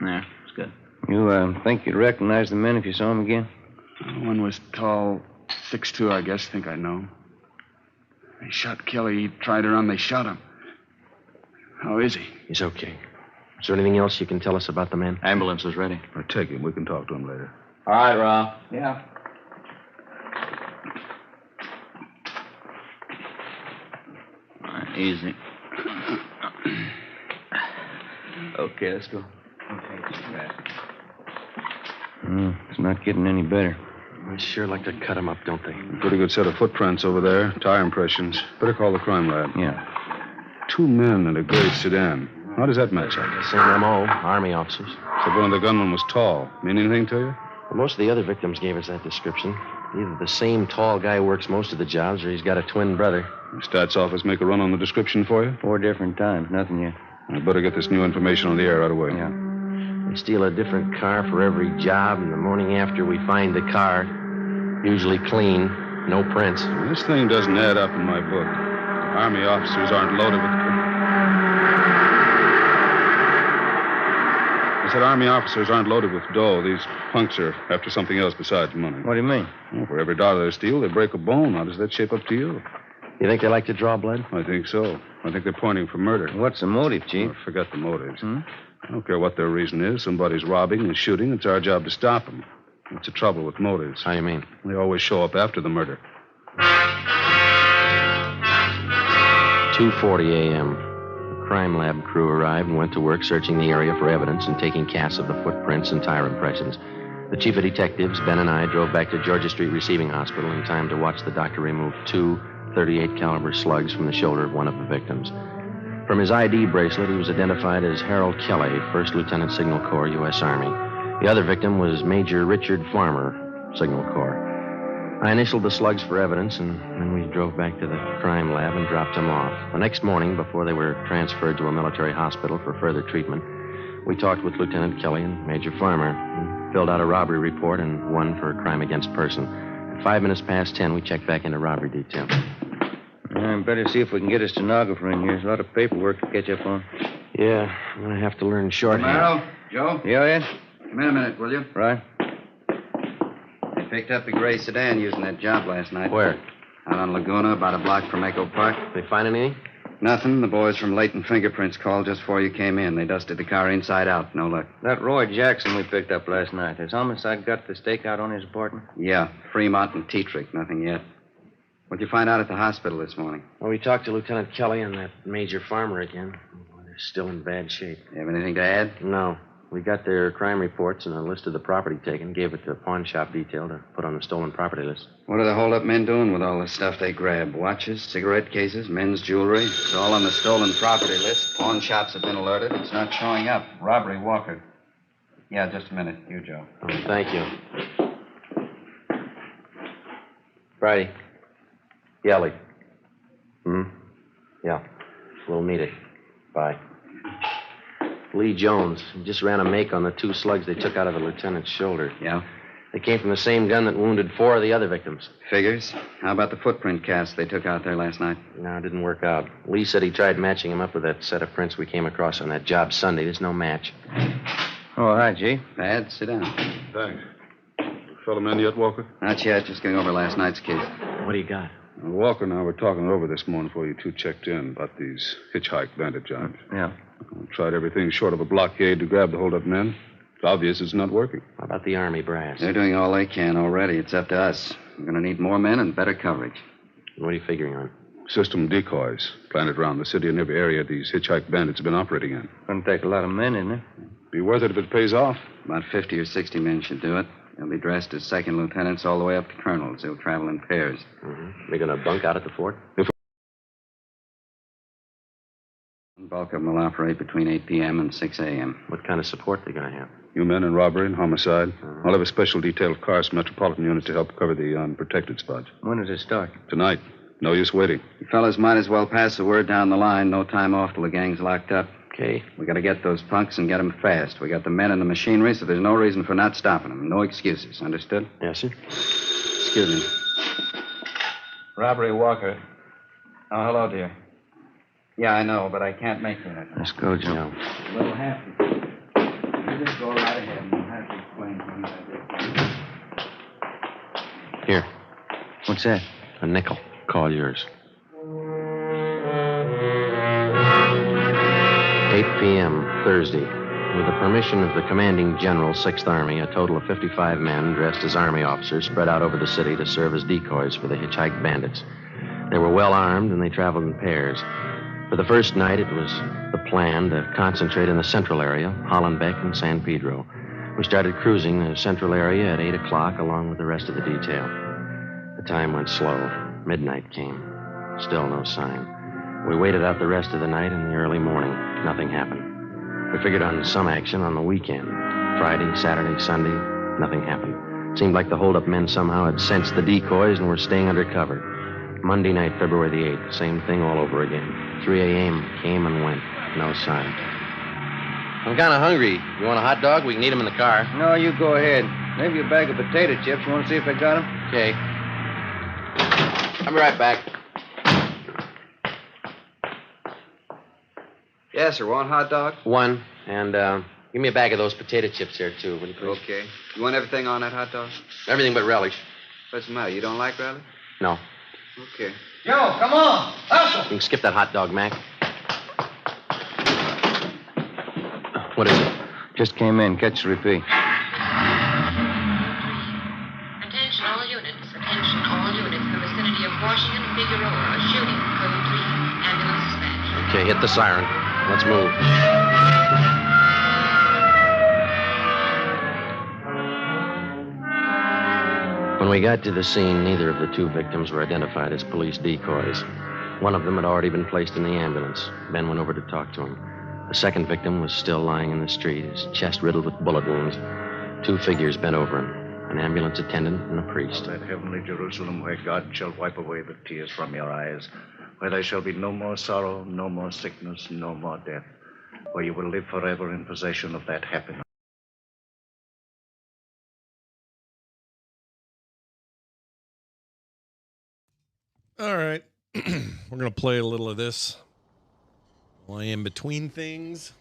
There, it's good. You think you'd recognize the men if you saw them again? One was tall, 6'2", I guess. Think I know him. They shot Kelly. He tried to run. They shot him. How is he? He's okay. Is there anything else you can tell us about the men? Ambulance is ready. Now, take him. We can talk to him later. All right, Rob. Yeah. All right, easy. Okay, let's go. It's not getting any better. They sure like to cut him up, don't they? Pretty good set of footprints over there. Tire impressions. Better call the crime lab. Yeah. 2 men in a gray sedan. How does that match up? Same MO, Army officers. Said one of the gunmen was tall. Mean anything to you? Well, most of the other victims gave us that description. Either the same tall guy works most of the jobs, or he's got a twin brother. The stats office make a run on the description for you? 4 different times. Nothing yet. I'd better get this new information on the air right away. Yeah. They steal a different car for every job, and the morning after we find the car, usually clean, no prints. This thing doesn't add up in my book. Army officers aren't loaded with... I said Army officers aren't loaded with dough. These punks are after something else besides money. What do you mean? Well, for every dollar they steal, they break a bone. How does that shape up to you? You think they like to draw blood? I think so. I think they're pointing for murder. What's the motive, Chief? Oh, forget the motives. I don't care what their reason is. Somebody's robbing and shooting. It's our job to stop them. What's the trouble with motives? How do you mean? They always show up after the murder. 2:40 a.m. The crime lab crew arrived and went to work searching the area for evidence and taking casts of the footprints and tire impressions. The chief of detectives, Ben, and I drove back to Georgia Street Receiving Hospital in time to watch the doctor remove 2 .38 caliber slugs from the shoulder of one of the victims. From his ID bracelet, he was identified as Harold Kelly, 1st Lieutenant Signal Corps, U.S. Army. The other victim was Major Richard Farmer, Signal Corps. I initialed the slugs for evidence, and then we drove back to the crime lab and dropped them off. The next morning, before they were transferred to a military hospital for further treatment, we talked with Lieutenant Kelly and Major Farmer and filled out a robbery report and one for a crime against person. At 5 minutes past 10, we checked back into robbery detail. Better see if we can get a stenographer in here. There's a lot of paperwork to catch up on. Yeah, I'm going to have to learn shorthand. Merrill, Joe? Yeah, Ed? Come in a minute, will you? Right. They picked up the gray sedan using that job last night. Where? Out on Laguna, about a block from Echo Park. They find anything? Nothing. The boys from Leighton Fingerprints called just before you came in. They dusted the car inside out. No luck. That Roy Jackson we picked up last night. Has homicide got the stakeout on his apartment? Yeah, Fremont and Tetrick. Nothing yet. What'd you find out at the hospital this morning? Well, we talked to Lieutenant Kelly and that Major Farmer again. They're still in bad shape. You have anything to add? No. We got their crime reports and a list of the property taken, gave it to pawn shop detail to put on the stolen property list. What are the hold-up men doing with all the stuff they grabbed? Watches, cigarette cases, men's jewelry? It's all on the stolen property list. Pawn shops have been alerted. It's not showing up. Robbery, Walker. Yeah, just a minute. You, Joe. Oh, thank you. Friday. Yelly. We'll meet it. Bye. Lee Jones. He just ran a make on the 2 slugs they took out of the lieutenant's shoulder. Yeah? They came from the same gun that wounded 4 of the other victims. Figures. How about the footprint cast they took out there last night? No, it didn't work out. Lee said he tried matching him up with that set of prints we came across on that job Sunday. There's no match. Oh, hi, G. Bad. Sit down. Thanks. Fellow man yet, Walker? Not yet. Just going over last night's case. What do you got? Walker and I were talking it over this morning before you two checked in about these hitchhike bandit jobs. Yeah. Tried everything short of a blockade to grab the hold-up men. It's obvious it's not working. How about the Army brass? They're doing all they can already. It's up to us. We're going to need more men and better coverage. What are you figuring on? System decoys planted around the city and every area these hitchhike bandits have been operating in. Gonna take a lot of men, isn't it? Be worth it if it pays off. About 50 or 60 men should do it. They'll be dressed as second lieutenants all the way up to colonels. They'll travel in pairs. They're going to bunk out at the fort? Bulk of them will operate between 8 p.m. and 6 a.m. What kind of support are they going to have? You men in robbery and homicide. I'll have a special detailed cars Metropolitan Unit to help cover the unprotected spots. When does it start? Tonight. No use waiting. You fellas might as well pass the word down the line. No time off till the gang's locked up. Okay. We got to get those punks and get them fast. We got the men and the machinery, so there's no reason for not stopping them. No excuses. Understood? Yes, sir. Excuse me. Robbery, Walker. Oh, hello, dear. Yeah, I know, but I can't make that. Let's go, Joe. A little happy. You just go right ahead and I'll have to explain things I did. Here. What's that? A nickel. Call yours. 8 p.m., Thursday. With the permission of the commanding general, 6th Army, a total of 55 men dressed as Army officers spread out over the city to serve as decoys for the hitchhike bandits. They were well armed and they traveled in pairs. For the first night, it was the plan to concentrate in the central area, Hollenbeck and San Pedro. We started cruising the central area at 8 o'clock along with the rest of the detail. The time went slow. Midnight came. Still no sign. We waited out the rest of the night and the early morning. Nothing happened. We figured on some action on the weekend. Friday, Saturday, Sunday, nothing happened. Seemed like the hold-up men somehow had sensed the decoys and were staying under cover. Monday night, February the 8th, same thing all over again. 3 a.m. came and went. No sign. I'm kind of hungry. You want a hot dog? We can eat them in the car. No, you go ahead. Maybe a bag of potato chips. You want to see if I got them? Okay. I'll be right back. Yes, sir. Want hot dog? One. And give me a bag of those potato chips there, too, will you please? Okay. You want everything on that hot dog? Everything but relish. What's the matter? You don't like relish? No. Okay. Joe, come on. Hustle. You can skip that hot dog, Mac. What is it? Just came in. Catch the repeat. Attention all units. Attention all units. In the vicinity of Washington, Figueroa. A shooting. Code 3. Ambulance dispatch. Okay, hit the siren. Let's move. When we got to the scene, neither of the 2 victims were identified as police decoys. One of them had already been placed in the ambulance. Ben went over to talk to him. The second victim was still lying in the street, his chest riddled with bullet wounds. 2 figures bent over him, an ambulance attendant and a priest. That heavenly Jerusalem where God shall wipe away the tears from your eyes, where there shall be no more sorrow, no more sickness, no more death, where you will live forever in possession of that happiness. All right. We're going to play a little of this while I am between things.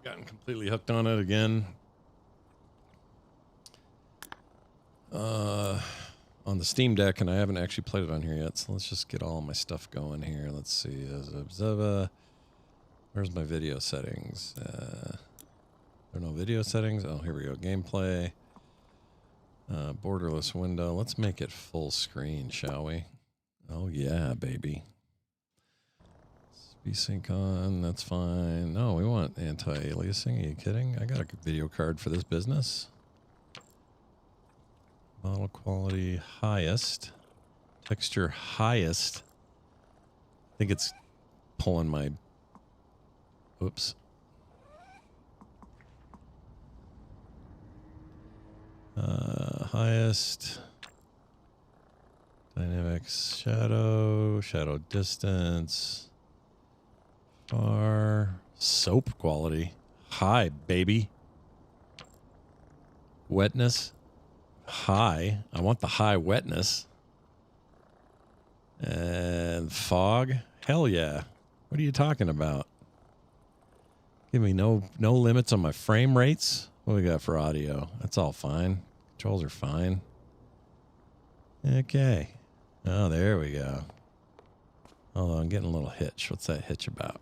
Gotten completely hooked on it again. On the Steam Deck, and I haven't actually played it on here yet, so let's just get all my stuff going here. Let's see. Where's my video settings? There are no video settings. Oh, here we go. Gameplay. Borderless window. Let's make it full screen, shall we? Oh, yeah, baby. VSync on, that's fine. No, we want anti-aliasing. Are you kidding? I got a video card for this business. Model quality highest. Texture highest. I think it's pulling my... Oops. Highest... Dynamics, shadow distance, Car soap quality. High, baby. Wetness. High. I want the high wetness. And fog. Hell yeah. What are you talking about? Give me no limits on my frame rates. What do we got for audio? That's all fine. Controls are fine. Okay. Oh, there we go. Oh, I'm getting a little hitch. What's that hitch about?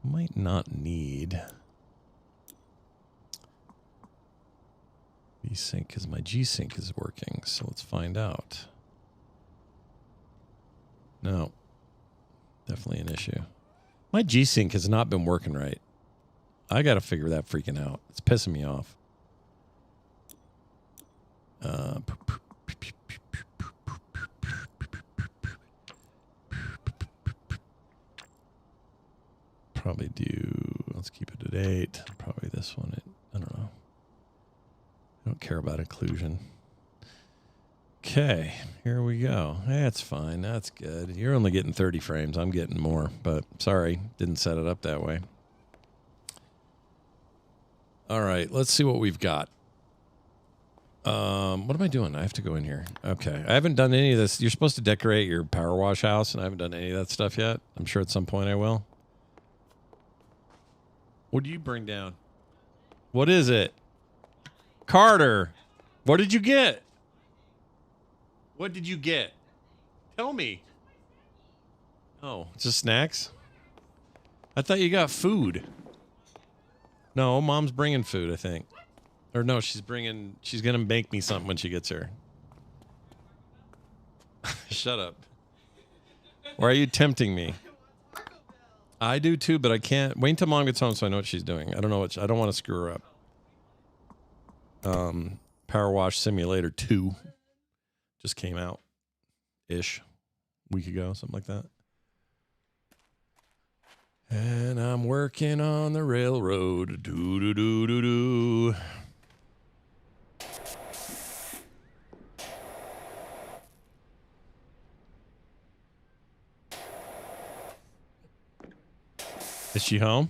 Might not need V-Sync because my G-Sync is working. So let's find out. No. Definitely an issue. My G-Sync has not been working right. I got to figure that freaking out. It's pissing me off. Probably do, let's keep it at 8. Probably this one, I don't know. I don't care about occlusion. Okay, here we go. That's fine. That's good. You're only getting 30 frames. I'm getting more, but sorry, didn't set it up that way. All right, let's see what we've got. What am I doing? I have to go in here. Okay, I haven't done any of this. You're supposed to decorate your power wash house, and I haven't done any of that stuff yet. I'm sure at some point I will. What do you bring down? What is it? Carter, what did you get? What did you get? Tell me. Oh, just snacks? I thought you got food. No, Mom's bringing food, I think. Or no, she's going to make me something when she gets here. Shut up. Why are you tempting me? I do too, but I can't. Wait until Mom gets home so I know what she's doing. I don't know I don't want to screw her up. Power Wash Simulator 2 just came out ish a week ago, something like that. And I'm working on the railroad. Do do do do do. Is she home?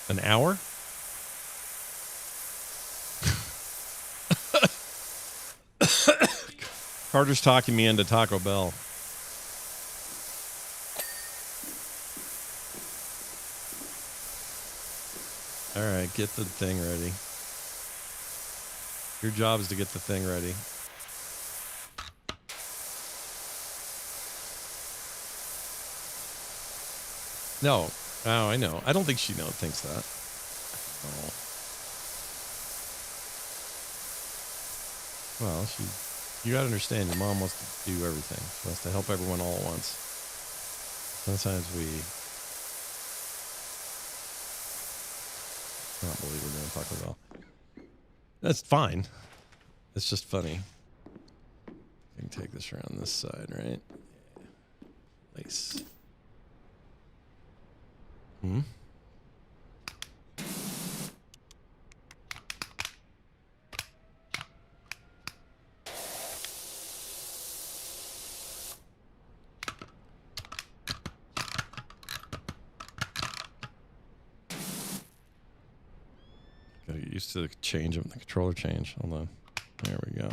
An hour? Carter's talking me into Taco Bell. All right, get the thing ready. Your job is to get the thing ready. No. Oh, I know. I don't think she thinks that. Oh. Well, you gotta understand, your mom wants to do everything. She wants to help everyone all at once. Sometimes we can't believe we're doing Taco Bell. That's fine. It's just funny. I can take this around this side, right? Nice. Hmm? Gotta get used to the change of the controller change. Hold on. There we go.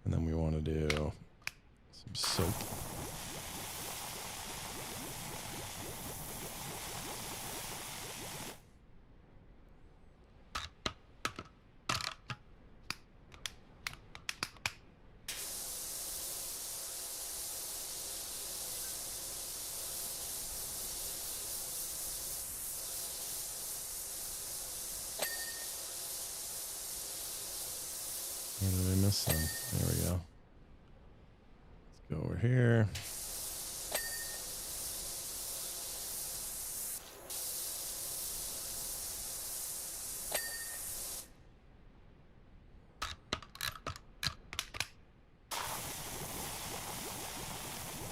And then we want to do some soap. Where did I miss some? There we go. Let's go over here.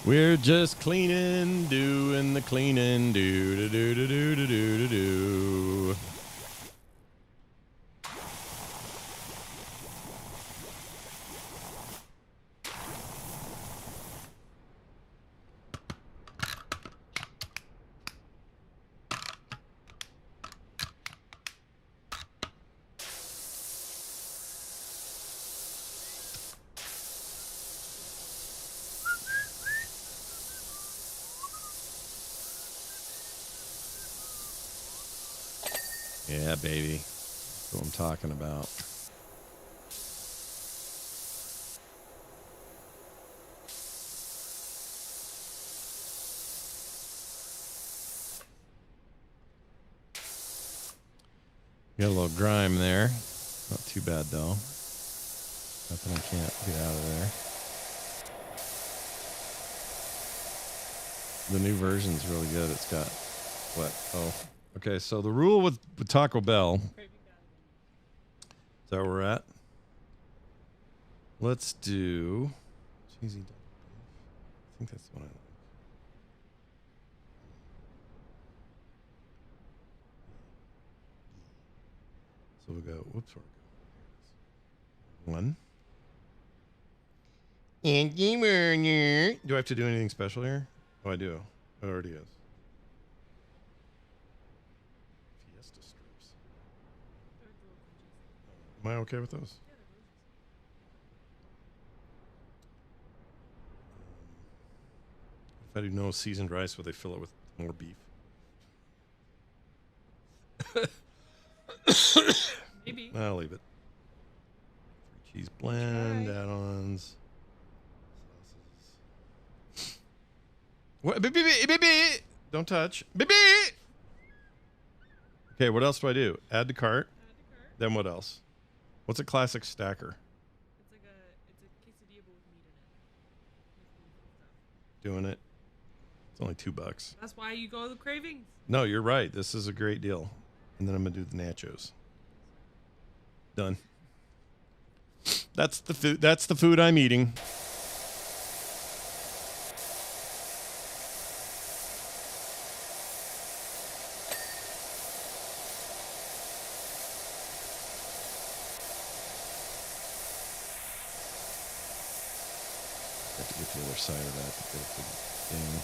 We're just cleaning, doing the cleaning, do do do do do do do do do. Yeah, baby. That's what I'm talking about. Got a little grime there. Not too bad, though. Nothing I can't get out of there. The new version's really good. It's got what? Oh. Okay, so the rule with Taco Bell. Is that where we're at? Let's do cheesy. I think that's what I like. So we'll go. Whoops. One. And gamer. Do I have to do anything special here? Oh, I do. It already is. Am I okay with those? If I do no seasoned rice, will they fill it with more beef? Maybe. I'll leave it. Cheese blend, add-ons. What? Baby! Don't touch. Baby! Okay, what else do I do? Add to cart. Then what else? What's a classic stacker? It's a quesadilla but with meat in it. Doing it. It's only $2. That's why you go to the Cravings. No, you're right. This is a great deal. And then I'm gonna do the nachos. Done. That's the food. That's the food I'm eating. Have to get to the other side of that to get it to the thing.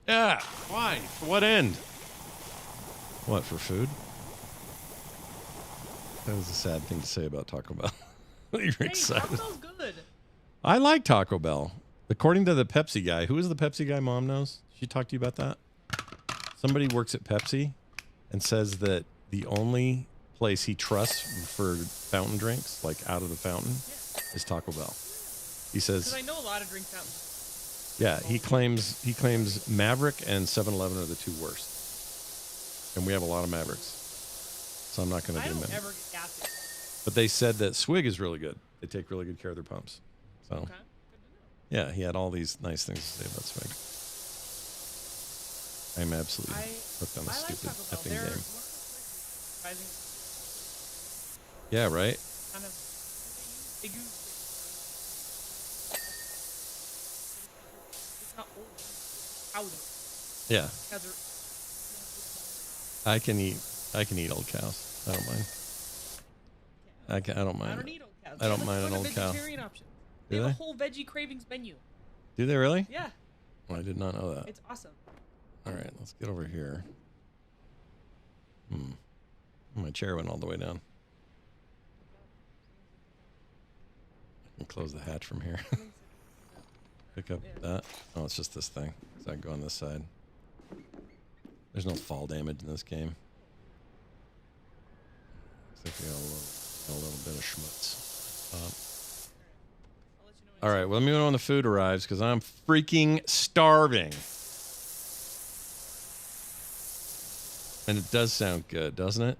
Yeah, why? For what end? What, for food? That was a sad thing to say about Taco Bell. You're excited. Taco Bell's good. I like Taco Bell. According to the Pepsi guy, who is the Pepsi guy Mom knows? She talked to you about that? Somebody works at Pepsi and says that the only place he trusts for fountain drinks, like out of the fountain, is Taco Bell. He says... Because I know a lot of drink fountains. Yeah, he claims Maverick and 7-Eleven are the two worst. And we have a lot of Mavericks. So I'm not going to do them. I don't ever get gas. But they said that Swig is really good. They take really good care of their pumps. So, Okay. yeah, he had all these nice things to say about Swig. I'm absolutely hooked on the stupid effing game. Yeah, right? Kind of, they do. It's not old. Powder. Yeah. Guys I can eat old cows. I don't mind. I don't mind. I don't eat old cows. I don't mind an old cow. Vegetarian option. Do They have they? a whole veggie cravings menu. Do they really? Yeah. Well, I did not know that. It's awesome. All right, let's get over here. My chair went all the way down. I can close the hatch from here. Pick up that. Oh, it's just this thing. So I can go on this side. There's no fall damage in this game. Looks like we got a little bit of schmutz. All right, well, let me know when the food arrives because I'm freaking starving. And it does sound good, doesn't it?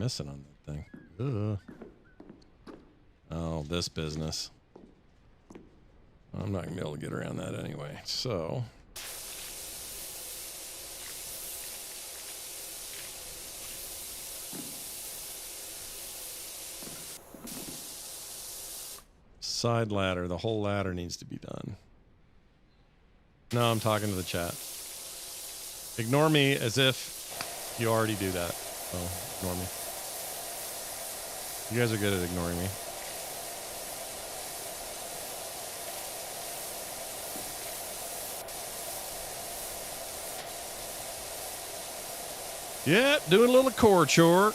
missing on that thing? Ugh. Oh, this business. I'm not going to be able to get around that anyway. So... side ladder. The whole ladder needs to be done. No, I'm talking to the chat. Ignore me as if you already do that. Oh, ignore me. You guys are good at ignoring me. Yep, doing a little chore.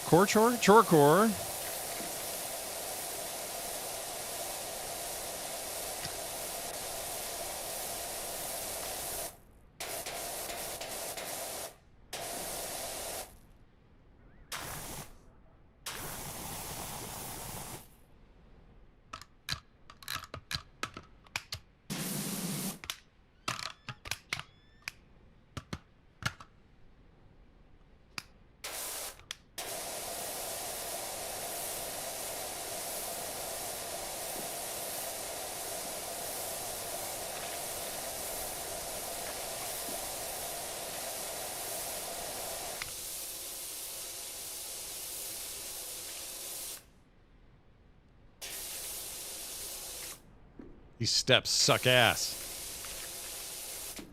These steps suck ass.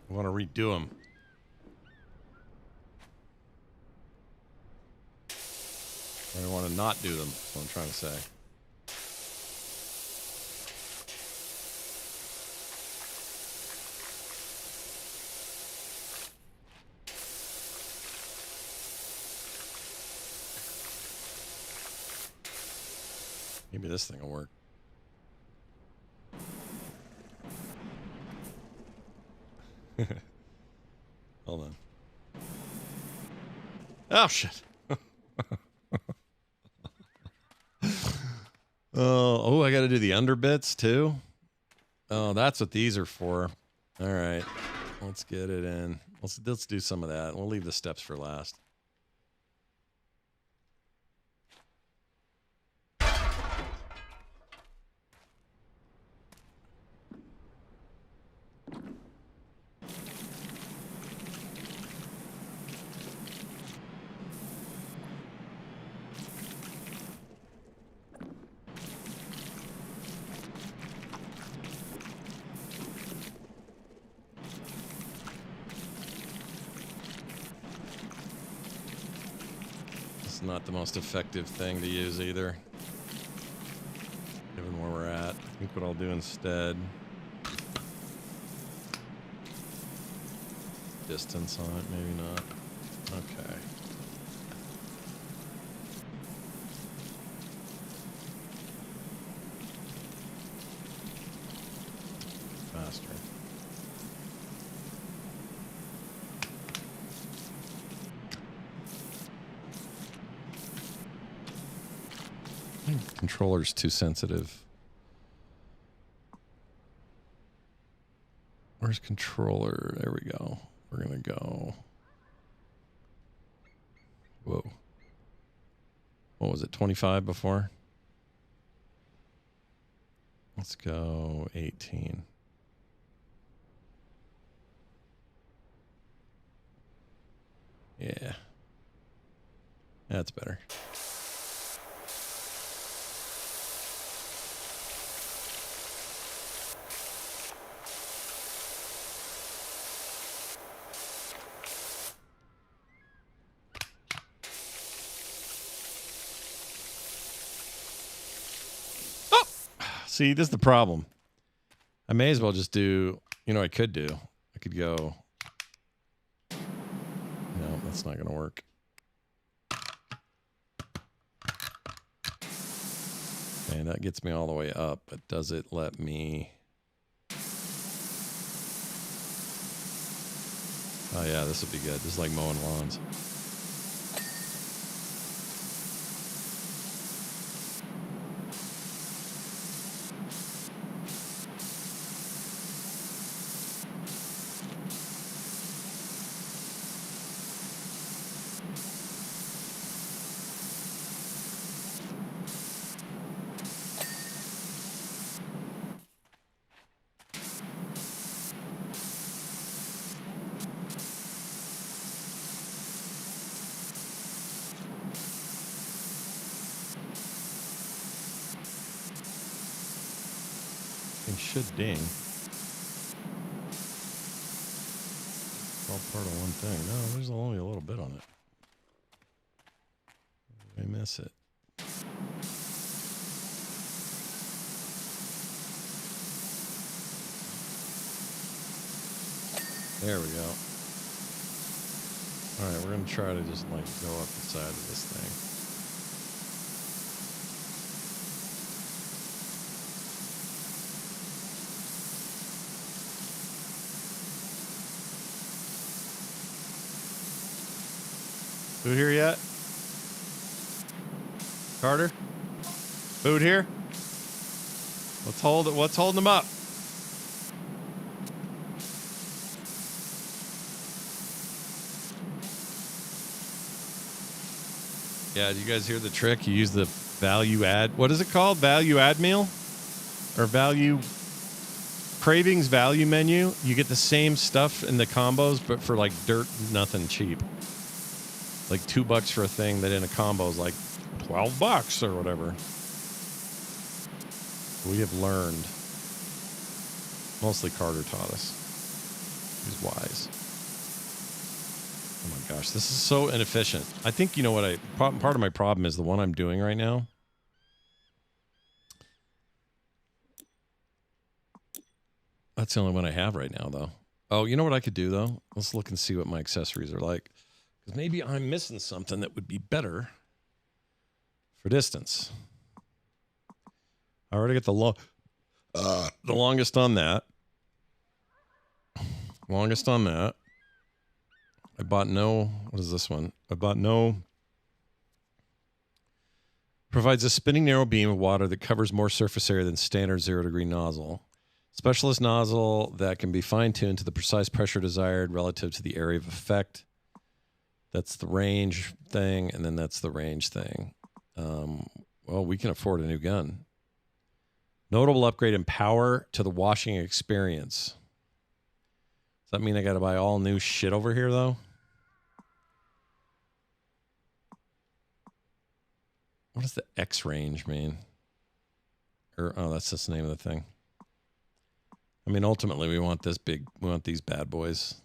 I want to redo them. I want to not do them. That's what I'm trying to say. Maybe this thing will work. Hold on. Oh, shit. Oh, I got to do the underbits too. Oh, that's what these are for. All right, let's get it in. Let's do some of that. We'll leave the steps for last. Not the most effective thing to use either, given where we're at. I think what I'll do instead, distance on it, maybe not. Okay. Faster. Controller's too sensitive. Where's controller? There we go. We're gonna go. Whoa. What was it? 25 before? Let's go 18. Yeah. That's better. See, this is the problem. I may as well just do, you know what I could do? I could go, no, that's not going to work. And that gets me all the way up, but does it let me? Oh yeah, this would be good. This is like mowing lawns. should ding. It's all part of one thing. No, there's only a little bit on it. I miss it. There we go. All right, we're going to try to just like go up the side of this thing. Food here yet? Carter? Food here? Let's hold it. What's holding them up? Yeah, do you guys hear the trick? You use the value add. What is it called? Value add meal? Or value cravings value menu? You get the same stuff in the combos, but for like dirt nothing cheap. Like $2 for a thing that in a combo is like $12 or whatever. We have learned. Mostly Carter taught us. He's wise. Oh my gosh, this is so inefficient. I think, you know what, part of my problem is the one I'm doing right now. That's the only one I have right now, though. Oh, you know what I could do, though? Let's look and see what my accessories are like. Because maybe I'm missing something that would be better for distance. I already got the longest on that. Longest on that. I bought no, what is this one? I bought no, provides a spinning narrow beam of water that covers more surface area than standard 0-degree nozzle. Specialist nozzle that can be fine-tuned to the precise pressure desired relative to the area of effect. That's the range thing, and then that's the range thing. Well, we can afford a new gun. Notable upgrade in power to the washing experience. Does that mean I got to buy all new shit over here, though? What does the X range mean? Or, oh, that's just the name of the thing. I mean, ultimately, we want these bad boys.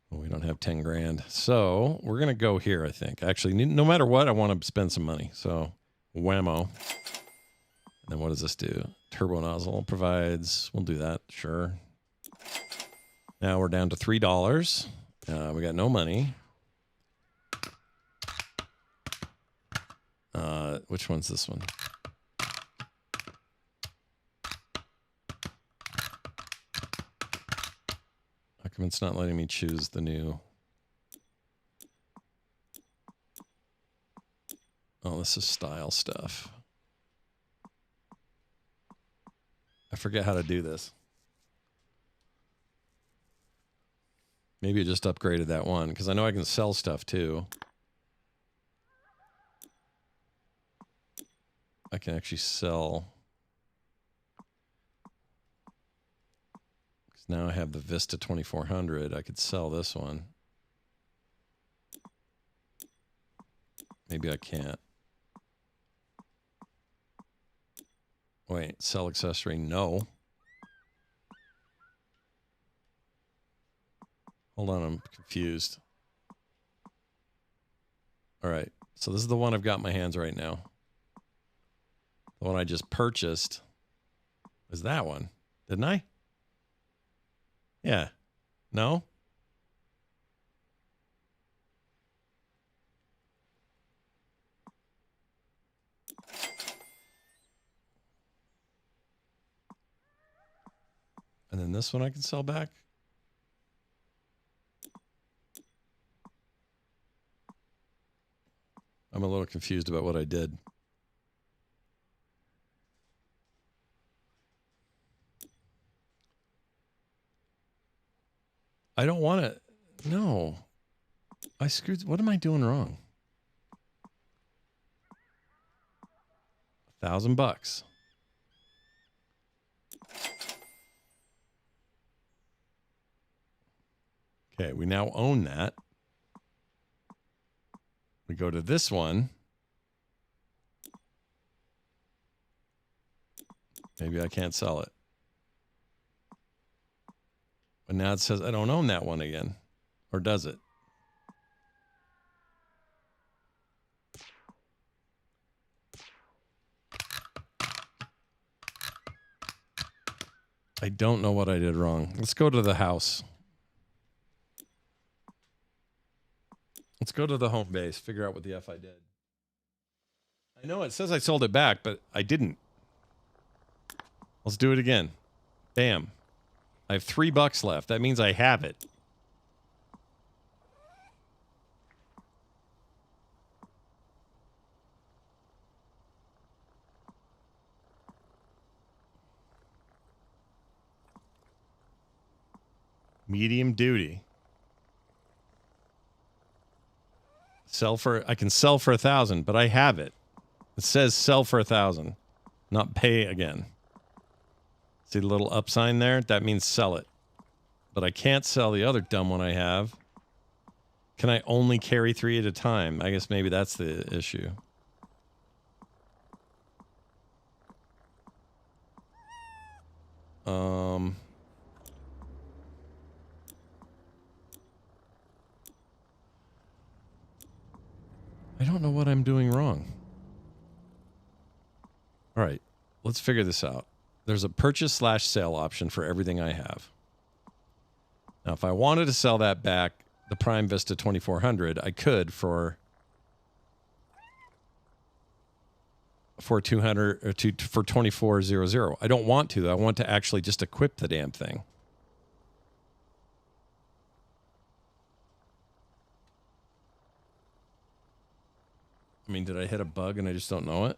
Well, we don't have 10 grand. So we're going to go here, I think. Actually, no matter what, I want to spend some money. So whammo. And then what does this do? Turbo nozzle provides, we'll do that, sure. Now we're down to $3. We got no money. Which one's this one? How come it's not letting me choose the new? Oh, this is style stuff. I forget how to do this. Maybe it just upgraded that one, because I know I can sell stuff too. I can actually sell. Because now I have the Vista 2400. I could sell this one. Maybe I can't. Wait, sell accessory? No. Hold on, I'm confused. All right, so this is the one I've got in my hands right now. The one I just purchased is that one, didn't I? Yeah. No? And then this one I can sell back? I'm a little confused about what I did. I don't want to. No. I screwed. What am I doing wrong? $1,000. Okay, we now own that. We go to this one. Maybe I can't sell it. But now it says I don't own that one again. Or does it? I don't know what I did wrong. Let's go to the house. Let's go to the home base, figure out what the F I did. I know it says I sold it back, but I didn't. Let's do it again. Bam. I have $3 left. That means I have it. Medium duty. I can sell for 1,000, but I have it. It says sell for 1,000, not pay again. See the little up sign there? That means sell it. But I can't sell the other dumb one I have. Can I only carry 3 at a time? I guess maybe that's the issue. I don't know what I'm doing wrong. All right, let's figure this out. There's a purchase/sale option for everything I have. Now, if I wanted to sell that back, the Prime Vista 2400, I could for 200 or for 2400. I don't want to. I want to actually just equip the damn thing. I mean, did I hit a bug and I just don't know it?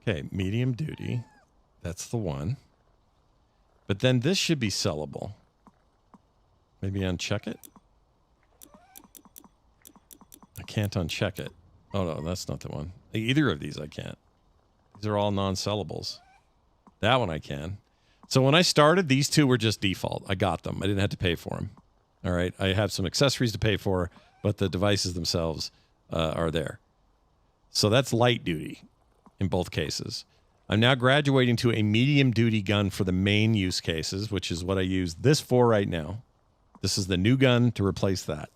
Okay, medium duty. That's the one. But then this should be sellable. Maybe uncheck it? I can't uncheck it. Oh, no, that's not the one. Either of these I can't. These are all non-sellables. That one I can. So when I started, these two were just default. I got them. I didn't have to pay for them. All right. I have some accessories to pay for, but the devices themselves are there. So that's light duty in both cases. I'm now graduating to a medium duty gun for the main use cases, which is what I use this for right now. This is the new gun to replace that.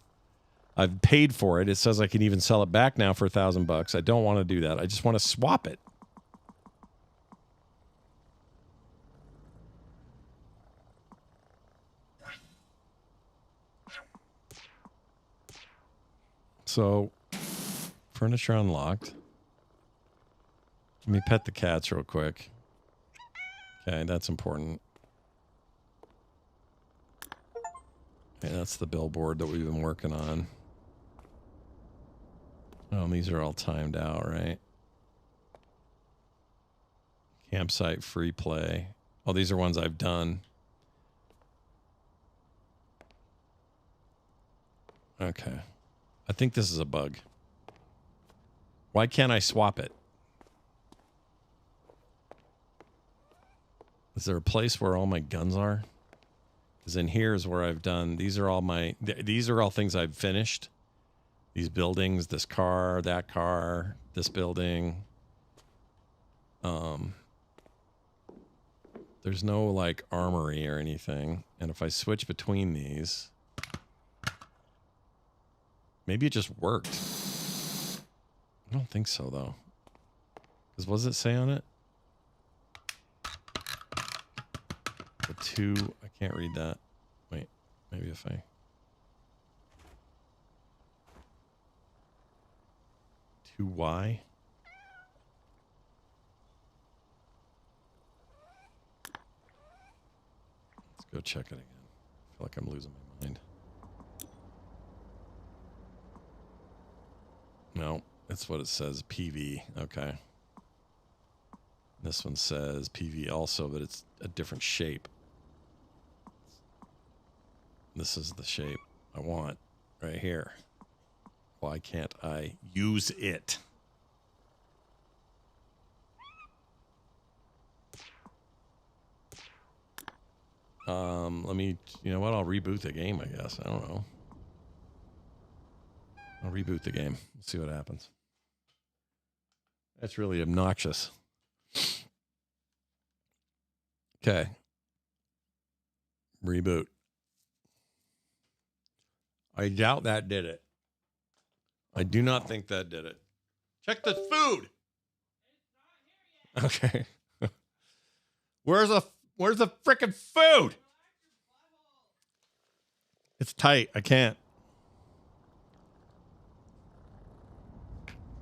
I've paid for it. It says I can even sell it back now for $1,000. I don't want to do that. I just want to swap it. So, furniture unlocked. Let me pet the cats real quick. Okay, that's important. Okay, that's the billboard that we've been working on. Oh, and these are all timed out, right? Campsite free play. Oh, these are ones I've done. Okay. I think this is a bug. Why can't I swap it? Is there a place where all my guns are? Because in here is where I've done. These are all my. These are all things I've finished. These buildings, this car, that car, this building. There's no like armory or anything. And if I switch between these. Maybe it just worked. I don't think so, though. Because what does it say on it? The 2... I can't read that. Wait. Maybe if I... 2Y? Let's go check it again. I feel like I'm losing my mind. No, that's what it says, PV. Okay. This one says PV also, but it's a different shape. This is the shape I want right here. Why can't I use it? Let me, you know what? I'll reboot the game, I guess. I don't know. I'll reboot the game. Let's see what happens. That's really obnoxious. Okay. Reboot. I doubt that did it. I do not think that did it. Check the food. Okay. Where's the frickin' food? It's tight. I can't.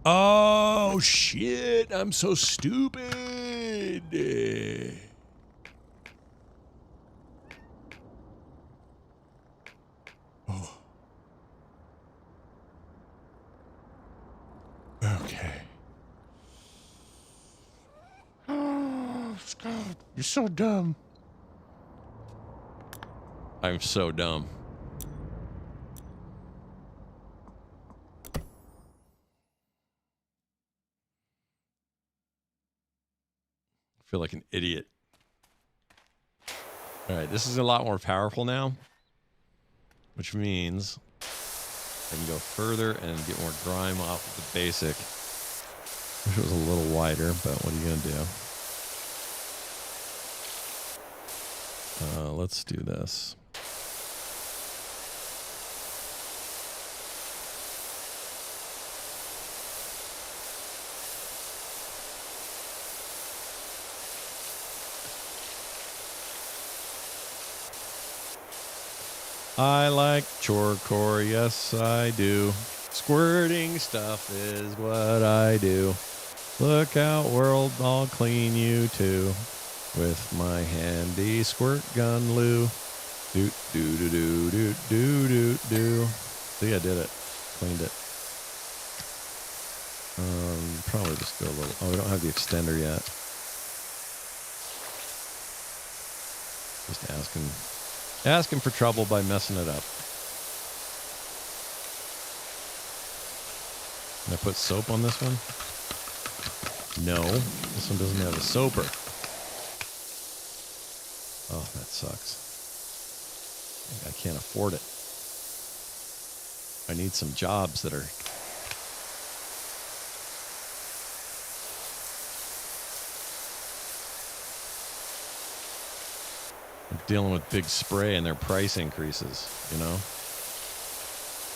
Oh, shit. I'm so stupid. Oh. Okay. Oh, Scott, you're so dumb. I'm so dumb. I feel like an idiot. All right, this is a lot more powerful now, which means I can go further and get more grime off of the basic. Wish it was a little wider, but what are you gonna do? Let's do this. I like chorecore, yes I do. Squirting stuff is what I do. Look out world, I'll clean you too. With my handy squirt gun loo. Doot doo doo doo doot doo doot doo. See, I did it. Cleaned it. Probably just go a little. Oh, we don't have the extender yet. Just asking for trouble by messing it up. Can I put soap on this one? No, this one doesn't have a soaper. Oh, that sucks. I can't afford it. I need some jobs that are... I'm dealing with Big Spray and their price increases, you know?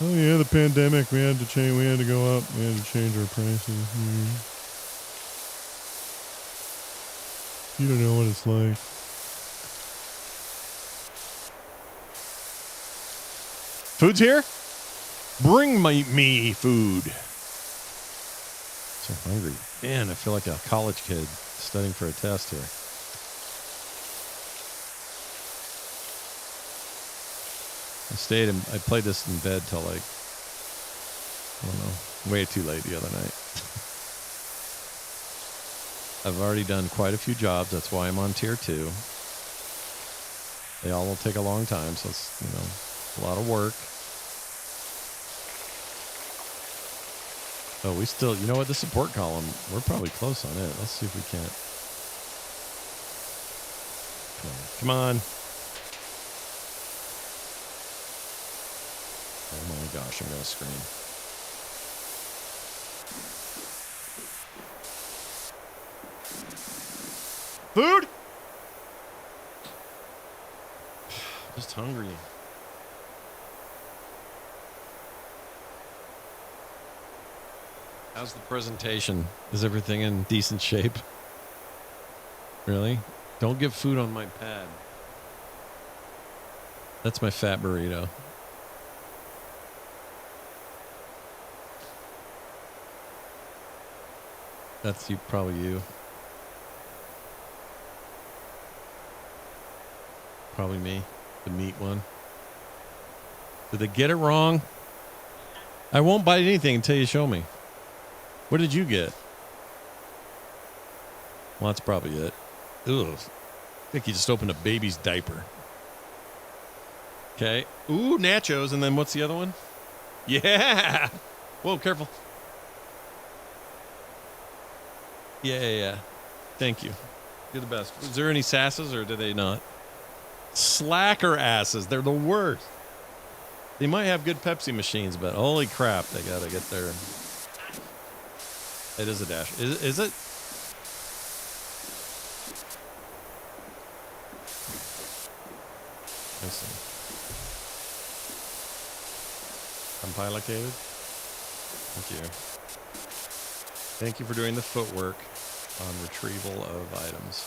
Oh yeah, the pandemic, we had to change, we had to go up, we had to change our prices. You don't know what it's like. Food's here? Bring me food. So hungry. Man, I feel like a college kid studying for a test here. I played this in bed till like, I don't know, way too late the other night. I've already done quite a few jobs. That's why I'm on tier 2. They all will take a long time, so it's, you know, a lot of work. Oh, we still, you know what, the support column, we're probably close on it. Let's see if we can't. Come on. Oh my gosh, I'm going to scream. Food? Just hungry. How's the presentation? Is everything in decent shape? Really? Don't give food on my pad. That's my fat burrito. That's you, probably you. Probably me, the meat one. Did they get it wrong? I won't bite anything until you show me. What did you get? Well, that's probably it. Ugh. I think you just opened a baby's diaper. Okay. Ooh, nachos, and then what's the other one? Yeah! Whoa, careful. Yeah. Thank you. You're the best. Is there any sasses, or do they not? Slacker asses. They're the worst. They might have good Pepsi machines, but holy crap, they gotta get their... It is a dash. Is it? I see. Compilated? Thank you. Thank you for doing the footwork on retrieval of items.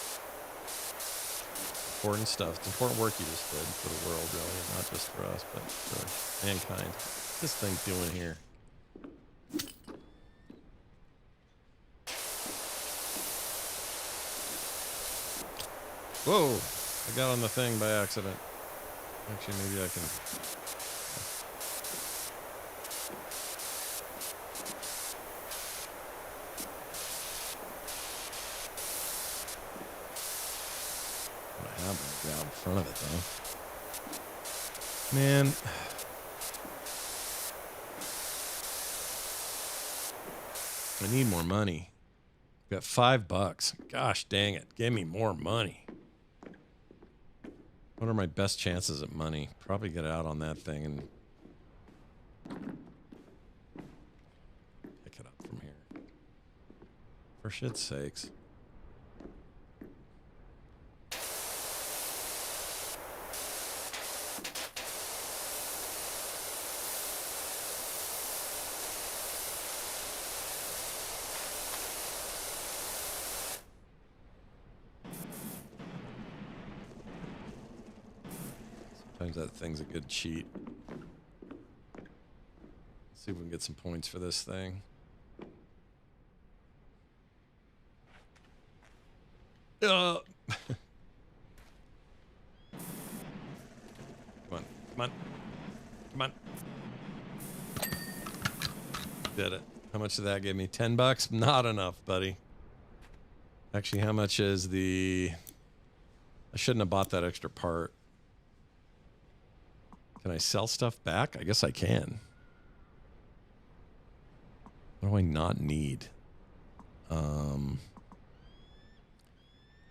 Important stuff. It's important work you just did for the world, really. Not just for us, but for mankind. What's this thing doing here? Whoa! I got on the thing by accident. Actually, maybe I can... I have to grab in front of it, though. Man. I need more money. I've got $5. Gosh dang it. Give me more money. What are my best chances at money? Probably get out on that thing and pick it up from here. For shit's sakes. Sometimes that thing's a good cheat. Let's see if we can get some points for this thing. Come on, come on, come on. Did it. How much did that give me? $10? Not enough, buddy. Actually, how much is the... I shouldn't have bought that extra part. Can I sell stuff back? I guess I can. What do I not need? I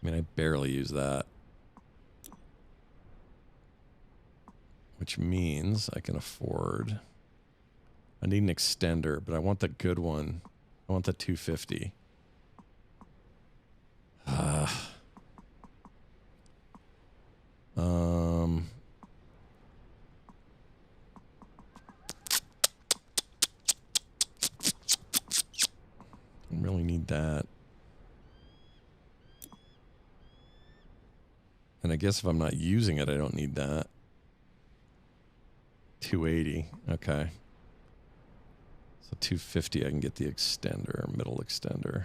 mean, I barely use that. Which means I can afford... I need an extender, but I want the good one. I want the 250. I really need that. And I guess if I'm not using it, I don't need that. 280. Okay. So 250, I can get the extender, middle extender.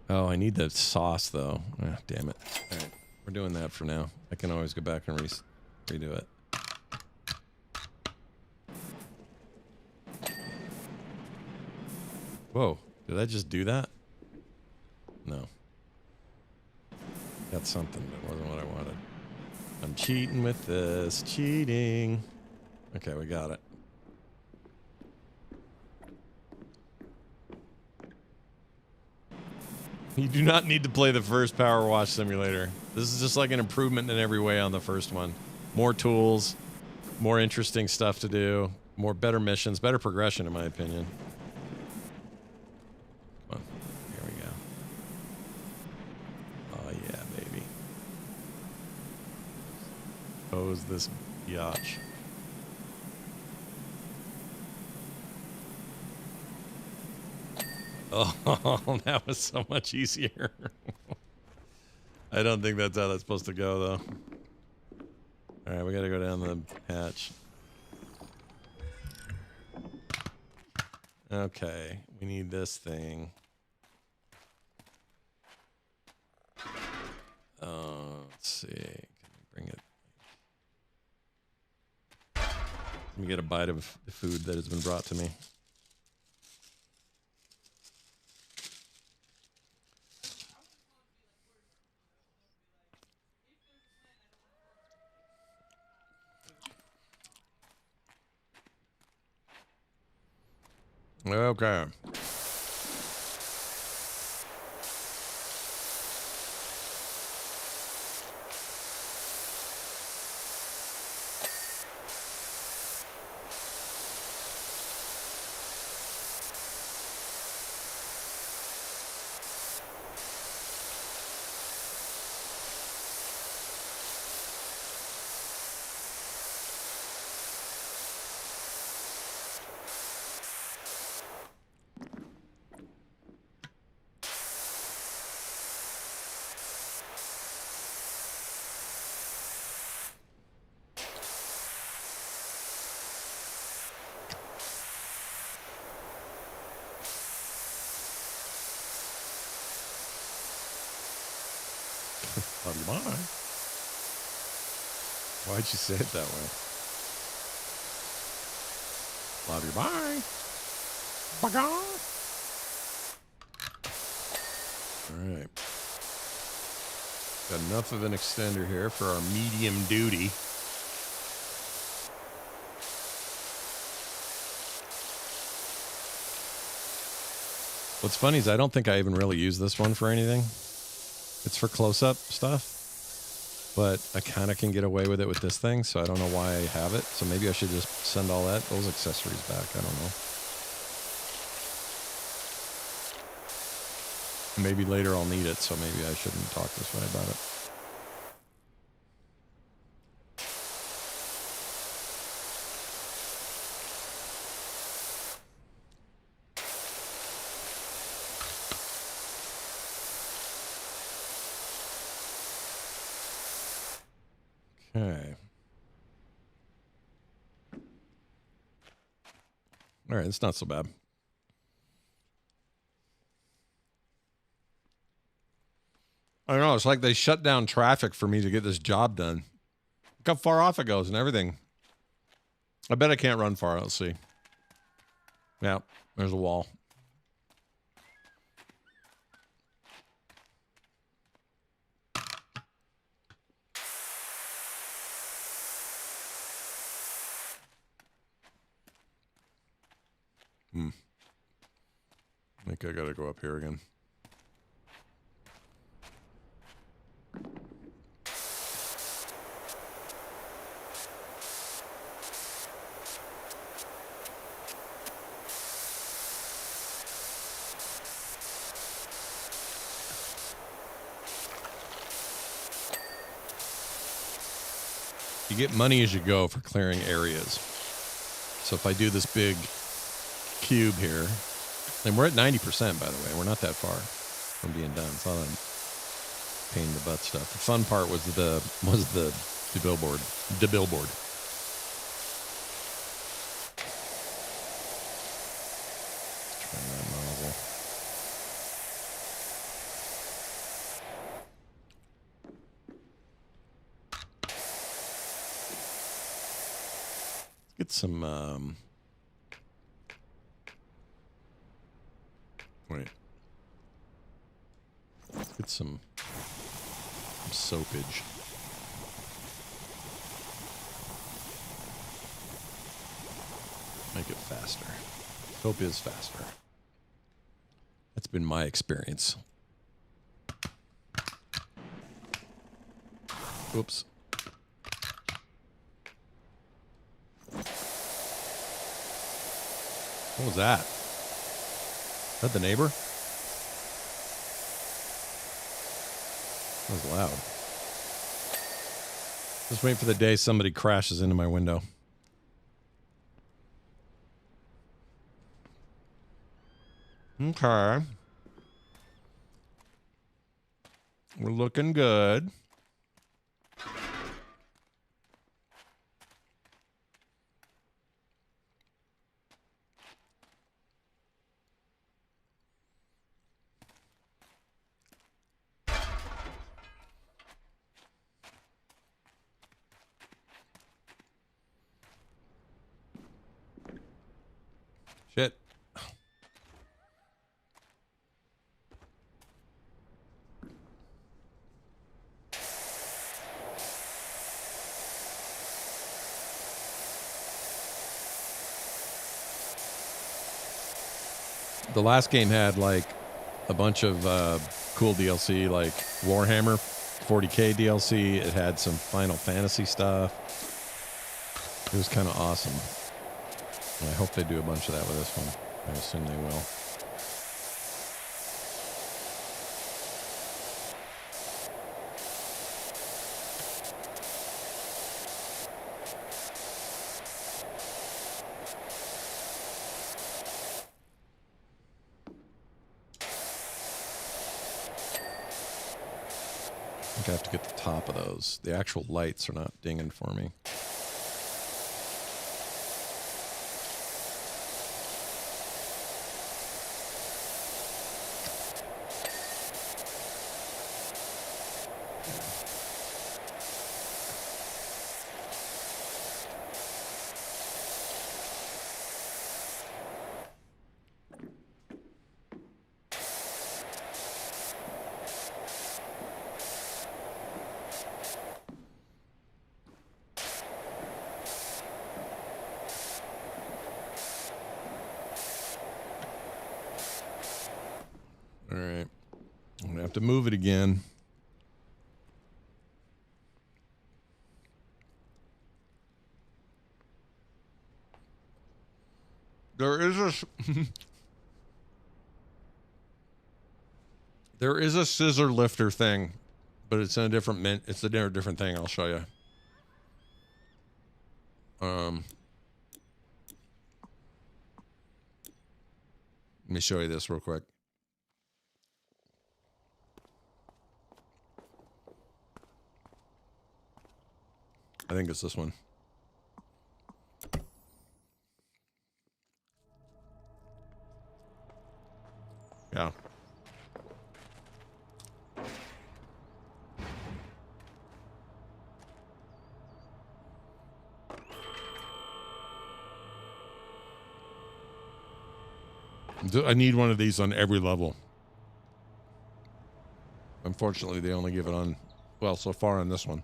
Oh, I need the sauce, though. Ah, damn it. All right. We're doing that for now. I can always go back and redo it. Whoa. Did I just do that? No. Got something, but it wasn't what I wanted. I'm cheating with this. Cheating. Okay, we got it. You do not need to play the first Power Wash Simulator. This is just like an improvement in every way on the first one. More tools, more interesting stuff to do, better missions, better progression in my opinion. Come on, here we go. Oh yeah, baby. Hose this biatch. Oh, that was so much easier. I don't think that's how that's supposed to go, though. All right, we got to go down the hatch. Okay, we need this thing. Let's see. Can we bring it? Let me get a bite of the food that has been brought to me. Okay. Love you, bye. Why'd you say it that way? Love you, bye. Bye. All right. Got enough of an extender here for our medium duty. What's funny is I don't think I even really use this one for anything. It's for close-up stuff, but I kind of can get away with it with this thing, so I don't know why I have it. So maybe I should just send all those accessories back. I don't know. Maybe later I'll need it, so maybe I shouldn't talk this way about it. Okay. All right, it's not so bad. I don't know. It's like they shut down traffic for me to get this job done. Look how far off it goes and everything. I bet I can't run far. Let's see. Yeah, there's a wall. I think I gotta go up here again. You get money as you go for clearing areas. So if I do this big cube here, and we're at 90%, by the way. We're not that far from being done. It's all pain in the butt stuff. The fun part was the billboard. The billboard. Turn that nozzle. Let's get some wait. Let's get some soapage. Make it faster. Soap is faster. That's been my experience. Oops. What was that? Is that the neighbor? That was loud. Just waiting for the day somebody crashes into my window. Okay. We're looking good. Shit. The last game had like a bunch of cool DLC, like Warhammer 40K DLC. It had some Final Fantasy stuff. It was kind of awesome. And I hope they do a bunch of that with this one. I assume they will. I think I have to get the top of those. The actual lights are not dinging for me. All right. I'm going to have to move it again. There is a... There is a scissor lifter thing, but it's in a different it's a different thing. I'll show you. Let me show you this real quick. I think it's this one. Yeah. I need one of these on every level. Unfortunately, they only give it on, well, so far on this one.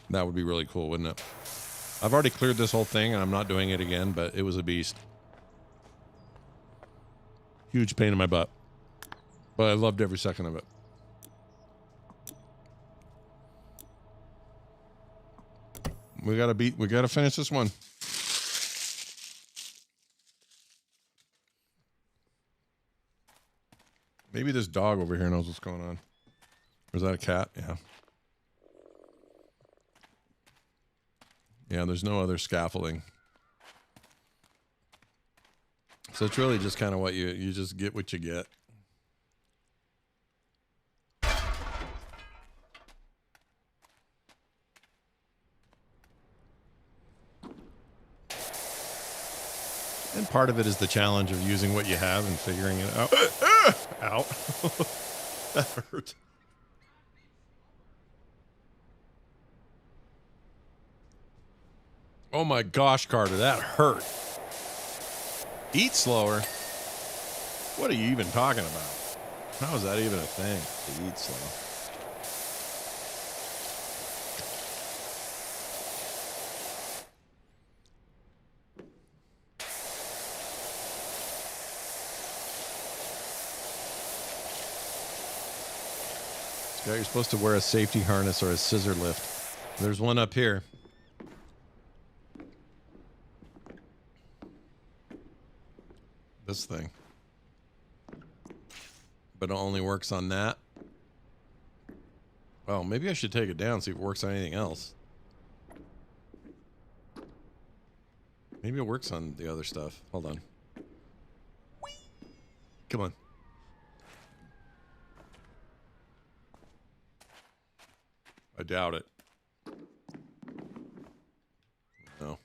That would be really cool, wouldn't it? I've already cleared this whole thing, and I'm not doing it again, but it was a beast. Huge pain in my butt. But I loved every second of it. We gotta finish this one. Maybe this dog over here knows what's going on. Or is that a cat? Yeah. Yeah, there's no other scaffolding. So it's really just kind of what you just get what you get. And part of it is the challenge of using what you have and figuring it out. Ow. That hurt. Oh my gosh, Carter, that hurt. Eat slower. What are you even talking about? How is that even a thing, to eat slow? Scott, you're supposed to wear a safety harness or a scissor lift. There's one up here. This thing. But it only works on that. Well, maybe I should take it down, see if it works on anything else. Maybe it works on the other stuff. Hold on. Come on. I doubt it. No.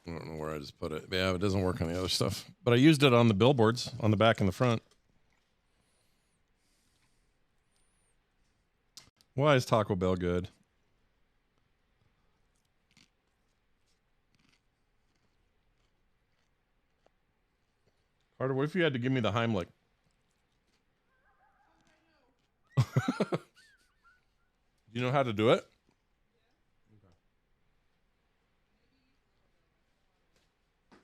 I don't know where I just put it. Yeah, it doesn't work on the other stuff. But I used it on the billboards, on the back and the front. Why is Taco Bell good? Carter, what if you had to give me the Heimlich? You know how to do it?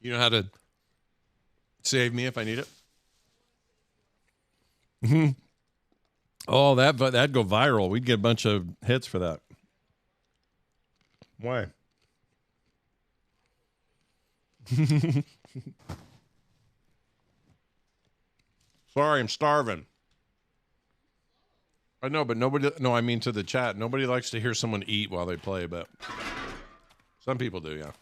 You know how to save me if I need it? Oh, that'd go viral. We'd get a bunch of hits for that. Why? Sorry, I'm starving. I know, but nobody... No, I mean to the chat. Nobody likes to hear someone eat while they play, but... Some people do, yeah.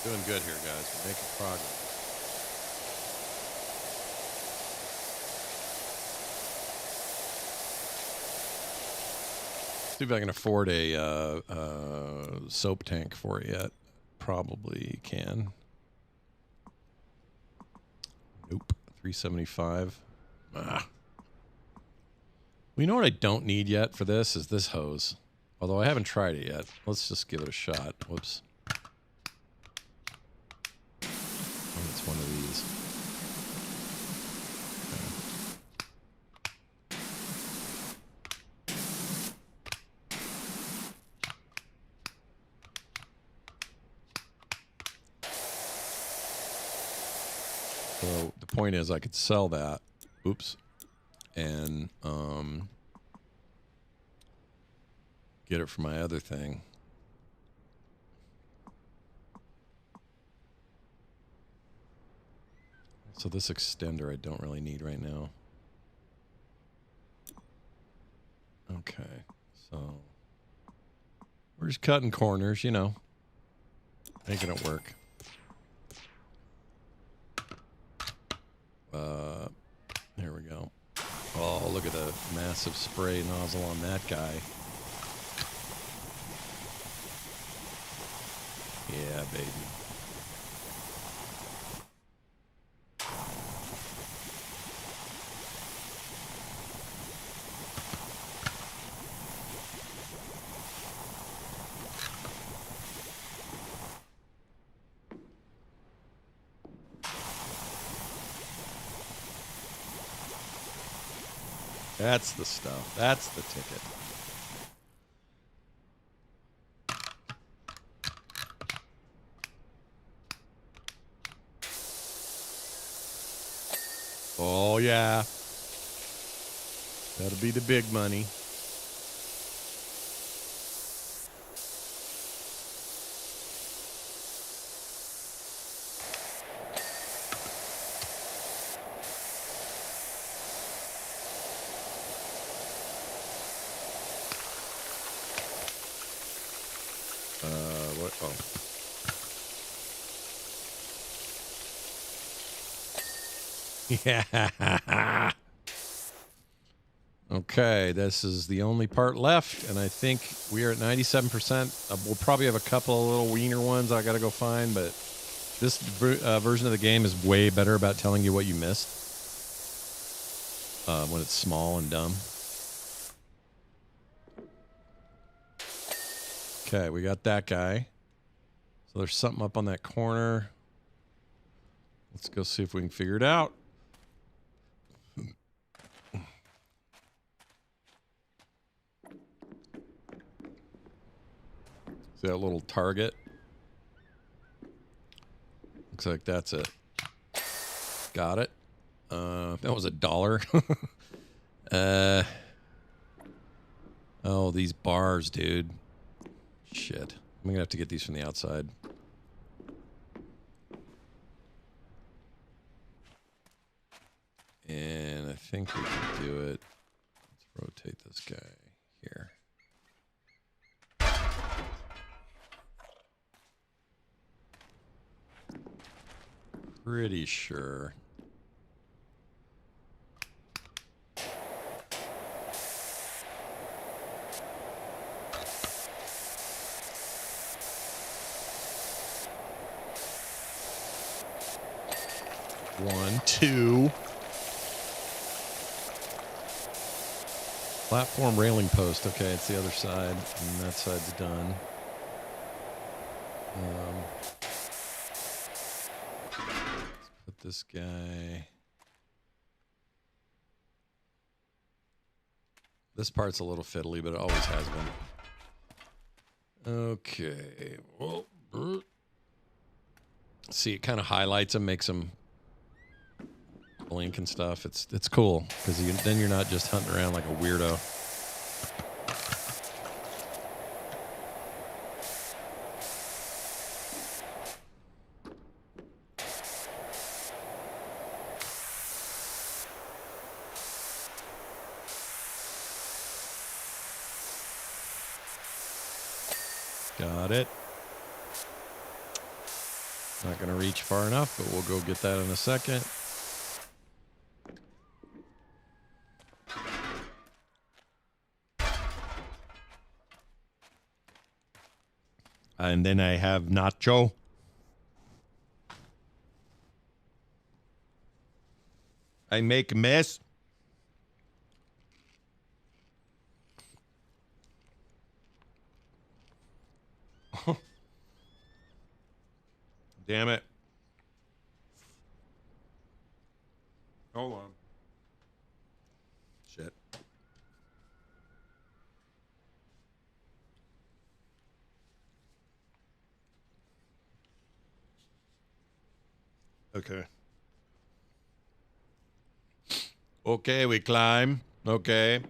Doing good here, guys. We're making progress. See if I can afford a soap tank for it yet. Probably can. Nope. 375. Ah. Well, you know what I don't need yet for this is this hose. Although I haven't tried it yet. Let's just give it a shot. Whoops. Oh, it's one of these. So the point is I could sell that. Oops. And get it for my other thing. So this extender I don't really need right now. Okay. So we're just cutting corners, you know. Making it work. There we go. Oh, look at the massive spray nozzle on that guy. Yeah, baby. That's the stuff. That's the ticket. Oh, yeah. That'll be the big money. What? Oh. Yeah. Okay, this is the only part left, and I think we are at 97%. We'll probably have a couple of little wiener ones I got to go find, but this version of the game is way better about telling you what you missed when it's small and dumb. Okay, we got that guy. So there's something up on that corner. Let's go see if we can figure it out. See that little target? Looks like that's it. Got it. That was $1. Oh, these bars, dude. Shit. I'm gonna have to get these from the outside. And I think we can do it. Let's rotate this guy here. Pretty sure. One, two. Platform railing post. Okay, it's the other side, and that side's done. Let's put this guy. This part's a little fiddly, but it always has been. Okay. Well, see, it kind of highlights them, makes them blink and stuff. It's cool because then you're not just hunting around like a weirdo. Got it. Not going to reach far enough, but we'll go get that in a second. And then I have nacho. I make a mess. Damn it. Hold on. Shit. Okay. Okay, we climb. Okay. We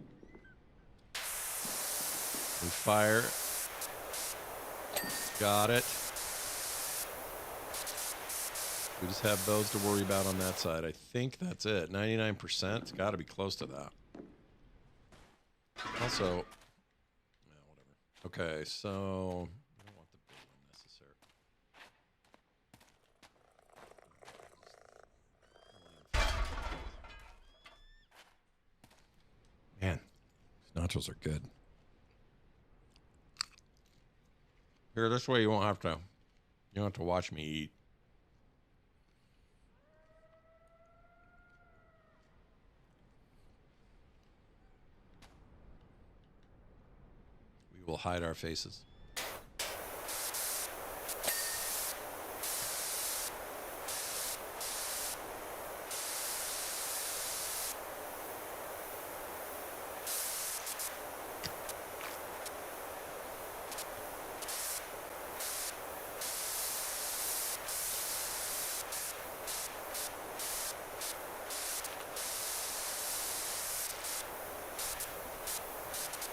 fire. Got it. We just have those to worry about on that side. I think that's it. 99%. It's got to be close to that. Also, yeah, whatever. Okay, so I don't want the big one necessary. Man, these nachos are good. Here, this way you don't have to watch me eat. We will hide our faces.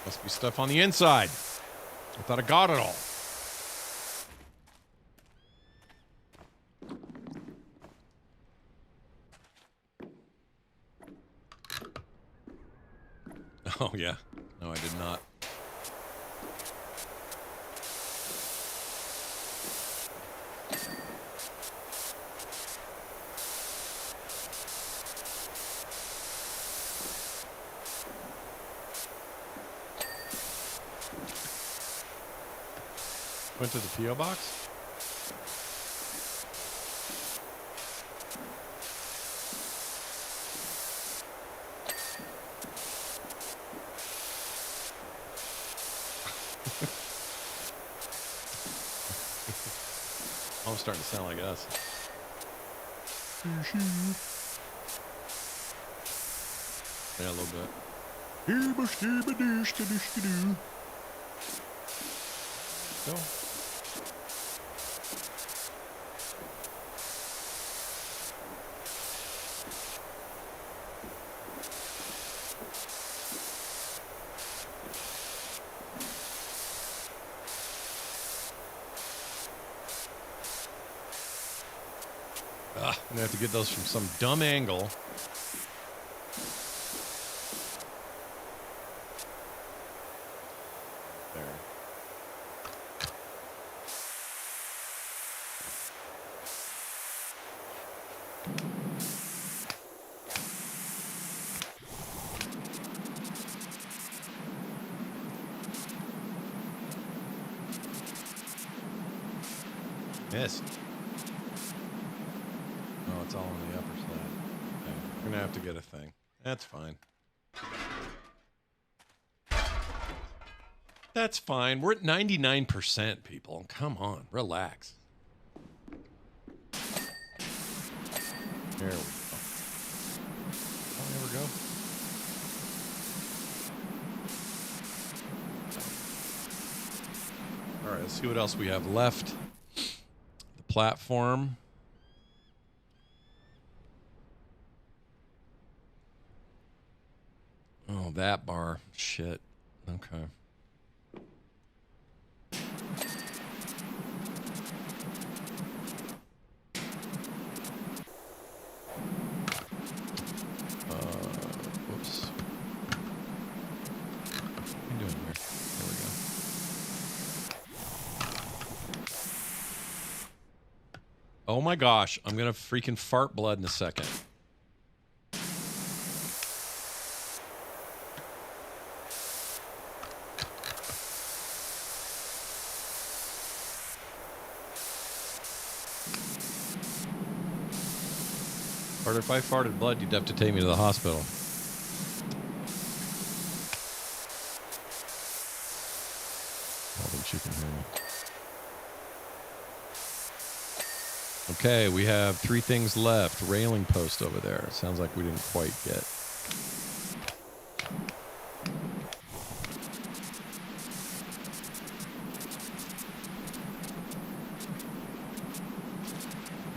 Must be stuff on the inside. I thought I got it all. Oh, yeah. No, I did not. Went to the P.O. box? I'm starting to sound like us. Yeah, a little bit. Go. I'm gonna have to get those from some dumb angle. There. Missed. Oh, it's all on the upper side. Okay. We're gonna have to get a thing. That's fine. That's fine. We're at 99%, people. Come on, relax. There we go. Oh, there we go. All right, let's see what else we have left. The platform. Oh, that bar. Shit. Okay. Whoops. What are you doing here? There we go. Oh my gosh. I'm going to freaking fart blood in a second. Or if I farted blood, you'd have to take me to the hospital. I don't think she can hear me. Okay, we have 3 things left. Railing post over there. Sounds like we didn't quite get.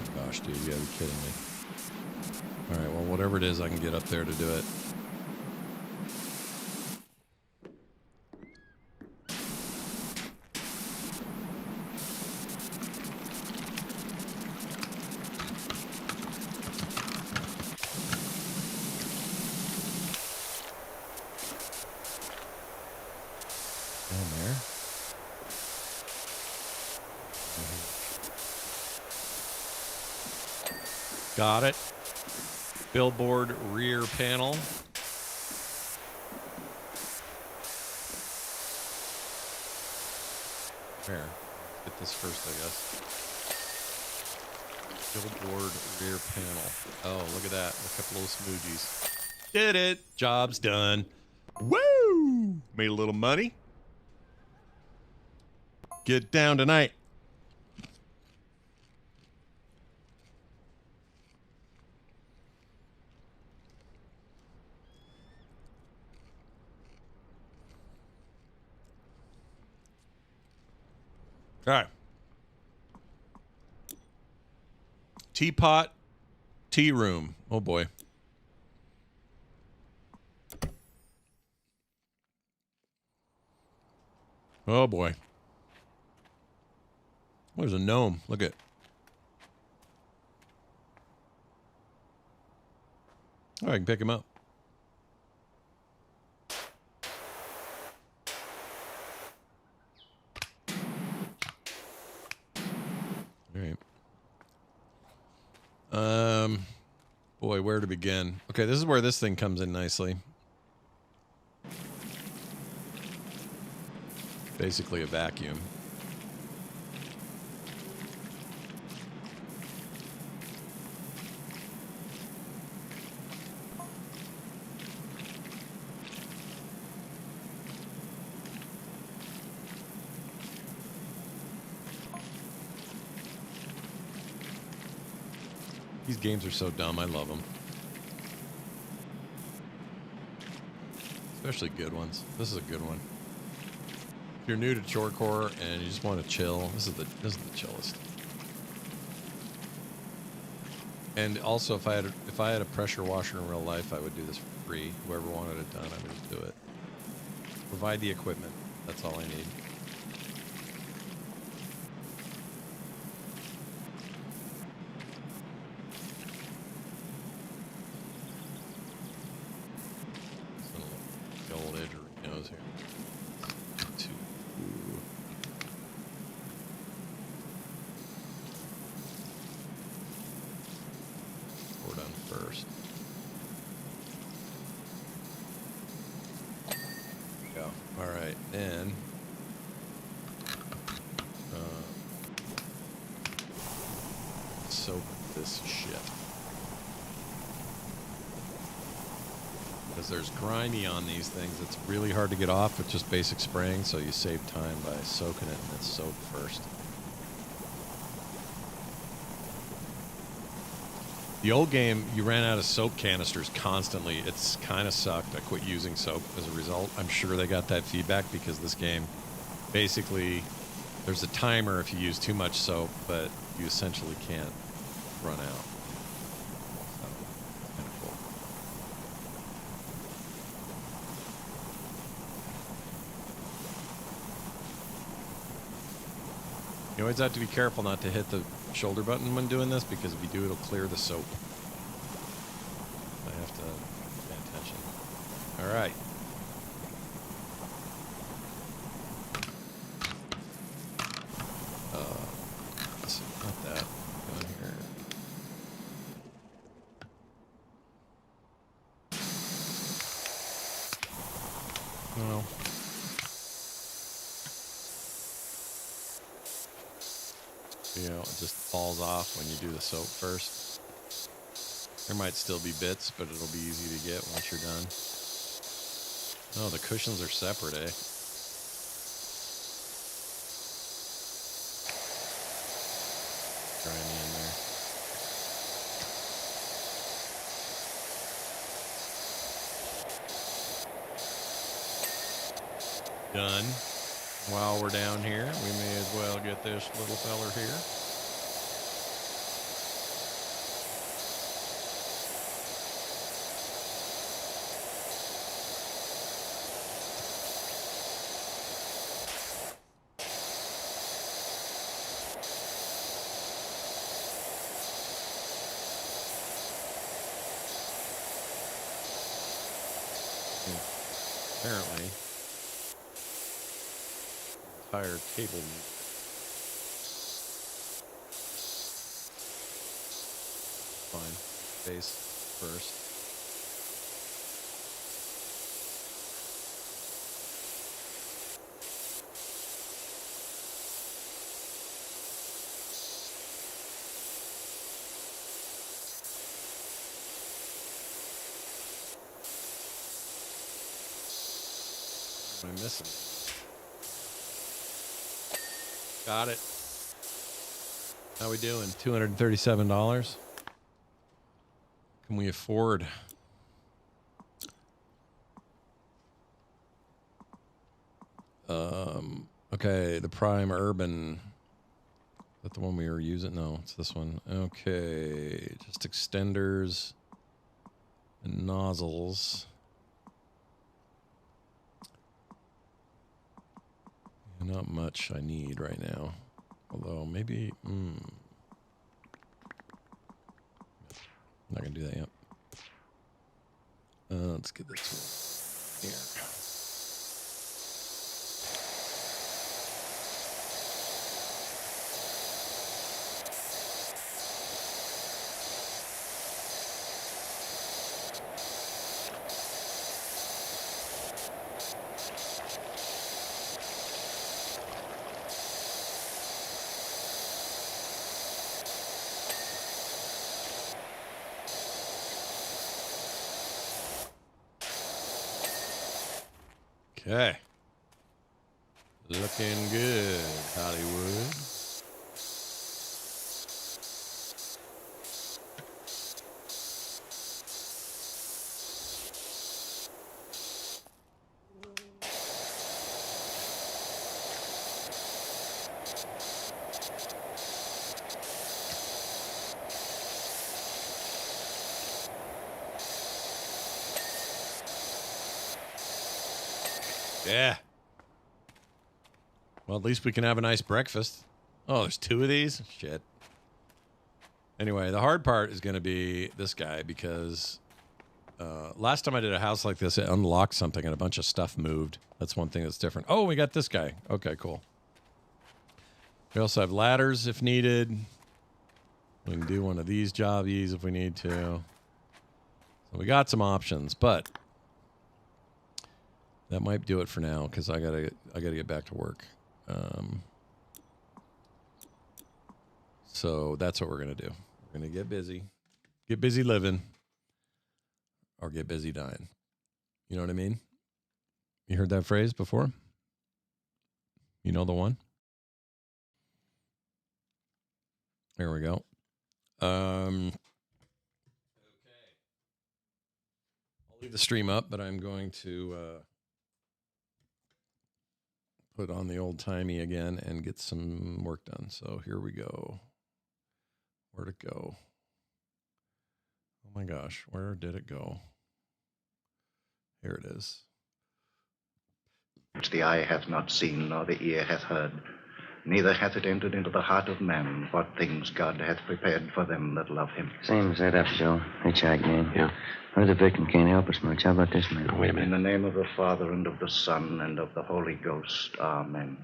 Oh gosh, dude, you gotta be kidding me. Alright, well, whatever it is, I can get up there to do it. Got it. Billboard rear panel. There. Get this first, I guess. Billboard rear panel. Oh, look at that. A couple little smoogies. Did it. Job's done. Woo! Made a little money. Get down tonight. All right. Teapot, tea room. Oh boy. Oh boy. There's a gnome. Look at. Oh, I can pick him up. All right. Boy, where to begin? Okay, this is where this thing comes in nicely. Basically a vacuum. These games are so dumb. I love them. Especially good ones. This is a good one. If you're new to Chorecore and you just want to chill, this is the chillest. And also, if I had a pressure washer in real life, I would do this for free. Whoever wanted it done, I would just do it. Provide the equipment. That's all I need. There's grimy on these things. It's really hard to get off with just basic spraying, so you save time by soaking it in its soap first. The old game, you ran out of soap canisters constantly. It's kind of sucked. I quit using soap as a result. I'm sure they got that feedback because this game, basically, there's a timer if you use too much soap, but you essentially can't run out. You always have to be careful not to hit the shoulder button when doing this, because if you do, it'll clear the soap. I have to pay attention. All right. Let's see, not that. Go in here. No. You know, it just falls off when you do the soap first. There might still be bits, but it'll be easy to get once you're done. Oh, the cushions are separate, eh? Try me in there. Done. While we're down here, we may as well get this little feller here. Apparently, entire cable. Fine. Base first. What am I missing? Got it. How we doing? $237. Can we afford? Okay, the Prime Urban. Is that the one we were using? No, it's this one. Okay, just extenders and nozzles. Not much I need right now. Although maybe... I'm not going to do that yet. Let's get this one here. Okay. Looking good, Hollywood. Yeah. Well, at least we can have a nice breakfast. Oh, there's two of these? Shit. Anyway, the hard part is going to be this guy because last time I did a house like this, it unlocked something and a bunch of stuff moved. That's one thing that's different. Oh, we got this guy. Okay, cool. We also have ladders if needed. We can do one of these jobbies if we need to. So we got some options, but that might do it for now because I gotta get back to work. So that's what we're gonna do. We're gonna get busy living, or get busy dying. You know what I mean? You heard that phrase before? You know the one? There we go. Okay. I'll leave the stream up, but I'm going to put on the old-timey again and get some work done. So here we go. Where'd it go? Oh my gosh, where did it go? Here it is. Which the eye hath not seen, nor the ear hath heard, neither hath it entered into the heart of man what things God hath prepared for them that love him. Same as that up, Joe. Hitchhike man. Yeah. Or the victim can't help us much. How about this man? Oh, wait a minute. In the name of the Father, and of the Son, and of the Holy Ghost. Amen.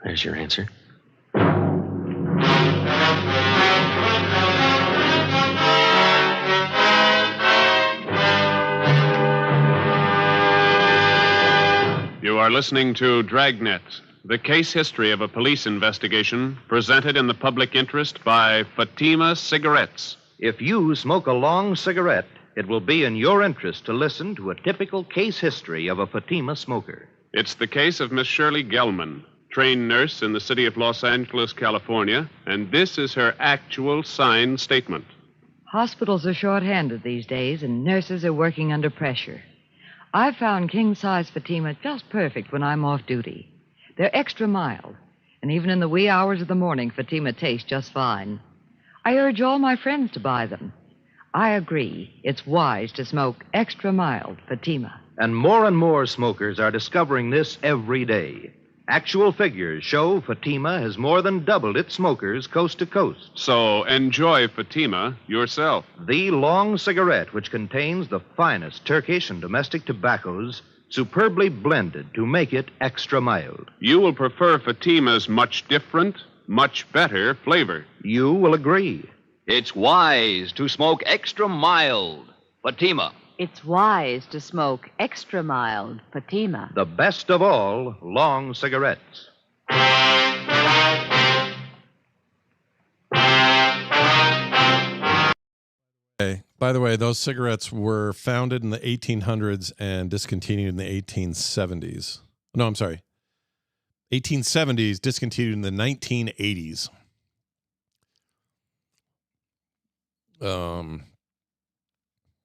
There's your answer. You are listening to Dragnet, the case history of a police investigation presented in the public interest by Fatima Cigarettes. if you smoke a long cigarette, it will be in your interest to listen to a typical case history of a Fatima smoker. It's the case of Miss Shirley Gelman, trained nurse in the city of Los Angeles, California, and this is her actual signed statement. Hospitals are short-handed these days, and nurses are working under pressure. I've found king-size Fatima just perfect when I'm off duty. They're extra mild, and even in the wee hours of the morning, Fatima tastes just fine. I urge all my friends to buy them. I agree, it's wise to smoke extra mild Fatima. And more smokers are discovering this every day. Actual figures show Fatima has more than doubled its smokers coast to coast. So enjoy Fatima yourself. The long cigarette, which contains the finest Turkish and domestic tobaccos, superbly blended to make it extra mild. You will prefer Fatima's much different, much better flavor. You will agree. It's wise to smoke extra mild Fatima. It's wise to smoke extra mild Fatima. The best of all long cigarettes. Okay. By the way, those cigarettes were founded in the 1800s and discontinued in the 1870s. No, I'm sorry. 1870s, discontinued in the 1980s.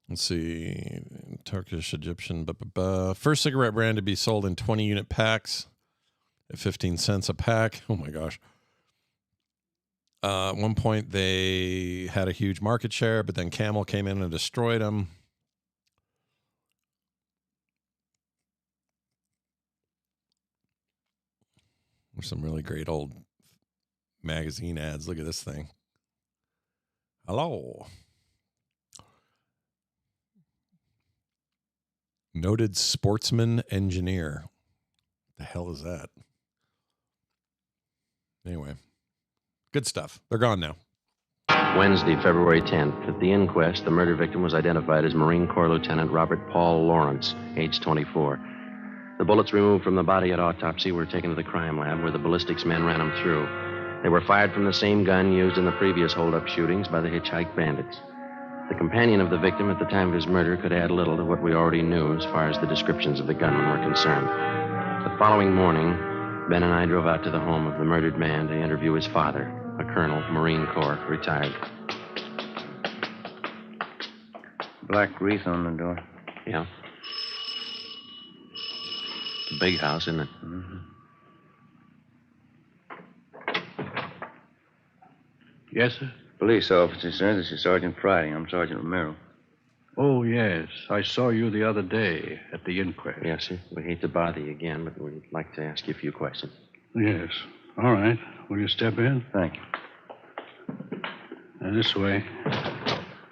Let's see. Turkish, Egyptian. First cigarette brand to be sold in 20-unit packs at 15 cents a pack. Oh, my gosh. At one point, they had a huge market share, but then Camel came in and destroyed them. There's some really great old magazine ads. Look at this thing. Hello. Noted sportsman engineer. What the hell is that? Anyway. Good stuff. They're gone now. Wednesday, February 10th. At the inquest, the murder victim was identified as Marine Corps Lieutenant Robert Paul Lawrence, age 24. The bullets removed from the body at autopsy were taken to the crime lab where the ballistics men ran them through. They were fired from the same gun used in the previous hold-up shootings by the hitchhike bandits. The companion of the victim at the time of his murder could add little to what we already knew as far as the descriptions of the gunmen were concerned. The following morning, Ben and I drove out to the home of the murdered man to interview his father, a colonel, Marine Corps, retired. Black wreath on the door. Yeah. It's a big house, isn't it? Mm-hmm. Yes, sir? Police officer, sir. This is Sergeant Friday. I'm Sergeant Romero. Oh, yes. I saw you the other day at the inquest. Yes, sir. We hate to bother you again, but we'd like to ask you a few questions. Yes. All right. Will you step in? Thank you. This way.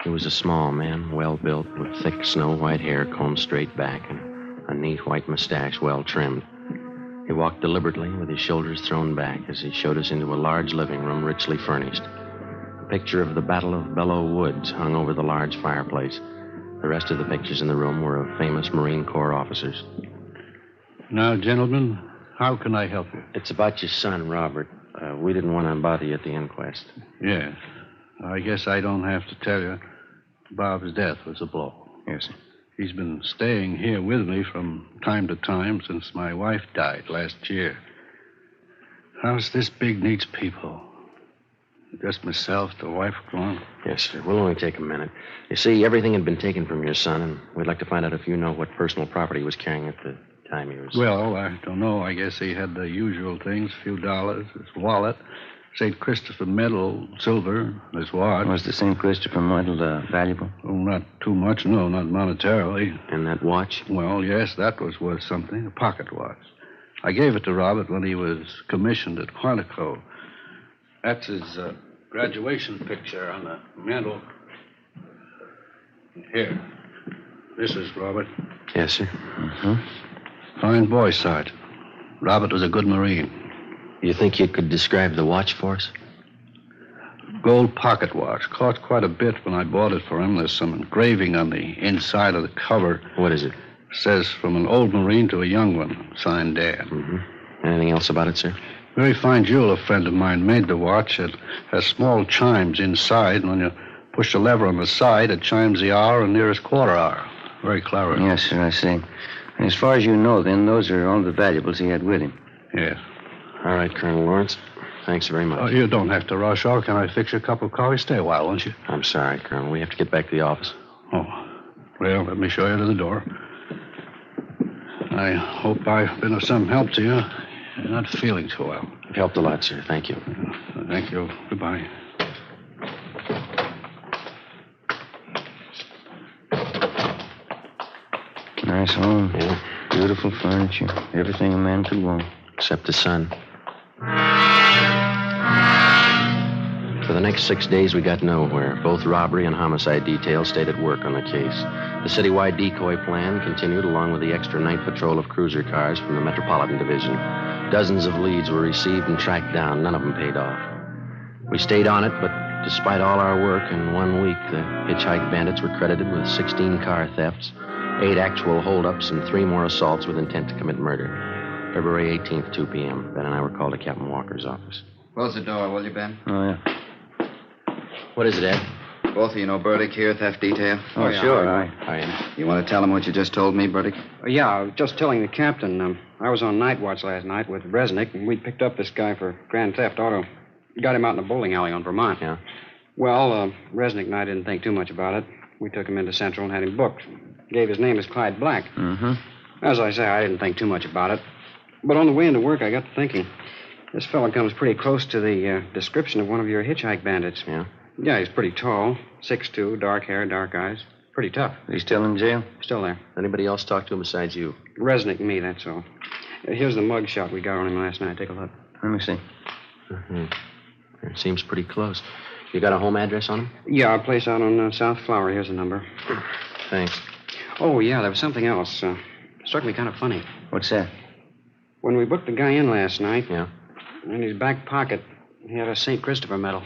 He was a small man, well-built, with thick snow-white hair combed straight back and a neat white mustache well trimmed. He walked deliberately with his shoulders thrown back as he showed us into a large living room richly furnished. A picture of the Battle of Belleau Woods hung over the large fireplace. The rest of the pictures in the room were of famous Marine Corps officers. Now, gentlemen, how can I help you? It's about your son, Robert. We didn't want to bother you at the inquest. Yes. I guess I don't have to tell you. Bob's death was a blow. Yes, sir. He's been staying here with me from time to time since my wife died last year. House this big needs people. Just myself, the wife gone. Yes, sir. We'll only take a minute. You see, everything had been taken from your son, and we'd like to find out if you know what personal property he was carrying at the time he was... Well, I don't know. I guess he had the usual things, a few dollars, his wallet, St. Christopher medal, silver, his watch. Was the St. Christopher medal valuable? Oh, not too much, no, not monetarily. And that watch? Well, yes, that was worth something, a pocket watch. I gave it to Robert when he was commissioned at Quantico. That's his graduation picture on the mantel. Here. This is Robert. Yes, sir. Mm-hmm. Fine boy, Sergeant. Robert was a good Marine. You think you could describe the watch for us? Gold pocket watch. Cost quite a bit when I bought it for him. There's some engraving on the inside of the cover. What is it? Says, from an old Marine to a young one. Signed, Dad. Mm-hmm. Anything else about it, sir? Very fine jeweler friend of mine made the watch. It has small chimes inside. When you push the lever on the side, it chimes the hour and nearest quarter hour. Very clever. Yes, sir, I see. And as far as you know, then, those are all the valuables he had with him. Yes. All right, Colonel Lawrence. Thanks very much. Oh, you don't have to rush off. Can I fix you a cup of coffee? Stay a while, won't you? I'm sorry, Colonel. We have to get back to the office. Oh. Well, let me show you to the door. I hope I've been of some help to you. You're not feeling too well. You've helped a lot, sir. Thank you. Thank you. Goodbye. Nice home. Yeah. Beautiful furniture. Everything a man could want. Except the sun. For the next 6 days, we got nowhere. Both robbery and homicide details stayed at work on the case. The citywide decoy plan continued along with the extra night patrol of cruiser cars from the Metropolitan Division. Dozens of leads were received and tracked down. None of them paid off. We stayed on it, but despite all our work, in 1 week, the hitchhike bandits were credited with 16 car thefts, 8 actual holdups, and 3 more assaults with intent to commit murder. February 18th, 2 p.m. Ben and I were called to Captain Walker's office. Close the door, will you, Ben? Oh, yeah. What is it, Ed? Both of you know Burdick here, theft detail? Oh, yeah. Sure. I am. You want to tell him what you just told me, Burdick? Yeah, I was just telling the captain. I was on night watch last night with Resnick, and we picked up this guy for grand theft auto. Got him out in a bowling alley on Vermont. Yeah. Well, Resnick and I didn't think too much about it. We took him into Central and had him booked. Gave his name as Clyde Black. Mm-hmm. As I say, I didn't think too much about it. But on the way into work, I got to thinking. This fella comes pretty close to the description of one of your hitchhike bandits. Yeah? Yeah, he's pretty tall, 6'2", dark hair, dark eyes. Pretty tough. Is he still in jail? Still there. Anybody else talk to him besides you? Resnick and me, that's all. Here's the mug shot we got on him last night. Take a look. Let me see. Mm-hmm. It seems pretty close. You got a home address on him? Yeah, our place out on South Flower. Here's the number. Thanks. Oh, yeah, there was something else. Struck me kind of funny. What's that? When we booked the guy in last night... Yeah? In his back pocket, he had a St. Christopher medal.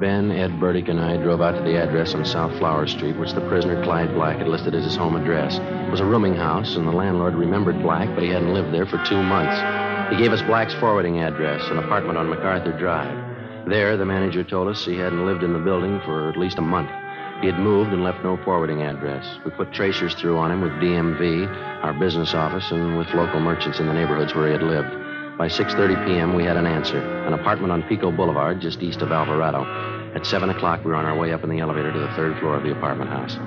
Ben, Ed, Burdick, and I drove out to the address on South Flower Street, which the prisoner Clyde Black had listed as his home address. It was a rooming house, and the landlord remembered Black, but he hadn't lived there for 2 months. He gave us Black's forwarding address, an apartment on MacArthur Drive. There, the manager told us he hadn't lived in the building for at least a month. He had moved and left no forwarding address. We put tracers through on him with DMV, our business office, and with local merchants in the neighborhoods where he had lived. By 6:30 p.m., we had an answer. An apartment on Pico Boulevard, just east of Alvarado. At 7 o'clock, we were on our way up in the elevator to the 3rd floor of the apartment house.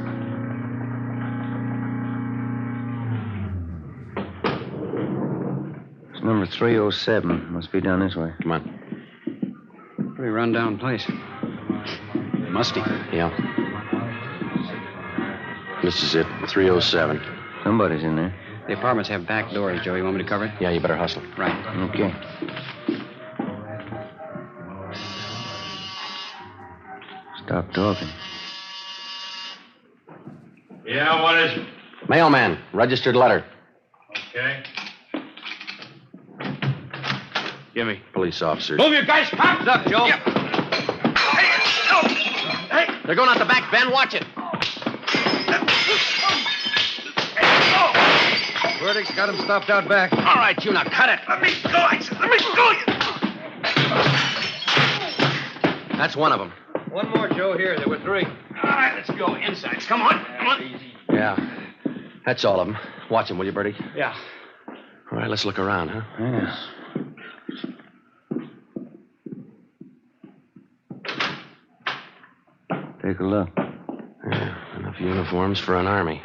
It's number 307. Must be down this way. Come on. Pretty run-down place. Musty. Yeah. This is it, 307. Somebody's in there. The apartments have back doors, Joe. You want me to cover it? Yeah, you better hustle. Right. Okay. Stop talking. Yeah, what is it? Mailman, registered letter. Okay. Give me. Police officers. Move your guys. Hands up, Joe. Hey, they're going out the back, Ben. Watch it. Burdick's got him stopped out back. All right, you now cut it. Let me go. I said, let me go. That's one of them. One more, Joe, here. There were 3. All right, let's go inside. Come on. Come on. Yeah. That's all of them. Watch them, will you, Bertie? Yeah. All right, let's look around, huh? Yeah. Take a look. Yeah, enough uniforms for an army.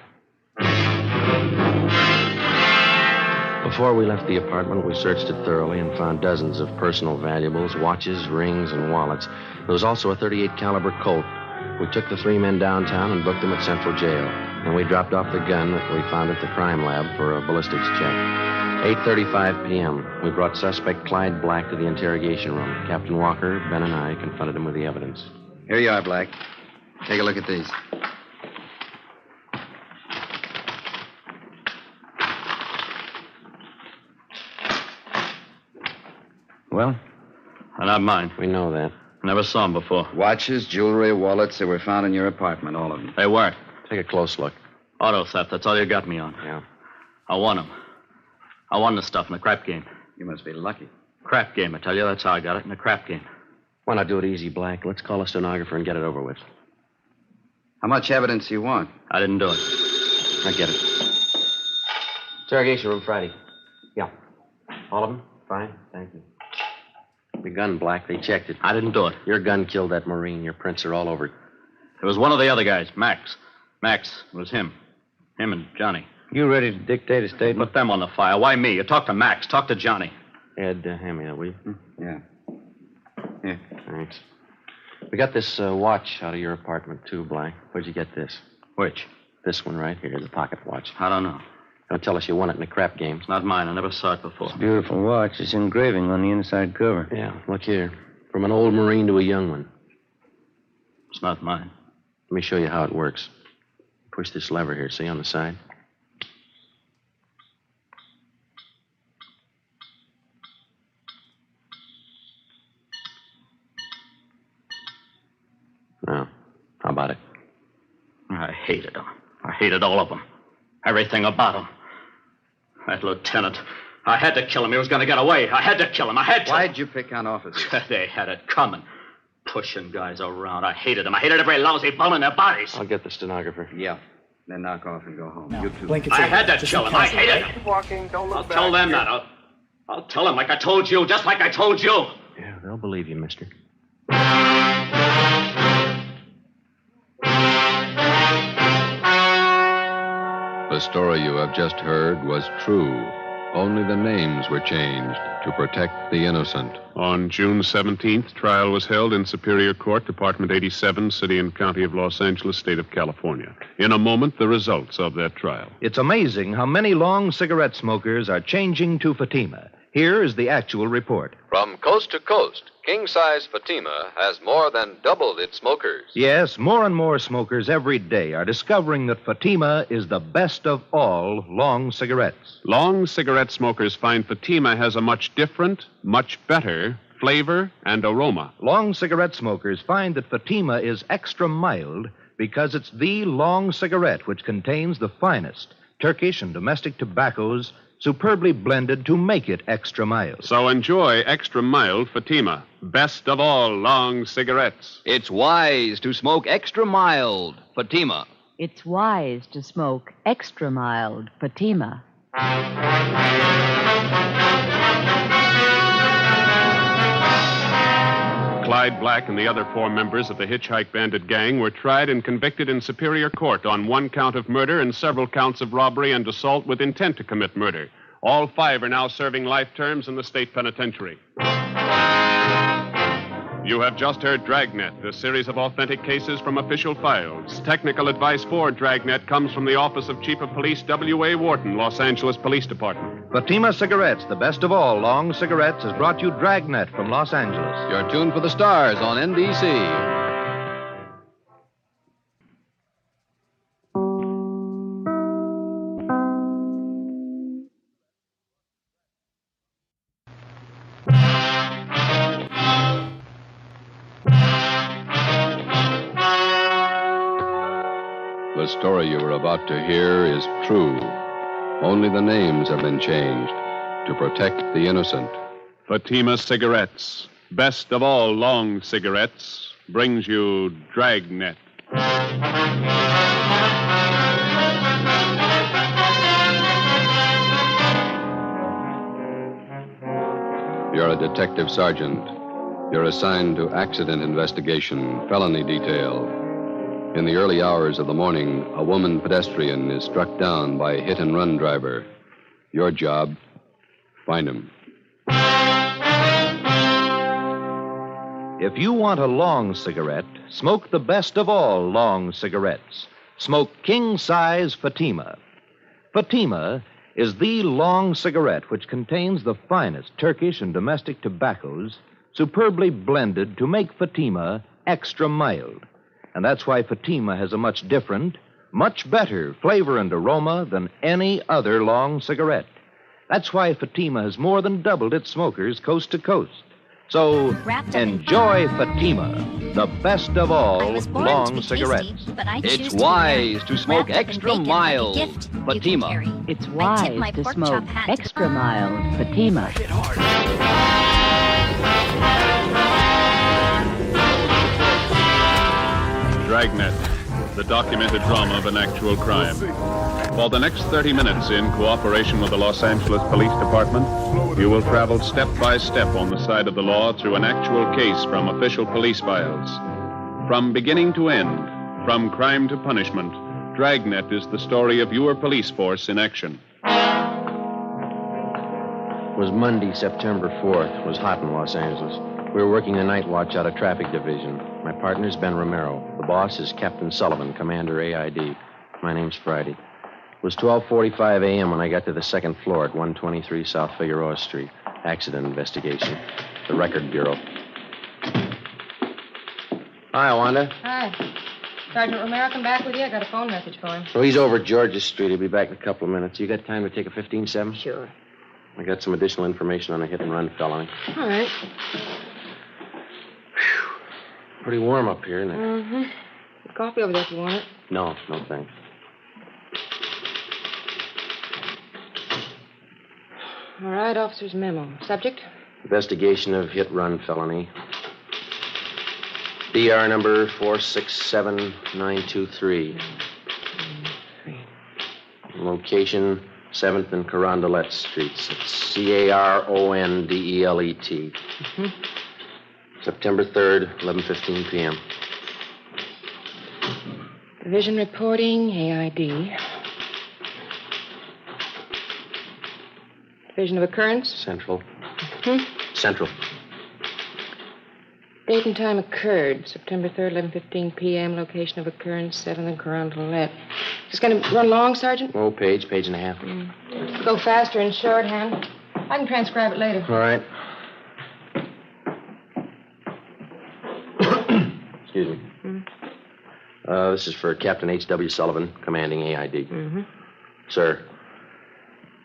Before we left the apartment, we searched it thoroughly and found dozens of personal valuables, watches, rings, and wallets. There was also a .38 caliber Colt. We took the 3 men downtown and booked them at Central Jail. And we dropped off the gun that we found at the crime lab for a ballistics check. 8:35 p.m. We brought suspect Clyde Black to the interrogation room. Captain Walker, Ben, and I confronted him with the evidence. Here you are, Black. Take a look at these. Well, they're not mine. We know that. Never saw them before. Watches, jewelry, wallets, they were found in your apartment, all of them. They were. Take a close look. Auto theft, that's all you got me on. Yeah. I won them. I won the stuff in a crap game. You must be lucky. Crap game, I tell you. That's how I got it, in a crap game. Why not do it easy, Black? Let's call a stenographer and get it over with. How much evidence do you want? I didn't do it. I get it. Interrogation room Friday. Yeah. All of them? Fine. Thank you. The gun, Black. They checked it. I didn't do it. Your gun killed that Marine. Your prints are all over it. It was one of the other guys, Max. Max, it was him. Him and Johnny. You ready to dictate a statement? Put them on the file. Why me? You talk to Max. Talk to Johnny. Ed, hand me that, will you? Yeah. Here. Thanks. We got this watch out of your apartment, too, Black. Where'd you get this? Which? This one right here, the pocket watch. I don't know. Don't tell us you won it in a crap game. It's not mine. I never saw it before. It's a beautiful watch. It's engraving on the inside cover. Yeah, look here. From an old Marine to a young one. It's not mine. Let me show you how it works. Push this lever here, see, on the side? Now, how about it? I hated them. I hated all of them. Everything about them. That lieutenant. I had to kill him. He was going to get away. I had to kill him. I had to. Why'd you pick on officers? They had it coming. Pushing guys around. I hated them. I hated every lousy bone in their bodies. I'll get the stenographer. Yeah. Then knock off and go home. No. You too. I had to kill him. I hated him. Keep walking. Don't look I'll back. tell them that. I'll tell them like I told you, just like I told you. Yeah, they'll believe you, mister. The story you have just heard was true. Only the names were changed to protect the innocent. On June 17th, trial was held in Superior Court, Department 87, City and County of Los Angeles, State of California. In a moment, the results of that trial. It's amazing how many long cigarette smokers are changing to Fatima. Here is the actual report. From coast to coast, king-size Fatima has more than doubled its smokers. Yes, more and more smokers every day are discovering that Fatima is the best of all long cigarettes. Long cigarette smokers find Fatima has a much different, much better flavor and aroma. Long cigarette smokers find that Fatima is extra mild because it's the long cigarette which contains the finest Turkish and domestic tobaccos superbly blended to make it extra mild. So enjoy extra mild Fatima, best of all long cigarettes. It's wise to smoke extra mild Fatima. It's wise to smoke extra mild Fatima. Clyde Black and the other 4 members of the Hitchhike Bandit gang were tried and convicted in Superior Court on 1 count of murder and several counts of robbery and assault with intent to commit murder. All 5 are now serving life terms in the state penitentiary. You have just heard Dragnet, a series of authentic cases from official files. Technical advice for Dragnet comes from the Office of Chief of Police W.A. Wharton, Los Angeles Police Department. Fatima Cigarettes, the best of all long cigarettes, has brought you Dragnet from Los Angeles. You're tuned for the stars on NBC. The story you are about to hear is true. Only the names have been changed to protect the innocent. Fatima Cigarettes, best of all long cigarettes, brings you Dragnet. You're a detective sergeant. You're assigned to accident investigation, felony detail. In the early hours of the morning, a woman pedestrian is struck down by a hit-and-run driver. Your job, find him. If you want a long cigarette, smoke the best of all long cigarettes. Smoke king-size Fatima. Fatima is the long cigarette which contains the finest Turkish and domestic tobaccos superbly blended to make Fatima extra mild. And that's why Fatima has a much different, much better flavor and aroma than any other long cigarette. That's why Fatima has more than doubled its smokers coast to coast. So enjoy Fatima, the best of all long cigarettes. It's wise to smoke extra mild Fatima. It's wise to smoke extra mild Fatima. Dragnet, the documented drama of an actual crime. For the next 30 minutes, in cooperation with the Los Angeles Police Department, you will travel step by step on the side of the law through an actual case from official police files. From beginning to end, from crime to punishment, Dragnet is the story of your police force in action. It was Monday, September 4th. It was hot in Los Angeles. We were working the night watch out of traffic division. My partner's Ben Romero. The boss is Captain Sullivan, Commander AID. My name's Friday. It was 12:45 a.m. when I got to the second floor at 123 South Figueroa Street. Accident investigation. The Record Bureau. Hi, Wanda. Hi. Sergeant Romero come back with you? I got a phone message for him. So he's over at Georgia Street. He'll be back in a couple of minutes. You got time to take a 15-7? Sure. I got some additional information on a hit-and-run felony. All right. Pretty warm up here, isn't it? Mm-hmm. Coffee over there if you want it. No, thanks. All right, officer's memo. Subject? Investigation of hit-run felony. DR number 467923. Location, 7th and Carondelet Streets. It's Carondelet. Mm-hmm. September 3rd, 11:15 p.m. Division reporting, AID. Division of occurrence? Central. Hmm? Central. Date and time occurred, September 3rd, 11:15 p.m. Location of occurrence, 7th and Carondelet. Just going to run long, Sergeant? Oh, page and a half. Go faster in shorthand. I can transcribe it later. All right. Excuse me. This is for Captain H.W. Sullivan, commanding AID. Mm-hmm. Sir,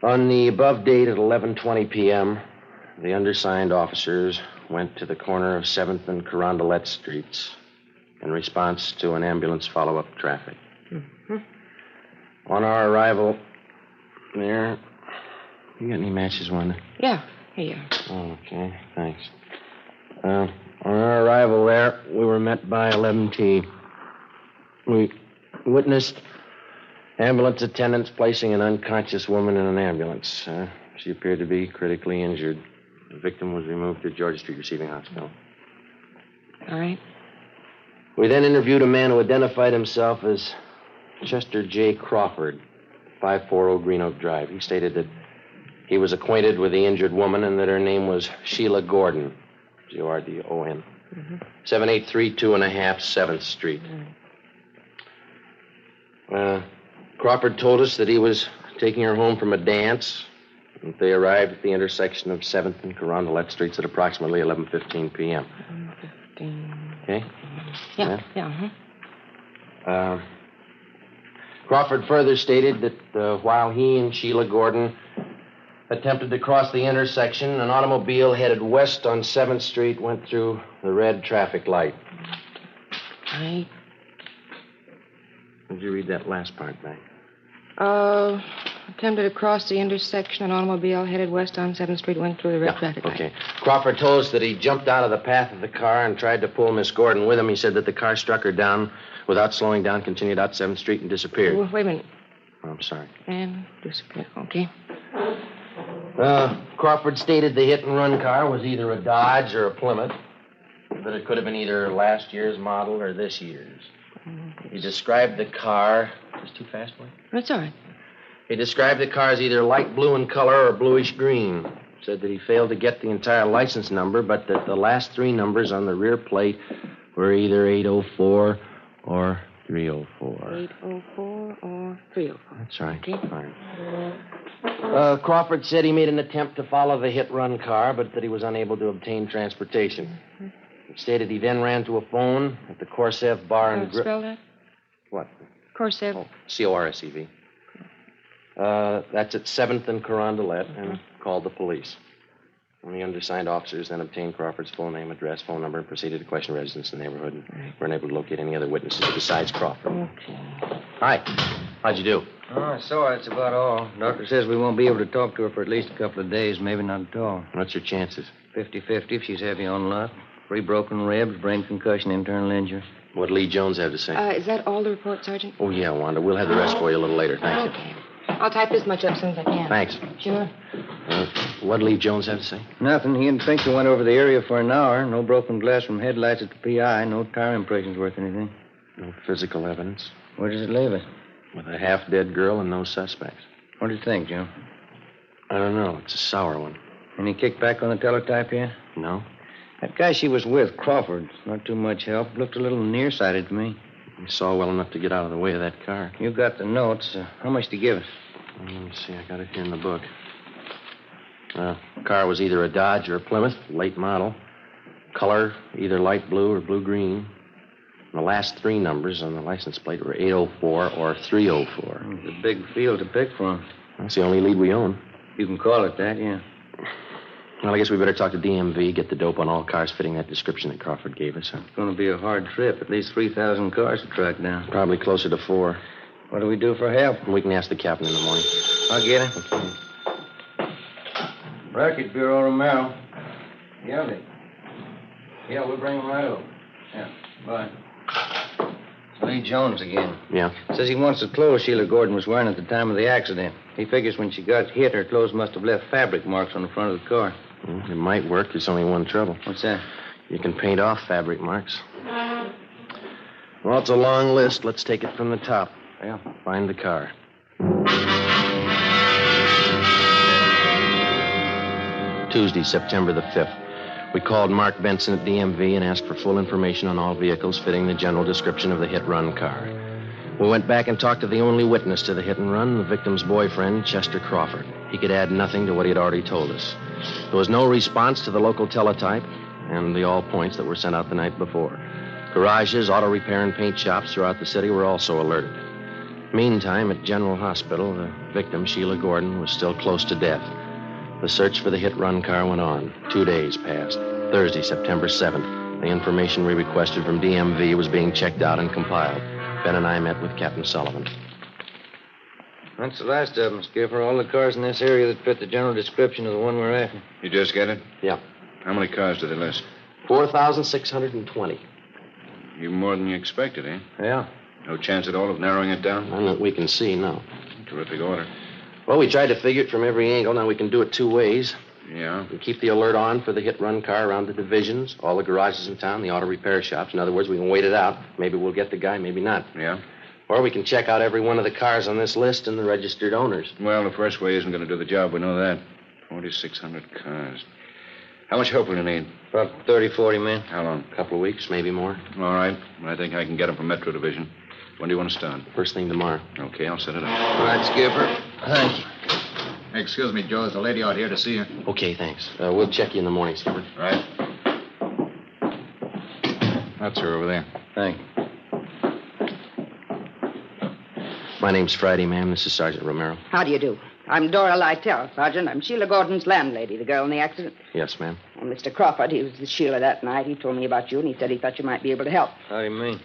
on the above date at 11:20 p.m., the undersigned officers went to the corner of 7th and Carondelet Streets in response to an ambulance follow-up traffic. Mm-hmm. On our arrival there... You got any matches, Wanda? Yeah, here you are. Okay, thanks. On our arrival there, we were met by 11T. We witnessed ambulance attendants placing an unconscious woman in an ambulance. She appeared to be critically injured. The victim was removed to Georgia Street Receiving Hospital. All right. We then interviewed a man who identified himself as Chester J. Crawford, 540 Green Oak Drive. He stated that he was acquainted with the injured woman and that her name was Sheila Gordon, Gordon, 7832.5 7th Street. Crawford told us that he was taking her home from a dance. And they arrived at the intersection of 7th and Carondelet Streets at approximately 11:15 p.m. 11:15. Okay? Yeah. Uh-huh. Crawford further stated that while he and Sheila Gordon attempted to cross the intersection, an automobile headed west on 7th Street went through the red traffic light. Right. Did you read that last part back? Attempted to cross the intersection. An automobile headed west on 7th Street went through the red traffic light. Okay. Crawford told us that he jumped out of the path of the car and tried to pull Miss Gordon with him. He said that the car struck her down without slowing down, continued out 7th Street, and disappeared. Oh, wait a minute. Oh, I'm sorry. And disappeared. Okay. Crawford stated the hit-and-run car was either a Dodge or a Plymouth, that it could have been either last year's model or this year's. He described the car... Is this too fast, boy? That's all right. He described the car as either light blue in color or bluish green. Said that he failed to get the entire license number, but that the last three numbers on the rear plate were either 804 or 304. 804 or 304. That's right. Okay. Fine. Crawford said he made an attempt to follow the hit-run car, but that he was unable to obtain transportation. Mm-hmm. He stated he then ran to a phone at the Corsev Bar and Grill. Spell that? What? Corsev. Oh, Corsev. That's at 7th and Carondelet, and called the police. And the undersigned officers then obtained Crawford's full name, address, phone number, and proceeded to question residents in the neighborhood, and were unable to locate any other witnesses besides Crawford. Okay. Hi. How'd you do? Oh, I saw her. That's about all. Doctor says we won't be able to talk to her for at least a couple of days, maybe not at all. What's your chances? 50-50 if she's heavy on luck. 3 broken ribs, brain concussion, internal injury. What'd Lee Jones have to say? Is that all the report, Sergeant? Oh, yeah, Wanda. We'll have the rest for you a little later. Thanks. Okay. I'll type this much up as soon as I can. Thanks. Sure. What'd Lee Jones have to say? Nothing. He and Pinker went over the area for an hour. No broken glass from headlights at the PI. No tire impressions worth anything. No physical evidence. Where does it leave us? With a half-dead girl and no suspects. What do you think, Joe? I don't know. It's a sour one. Any kickback on the teletype yet? No? That guy she was with, Crawford, not too much help. Looked a little nearsighted to me. He saw well enough to get out of the way of that car. You got the notes. How much did he give us? Let me see. I got it here in the book. The car was either a Dodge or a Plymouth, late model. Color, either light blue or blue-green. The last three numbers on the license plate were 804 or 304. It's a big field to pick from. That's the only lead we own. You can call it that, yeah. Well, I guess we better talk to DMV, get the dope on all cars fitting that description that Crawford gave us. It's going to be a hard trip. At least 3,000 cars to track down. Probably closer to 4. What do we do for help? We can ask the captain in the morning. I'll get him. Okay. Racket Bureau, Romero. Yeah, Yeah, we'll bring him right over. Yeah, bye. Lee Jones again. Yeah? Says he wants the clothes Sheila Gordon was wearing at the time of the accident. He figures when she got hit, her clothes must have left fabric marks on the front of the car. It might work. There's only one trouble. What's that? You can paint off fabric marks. Well, it's a long list. Let's take it from the top. Yeah. Find the car. Tuesday, September the 5th. We called Mark Benson at DMV and asked for full information on all vehicles fitting the general description of the hit-run car. We went back and talked to the only witness to the hit-and-run, the victim's boyfriend, Chester Crawford. He could add nothing to what he had already told us. There was no response to the local teletype and the all points that were sent out the night before. Garages, auto repair, and paint shops throughout the city were also alerted. Meantime, at General Hospital, the victim, Sheila Gordon, was still close to death. The search for the hit-run car went on. 2 days passed. Thursday, September 7th. The information we requested from DMV was being checked out and compiled. Ben and I met with Captain Sullivan. That's the last of them, Skipper. All the cars in this area that fit the general description of the one we're after. You just get it? Yeah. How many cars did they list? 4,620. Even more than you expected, eh? Yeah. No chance at all of narrowing it down? None that we can see, no. Terrific order. Well, we tried to figure it from every angle. Now we can do it 2 ways. Yeah? We keep the alert on for the hit-run car around the divisions, all the garages in town, the auto repair shops. In other words, we can wait it out. Maybe we'll get the guy, maybe not. Yeah? Or we can check out every one of the cars on this list and the registered owners. Well, the first way isn't going to do the job. We know that. 4,600 cars. How much help will you need? About 30, 40 men. How long? A couple of weeks, maybe more. All right. I think I can get them from Metro Division. When do you want to start? First thing tomorrow. Okay, I'll set it up. All right, Skipper. Thank you. Excuse me, Joe. There's a lady out here to see you. Okay, thanks. We'll check you in the morning, Skipper. Right. That's her over there. Thank you. My name's Friday, ma'am. This is Sergeant Romero. How do you do? I'm Dora Lytell, Sergeant. I'm Sheila Gordon's landlady, the girl in the accident. Yes, ma'am. Well, Mr. Crawford, he was with Sheila that night. He told me about you, and he said he thought you might be able to help. How do you mean?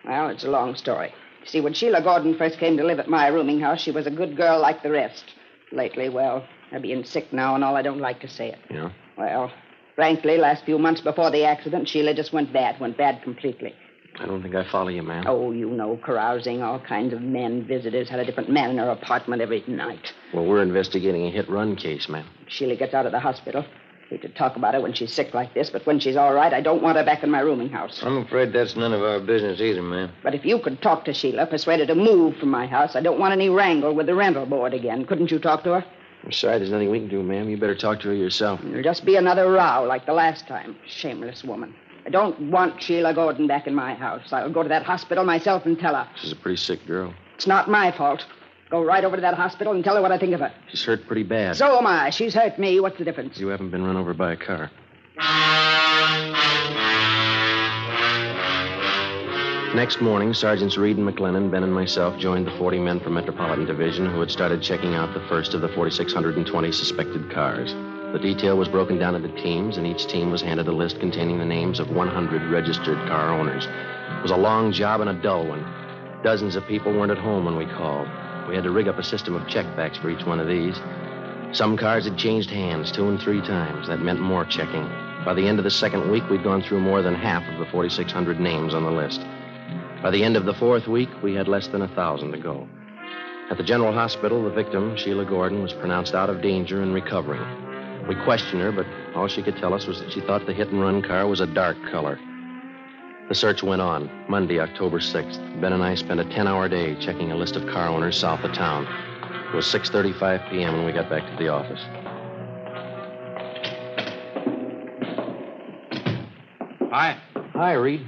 Well, it's a long story. You see, when Sheila Gordon first came to live at my rooming house, she was a good girl like the rest. Lately, well, her being sick now and all, I don't like to say it. Yeah? Well, frankly, last few months before the accident, Sheila just went bad completely. I don't think I follow you, ma'am. Oh, you know, carousing, all kinds of men, visitors, had a different man in her apartment every night. Well, we're investigating a hit-run case, ma'am. Sheila gets out of the hospital. Hate to talk about her when she's sick like this, but when she's all right, I don't want her back in my rooming house. I'm afraid that's none of our business either, ma'am. But if you could talk to Sheila, persuade her to move from my house, I don't want any wrangle with the rental board again. Couldn't you talk to her? I'm sorry, there's nothing we can do, ma'am. You better talk to her yourself. It'll just be another row like the last time. Shameless woman. I don't want Sheila Gordon back in my house. I'll go to that hospital myself and tell her. She's a pretty sick girl. It's not my fault. Go right over to that hospital and tell her what I think of her. She's hurt pretty bad. So am I. She's hurt me. What's the difference? You haven't been run over by a car. Next morning, Sergeants Reed and McLennan, Ben and myself joined the 40 men from Metropolitan Division who had started checking out the first of the 4,620 suspected cars. The detail was broken down into teams, and each team was handed a list containing the names of 100 registered car owners. It was a long job and a dull one. Dozens of people weren't at home when we called. We had to rig up a system of checkbacks for each one of these. Some cars had changed hands 2 and 3 times. That meant more checking. By the end of the second week, we'd gone through more than half of the 4,600 names on the list. By the end of the 4th week, we had less than 1,000 to go. At the General Hospital, the victim, Sheila Gordon, was pronounced out of danger and recovering. We questioned her, but all she could tell us was that she thought the hit-and-run car was a dark color. The search went on. Monday, October 6th, Ben and I spent a 10-hour day checking a list of car owners south of town. It was 6:35 p.m. when we got back to the office. Hi. Hi, Reed.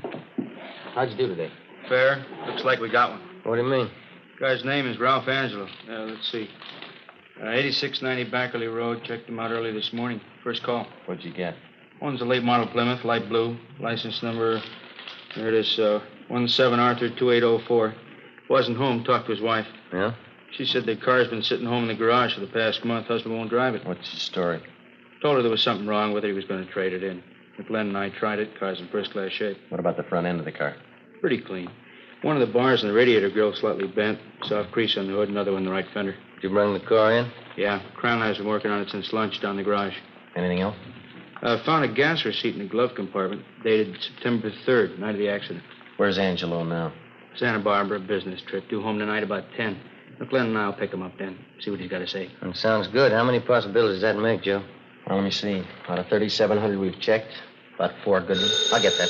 How'd you do today? Fair. Looks like we got one. What do you mean? Guy's name is Ralph Angelo. Let's see. 8690 Backerley Road. Checked him out early this morning. First call. What'd you get? One's a late model Plymouth, light blue. License number, there it is, 17 Arthur 2804. Wasn't home. Talked to his wife. Yeah? She said the car's been sitting home in the garage for the past month. Husband won't drive it. What's the story? Told her there was something wrong with it. He was going to trade it in. McLennan and I tried it. Car's in first-class shape. What about the front end of the car? Pretty clean. One of the bars in the radiator grill slightly bent. Soft crease on the hood, another one in the right fender. Did you bring the car in? Yeah. Crown Eyes been working on it since lunch down the garage. Anything else? Found a gas receipt in the glove compartment, dated September 3rd, night of the accident. Where's Angelo now? Santa Barbara, business trip. Due home tonight about 10. McLennan and I'll pick him up then. See what he's got to say. That sounds good. How many possibilities does that make, Joe? Well, let me see. Out of 3,700 we've checked, about 4 good ones. I'll get that.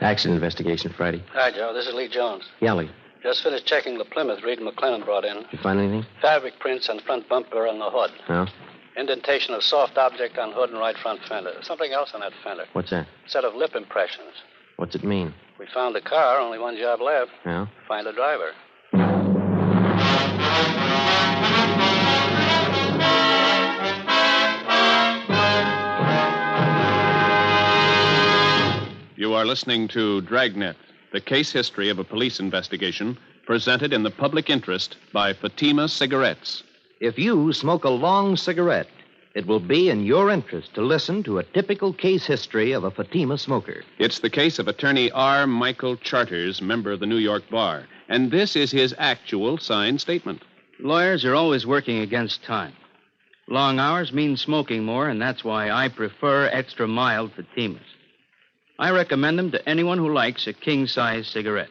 Accident investigation, Friday. Hi, Joe. This is Lee Jones. Yeah, Lee. Just finished checking the Plymouth Reed and McLennan brought in. You find anything? Fabric prints on front bumper and the hood. No? Indentation of soft object on hood and right front fender. Something else on that fender. What's that? Set of lip impressions. What's it mean? We found the car. Only one job left. Yeah? Find the driver. You are listening to Dragnet, the case history of a police investigation, presented in the public interest by Fatima Cigarettes. If you smoke a long cigarette, it will be in your interest to listen to a typical case history of a Fatima smoker. It's the case of attorney R. Michael Charters, member of the New York Bar. And this is his actual signed statement. Lawyers are always working against time. Long hours mean smoking more, and that's why I prefer extra mild Fatimas. I recommend them to anyone who likes a king-size cigarette.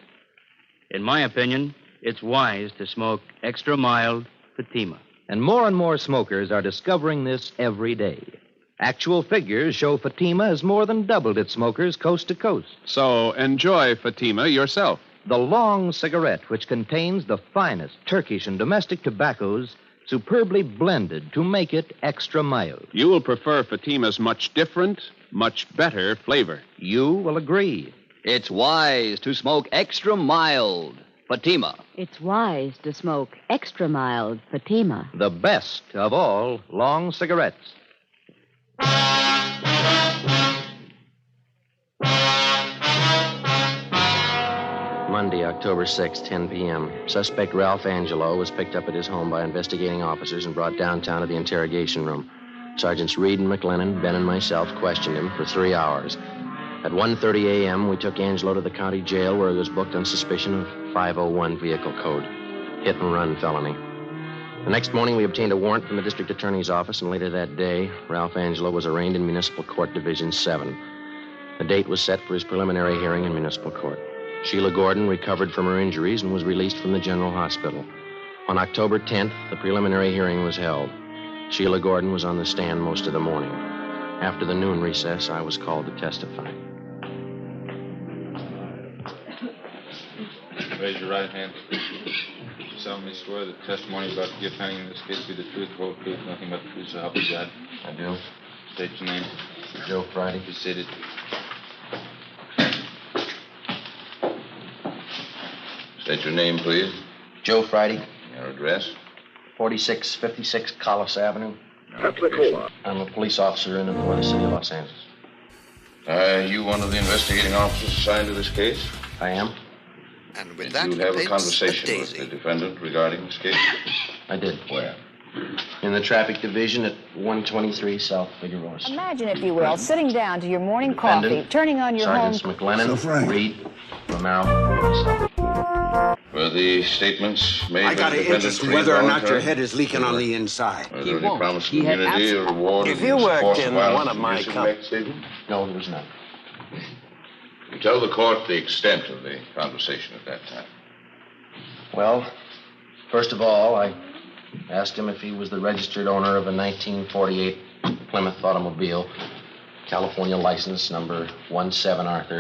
In my opinion, it's wise to smoke extra mild Fatima. And more smokers are discovering this every day. Actual figures show Fatima has more than doubled its smokers coast to coast. So enjoy Fatima yourself. The long cigarette, which contains the finest Turkish and domestic tobaccos, superbly blended to make it extra mild. You will prefer Fatima's much different, much better flavor. You will agree. It's wise to smoke extra mild. Fatima. It's wise to smoke extra mild Fatima. The best of all long cigarettes. Monday, October 6th, 10 p.m. Suspect Ralph Angelo was picked up at his home by investigating officers and brought downtown to the interrogation room. Sergeants Reed and McLennan, Ben and myself questioned him for 3 hours. At 1:30 a.m., we took Angelo to the county jail where he was booked on suspicion of 501 vehicle code, hit-and-run felony. The next morning, we obtained a warrant from the district attorney's office, and later that day, Ralph Angelo was arraigned in Municipal Court Division 7. The date was set for his preliminary hearing in municipal court. Sheila Gordon recovered from her injuries and was released from the general hospital. On October 10th, the preliminary hearing was held. Sheila Gordon was on the stand most of the morning. After the noon recess, I was called to testify. Raise your right hand. You solemnly swear that the testimony you're about to give pending in this case be the truth, the whole truth, nothing but the truth, so help you God. I do. State your name. Joe Friday. Be seated. State your name, please. Joe Friday. Your address. 4656 Collis Avenue. Application. I'm a police officer in and for the city of Los Angeles. Are you one of the investigating officers assigned to this case? I am. And with that, you have a conversation with the defendant regarding this case? I did. Where? In the traffic division at 123 South Figueroa Street. Imagine, if you will, sitting down to your morning coffee, Defendant, turning on your Sergeants home... McLennan, Reed, Romero, and myself. Were the statements made I got by the an defendant interest in whether or not your voluntary? head is leaking on the inside. Was there any promise of immunity or reward? If you worked in one of my companies. companies... No, there was none. You tell the court the extent of the conversation at that time? Well, first of all, I asked him if he was the registered owner of a 1948 Plymouth automobile, California license number 17 Arthur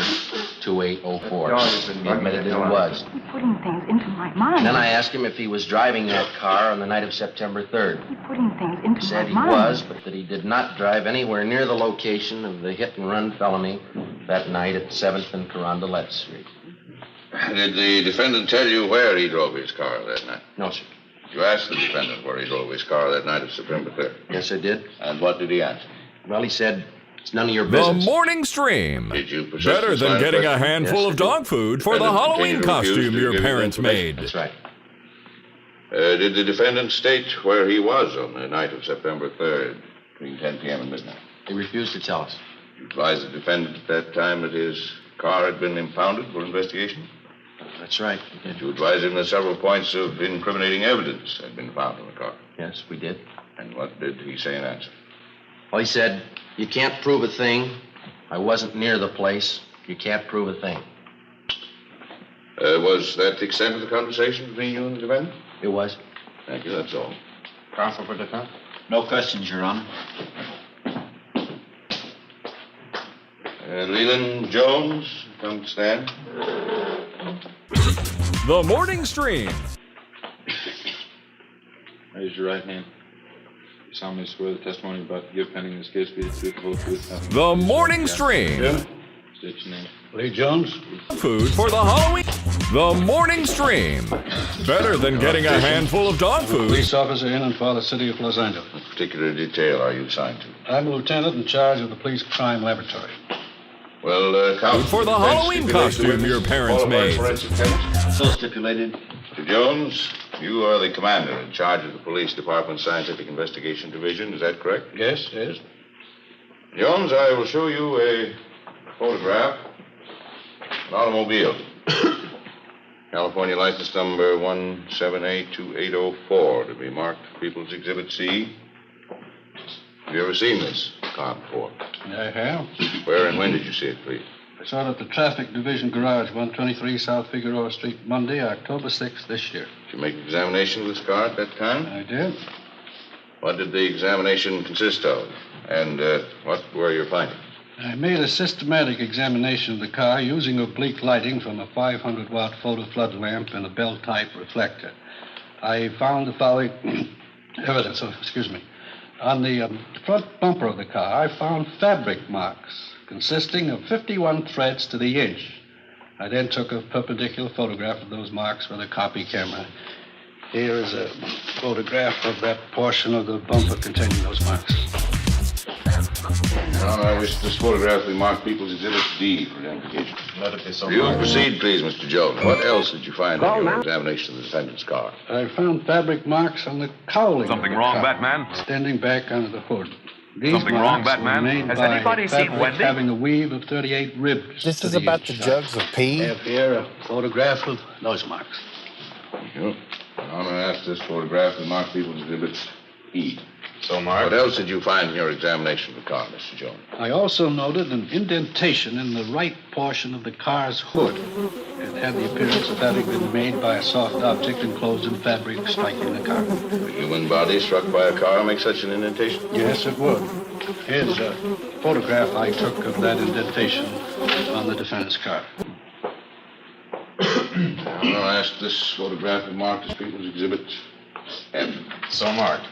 2804. He admitted that he was. You're putting things into my mind. And then I asked him if he was driving that car on the night of September 3rd. You're putting things into He said my he mind. was, but that he did not drive anywhere near the location of the hit-and-run felony that night at 7th and Carondelet Street. Did the defendant tell you where he drove his car that night? No, sir. You asked the defendant where he drove his car that night of September 3rd? Yes, I did. And what did he answer? Well, he said, it's none of your The business. morning stream. Did you possess Better this than line of getting a questioning? handful Yes, of I did. dog food for the Defendant Halloween continued to refuse costume to your give you parents information. made. That's right. Did the defendant state where he was on the night of September 3rd, between 10 p.m. and midnight? He refused to tell us. You advised the defendant at that time that his car had been impounded for investigation? That's right. We Did you advise him that several points of incriminating evidence had been found in the car? Yes, we did. And what did he say in answer? Well, he said, you can't prove a thing. I wasn't near the place. You can't prove a thing. Was that the extent of the conversation between you and the defendant? It was. Thank you, that's all. Counsel for defense? No questions, Your Honor. Leland Jones, come to stand. The morning stream. Raise your right hand. You solemnly swear the testimony you're about to give pending this case be the truth, the whole truth, nothing but The the truth, morning so help you stream. God. State your name. Lee Jones. Food for the Halloween. The morning stream. Better than getting a handful of dog food. Police officer in and for the city of Los Angeles. What particular detail are you assigned to? I'm a lieutenant in charge of the police crime laboratory. Well, counsel Food for the defense Halloween stipulates the costume witness your parents qualified made. forensic chemist. So stipulated. Mr. Jones, you are the commander in charge of the police department's scientific investigation division. Is that correct? Yes, yes. Jones, I will show you a photograph of an automobile. California license number 17A2804 to be marked People's Exhibit C. Have you ever seen this car before? I have. Where and when did you see it, please? I saw it at the Traffic Division Garage, 123 South Figueroa Street, Monday, October 6th this year. Did you make an examination of this car at that time? I did. What did the examination consist of? And what were your findings? I made a systematic examination of the car using oblique lighting from a 500-watt photo flood lamp and a bell-type reflector. I found the following evidence. On the front bumper of the car, I found fabric marks consisting of 51 threads to the inch. I then took a perpendicular photograph of those marks with a copy camera. Here is a photograph of that portion of the bumper containing those marks. Your Honor, I wish this photograph be marked People's Exhibit D for identification. Let it be so. You proceed, please, Mr. Jones. What else did you find in your examination of the defendant's car? I found fabric marks on the cowling. Something of the wrong, car, Batman? Extending back under the hood. These Something wrong, marks were Batman? made Has by anybody seen fabric Wendy? having a weave of 38 ribs. This to is the about inch. the jugs of pee? I have here a photograph of those marks. Thank you. Your Honor, I asked this photograph to mark People's Exhibit E. So, Mark? What else did you find in your examination of the car, Mr. Jones? I also noted an indentation in the right portion of the car's hood. It had the appearance of having been made by a soft object enclosed in fabric striking the car. A human body struck by a car make such an indentation? Yes, it would. Here's a photograph I took of that indentation on the defendant's car. Your Honor, I asked this photograph to mark as People's Exhibit F. So marked.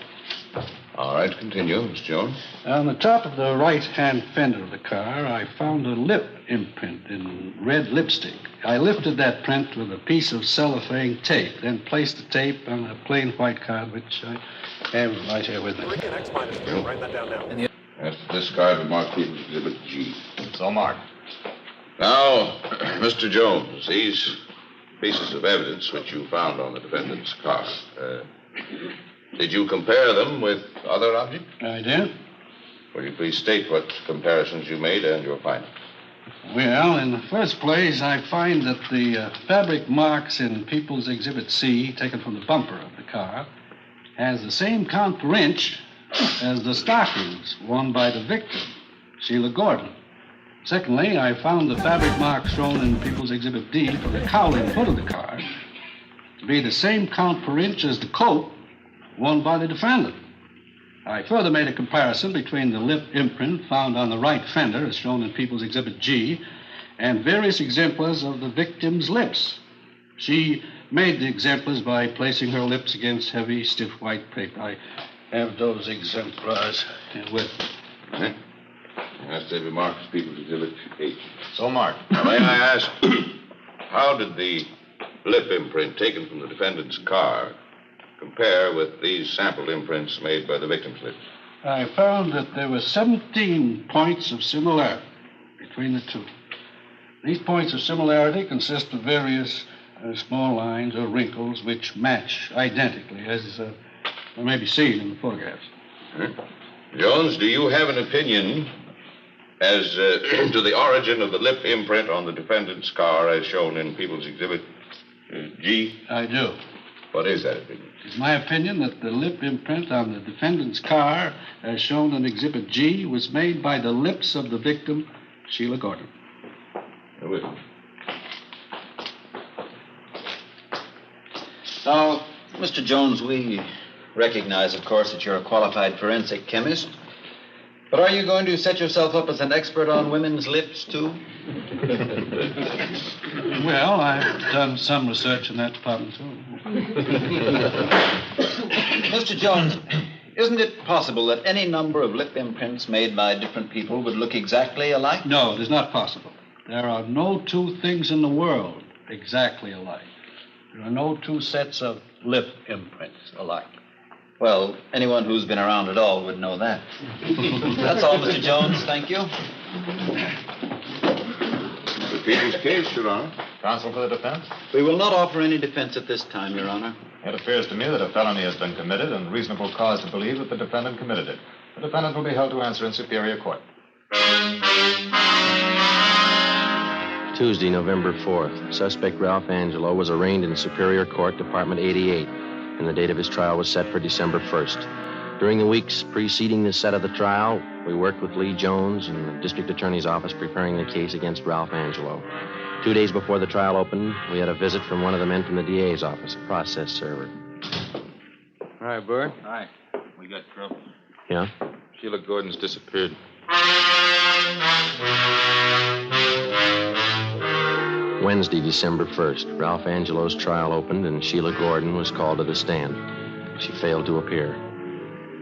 All right, continue, Mr. Jones. On the top of the right-hand fender of the car, I found a lip imprint in red lipstick. I lifted that print with a piece of cellophane tape, then placed the tape on a plain white card, which I have right here with me. Write that down now. This card would mark People's Exhibit G. So marked. Now, Mr. Jones, these pieces of evidence which you found on the defendant's car, did you compare them with other objects? I did. Will you please state what comparisons you made and your findings? Well, in the first place, I find that the fabric marks in People's Exhibit C, taken from the bumper of the car, has the same count per inch as the stockings worn by the victim, Sheila Gordon. Secondly, I found the fabric mark shown in People's Exhibit D for the cowling foot of the car to be the same count per inch as the coat worn by the defendant. I further made a comparison between the lip imprint found on the right fender, as shown in People's Exhibit G, and various exemplars of the victim's lips. She made the exemplars by placing her lips against heavy, stiff white paper. I have those exemplars with me. That's David Marks, People's Exhibit H. So marked. Now, may I ask, how did the lip imprint taken from the defendant's car compare with these sampled imprints made by the victim's lips? I found that there were 17 points of similarity between the two. These points of similarity consist of various small lines or wrinkles which match identically, as may be seen in the photographs. Jones, do you have an opinion as to the origin of the lip imprint on the defendant's car as shown in People's Exhibit G? I do. What is that opinion? It's my opinion that the lip imprint on the defendant's car, as shown in Exhibit G, was made by the lips of the victim, Sheila Gordon. Now, Mr. Jones, we recognize, of course, that you're a qualified forensic chemist. But are you going to set yourself up as an expert on women's lips, too? Well, I've done some research in that department, too. Mr. Jones, isn't it possible that any number of lip imprints made by different people would look exactly alike? No, it is not possible. There are no two things in the world exactly alike. There are no two sets of lip imprints alike. Well, anyone who's been around at all would know that. That's all, Mr. Jones. Thank you. The people's case, Your Honor. Counsel for the defense? We will not offer any defense at this time, Your Honor. It appears to me that a felony has been committed and reasonable cause to believe that the defendant committed it. The defendant will be held to answer in Superior Court. Tuesday, November 4th. Suspect Ralph Angelo was arraigned in Superior Court, Department 88, and the date of his trial was set for December 1st. During the weeks preceding the set of the trial, we worked with Lee Jones and the district attorney's office preparing the case against Ralph Angelo. 2 days before the trial opened, we had a visit from one of the men from the DA's office, a process server. All right, Bert. Hi. We got trouble. Yeah? Sheila Gordon's disappeared. Wednesday, December 1st, Ralph Angelo's trial opened and Sheila Gordon was called to the stand. She failed to appear.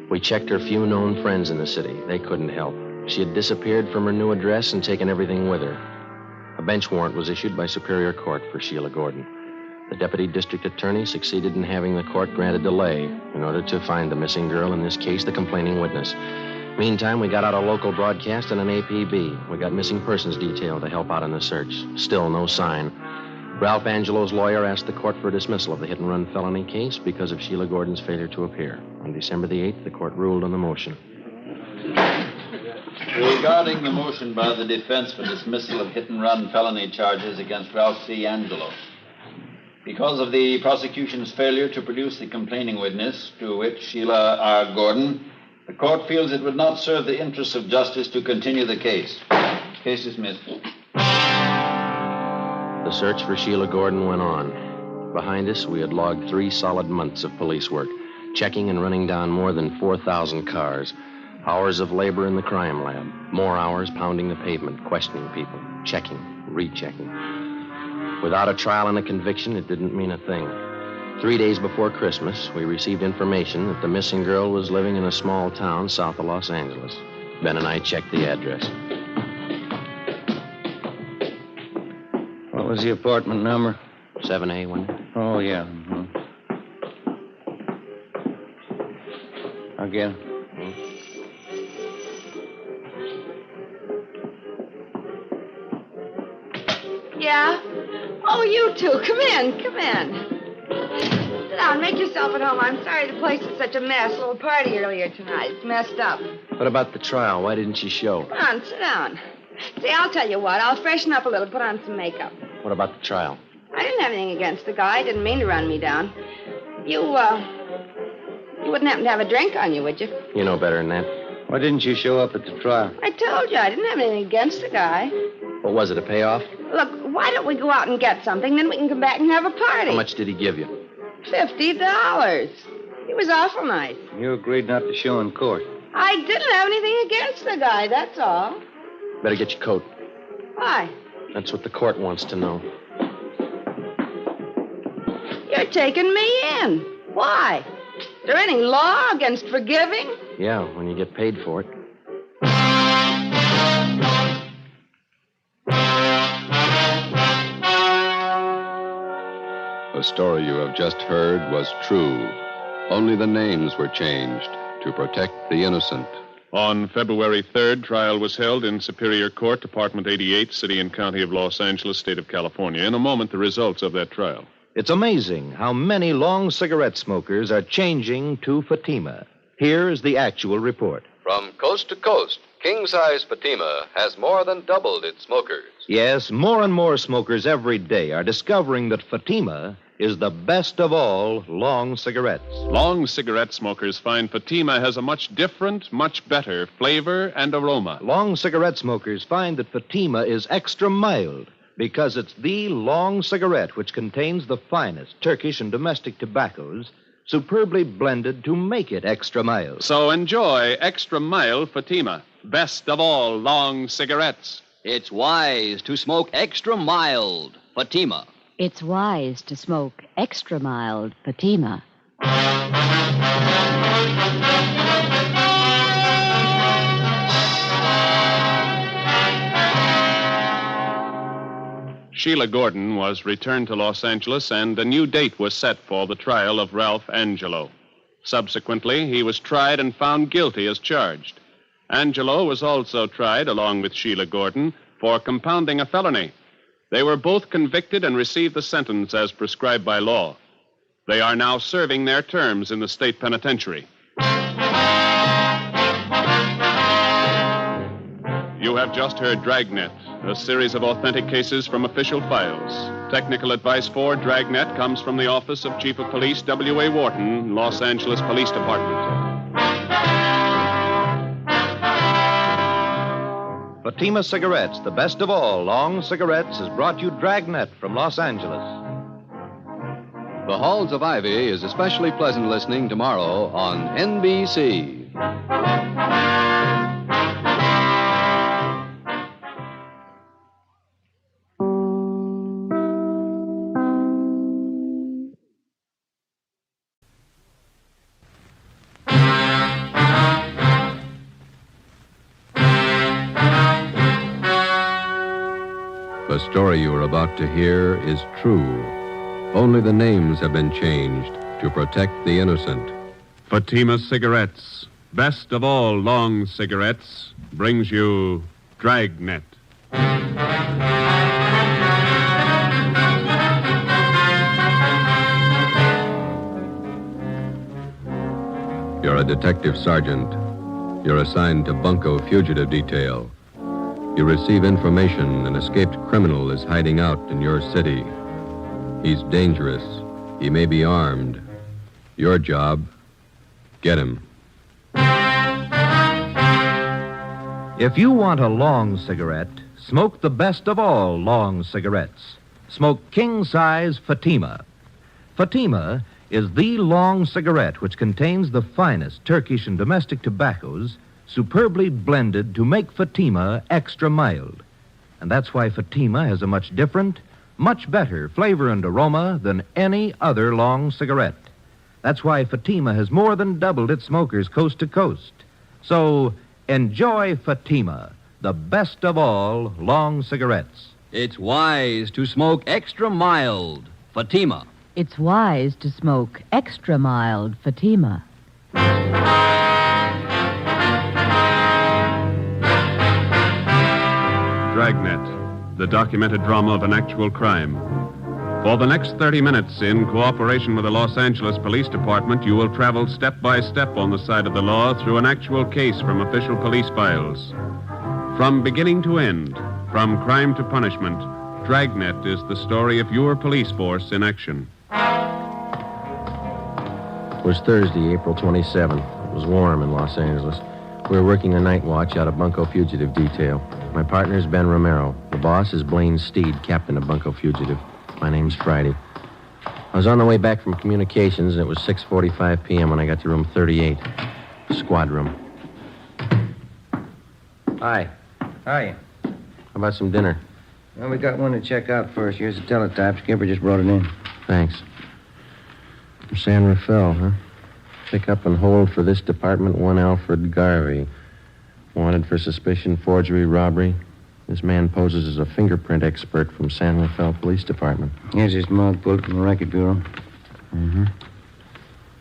We checked her few known friends in the city. They couldn't help. She had disappeared from her new address and taken everything with her. A bench warrant was issued by Superior Court for Sheila Gordon. The deputy district attorney succeeded in having the court grant a delay in order to find the missing girl, in this case, the complaining witness. Meantime, we got out a local broadcast and an APB. We got missing persons detail to help out in the search. Still no sign. Ralph Angelo's lawyer asked the court for a dismissal of the hit-and-run felony case because of Sheila Gordon's failure to appear. On December the 8th, the court ruled on the motion. Regarding the motion by the defense for dismissal of hit-and-run felony charges against Ralph C. Angelo, because of the prosecution's failure to produce the complaining witness, to wit, Sheila R. Gordon, the court feels it would not serve the interests of justice to continue the case. Case dismissed. The search for Sheila Gordon went on. Behind us, we had logged 3 solid months of police work, checking and running down more than 4,000 cars. Hours of labor in the crime lab. More hours pounding the pavement, questioning people, checking, rechecking. Without a trial and a conviction, it didn't mean a thing. 3 days before Christmas, we received information that the missing girl was living in a small town south of Los Angeles. Ben and I checked the address. What was the apartment number? 7A, wasn't it? Oh, yeah. Mm-hmm. I'll get it. Yeah? Oh, you two. Come in. Come in. Sit down. Make yourself at home. I'm sorry the place is such a mess. A little party earlier tonight. It's messed up. What about the trial? Why didn't she show? Come on, sit down. See, I'll tell you what. I'll freshen up a little, put on some makeup. What about the trial? I didn't have anything against the guy. Didn't mean to run me down. You wouldn't happen to have a drink on you, would you? You know better than that. Why didn't you show up at the trial? I told you I didn't have anything against the guy. What was it, a payoff? Look, why don't we go out and get something, then we can come back and have a party? How much did he give you? $50. He was awful nice. You agreed not to show in court. I didn't have anything against the guy, that's all. Better get your coat. Why? That's what the court wants to know. You're taking me in. Why? Is there any law against forgiving? Yeah, when you get paid for it. The story you have just heard was true. Only the names were changed to protect the innocent. On February 3rd, trial was held in Superior Court, Department 88, City and County of Los Angeles, State of California. In a moment, the results of that trial. It's amazing how many long cigarette smokers are changing to Fatima. Here is the actual report. From coast to coast, king-size Fatima has more than doubled its smokers. Yes, more and more smokers every day are discovering that Fatima is the best of all long cigarettes. Long cigarette smokers find Fatima has a much different, much better flavor and aroma. Long cigarette smokers find that Fatima is extra mild because it's the long cigarette which contains the finest Turkish and domestic tobaccos superbly blended to make it extra mild. So enjoy extra mild Fatima, best of all long cigarettes. It's wise to smoke extra mild Fatima. It's wise to smoke extra mild Fatima. Sheila Gordon was returned to Los Angeles, and a new date was set for the trial of Ralph Angelo. Subsequently, he was tried and found guilty as charged. Angelo was also tried, along with Sheila Gordon, for compounding a felony. They were both convicted and received the sentence as prescribed by law. They are now serving their terms in the state penitentiary. You have just heard Dragnet, a series of authentic cases from official files. Technical advice for Dragnet comes from the Office of Chief of Police W.A. Wharton, Los Angeles Police Department. Fatima Cigarettes, the best of all long cigarettes, has brought you Dragnet from Los Angeles. The Halls of Ivy is especially pleasant listening tomorrow on NBC. The story you are about to hear is true. Only the names have been changed to protect the innocent. Fatima Cigarettes, best of all long cigarettes, brings you Dragnet. You're a detective sergeant. You're assigned to Bunko Fugitive Detail. You receive information an escaped criminal is hiding out in your city. He's dangerous. He may be armed. Your job, get him. If you want a long cigarette, smoke the best of all long cigarettes. Smoke king-size Fatima. Fatima is the long cigarette which contains the finest Turkish and domestic tobaccos superbly blended to make Fatima extra mild. And that's why Fatima has a much different, much better flavor and aroma than any other long cigarette. That's why Fatima has more than doubled its smokers coast to coast. So enjoy Fatima, the best of all long cigarettes. It's wise to smoke extra mild Fatima. It's wise to smoke extra mild Fatima. Dragnet, the documented drama of an actual crime. For the next 30 minutes, in cooperation with the Los Angeles Police Department, you will travel step by step on the side of the law through an actual case from official police files. From beginning to end, from crime to punishment, Dragnet is the story of your police force in action. It was Thursday, April 27th. It was warm in Los Angeles. We were working a night watch out of Bunko Fugitive Detail. My partner's Ben Romero. The boss is Blaine Steed, captain of Bunko Fugitive. My name's Friday. I was on the way back from communications, and it was 6:45 p.m. when I got to room 38, squad room. Hi. How are you? How about some dinner? Well, we got one to check out first. Here's the teletype. Skipper just brought it in. Thanks. From San Rafael, huh? Pick up and hold for this department one Alfred Garvey. Wanted for suspicion, forgery, robbery. This man poses as a fingerprint expert from San Rafael Police Department. Here's his mug pulled from the Record Bureau. Mm-hmm.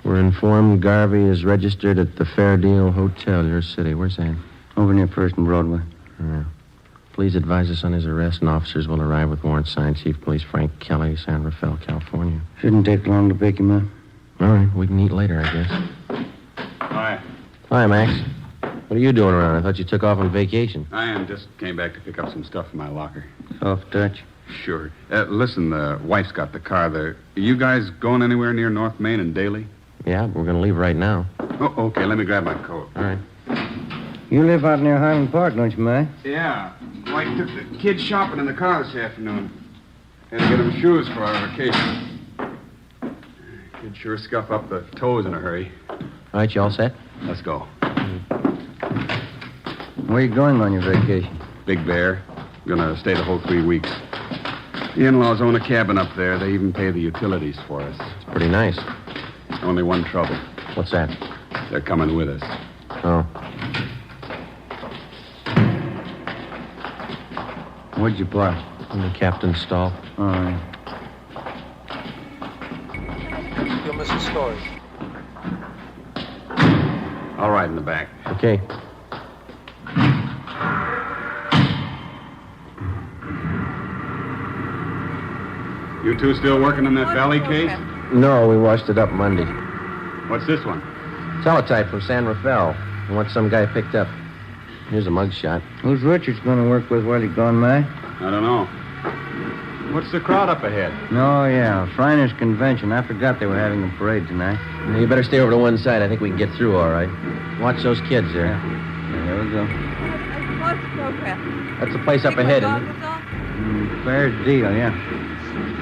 We're informed Garvey is registered at the Fair Deal Hotel, your city. Where's that? Over near First and Broadway. Yeah. Please advise us on his arrest, and officers will arrive with warrant signed Chief Police Frank Kelly, San Rafael, California. Shouldn't take long to pick him up. All right, we can eat later, I guess. Hi. Hi, Max. What are you doing around? I thought you took off on vacation. I am. Just came back to pick up some stuff in my locker. Soft touch. Sure. Listen, the wife's got the car there. Are you guys going anywhere near North Main and Daly? Yeah, we're going to leave right now. Oh, okay. Let me grab my coat. All right. You live out near Highland Park, don't you, Mac? Yeah. Wife took the kids shopping in the car this afternoon. Had to get them shoes for our vacation. Kids sure scuff up the toes in a hurry. All right, you all set? Let's go. Where you going on your vacation? Big Bear. Gonna stay the whole 3 weeks. The in-laws own a cabin up there. They even pay the utilities for us. It's pretty nice. Only one trouble. What's that? They're coming with us. Oh. Where'd you park? In the captain's stall. All right. You're Mrs. Storrs. All right, in the back. Okay. You two still working on that Valley case? No, we washed it up Monday. What's this one? Teletype from San Rafael. What some guy picked up. Here's a mugshot. Who's Richards going to work with while he's gone, Mac? I don't know. What's the crowd up ahead? Oh, yeah. Shriners Convention. I forgot they were having a parade tonight. You better stay over to one side. I think we can get through all right. Watch those kids there. Yeah, there we go. What's the program? That's the place up ahead, isn't it? Fair deal, yeah.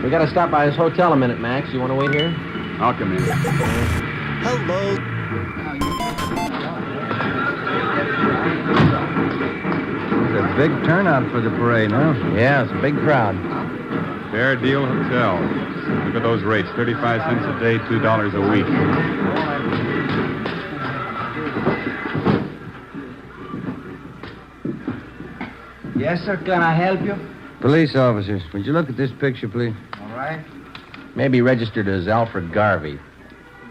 We got to stop by this hotel a minute, Max. You want to wait here? I'll come in. Hello. It's a big turnout for the parade, huh? Yeah, it's a big crowd. Fair Deal Hotel. Look at those rates. 35 cents a day, $2 a week. Yes, sir. Can I help you? Police officers, would you look at this picture, please? All right. Maybe registered as Alfred Garvey.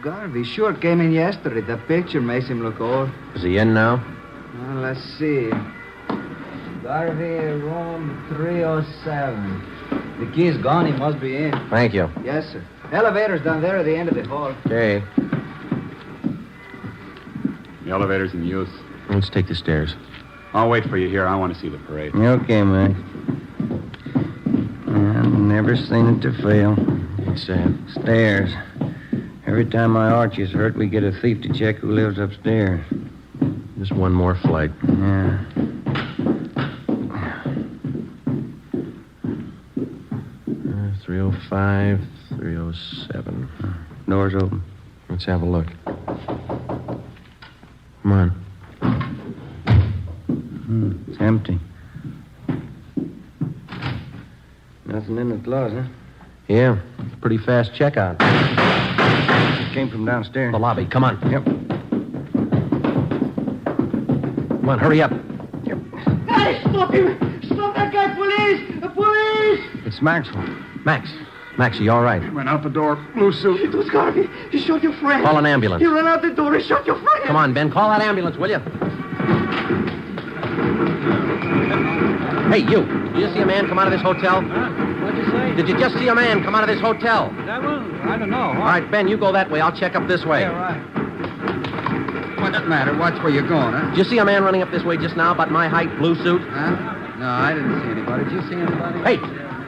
Garvey sure came in yesterday. The picture makes him look old. Is he in now? Well, let's see. Garvey, room 307. The key's gone. He must be in. Thank you. Yes, sir. Elevator's down there at the end of the hall. Okay. The elevator's in use. Let's take the stairs. I'll wait for you here. I want to see the parade. Okay, Mac. I've never seen it to fail. Sad. Stairs. Every time my arch is hurt, we get a thief to check who lives upstairs. Just one more flight. Yeah. 305, 307. Door's open. Let's have a look. Come on. It's empty. Nothing in the closet, huh? Yeah, pretty fast checkout. It came from downstairs. The lobby. Come on. Yep. Come on, hurry up. Guys, stop him! Stop that guy, police! Police! It's Maxwell. Max, are you all right? He went out the door, blue suit. It was Garvey. He shot your friend. Call an ambulance. He ran out the door. He shot your friend. Come on, Ben. Call that ambulance, will you? Hey, you. Did you see a man come out of this hotel? What'd you say? Did you just see a man come out of this hotel? That one? I don't know. All right, Ben, you go that way. I'll check up this way. Yeah, right. What does matter? Watch where you're going, huh? Did you see a man running up this way just now, about my height, blue suit? Huh? No, I didn't see anybody. Did you see anybody? Hey,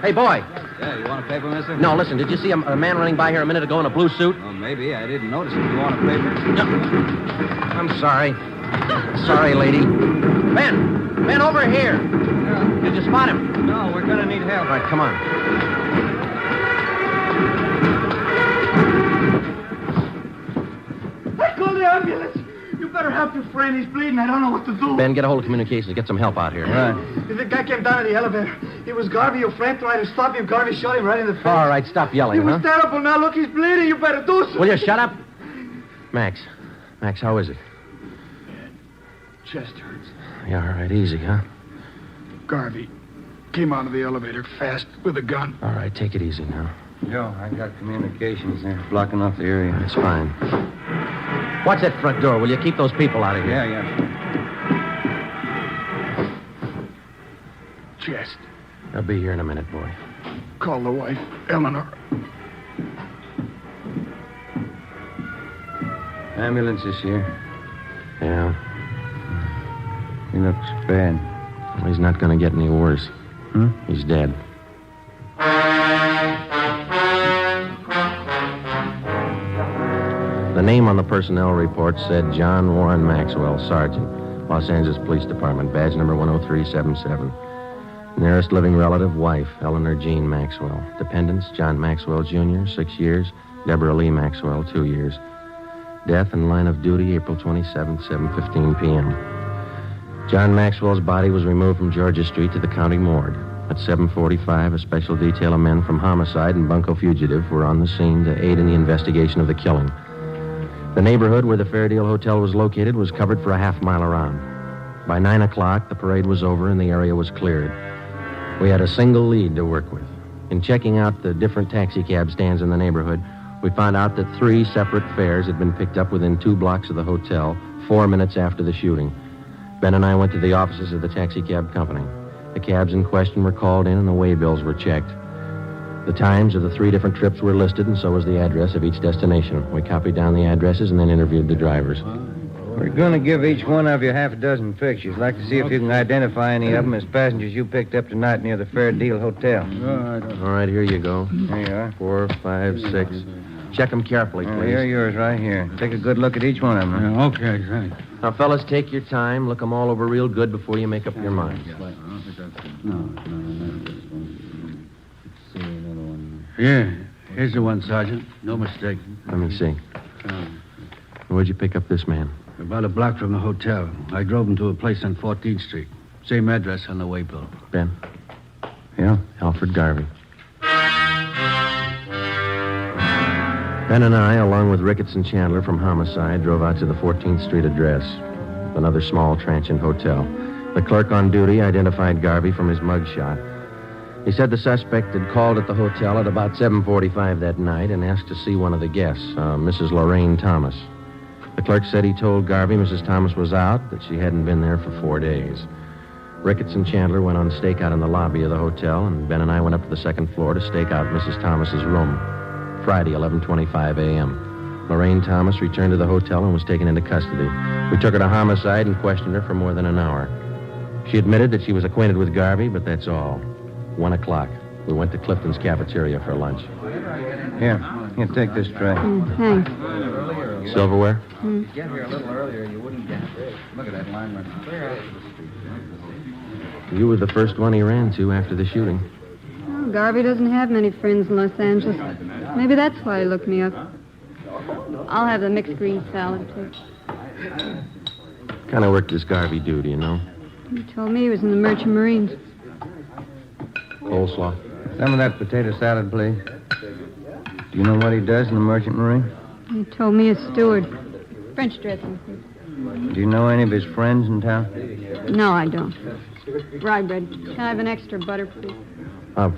Hey, boy. Yeah, you want a paper, mister? No, listen, did you see a man running by here a minute ago in a blue suit? Oh, maybe. I didn't notice it. You want a paper? No. I'm sorry. Sorry, lady. Ben, over here. Yeah. Did you spot him? No, we're going to need help. All right, come on. I called the ambulance. You better help your friend. He's bleeding. I don't know what to do. Ben, get a hold of communications. Get some help out here. Right. The guy came down in the elevator. It was Garvey. Your friend tried to stop him. Garvey shot him right in the face. All right, stop yelling, He was huh? terrible. Now, look, he's bleeding. You better do something. Will you shut up? Max, how is it? Chest hurts. Yeah, all right, easy, huh? Garvey came out of the elevator fast with a gun. All right, take it easy now. Joe, I got communications there blocking off the area. That's fine. Watch that front door. Will you keep those people out of here? Yeah. Chest. I'll be here in a minute, boy. Call the wife, Eleanor. Ambulance is here. Yeah. He looks bad. Well, he's not going to get any worse. He's dead. The name on the personnel report said John Warren Maxwell, Sergeant, Los Angeles Police Department, badge number 10377. Nearest living relative, wife, Eleanor Jean Maxwell. Dependents, John Maxwell Jr., 6 years. Deborah Lee Maxwell, 2 years. Death in line of duty, April 27th, 7:15 p.m. John Maxwell's body was removed from Georgia Street to the county morgue. At 7:45, a special detail of men from homicide and bunco fugitive were on the scene to aid in the investigation of the killing. The neighborhood where the Fairdale Hotel was located was covered for a half mile around. By 9 o'clock, the parade was over and the area was cleared. We had a single lead to work with. In checking out the different taxicab stands in the neighborhood, we found out that 3 separate fares had been picked up within 2 blocks of the hotel 4 minutes after the shooting. Ben and I went to the offices of the taxicab company. The cabs in question were called in and the waybills were checked. The times of the 3 different trips were listed, and so was the address of each destination. We copied down the addresses and then interviewed the drivers. We're going to give each one of you half a dozen pictures. Like to see if you can identify any of them as passengers you picked up tonight near the Fair Deal Hotel. All right, here you go. There you are. 4, 5, 6. Check them carefully, please. Here are yours right here. Take a good look at each one of them. Yeah, okay, thanks. Now, fellas, take your time. Look them all over real good before you make up your mind. Yeah, here's the one, Sergeant. No mistake. Let me see. Where'd you pick up this man? About a block from the hotel. I drove him to a place on 14th Street. Same address on the waybill. Ben? Yeah? Alfred Garvey. Ben and I, along with Ricketts and Chandler from Homicide, drove out to the 14th Street address, another small transient hotel. The clerk on duty identified Garvey from his mugshot. He said the suspect had called at the hotel at about 7:45 that night and asked to see one of the guests, Mrs. Lorraine Thomas. The clerk said he told Garvey Mrs. Thomas was out, that she hadn't been there for 4 days. Ricketts and Chandler went on stakeout in the lobby of the hotel, and Ben and I went up to the second floor to stake out Mrs. Thomas's room. Friday, 11:25 a.m. Lorraine Thomas returned to the hotel and was taken into custody. We took her to Homicide and questioned her for more than an hour. She admitted that she was acquainted with Garvey, but that's all. 1 o'clock. We went to Clifton's cafeteria for lunch. Here, take this tray. Thanks. Silverware? Get here a little earlier, you wouldn't get it. Look at that line running clear out to the street. You were the first one he ran to after the shooting. Oh, Garvey doesn't have many friends in Los Angeles. Maybe that's why he looked me up. I'll have the mixed green salad, too. Kind of worked this Garvey do, do you know? He told me he was in the Merchant Marines. Coleslaw. Some of that potato salad, please. Do you know what he does in the Merchant Marine? He told me he's steward. French dressing, please. Do you know any of his friends in town? No, I don't. Rye bread. Can I have an extra butter, please?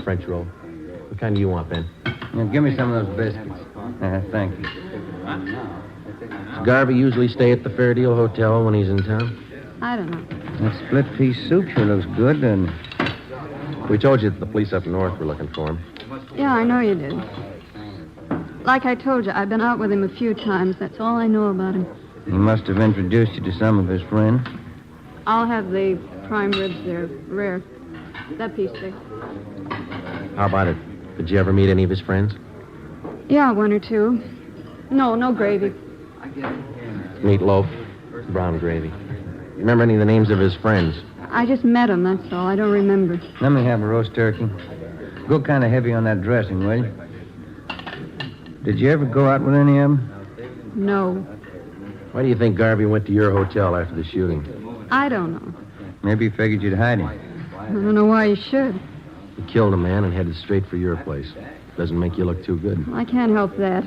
French roll. What kind do you want, Ben? Yeah, give me some of those biscuits. Thank you. Does Garvey usually stay at the Fair Deal Hotel when he's in town? I don't know. That split pea soup sure looks good, doesn't it? We told you that the police up north were looking for him. Yeah, I know you did. Like I told you, I've been out with him a few times. That's all I know about him. He must have introduced you to some of his friends. I'll have the prime ribs there, rare. That piece there. How about it? Did you ever meet any of his friends? Yeah, one or two. No gravy. Meatloaf, brown gravy. Remember any of the names of his friends? I just met him, that's all. I don't remember. Let me have a roast turkey. Go kind of heavy on that dressing, will you? Did you ever go out with any of them? No. Why do you think Garvey went to your hotel after the shooting? I don't know. Maybe he figured you'd hide him. I don't know why you should. He killed a man and headed straight for your place. Doesn't make you look too good. I can't help that.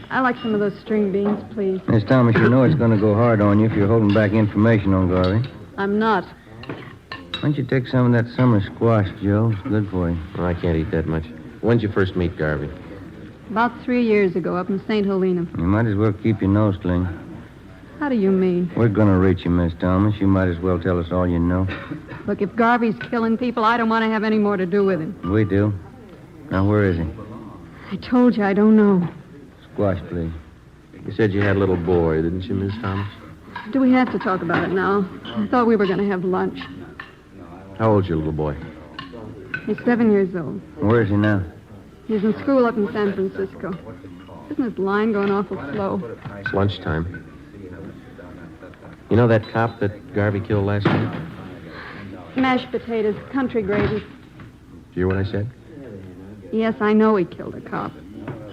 I like some of those string beans, please. Miss Thomas, you know it's going to go hard on you if you're holding back information on Garvey. I'm not. Why don't you take some of that summer squash, Joe? It's good for you. Well, I can't eat that much. When'd you first meet Garvey? About 3 years ago, up in St. Helena. You might as well keep your nose clean. How do you mean? We're going to reach you, Miss Thomas. You might as well tell us all you know. Look, if Garvey's killing people, I don't want to have any more to do with him. We do. Now, where is he? I told you I don't know. Squash, please. You said you had a little boy, didn't you, Miss Thomas? Do we have to talk about it now? I thought we were going to have lunch. How old's your little boy? He's 7 years old. Where is he now? He's in school up in San Francisco. Isn't his line going awful slow? It's lunchtime. You know that cop that Garvey killed last night? Mashed potatoes, country gravy. Did you hear what I said? Yes, I know he killed a cop.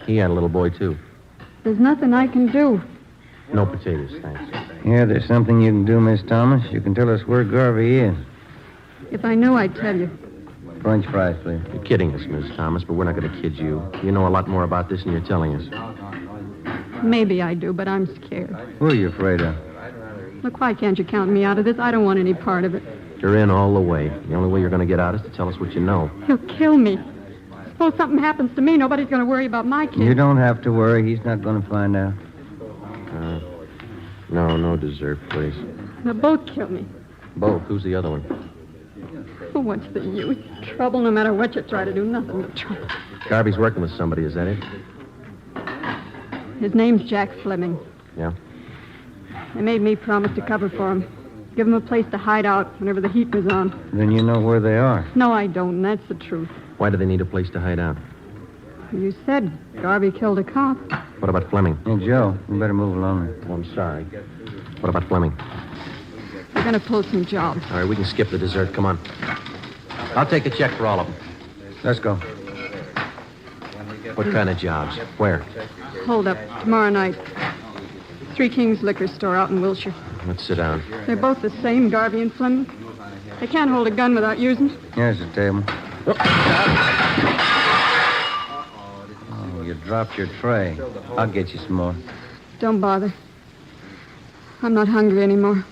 He had a little boy, too. There's nothing I can do. No potatoes, thanks. Yeah, there's something you can do, Miss Thomas. You can tell us where Garvey is. If I knew, I'd tell you. French fries, please. You're kidding us, Miss Thomas, but we're not going to kid you. You know a lot more about this than you're telling us. Maybe I do, but I'm scared. Who are you afraid of? Look, why can't you count me out of this? I don't want any part of it. You're in all the way. The only way you're going to get out is to tell us what you know. He'll kill me. Suppose something happens to me, nobody's going to worry about my kid. You don't have to worry. He's not going to find out. No dessert, please. They'll both kill me. Both? Who's the other one? Oh, what's the use? Trouble, no matter what you try to do, nothing but trouble. Garvey's working with somebody, is that it? His name's Jack Fleming. Yeah? They made me promise to cover for him. Give him a place to hide out whenever the heat was on. Then you know where they are. No, I don't, and that's the truth. Why do they need a place to hide out? You said Garvey killed a cop. What about Fleming? Hey, Joe, you better move along. Oh, I'm sorry. What about Fleming? We're going to pull some jobs. All right, we can skip the dessert. Come on. I'll take a check for all of them. Let's go. What kind of jobs? Where? Hold up. Tomorrow night. Three Kings Liquor Store out in Wilshire. Let's sit down. They're both the same, Garvey and Fleming. They can't hold a gun without using it. Here's the table. Oh, you dropped your tray. I'll get you some more. Don't bother. I'm not hungry anymore.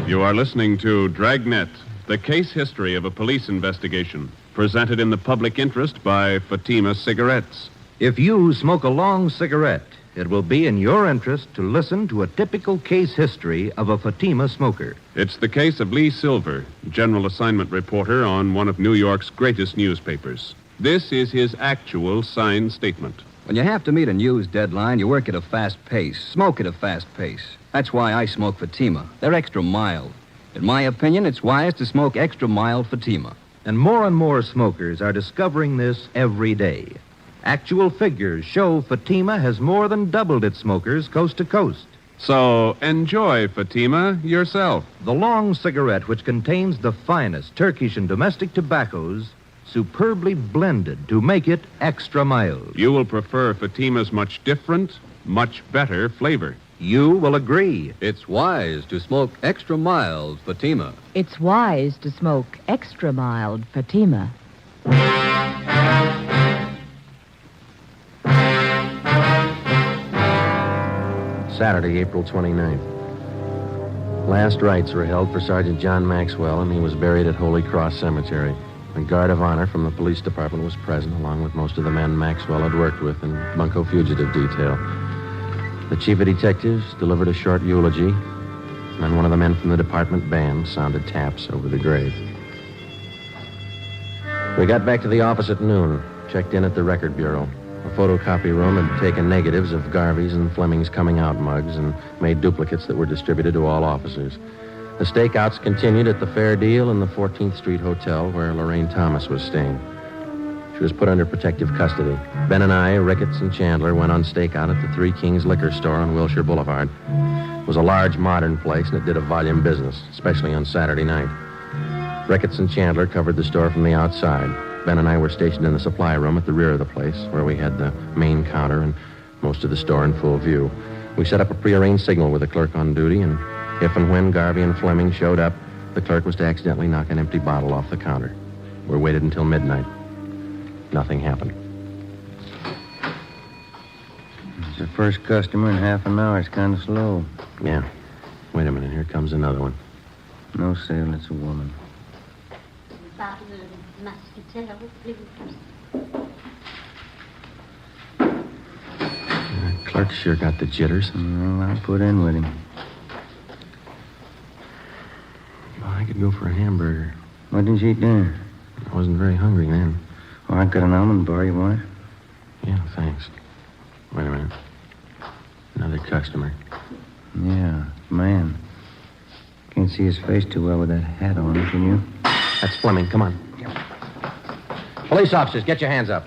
You are listening to Dragnet, the case history of a police investigation, presented in the public interest by Fatima Cigarettes. If you smoke a long cigarette, it will be in your interest to listen to a typical case history of a Fatima smoker. It's the case of Lee Silver, general assignment reporter on one of New York's greatest newspapers. This is his actual signed statement. When you have to meet a news deadline, you work at a fast pace, smoke at a fast pace. That's why I smoke Fatima. They're extra mild. In my opinion, it's wise to smoke extra mild Fatima. And more smokers are discovering this every day. Actual figures show Fatima has more than doubled its smokers coast to coast. So enjoy Fatima yourself. The long cigarette, which contains the finest Turkish and domestic tobaccos, superbly blended to make it extra mild. You will prefer Fatima's much different, much better flavor. You will agree. It's wise to smoke extra mild Fatima. It's wise to smoke extra mild Fatima. Saturday, April 29th. Last rites were held for Sergeant John Maxwell, and he was buried at Holy Cross Cemetery. A guard of honor from the police department was present, along with most of the men Maxwell had worked with in Bunko Fugitive Detail. The chief of detectives delivered a short eulogy, and then one of the men from the department band sounded taps over the grave. We got back to the office at noon, checked in at the record bureau. The photocopy room had taken negatives of Garvey's and Fleming's coming out mugs and made duplicates that were distributed to all officers. The stakeouts continued at the Fair Deal and the 14th Street Hotel where Lorraine Thomas was staying. She was put under protective custody. Ben and I, Ricketts and Chandler, went on stakeout at the Three Kings Liquor Store on Wilshire Boulevard. It was a large, modern place, and it did a volume business, especially on Saturday night. Ricketts and Chandler covered the store from the outside. Ben and I were stationed in the supply room at the rear of the place, where we had the main counter and most of the store in full view. We set up a prearranged signal with the clerk on duty, and if and when Garvey and Fleming showed up, the clerk was to accidentally knock an empty bottle off the counter. We waited until midnight. Nothing happened. It's the first customer in half an hour. It's kind of slow. Yeah. Wait a minute. Here comes another one. No sale. It's a woman. The clerk sure got the jitters. Well, I'll put in with him. Well, I could go for a hamburger. What did you eat dinner? I wasn't very hungry then. Oh, I got an almond bar. You want it? Yeah, thanks. Wait a minute. Another customer. Yeah, man. Can't see his face too well with that hat on, can you? That's Fleming. Come on. Police officers, get your hands up.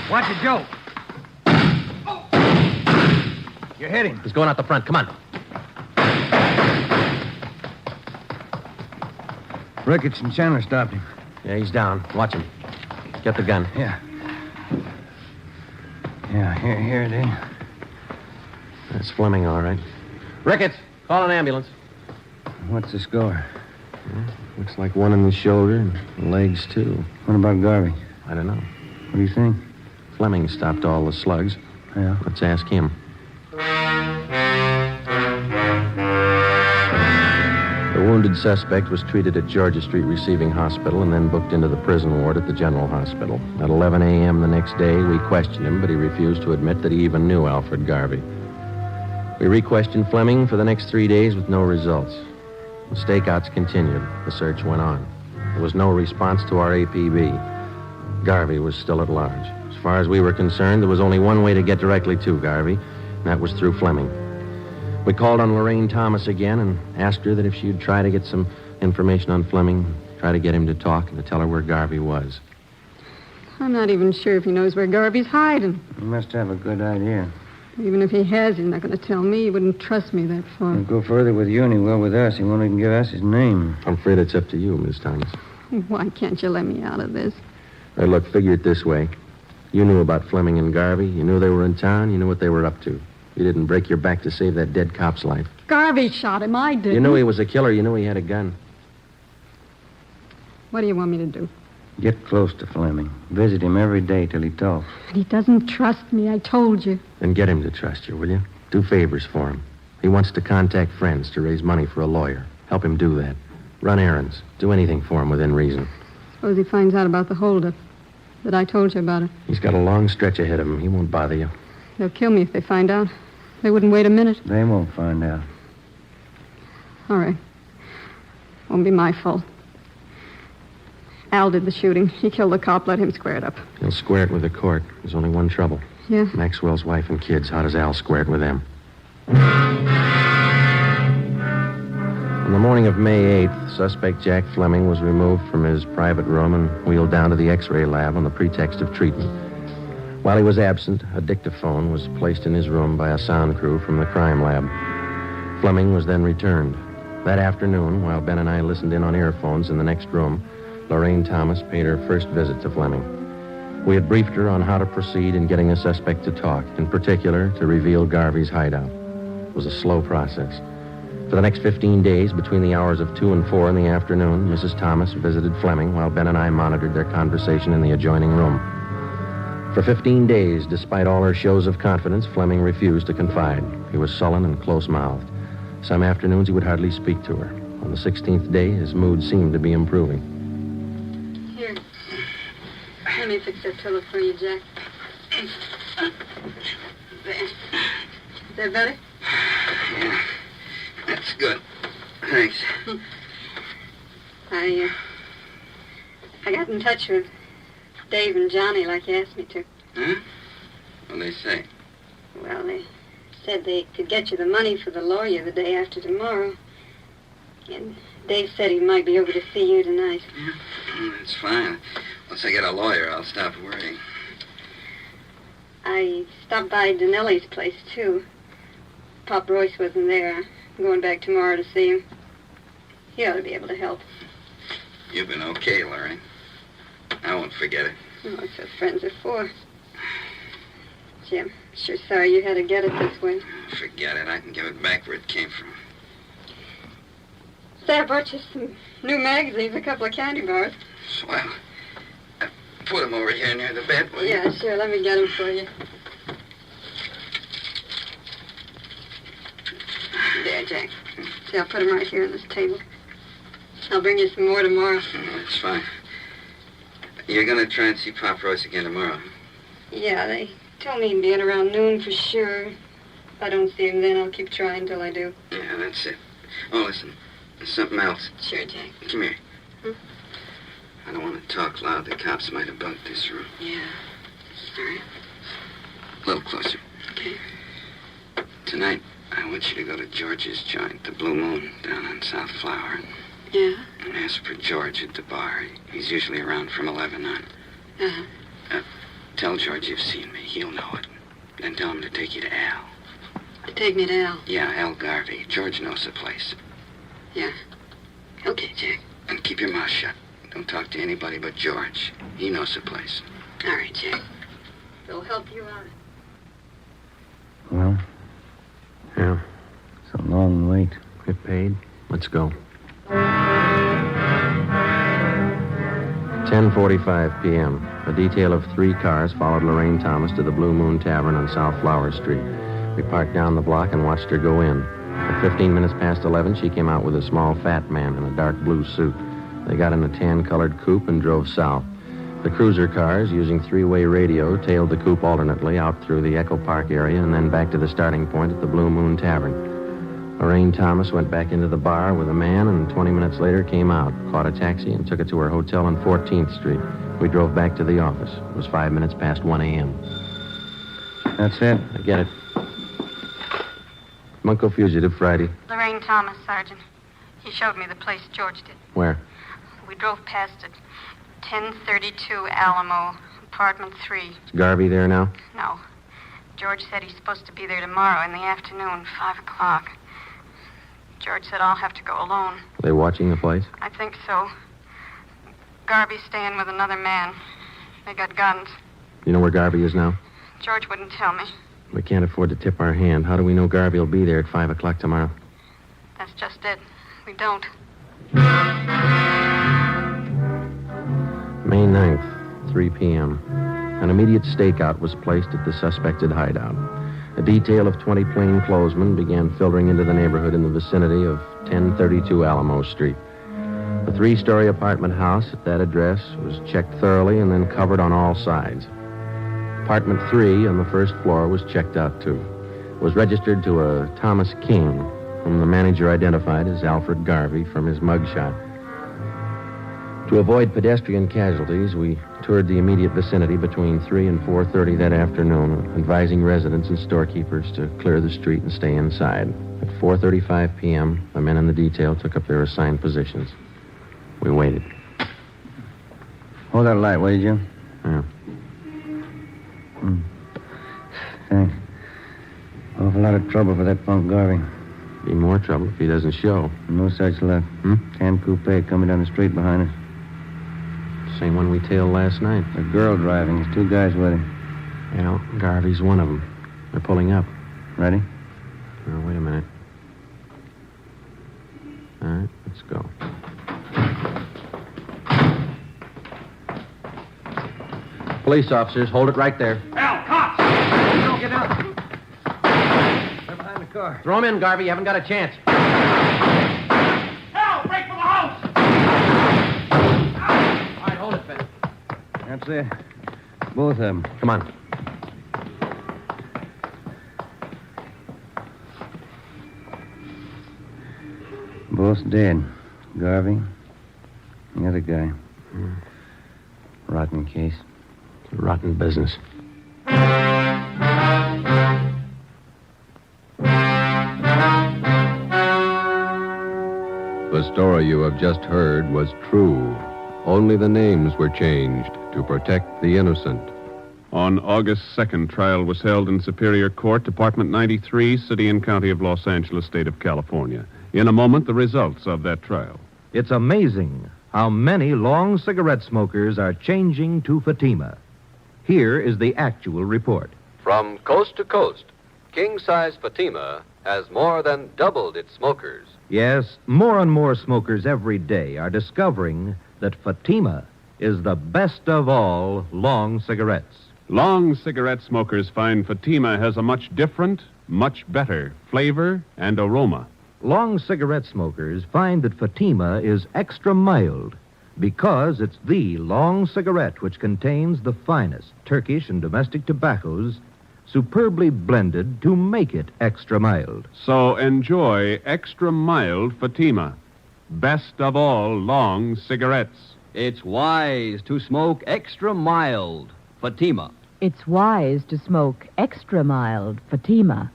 Watch it, Joe. You're hitting. He's going out the front. Come on. Ricketts and Chandler stopped him. Yeah, he's down. Watch him. Get the gun. Yeah. Yeah, here it is. That's Fleming, all right. Ricketts, call an ambulance. What's the score? Looks like one in the shoulder and legs, too. What about Garvey? I don't know. What do you think? Fleming stopped all the slugs. Yeah? Let's ask him. The wounded suspect was treated at Georgia Street Receiving Hospital and then booked into the prison ward at the General Hospital. At 11 a.m. the next day, we questioned him, but he refused to admit that he even knew Alfred Garvey. We re-questioned Fleming for the next 3 days with no results. The stakeouts continued. The search went on. There was no response to our APB. Garvey was still at large. As far as we were concerned, there was only one way to get directly to Garvey, and that was through Fleming. We called on Lorraine Thomas again and asked her that if she'd try to get some information on Fleming, try to get him to talk and to tell her where Garvey was. I'm not even sure if he knows where Garvey's hiding. He must have a good idea. Even if he has, he's not going to tell me. He wouldn't trust me that far. He'll go further with you than he will with us. He won't even give us his name. I'm afraid it's up to you, Miss Thomas. Why can't you let me out of this? Hey, look, figure it this way. You knew about Fleming and Garvey. You knew they were in town. You knew what they were up to. You didn't break your back to save that dead cop's life. Garvey shot him. I didn't. You knew he was a killer. You knew he had a gun. What do you want me to do? Get close to Fleming. Visit him every day till he talks. But he doesn't trust me. I told you. Then get him to trust you, will you? Do favors for him. He wants to contact friends to raise money for a lawyer. Help him do that. Run errands. Do anything for him within reason. Suppose he finds out about the holdup. That I told you about it. He's got a long stretch ahead of him. He won't bother you. They'll kill me if they find out. They wouldn't wait a minute. They won't find out. All right. Won't be my fault. Al did the shooting. He killed the cop. Let him square it up. He'll square it with the court. There's only one trouble. Yeah? Maxwell's wife and kids. How does Al square it with them? On the morning of May 8th, suspect Jack Fleming was removed from his private room and wheeled down to the X-ray lab on the pretext of treatment. While he was absent, a dictaphone was placed in his room by a sound crew from the crime lab. Fleming was then returned. That afternoon, while Ben and I listened in on earphones in the next room, Lorraine Thomas paid her first visit to Fleming. We had briefed her on how to proceed in getting the suspect to talk, in particular, to reveal Garvey's hideout. It was a slow process. For the next 15 days, between the hours of 2 and 4 in the afternoon, Mrs. Thomas visited Fleming while Ben and I monitored their conversation in the adjoining room. For 15 days, despite all her shows of confidence, Fleming refused to confide. He was sullen and close-mouthed. Some afternoons, he would hardly speak to her. On the 16th day, his mood seemed to be improving. Here. Let me fix that pillow for you, Jack. There. Is that better? Yeah. That's good. Thanks. I got in touch with Dave and Johnny like you asked me to. Huh? What'd they say? Well, they said they could get you the money for the lawyer the day after tomorrow. And Dave said he might be over to see you tonight. That's fine. Once I get a lawyer, I'll stop worrying. I stopped by Donnelly's place, too. Pop Royce wasn't there. I'm going back tomorrow to see him. He ought to be able to help. You've been okay, Larry. I won't forget it. Oh, that's what friends are for. Gee, I'm sure sorry you had to get it this way. Forget it. I can give it back where it came from. Say, I brought you some new magazines, a couple of candy bars. Swell. Put them over here near the bed, will you? Yeah, sure. Let me get them for you. There, Jack. See, I'll put them right here on this table. I'll bring you some more tomorrow. That's fine. You're going to try and see Pop Royce again tomorrow? Yeah, they told me he'd be in around noon for sure. If I don't see him then, I'll keep trying till I do. Yeah, that's it. Oh, listen. There's something else. Sure, Jack. Come here. Hmm? I don't want to talk loud. The cops might have bugged this room. Yeah. All right. A little closer. Okay. Tonight, I want you to go to George's joint, the Blue Moon, down on South Flower. Yeah? And ask for George at the bar. He's usually around from 11 on. Uh-huh. Tell George you've seen me. He'll know it. Then tell him to take you to Al. Take me to Al. Yeah, Al Garvey. George knows the place. Yeah. Okay, Jack. And keep your mouth shut. Don't talk to anybody but George. He knows the place. All right, Jack. It'll help you out. Well, Yeah. it's a long wait. Get paid? Let's go. 10:45 p.m. A detail of 3 cars followed Lorraine Thomas to the Blue Moon Tavern on South Flower Street. We parked down the block and watched her go in. At 15 minutes past 11, she came out with a small fat man in a dark blue suit. They got in a tan-colored coupe and drove south. The cruiser cars, using 3-way radio, tailed the coupe alternately out through the Echo Park area and then back to the starting point at the Blue Moon Tavern. Lorraine Thomas went back into the bar with a man and 20 minutes later came out, caught a taxi, and took it to her hotel on 14th Street. We drove back to the office. It was 5 minutes past 1 a.m. That's it? I get it. Bunko Fugitive, Friday. Lorraine Thomas, Sergeant. He showed me the place George did. Where? We drove past it. 1032 Alamo, apartment 3. Is Garvey there now? No. George said he's supposed to be there tomorrow in the afternoon, 5 o'clock. George said I'll have to go alone. Are they watching the place? I think so. Garvey's staying with another man. They got guns. You know where Garvey is now? George wouldn't tell me. We can't afford to tip our hand. How do we know Garvey will be there at 5 o'clock tomorrow? That's just it. We don't. May 9th, 3 p.m. An immediate stakeout was placed at the suspected hideout. A detail of 20 plainclothesmen began filtering into the neighborhood in the vicinity of 1032 Alamo Street. The 3-story apartment house at that address was checked thoroughly and then covered on all sides. Apartment 3 on the first floor was checked out, too. It was registered to a Thomas King, whom the manager identified as Alfred Garvey from his mugshot. To avoid pedestrian casualties, we toured the immediate vicinity between 3 and 4:30 that afternoon, advising residents and storekeepers to clear the street and stay inside. At 4:35 p.m., the men in the detail took up their assigned positions. We waited. Hold that light, will you, Jim? Yeah. Thanks. Awful lot of trouble for that punk Garvey. Be more trouble if he doesn't show. No such luck. Tan coupe coming down the street behind us. Same one we tailed last night. A girl driving. There's 2 guys with her. Yeah, Garvey's one of them. They're pulling up. Ready? Oh, wait a minute. All right, let's go. Police officers, hold it right there. Al, cops! Don't get down. They're behind the car. Throw him in, Garvey. You haven't got a chance. Al, break for the house! All right, hold it, Ben. That's it. Both of them. Come on. Both dead. Garvey, the other guy. Rotten case. Rotten business. The story you have just heard was true. Only the names were changed to protect the innocent. On August 2nd, trial was held in Superior Court, Department 93, City and County of Los Angeles, State of California. In a moment, the results of that trial. It's amazing how many long cigarette smokers are changing to Fatima. Here is the actual report. From coast to coast, king-size Fatima has more than doubled its smokers. Yes, more and more smokers every day are discovering that Fatima is the best of all long cigarettes. Long cigarette smokers find Fatima has a much different, much better flavor and aroma. Long cigarette smokers find that Fatima is extra mild because it's the long cigarette which contains the finest Turkish and domestic tobaccos superbly blended to make it extra mild. So enjoy extra mild Fatima. Best of all long cigarettes. It's wise to smoke extra mild Fatima. It's wise to smoke extra mild Fatima.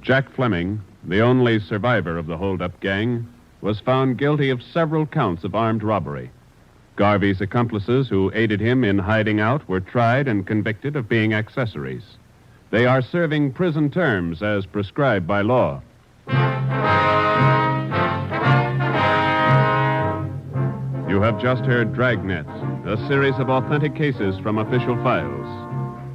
Jack Fleming, the only survivor of the hold-up gang, was found guilty of several counts of armed robbery. Garvey's accomplices who aided him in hiding out were tried and convicted of being accessories. They are serving prison terms as prescribed by law. You have just heard Dragnet, a series of authentic cases from official files.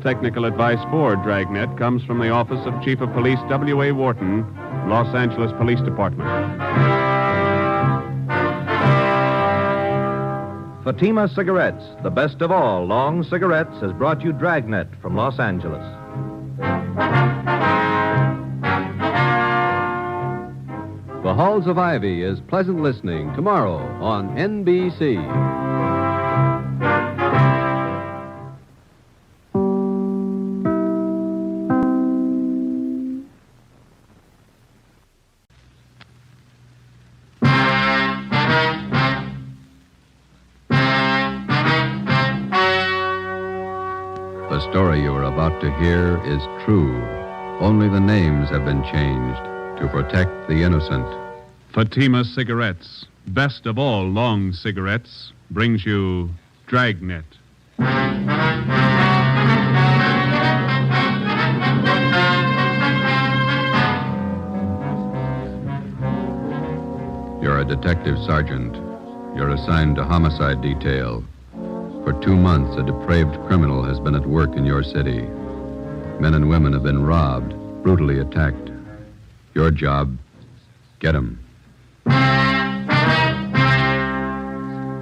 Technical advice for Dragnet comes from the Office of Chief of Police W.A. Wharton, Los Angeles Police Department. Fatima Cigarettes, the best of all long cigarettes, has brought you Dragnet from Los Angeles. The Halls of Ivy is pleasant listening tomorrow on NBC. The story you are about to hear is true. Only the names have been changed to protect the innocent. Fatima Cigarettes, best of all long cigarettes, brings you Dragnet. You're a detective sergeant. You're assigned to homicide detail. For 2 months, a depraved criminal has been at work in your city. Men and women have been robbed, brutally attacked. Your job, get him.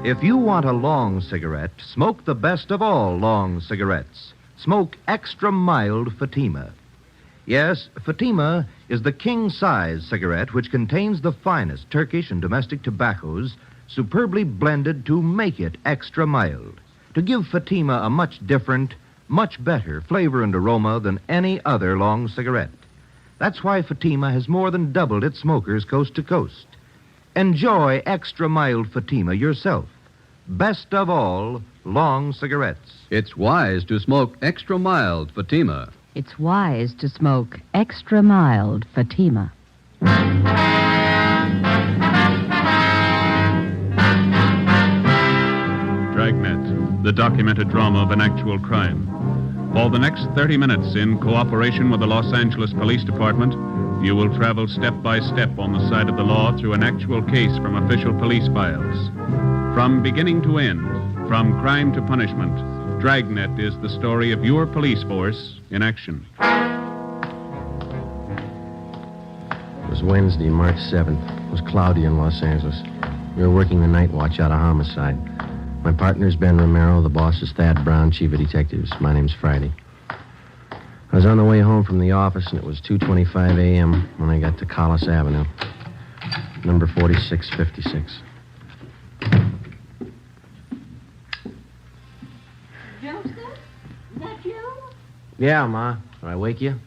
If you want a long cigarette, smoke the best of all long cigarettes. Smoke extra mild Fatima. Yes, Fatima is the king-size cigarette which contains the finest Turkish and domestic tobaccos superbly blended to make it extra mild, to give Fatima a much different, much better flavor and aroma than any other long cigarette. That's why Fatima has more than doubled its smokers coast to coast. Enjoy extra mild Fatima yourself. Best of all, long cigarettes. It's wise to smoke extra mild Fatima. It's wise to smoke extra mild Fatima. Dragnet, the documented drama of an actual crime. For the next 30 minutes, in cooperation with the Los Angeles Police Department, you will travel step by step on the side of the law through an actual case from official police files. From beginning to end, from crime to punishment, Dragnet is the story of your police force in action. It was Wednesday, March 7th. It was cloudy in Los Angeles. We were working the night watch out of homicide. My partner's Ben Romero. The boss is Thad Brown, chief of detectives. My name's Friday. I was on the way home from the office, and it was 2:25 a.m. when I got to Collis Avenue, number 4656. Joseph? Is that you? Yeah, Ma. Did I wake you?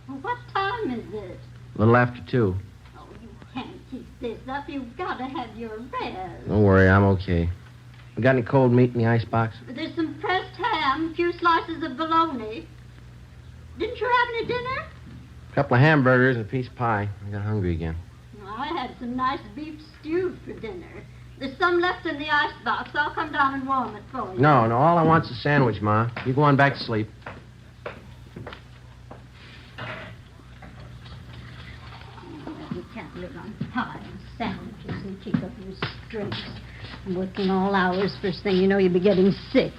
Well, what time is it? A little after 2. Oh, you can't keep this up. You've got to have your rest. Don't worry, I'm okay. We got any cold meat in the icebox? There's some pressed ham, a few slices of bologna. Didn't you have any dinner? A couple of hamburgers and a piece of pie. I got hungry again. I had some nice beef stew for dinner. There's some left in the icebox. I'll come down and warm it for you. No, all I want's a sandwich, Ma. You go on back to sleep. You can't live on pie and sandwiches and keep up your strength. Working all hours, first thing you know, you'll be getting sick.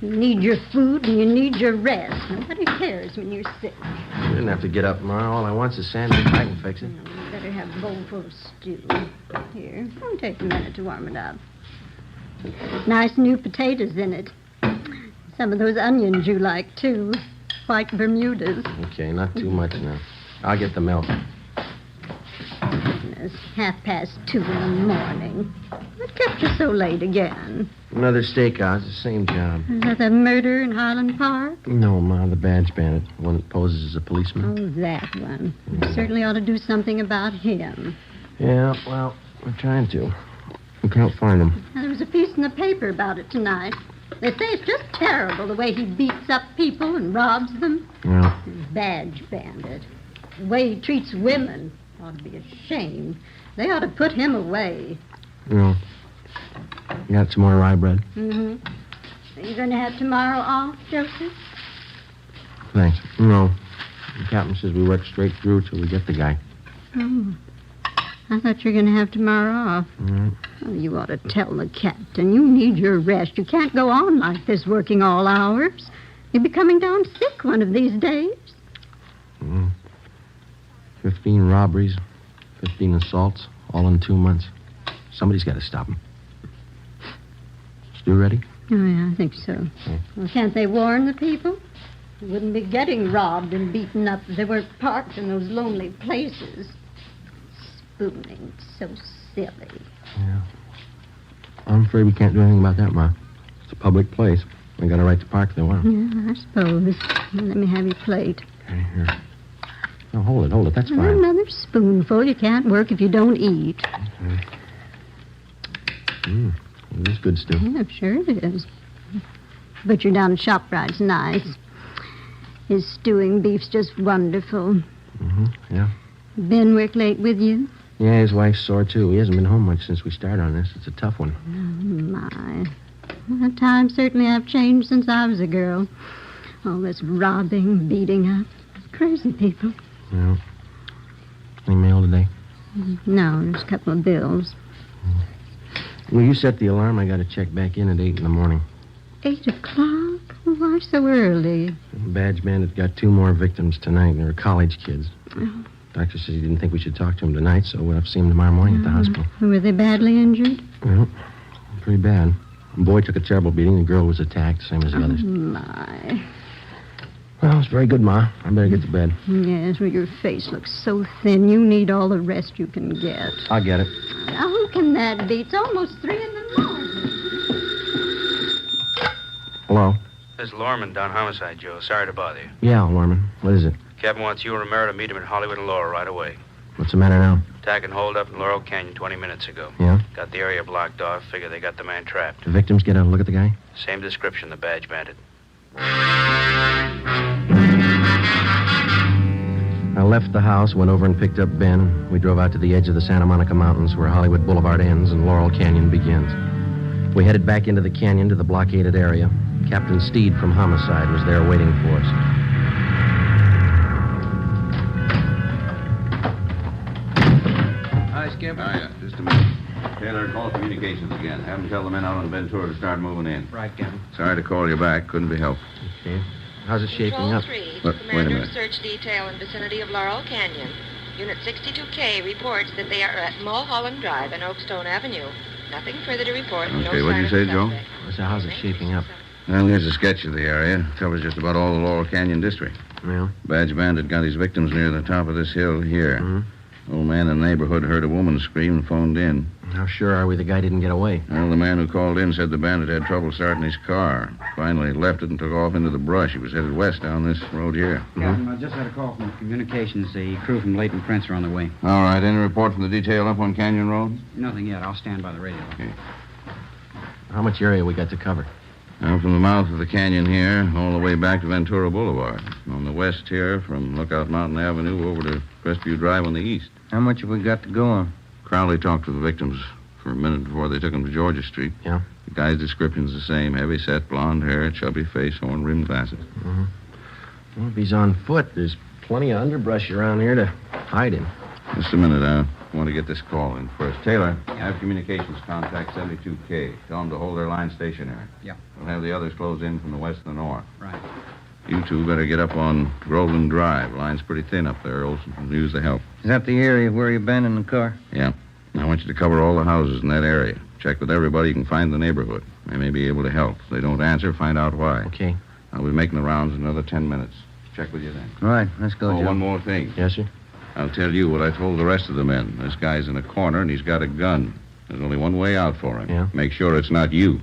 You need your food and you need your rest. Nobody cares when you're sick. You didn't have to get up, Ma. All I want's a sandwich. I can fix it. You better have a bowl full of stew. Here, it'll take a minute to warm it up. Nice new potatoes in it. Some of those onions you like, too. White Bermudas. Okay, not too much now. I'll get the milk. It's 2:30 in the morning. What kept you so late again? Another stakeout. The same job. Is that the murder in Highland Park? No, Ma, the badge bandit. The one that poses as a policeman. Oh, that one. We certainly ought to do something about him. Yeah, well, we're trying to. We can't find him. Now, there was a piece in the paper about it tonight. They say it's just terrible the way he beats up people and robs them. Yeah. Badge bandit. The way he treats women ought to be ashamed. They ought to put him away. Yeah. You got some more rye bread? Mm-hmm. Are you going to have tomorrow off, Joseph? Thanks. No. The captain says we work straight through till we get the guy. Oh. I thought you were going to have tomorrow off. Mm-hmm. Oh, you ought to tell the captain. You need your rest. You can't go on like this working all hours. You'll be coming down sick one of these days. 15 robberies, 15 assaults, all in 2 months. Somebody's got to stop him. Stew ready? Oh, yeah, I think so. Well, can't they warn the people? They wouldn't be getting robbed and beaten up if they weren't parked in those lonely places. Spooning, so silly. Yeah. I'm afraid we can't do anything about that, Ma. It's a public place. They got a right to park if they want. Yeah, I suppose. Let me have your plate. Okay, here. No, hold it. That's fine. Another spoonful. You can't work if you don't eat. It is good stew. Yeah, sure it is. Butcher down at ShopRite's nice. His stewing beef's just wonderful. Mm-hmm, yeah. Ben work late with you? Yeah, his wife's sore, too. He hasn't been home much since we started on this. It's a tough one. Oh, my. Well, times certainly have changed since I was a girl. All this robbing, beating up. Crazy people. Yeah. Any mail today? No, there's a couple of bills. Well, you set the alarm. I got to check back in at 8 in the morning. 8 o'clock? Why so early? Badge bandit got 2 more victims tonight. They were college kids. Oh. Doctor says he didn't think we should talk to him tonight, so we'll have to see him tomorrow morning at the hospital. Were they badly injured? Well, pretty bad. The boy took a terrible beating. The girl was attacked, same as the others. Oh, my. Well, it's very good, Ma. I better get to bed. Yes, well, your face looks so thin. You need all the rest you can get. I'll get it. Now, who can that be? It's almost 3 in the morning. Hello? This is Lorman down homicide, Joe. Sorry to bother you. Yeah, Lorman. What is it? Captain wants you and Romero to meet him at Hollywood and Laurel right away. What's the matter now? Attack and hold up in Laurel Canyon 20 minutes ago. Yeah? Got the area blocked off. Figure they got the man trapped. The victims get a look at the guy? Same description, the badge bandit. I left the house, went over and picked up Ben. We drove out to the edge of the Santa Monica Mountains where Hollywood Boulevard ends and Laurel Canyon begins. We headed back into the canyon to the blockaded area. Captain Steed from Homicide was there waiting for us. Hi, Skip. Hiya. Just a minute. Taylor, call communications again. Have them tell the men out on Ventura to start moving in. Right, Captain. Sorry to call you back. Couldn't be helped. Okay. How's it shaping up? Wait a minute. Search detail in vicinity of Laurel Canyon. Unit 62K reports that they are at Mulholland Drive and Oakstone Avenue. Nothing further to report. Okay, what'd you say, Joe? So how's it shaping up? Well, here's a sketch of the area. Covers just about all the Laurel Canyon district. Yeah? Badge bandit got his victims near the top of this hill here. Mm-hmm. Old man in the neighborhood heard a woman scream and phoned in. How sure are we the guy didn't get away? Well, the man who called in said the bandit had trouble starting his car. Finally left it and took off into the brush. He was headed west down this road here. Captain, I just had a call from communications. The crew from Leighton Prince are on the way. All right. Any report from the detail up on Canyon Road? Nothing yet. I'll stand by the radio. Okay. How much area we got to cover? Now, from the mouth of the canyon here, all the way back to Ventura Boulevard. On the west here, from Lookout Mountain Avenue over to Crestview Drive on the east. How much have we got to go on? Crowley talked to the victims for a minute before they took him to Georgia Street. Yeah? The guy's description's the same. Heavy set, blonde hair, chubby face, horn-rimmed glasses. Mm-hmm. Well, if he's on foot, there's plenty of underbrush around here to hide in. Just a minute, I want to get this call in first. Taylor, have communications contact 72K. Tell them to hold their line stationary. Yeah. We'll have the others close in from the west and the north. Right. You two better get up on Groveland Drive. Line's pretty thin up there. Olson can use the help. Is that the area where you abandoned the car? Yeah. I want you to cover all the houses in that area. Check with everybody you can find in the neighborhood. They may be able to help. If they don't answer, find out why. Okay. I'll be making the rounds in another 10 minutes. Check with you then. All right, let's go, Joe. One more thing. Yes, sir? I'll tell you what I told the rest of the men. This guy's in a corner, and he's got a gun. There's only one way out for him. Yeah? Make sure it's not you.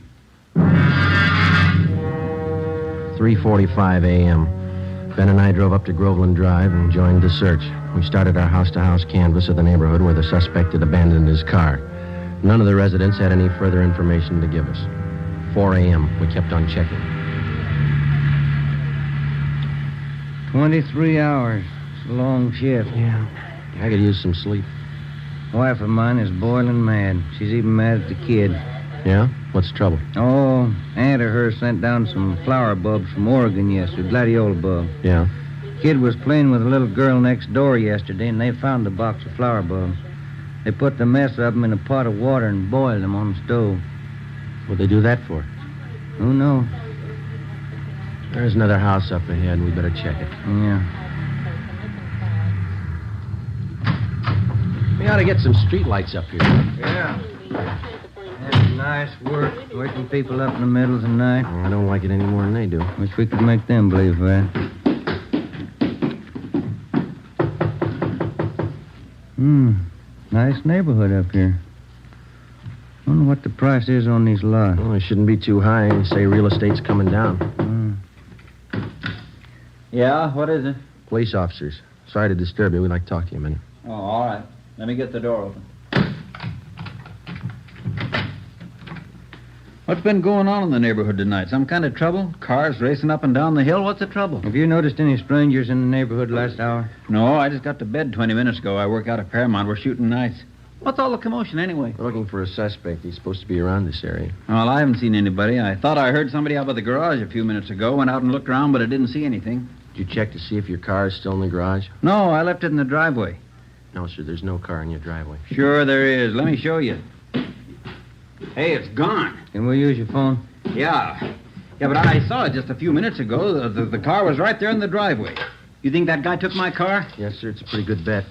3:45 a.m. Ben and I drove up to Groveland Drive and joined the search. We started our house-to-house canvass of the neighborhood where the suspect had abandoned his car. None of the residents had any further information to give us. 4 a.m. We kept on checking. 23 hours. It's a long shift. Yeah. I could use some sleep. Wife of mine is boiling mad. She's even mad at the kid. Yeah? What's the trouble? Oh, aunt of hers sent down some flower bulbs from Oregon yesterday, gladiola bulb. Yeah? Kid was playing with a little girl next door yesterday, and they found a box of flower bulbs. They put the mess of them in a pot of water and boiled them on the stove. What'd they do that for? Who knows? There's another house up ahead. We better check it. Yeah. We ought to get some street lights up here. Yeah. That's nice work, waking people up in the middle of the night. I don't like it any more than they do. Wish we could make them believe that. Nice neighborhood up here. Wonder what the price is on these lots. Well, it shouldn't be too high. They say real estate's coming down. Yeah, what is it? Police officers. Sorry to disturb you. We'd like to talk to you a minute. Oh, all right. Let me get the door open. What's been going on in the neighborhood tonight? Some kind of trouble? Cars racing up and down the hill? What's the trouble? Have you noticed any strangers in the neighborhood last hour? No, I just got to bed 20 minutes ago. I work out at Paramount. We're shooting nights. What's all the commotion anyway? We're looking for a suspect. He's supposed to be around this area. Well, I haven't seen anybody. I thought I heard somebody out by the garage a few minutes ago. Went out and looked around, but I didn't see anything. Did you check to see if your car is still in the garage? No, I left it in the driveway. No, sir. There's no car in your driveway. Sure there is. Let me show you. Hey, it's gone. Can we use your phone? Yeah. Yeah, but I saw it just a few minutes ago. The car was right there in the driveway. You think that guy took my car? Yes, sir. It's a pretty good bet.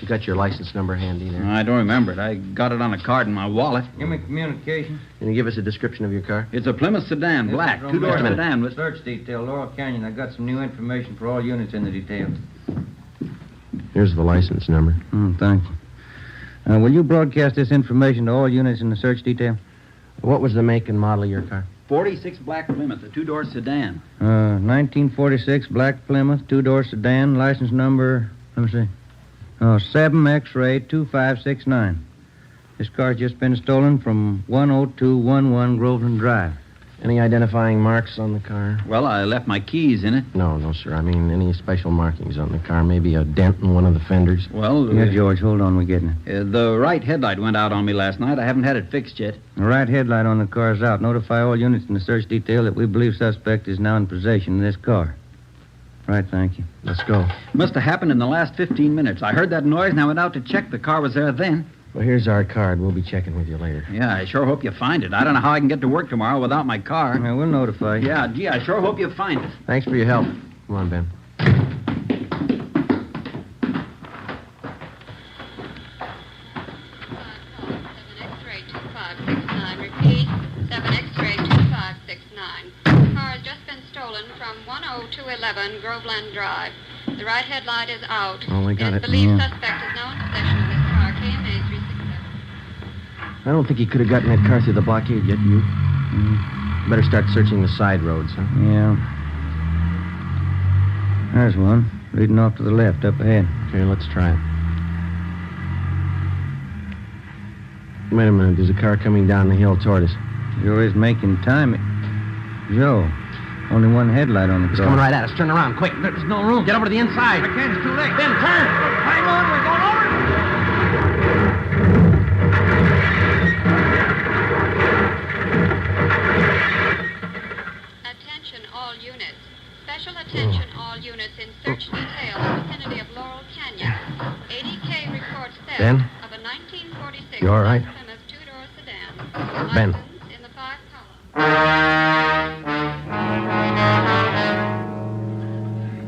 You got your license number handy there? I don't remember it. I got it on a card in my wallet. Give me communication. Can you give us a description of your car? It's a Plymouth sedan, black, two-door sedan with... Search detail, Laurel Canyon. I got some new information for all units in the detail. Here's the license number. Thank you. Will you broadcast this information to all units in the search detail? What was the make and model of your car? 46 black Plymouth, a two-door sedan. 1946 black Plymouth, two-door sedan, license number, let me see. 7 X-ray 2569. This car's just been stolen from 10211 Groveland Drive. Any identifying marks on the car? Well, I left my keys in it. No, sir. I mean, any special markings on the car? Maybe a dent in one of the fenders? Well, Yeah, George, hold on. We're getting it. The right headlight went out on me last night. I haven't had it fixed yet. The right headlight on the car's out. Notify all units in the search detail that we believe suspect is now in possession of this car. Right, thank you. Let's go. Must have happened in the last 15 minutes. I heard that noise and I went out to check. The car was there then. Well, here's our card. We'll be checking with you later. Yeah, I sure hope you find it. I don't know how I can get to work tomorrow without my car. Yeah, we'll notify you. Yeah, gee, I sure hope you find it. Thanks for your help. Come on, Ben. Repeat, 7 X-ray 2569. Car has just been stolen from 10211 Groveland Drive. The right headlight is out. Oh, we got it. Believed suspect is now in possession of this car. KMA 367. I don't think he could have gotten that car through the blockade yet, you. Better start searching the side roads, huh? Yeah. There's one. Leading off to the left, up ahead. Okay, let's try it. Wait a minute. There's a car coming down the hill toward us. Joe is making time. Joe, only one headlight on the car. He's coming right at us. Turn around, quick. There's no room. Get over to the inside. I can't, it's too late. Ben, turn. Hang on, we're going over. Attention all units. Special attention all units in search detail in the vicinity of Laurel Canyon. 80K reports theft Ben? of a 1946 You all right? Plymouth two-door sedan. Ben. License in the 5 column.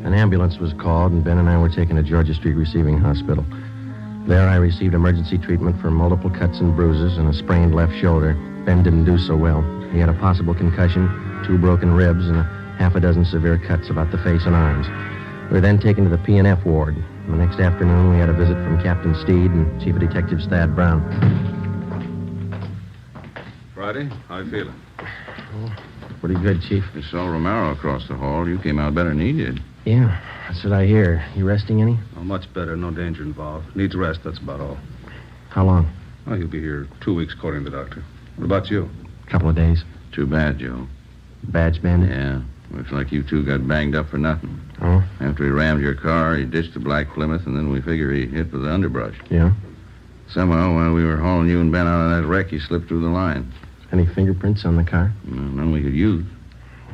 An ambulance was called, and Ben and I were taken to Georgia Street Receiving Hospital. There I received emergency treatment for multiple cuts and bruises and a sprained left shoulder. Ben didn't do so well. He had a possible concussion, 2 broken ribs, and a half a dozen severe cuts about the face and arms. We were then taken to the P&F ward. The next afternoon, we had a visit from Captain Steed and Chief of Detectives Thad Brown. Friday, how you feeling? Pretty good, Chief. I saw Romero across the hall. You came out better than he did. Yeah, that's what I hear. You resting any? Oh, much better. No danger involved. Needs rest, that's about all. How long? Oh, he'll be here 2 weeks, according to the doctor. What about you? A couple of days. Too bad, Joe. Badge bandit? Yeah. Looks like you two got banged up for nothing. Oh? After he rammed your car, he ditched the black Plymouth, and then we figure he hit with the underbrush. Yeah? Somehow, while we were hauling you and Ben out of that wreck, he slipped through the line. Any fingerprints on the car? None we could use.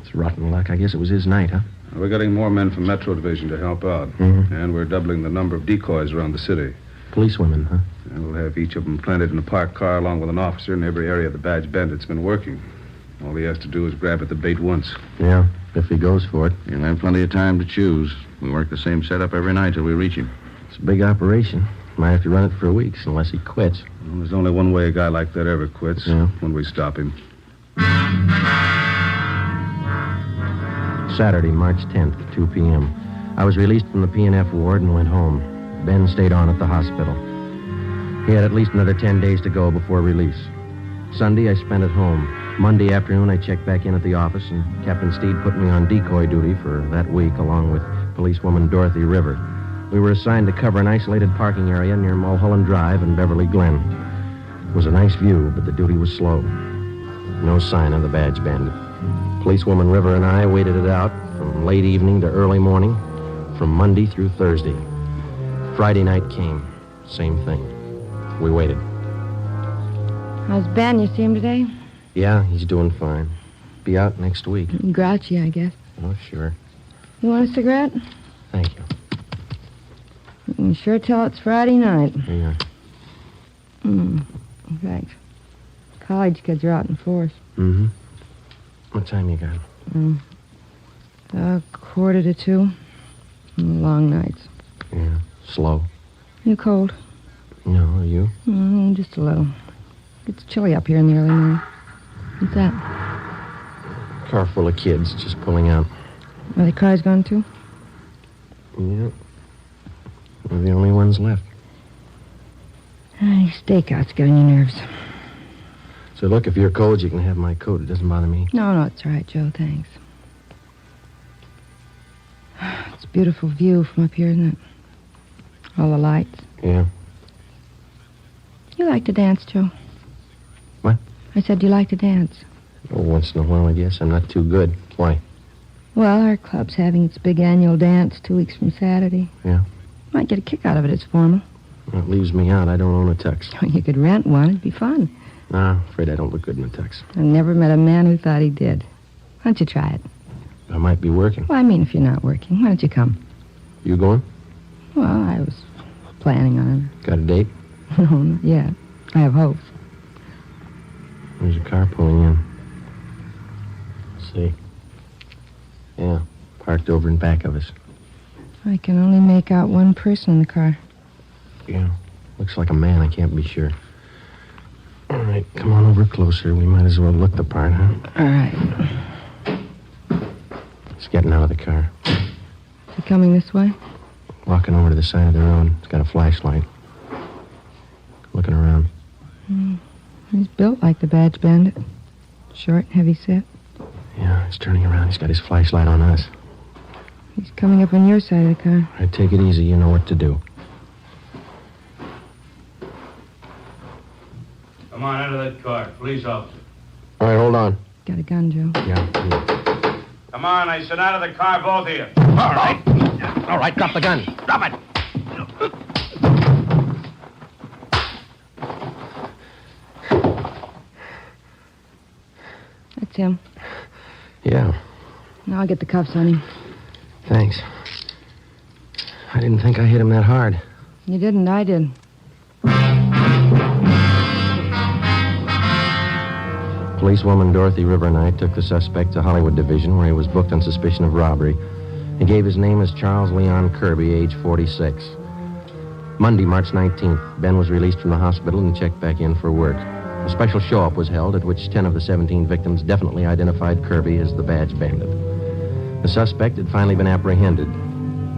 It's rotten luck. I guess it was his night, huh? We're getting more men from Metro Division to help out. Mm-hmm. And we're doubling the number of decoys around the city. Policewomen, huh? And we'll have each of them planted in a parked car along with an officer in every area the badge bandit's been working. All he has to do is grab at the bait once. Yeah, if he goes for it. He'll have plenty of time to choose. We work the same setup every night till we reach him. It's a big operation. Might have to run it for weeks unless he quits. Well, there's only one way a guy like that ever quits. Yeah. When we stop him. Saturday, March 10th, 2 p.m. I was released from the P&F ward and went home. Ben stayed on at the hospital. He had at least another 10 days to go before release. Sunday, I spent at home. Monday afternoon, I checked back in at the office, and Captain Steed put me on decoy duty for that week, along with policewoman Dorothy River. We were assigned to cover an isolated parking area near Mulholland Drive and Beverly Glen. It was a nice view, but the duty was slow. No sign of the badge bandit. Policewoman River and I waited it out from late evening to early morning, from Monday through Thursday. Friday night came. Same thing. We waited. How's Ben? You see him today? Yeah, he's doing fine. Be out next week. Grouchy, I guess. Oh, sure. You want a cigarette? Thank you. You can sure tell it's Friday night. Yeah. Thanks. College kids are out in force. Mm-hmm. What time you got? 1:45. Long nights. Yeah. Slow. You cold? No, are you? Just a little. It's chilly up here in the early morning. What's that? Car full of kids just pulling out. Are the cars gone too? Yeah. We're the only ones left. These stakeouts getting your nerves. So look, if you're cold, you can have my coat. It doesn't bother me. No, it's all right, Joe. Thanks. It's a beautiful view from up here, isn't it? All the lights. Yeah. You like to dance, Joe? What? I said, do you like to dance? Oh, once in a while, I guess. I'm not too good. Why? Well, our club's having its big annual dance 2 weeks from Saturday. Yeah? Might get a kick out of it. It's formal. Well, it leaves me out. I don't own a tux. You could rent one. It'd be fun. Nah, afraid I don't look good in a tux. I never met a man who thought he did. Why don't you try it? I might be working. Well, I mean, if you're not working, why don't you come? You going? Well, I was planning on Got a date? it. No, not yet. I have hopes. There's a car pulling in. Let's see. Yeah, parked over in back of us. I can only make out one person in the car. Yeah, looks like a man. I can't be sure. All right, come on over closer. We might as well look the part, huh? All right. He's getting out of the car. Is he coming this way? Walking over to the side of the road. He's got a flashlight. Looking around. He's built like the badge bandit. Short, heavy set. Yeah, he's turning around. He's got his flashlight on us. He's coming up on your side of the car. All right, take it easy. You know what to do. Come on, out of that car. Police officer. All right, hold on. Got a gun, Joe. Yeah. Come on, I said out of the car, both of you. All right. All right, drop the gun. Drop it. That's him. Yeah, Now I'll get the cuffs on him. thanks. I didn't think I hit him that hard. You didn't, I did. Policewoman Dorothy River and I took the suspect to Hollywood Division, where he was booked on suspicion of robbery. He gave his name as Charles Leon Kirby, age 46. Monday, March 19th, Ben was released from the hospital and checked back in for work. A special show-up was held at which 10 of the 17 victims definitely identified Kirby as the badge bandit. The suspect had finally been apprehended.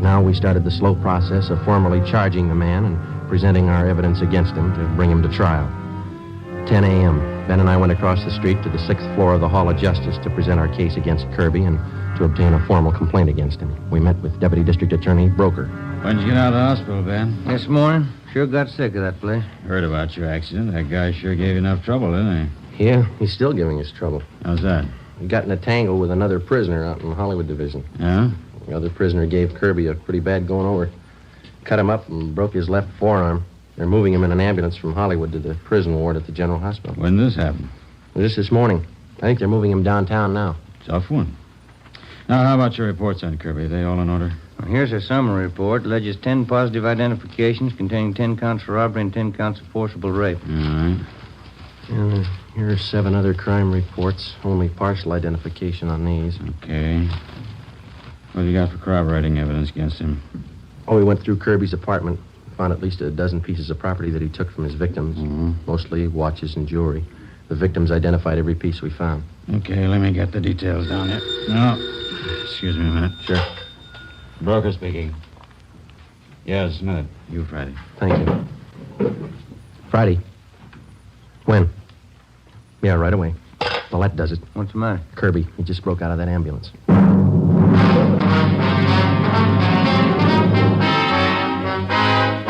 Now we started the slow process of formally charging the man and presenting our evidence against him to bring him to trial. 10 a.m., Ben and I went across the street to the 6th floor of the Hall of Justice to present our case against Kirby and to obtain a formal complaint against him. We met with Deputy District Attorney Broker. When'd you get out of the hospital, Ben? This morning, sure got sick of that place. Heard about your accident. That guy sure gave you enough trouble, didn't Yeah, he's still giving us trouble. he? How's that? He got in a tangle with another prisoner out in the Hollywood Division. Yeah? The other prisoner gave Kirby a pretty bad going over. Cut him up and broke his left forearm. They're moving him in an ambulance from Hollywood to the prison ward at the General Hospital. When did this happen? Just this morning. I think they're moving him downtown now. Tough one. Now, how about your reports on Kirby? Are they all in order? Well, here's a summary report. Alleges 10 positive identifications containing 10 counts for robbery and 10 counts of forcible rape. All right. And here are 7 other crime reports. Only partial identification on these. Okay. What have you got for corroborating evidence against him? Oh, we went through Kirby's apartment. Found at least a dozen pieces of property that he took from his victims. Mostly watches and jewelry. The victims identified every piece we found. Okay, let me get the details down here. No. Excuse me a minute. Sure. Broker speaking. Yes, a minute. You, Friday. Thank you. Friday. When? Yeah, right away. Well, that does it. What's the matter? Kirby. He just broke out of that ambulance.